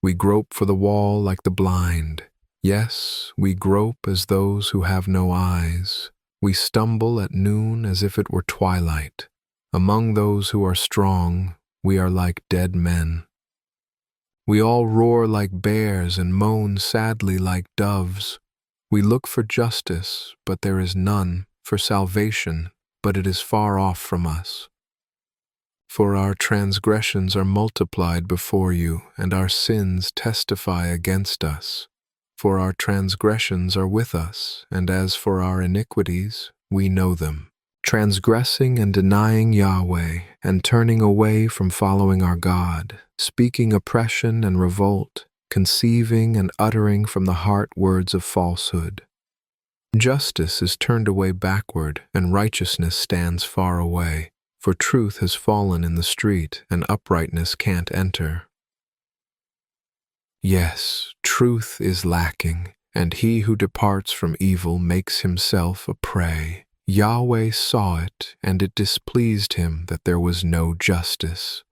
We grope for the wall like the blind. Yes, we grope as those who have no eyes. We stumble at noon as if it were twilight. Among those who are strong, we are like dead men. We all roar like bears and moan sadly like doves. We look for justice, but there is none, for salvation, but it is far off from us. For our transgressions are multiplied before you, and our sins testify against us. For our transgressions are with us, and as for our iniquities, we know them. Transgressing and denying Yahweh, and turning away from following our God, speaking oppression and revolt, conceiving and uttering from the heart words of falsehood. Justice is turned away backward, and righteousness stands far away. For truth has fallen in the street, and uprightness can't enter. Yes, truth is lacking, and he who departs from evil makes himself a prey. Yahweh saw it, and it displeased him that there was no justice.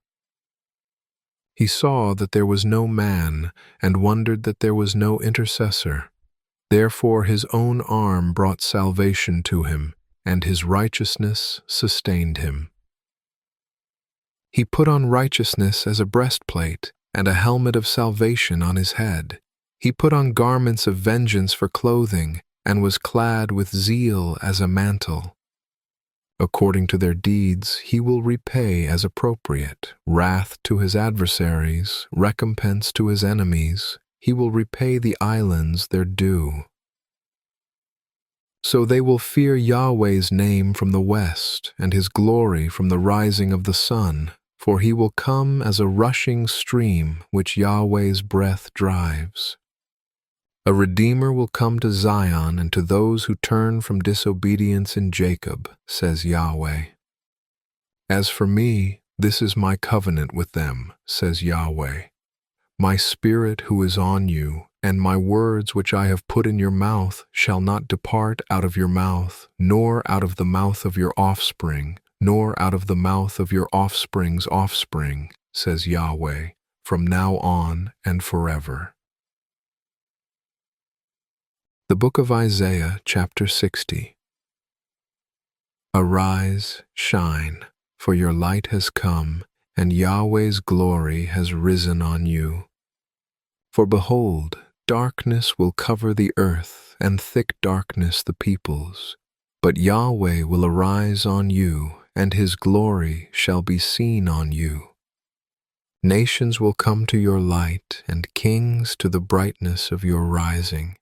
He saw that there was no man, and wondered that there was no intercessor. Therefore his own arm brought salvation to him, and his righteousness sustained him. He put on righteousness as a breastplate, and a helmet of salvation on his head. He put on garments of vengeance for clothing, and was clad with zeal as a mantle. According to their deeds he will repay as appropriate, wrath to his adversaries, recompense to his enemies. He will repay the islands their due. So they will fear Yahweh's name from the west, and his glory from the rising of the sun. For he will come as a rushing stream which Yahweh's breath drives. A Redeemer will come to Zion and to those who turn from disobedience in Jacob, says Yahweh. As for me, this is my covenant with them, says Yahweh. My spirit who is on you, and my words which I have put in your mouth shall not depart out of your mouth, nor out of the mouth of your offspring, nor out of the mouth of your offspring's offspring, says Yahweh, from now on and forever. The Book of Isaiah, chapter 60. Arise, shine, for your light has come, and Yahweh's glory has risen on you. For behold, darkness will cover the earth, and thick darkness the peoples. But Yahweh will arise on you, and his glory shall be seen on you. Nations will come to your light, and kings to the brightness of your rising.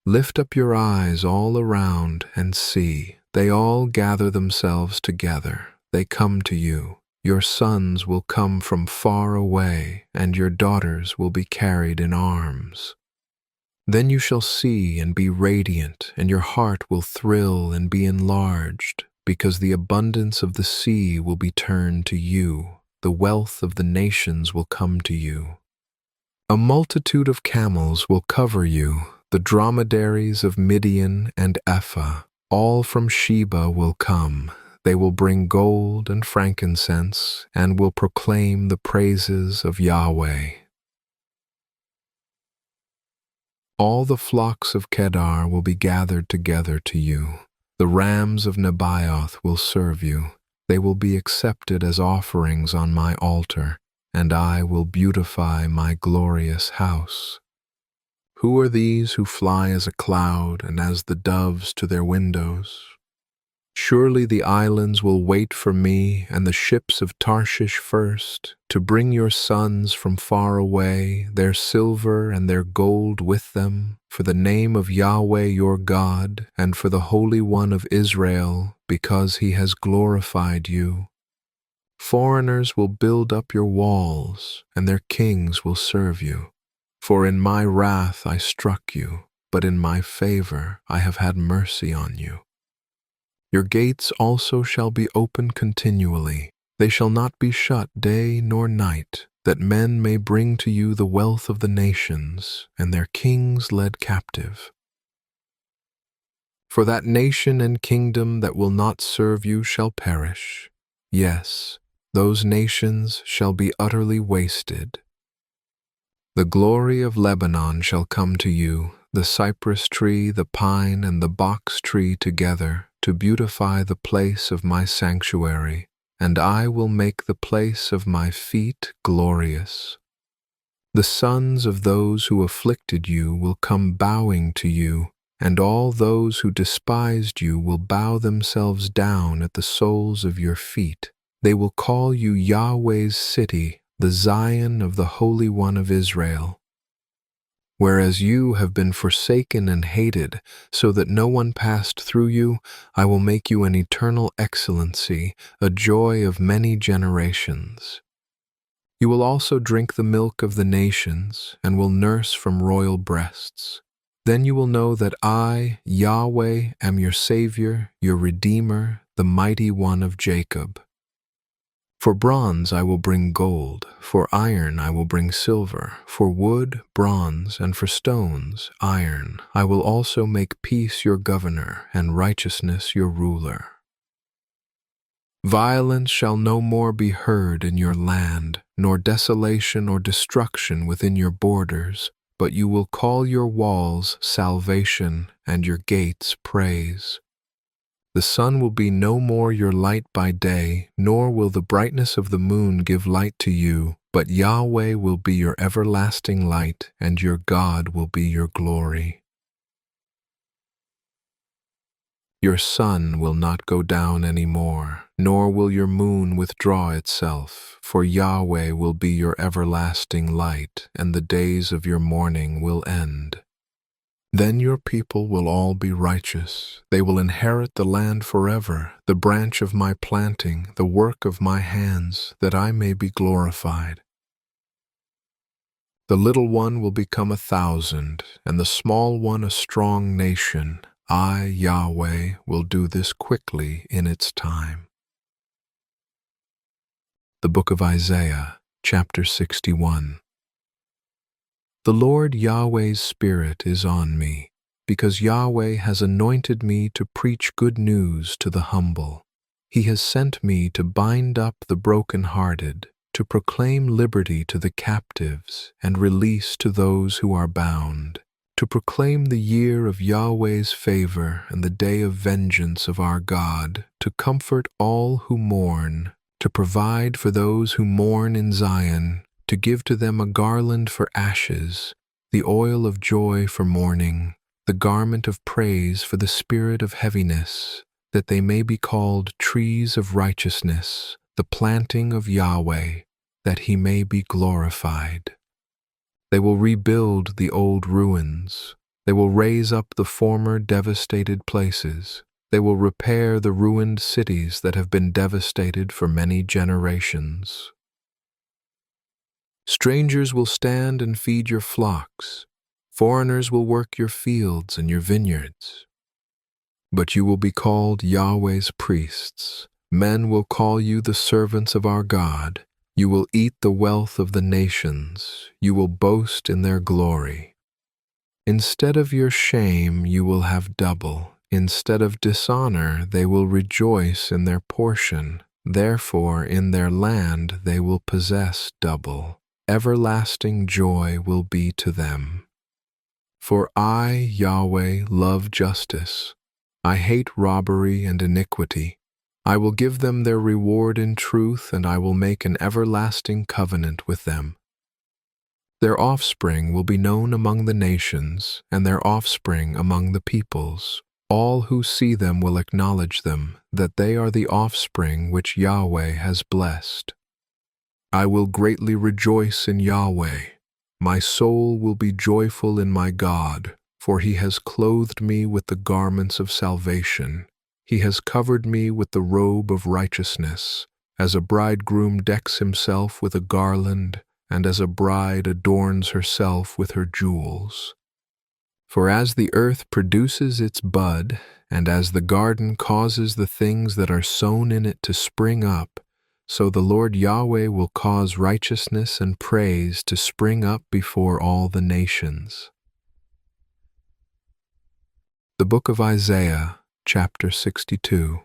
Lift up your eyes all around and see. They all gather themselves together. They come to you. Your sons will come from far away, and your daughters will be carried in arms. Then you shall see and be radiant, and your heart will thrill and be enlarged, because the abundance of the sea will be turned to you. The wealth of the nations will come to you. A multitude of camels will cover you, the dromedaries of Midian and Ephah. All from Sheba will come. They will bring gold and frankincense, and will proclaim the praises of Yahweh. All the flocks of Kedar will be gathered together to you. The rams of Nebaioth will serve you. They will be accepted as offerings on my altar, and I will beautify my glorious house. Who are these who fly as a cloud and as the doves to their windows? Surely the islands will wait for me, and the ships of Tarshish first, to bring your sons from far away, their silver and their gold with them, for the name of Yahweh your God, and for the Holy One of Israel, because he has glorified you. Foreigners will build up your walls, and their kings will serve you. For in my wrath I struck you, but in my favor I have had mercy on you. Your gates also shall be open continually. They shall not be shut day nor night, that men may bring to you the wealth of the nations, and their kings led captive. For that nation and kingdom that will not serve you shall perish. Yes, those nations shall be utterly wasted. The glory of Lebanon shall come to you, the cypress tree, the pine, and the box tree together, to beautify the place of my sanctuary, and I will make the place of my feet glorious. The sons of those who afflicted you will come bowing to you, and all those who despised you will bow themselves down at the soles of your feet. They will call you Yahweh's city, the Zion of the Holy One of Israel. Whereas you have been forsaken and hated, so that no one passed through you, I will make you an eternal excellency, a joy of many generations. You will also drink the milk of the nations, and will nurse from royal breasts. Then you will know that I, Yahweh, am your Savior, your Redeemer, the Mighty One of Jacob. For bronze I will bring gold, for iron I will bring silver, for wood, bronze, and for stones, iron. I will also make peace your governor, and righteousness your ruler. Violence shall no more be heard in your land, nor desolation or destruction within your borders, but you will call your walls salvation, and your gates praise. The sun will be no more your light by day, nor will the brightness of the moon give light to you, but Yahweh will be your everlasting light, and your God will be your glory. Your sun will not go down any more, nor will your moon withdraw itself, for Yahweh will be your everlasting light, and the days of your mourning will end. Then your people will all be righteous. They will inherit the land forever, the branch of my planting, the work of my hands, that I may be glorified. The little one will become 1,000, and the small one a strong nation. I, Yahweh, will do this quickly in its time. The Book of Isaiah, chapter 61. The Lord Yahweh's Spirit is on me, because Yahweh has anointed me to preach good news to the humble. He has sent me to bind up the brokenhearted, to proclaim liberty to the captives, and release to those who are bound, to proclaim the year of Yahweh's favor and the day of vengeance of our God, to comfort all who mourn, to provide for those who mourn in Zion, to give to them a garland for ashes, the oil of joy for mourning, the garment of praise for the spirit of heaviness, that they may be called trees of righteousness, the planting of Yahweh, that he may be glorified. They will rebuild the old ruins. They will raise up the former devastated places. They will repair the ruined cities that have been devastated for many generations. Strangers will stand and feed your flocks. Foreigners will work your fields and your vineyards. But you will be called Yahweh's priests. Men will call you the servants of our God. You will eat the wealth of the nations. You will boast in their glory. Instead of your shame, you will have double. Instead of dishonor, they will rejoice in their portion. Therefore, in their land they will possess double. Everlasting joy will be to them. For I, Yahweh, love justice. I hate robbery and iniquity. I will give them their reward in truth, and I will make an everlasting covenant with them. Their offspring will be known among the nations, and their offspring among the peoples. All who see them will acknowledge them, that they are the offspring which Yahweh has blessed. I will greatly rejoice in Yahweh. My soul will be joyful in my God, for he has clothed me with the garments of salvation. He has covered me with the robe of righteousness, as a bridegroom decks himself with a garland, and as a bride adorns herself with her jewels. For as the earth produces its bud, and as the garden causes the things that are sown in it to spring up, so the Lord Yahweh will cause righteousness and praise to spring up before all the nations. The Book of Isaiah, chapter 62.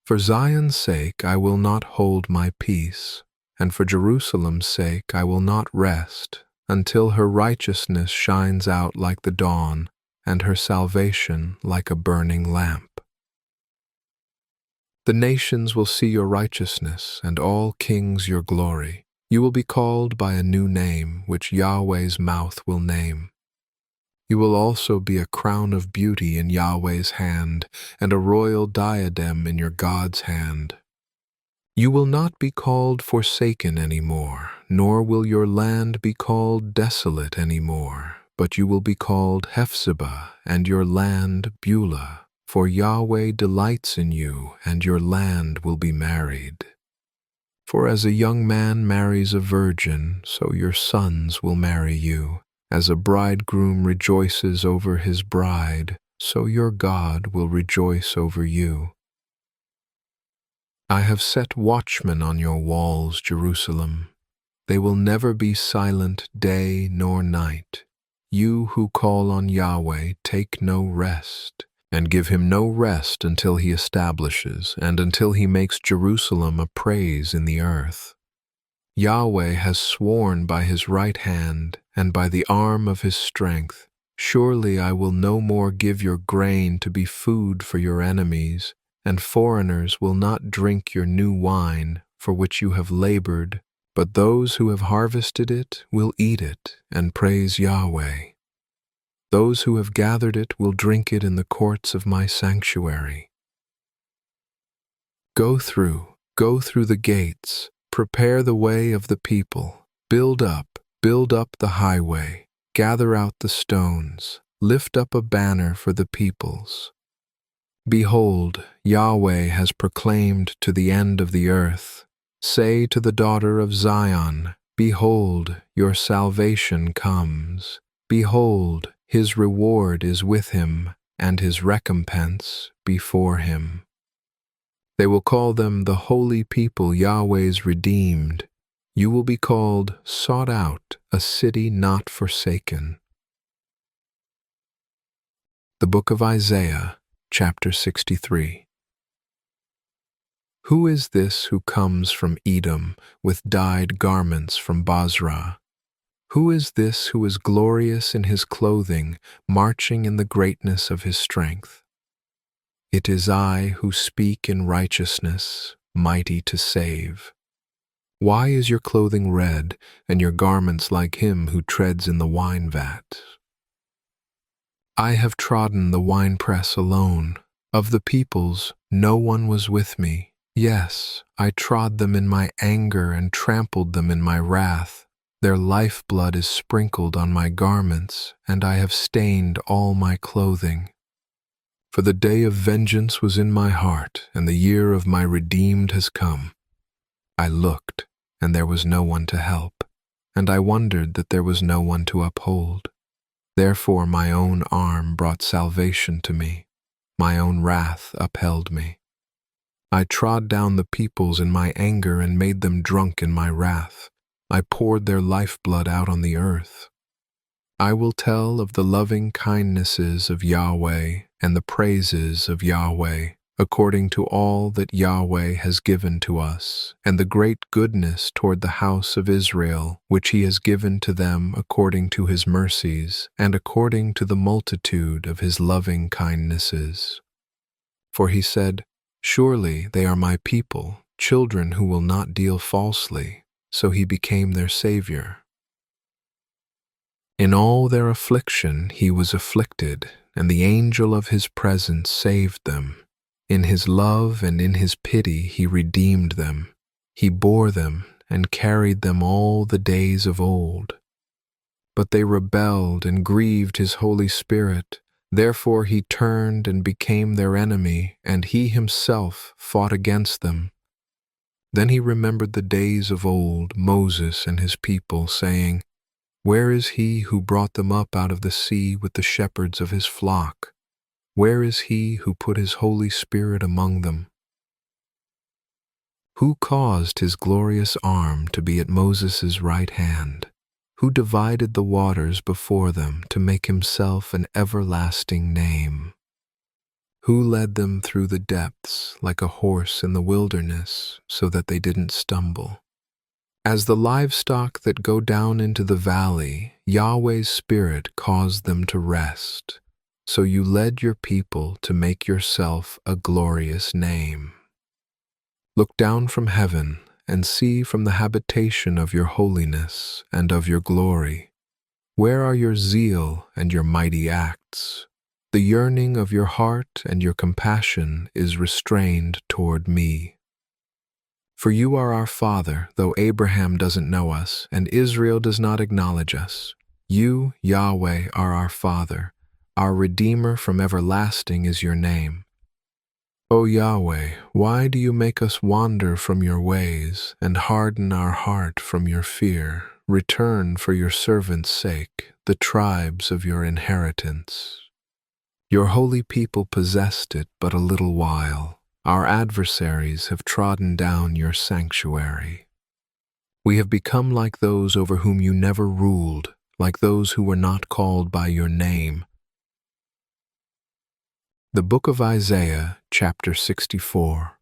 For Zion's sake I will not hold my peace, and for Jerusalem's sake I will not rest, until her righteousness shines out like the dawn, and her salvation like a burning lamp. The nations will see your righteousness, and all kings your glory. You will be called by a new name, which Yahweh's mouth will name. You will also be a crown of beauty in Yahweh's hand, and a royal diadem in your God's hand. You will not be called forsaken anymore, nor will your land be called desolate anymore, but you will be called Hephzibah, and your land Beulah, for Yahweh delights in you, and your land will be married. For as a young man marries a virgin, so your sons will marry you. As a bridegroom rejoices over his bride, so your God will rejoice over you. I have set watchmen on your walls, Jerusalem. They will never be silent day nor night. You who call on Yahweh take no rest, and give him no rest until he establishes, and until he makes Jerusalem a praise in the earth. Yahweh has sworn by his right hand, and by the arm of his strength, surely I will no more give your grain to be food for your enemies, and foreigners will not drink your new wine, for which you have labored, but those who have harvested it will eat it and praise Yahweh. Those who have gathered it will drink it in the courts of my sanctuary. Go through the gates, prepare the way of the people, build up the highway, gather out the stones, lift up a banner for the peoples. Behold, Yahweh has proclaimed to the end of the earth. Say to the daughter of Zion, behold, your salvation comes. Behold, his reward is with him, and his recompense before him. They will call them the holy people, Yahweh's redeemed. You will be called sought out, a city not forsaken. The Book of Isaiah, Chapter 63. Who is this who comes from Edom with dyed garments from Basra? Who is this who is glorious in his clothing, marching in the greatness of his strength? It is I who speak in righteousness, mighty to save. Why is your clothing red, and your garments like him who treads in the wine vat? I have trodden the winepress alone. Of the peoples, no one was with me. Yes, I trod them in my anger and trampled them in my wrath. Their lifeblood is sprinkled on my garments, and I have stained all my clothing. For the day of vengeance was in my heart, and the year of my redeemed has come. I looked, and there was no one to help, and I wondered that there was no one to uphold. Therefore my own arm brought salvation to me. My own wrath upheld me. I trod down the peoples in my anger and made them drunk in my wrath. I poured their lifeblood out on the earth. I will tell of the loving kindnesses of Yahweh and the praises of Yahweh, according to all that Yahweh has given to us, and the great goodness toward the house of Israel, which he has given to them according to his mercies, and according to the multitude of his loving kindnesses. For he said, surely they are my people, children who will not deal falsely, so he became their Savior. In all their affliction he was afflicted, and the angel of his presence saved them. In his love and in his pity he redeemed them. He bore them and carried them all the days of old. But they rebelled and grieved his Holy Spirit. Therefore he turned and became their enemy, and he himself fought against them. Then he remembered the days of old, Moses and his people, saying, where is he who brought them up out of the sea with the shepherds of his flock? Where is he who put his Holy Spirit among them? Who caused his glorious arm to be at Moses' right hand? Who divided the waters before them to make himself an everlasting name? Who led them through the depths like a horse in the wilderness so that they didn't stumble? As the livestock that go down into the valley, Yahweh's Spirit caused them to rest. So you led your people to make yourself a glorious name. Look down from heaven and see from the habitation of your holiness and of your glory. Where are your zeal and your mighty acts? The yearning of your heart and your compassion is restrained toward me. For you are our Father, though Abraham doesn't know us, and Israel does not acknowledge us. You, Yahweh, are our Father. Our Redeemer from everlasting is your name. O Yahweh, why do you make us wander from your ways, and harden our heart from your fear? Return for your servants' sake, the tribes of your inheritance. Your holy people possessed it but a little while. Our adversaries have trodden down your sanctuary. We have become like those over whom you never ruled, like those who were not called by your name. The Book of Isaiah, chapter 64.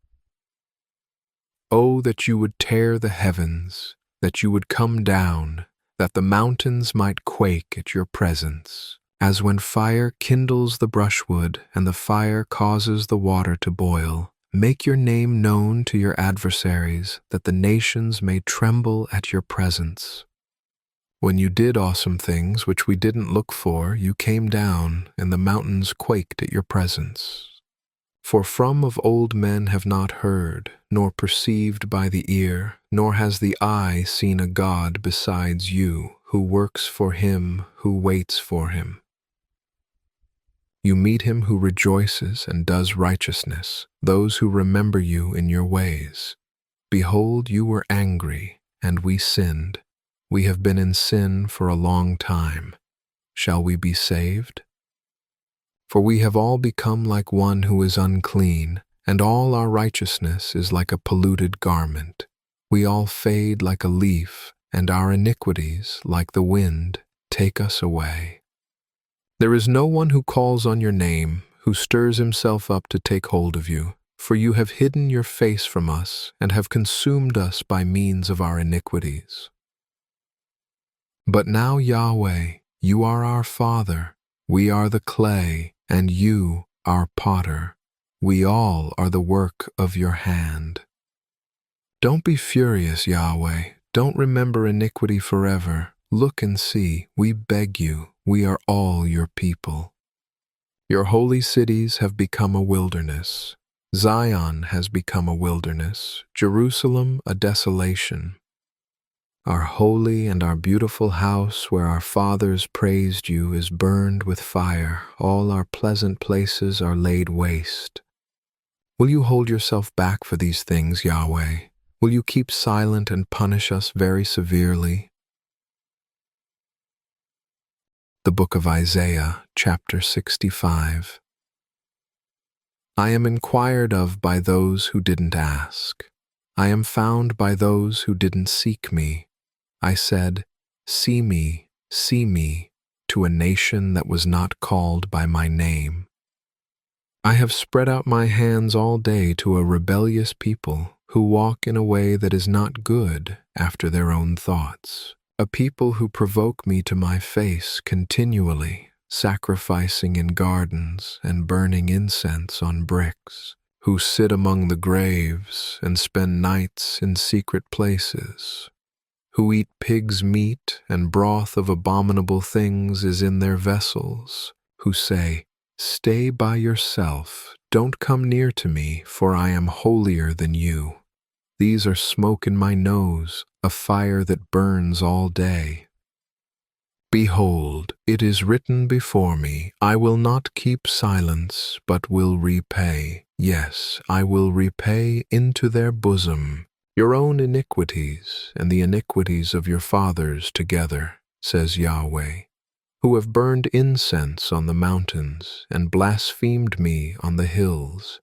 Oh, that you would tear the heavens, that you would come down, that the mountains might quake at your presence. As when fire kindles the brushwood and the fire causes the water to boil, make your name known to your adversaries, that the nations may tremble at your presence. When you did awesome things which we didn't look for, you came down, and the mountains quaked at your presence. For from of old men have not heard, nor perceived by the ear, nor has the eye seen a God besides you, who works for him who waits for him. You meet him who rejoices and does righteousness, those who remember you in your ways. Behold, you were angry, and we sinned. We have been in sin for a long time. Shall we be saved? For we have all become like one who is unclean, and all our righteousness is like a polluted garment. We all fade like a leaf, and our iniquities, like the wind, take us away. There is no one who calls on your name, who stirs himself up to take hold of you, for you have hidden your face from us and have consumed us by means of our iniquities. But now, Yahweh, you are our Father. We are the clay, and you, our potter. We all are the work of your hand. Don't be furious, Yahweh. Don't remember iniquity forever. Look and see, we beg you, we are all your people. Your holy cities have become a wilderness. Zion has become a wilderness, Jerusalem a desolation. Our holy and our beautiful house where our fathers praised you is burned with fire. All our pleasant places are laid waste. Will you hold yourself back for these things, Yahweh? Will you keep silent and punish us very severely? The Book of Isaiah, chapter 65. I am inquired of by those who didn't ask. I am found by those who didn't seek me. I said, see me, to a nation that was not called by my name. I have spread out my hands all day to a rebellious people who walk in a way that is not good after their own thoughts. A people who provoke me to my face continually, sacrificing in gardens and burning incense on bricks, who sit among the graves and spend nights in secret places, who eat pig's meat and broth of abominable things is in their vessels, who say, stay by yourself, don't come near to me, for I am holier than you. These are smoke in my nose, a fire that burns all day. Behold, it is written before me, I will not keep silence, but will repay. Yes, I will repay into their bosom your own iniquities and the iniquities of your fathers together, says Yahweh, who have burned incense on the mountains and blasphemed me on the hills.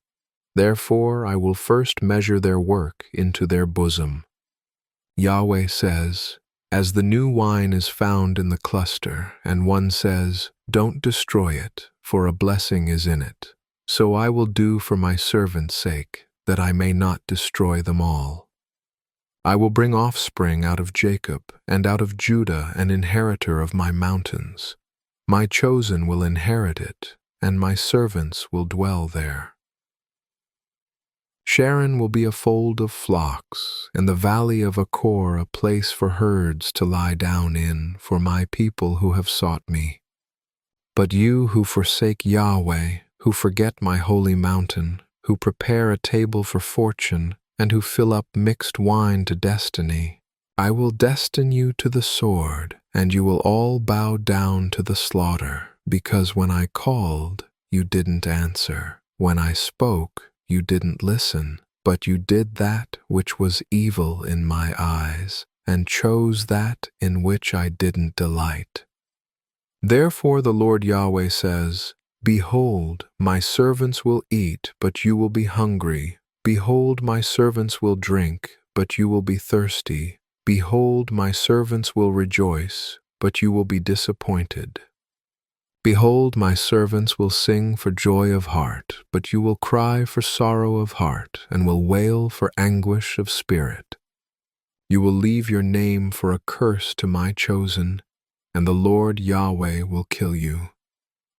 Therefore I will first measure their work into their bosom. Yahweh says, as the new wine is found in the cluster, and one says, don't destroy it, for a blessing is in it, so I will do for my servant's sake, that I may not destroy them all. I will bring offspring out of Jacob, and out of Judah an inheritor of my mountains. My chosen will inherit it, and my servants will dwell there. Sharon will be a fold of flocks, and the valley of Achor a place for herds to lie down in for my people who have sought me. But you who forsake Yahweh, who forget my holy mountain, who prepare a table for fortune, and who fill up mixed wine to destiny. I will destine you to the sword, and you will all bow down to the slaughter, because when I called, you didn't answer. When I spoke, you didn't listen, but you did that which was evil in my eyes, and chose that in which I didn't delight. Therefore the Lord Yahweh says, Behold, my servants will eat, but you will be hungry. Behold, my servants will drink, but you will be thirsty. Behold, my servants will rejoice, but you will be disappointed. Behold, my servants will sing for joy of heart, but you will cry for sorrow of heart, and will wail for anguish of spirit. You will leave your name for a curse to my chosen, and the Lord Yahweh will kill you.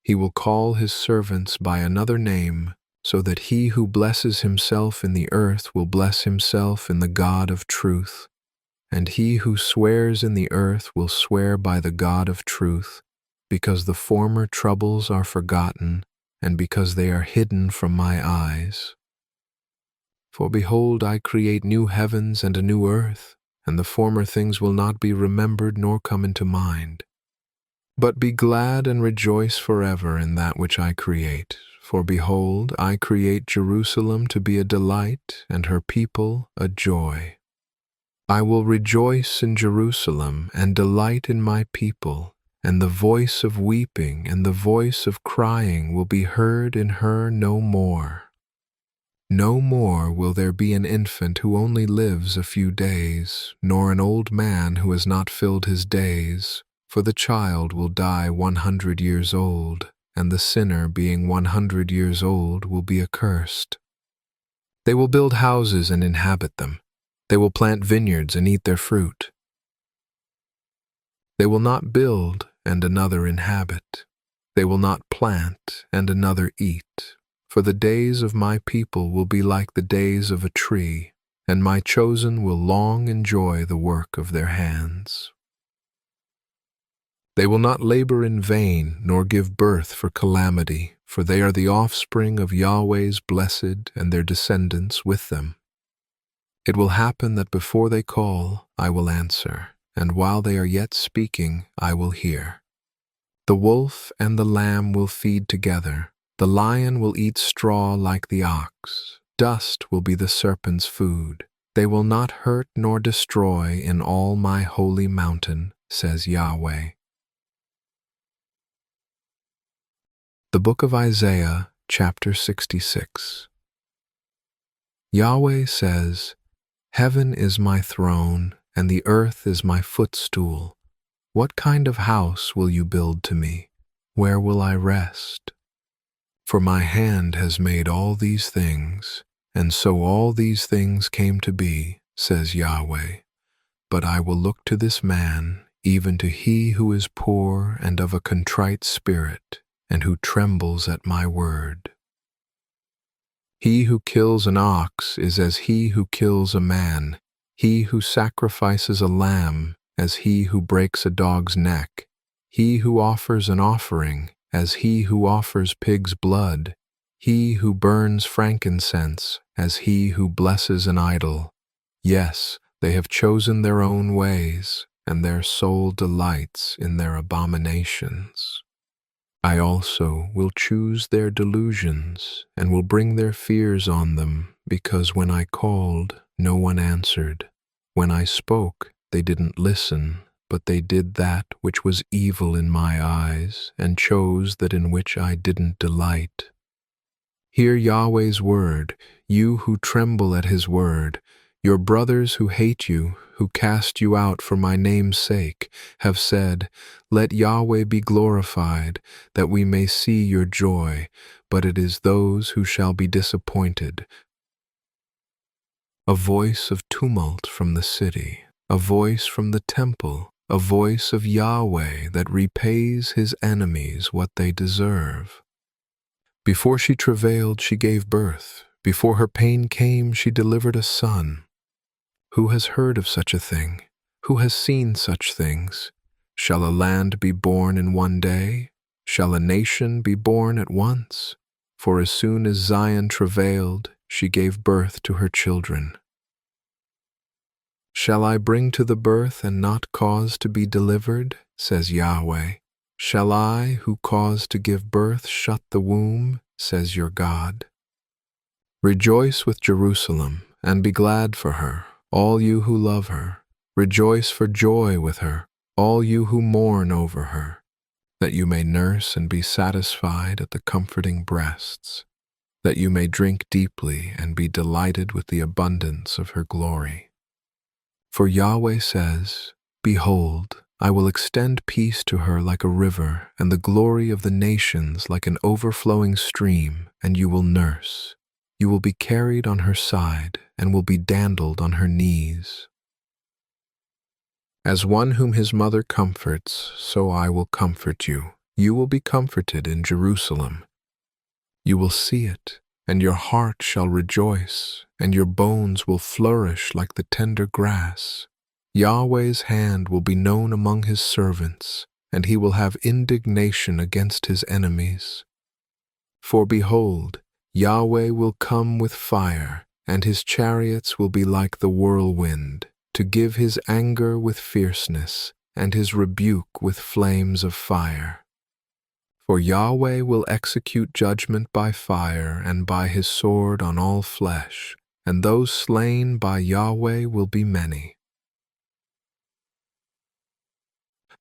He will call his servants by another name, so that he who blesses himself in the earth will bless himself in the God of truth, and he who swears in the earth will swear by the God of truth, because the former troubles are forgotten, and because they are hidden from my eyes. For behold, I create new heavens and a new earth, and the former things will not be remembered nor come into mind. But be glad and rejoice forever in that which I create. For behold, I create Jerusalem to be a delight, and her people a joy. I will rejoice in Jerusalem, and delight in my people, and the voice of weeping and the voice of crying will be heard in her no more. No more will there be an infant who only lives a few days, nor an old man who has not filled his days, for the child will die 100 years old, and the sinner being 100 years old will be accursed. They will build houses and inhabit them. They will plant vineyards and eat their fruit. They will not build and another inhabit. They will not plant and another eat. For the days of my people will be like the days of a tree, and my chosen will long enjoy the work of their hands. They will not labor in vain, nor give birth for calamity, for they are the offspring of Yahweh's blessed, and their descendants with them. It will happen that before they call, I will answer, and while they are yet speaking, I will hear. The wolf and the lamb will feed together. The lion will eat straw like the ox. Dust will be the serpent's food. They will not hurt nor destroy in all my holy mountain, says Yahweh. The Book of Isaiah, chapter 66. Yahweh says, Heaven is my throne, and the earth is my footstool. What kind of house will you build to me? Where will I rest? For my hand has made all these things, and so all these things came to be, says Yahweh. But I will look to this man, even to he who is poor and of a contrite spirit, and who trembles at my word. He who kills an ox is as he who kills a man, he who sacrifices a lamb as he who breaks a dog's neck, he who offers an offering as he who offers pig's blood, he who burns frankincense as he who blesses an idol. Yes, they have chosen their own ways, and their soul delights in their abominations. I also will choose their delusions, and will bring their fears on them, because when I called, no one answered. When I spoke, they didn't listen, but they did that which was evil in my eyes, and chose that in which I didn't delight. Hear Yahweh's word, you who tremble at his word. Your brothers who hate you, who cast you out for my name's sake, have said, Let Yahweh be glorified, that we may see your joy, but it is those who shall be disappointed. A voice of tumult from the city, a voice from the temple, a voice of Yahweh that repays his enemies what they deserve. Before she travailed, she gave birth. Before her pain came, she delivered a son. Who has heard of such a thing? Who has seen such things? Shall a land be born in one day? Shall a nation be born at once? For as soon as Zion travailed, she gave birth to her children. Shall I bring to the birth and not cause to be delivered? Says Yahweh. Shall I, who cause to give birth, shut the womb? Says your God. Rejoice with Jerusalem, and be glad for her, all you who love her. Rejoice for joy with her, all you who mourn over her, that you may nurse and be satisfied at the comforting breasts, that you may drink deeply and be delighted with the abundance of her glory. For Yahweh says, Behold, I will extend peace to her like a river, and the glory of the nations like an overflowing stream, and you will nurse. You will be carried on her side, and will be dandled on her knees. As one whom his mother comforts, so I will comfort you. You will be comforted in Jerusalem. You will see it, and your heart shall rejoice, and your bones will flourish like the tender grass. Yahweh's hand will be known among his servants, and he will have indignation against his enemies. For behold, Yahweh will come with fire, and his chariots will be like the whirlwind, to give his anger with fierceness, and his rebuke with flames of fire. For Yahweh will execute judgment by fire and by his sword on all flesh, and those slain by Yahweh will be many.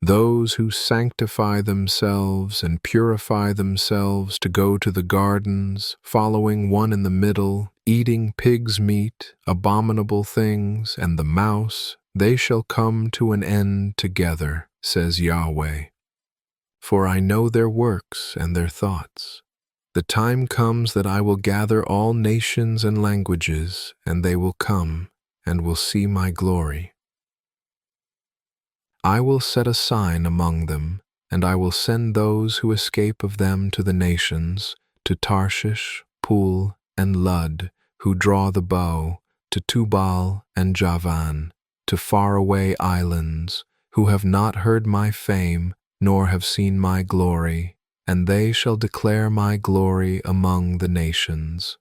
Those who sanctify themselves and purify themselves to go to the gardens, following one in the middle, eating pig's meat, abominable things, and the mouse, they shall come to an end together, says Yahweh. For I know their works and their thoughts. The time comes that I will gather all nations and languages, and they will come and will see my glory. I will set a sign among them, and I will send those who escape of them to the nations, to Tarshish, Pul, and Lud, who draw the bow, to Tubal and Javan, to faraway islands, who have not heard my fame, nor have seen my glory, and they shall declare my glory among the nations.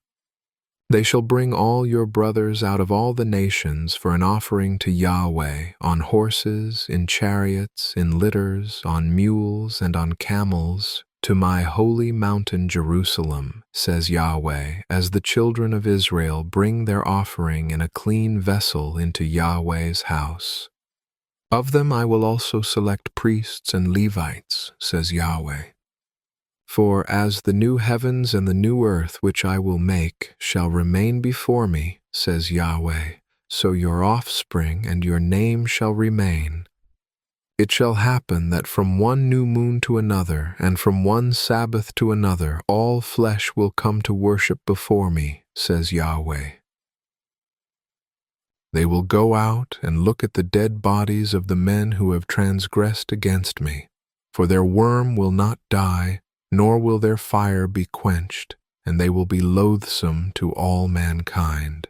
They shall bring all your brothers out of all the nations for an offering to Yahweh, on horses, in chariots, in litters, on mules, and on camels, to my holy mountain Jerusalem, says Yahweh, as the children of Israel bring their offering in a clean vessel into Yahweh's house. Of them I will also select priests and Levites, says Yahweh. For as the new heavens and the new earth which I will make shall remain before me, says Yahweh, so your offspring and your name shall remain. It shall happen that from one new moon to another, and from one Sabbath to another, all flesh will come to worship before me, says Yahweh. They will go out and look at the dead bodies of the men who have transgressed against me, for their worm will not die, nor will their fire be quenched, and they will be loathsome to all mankind.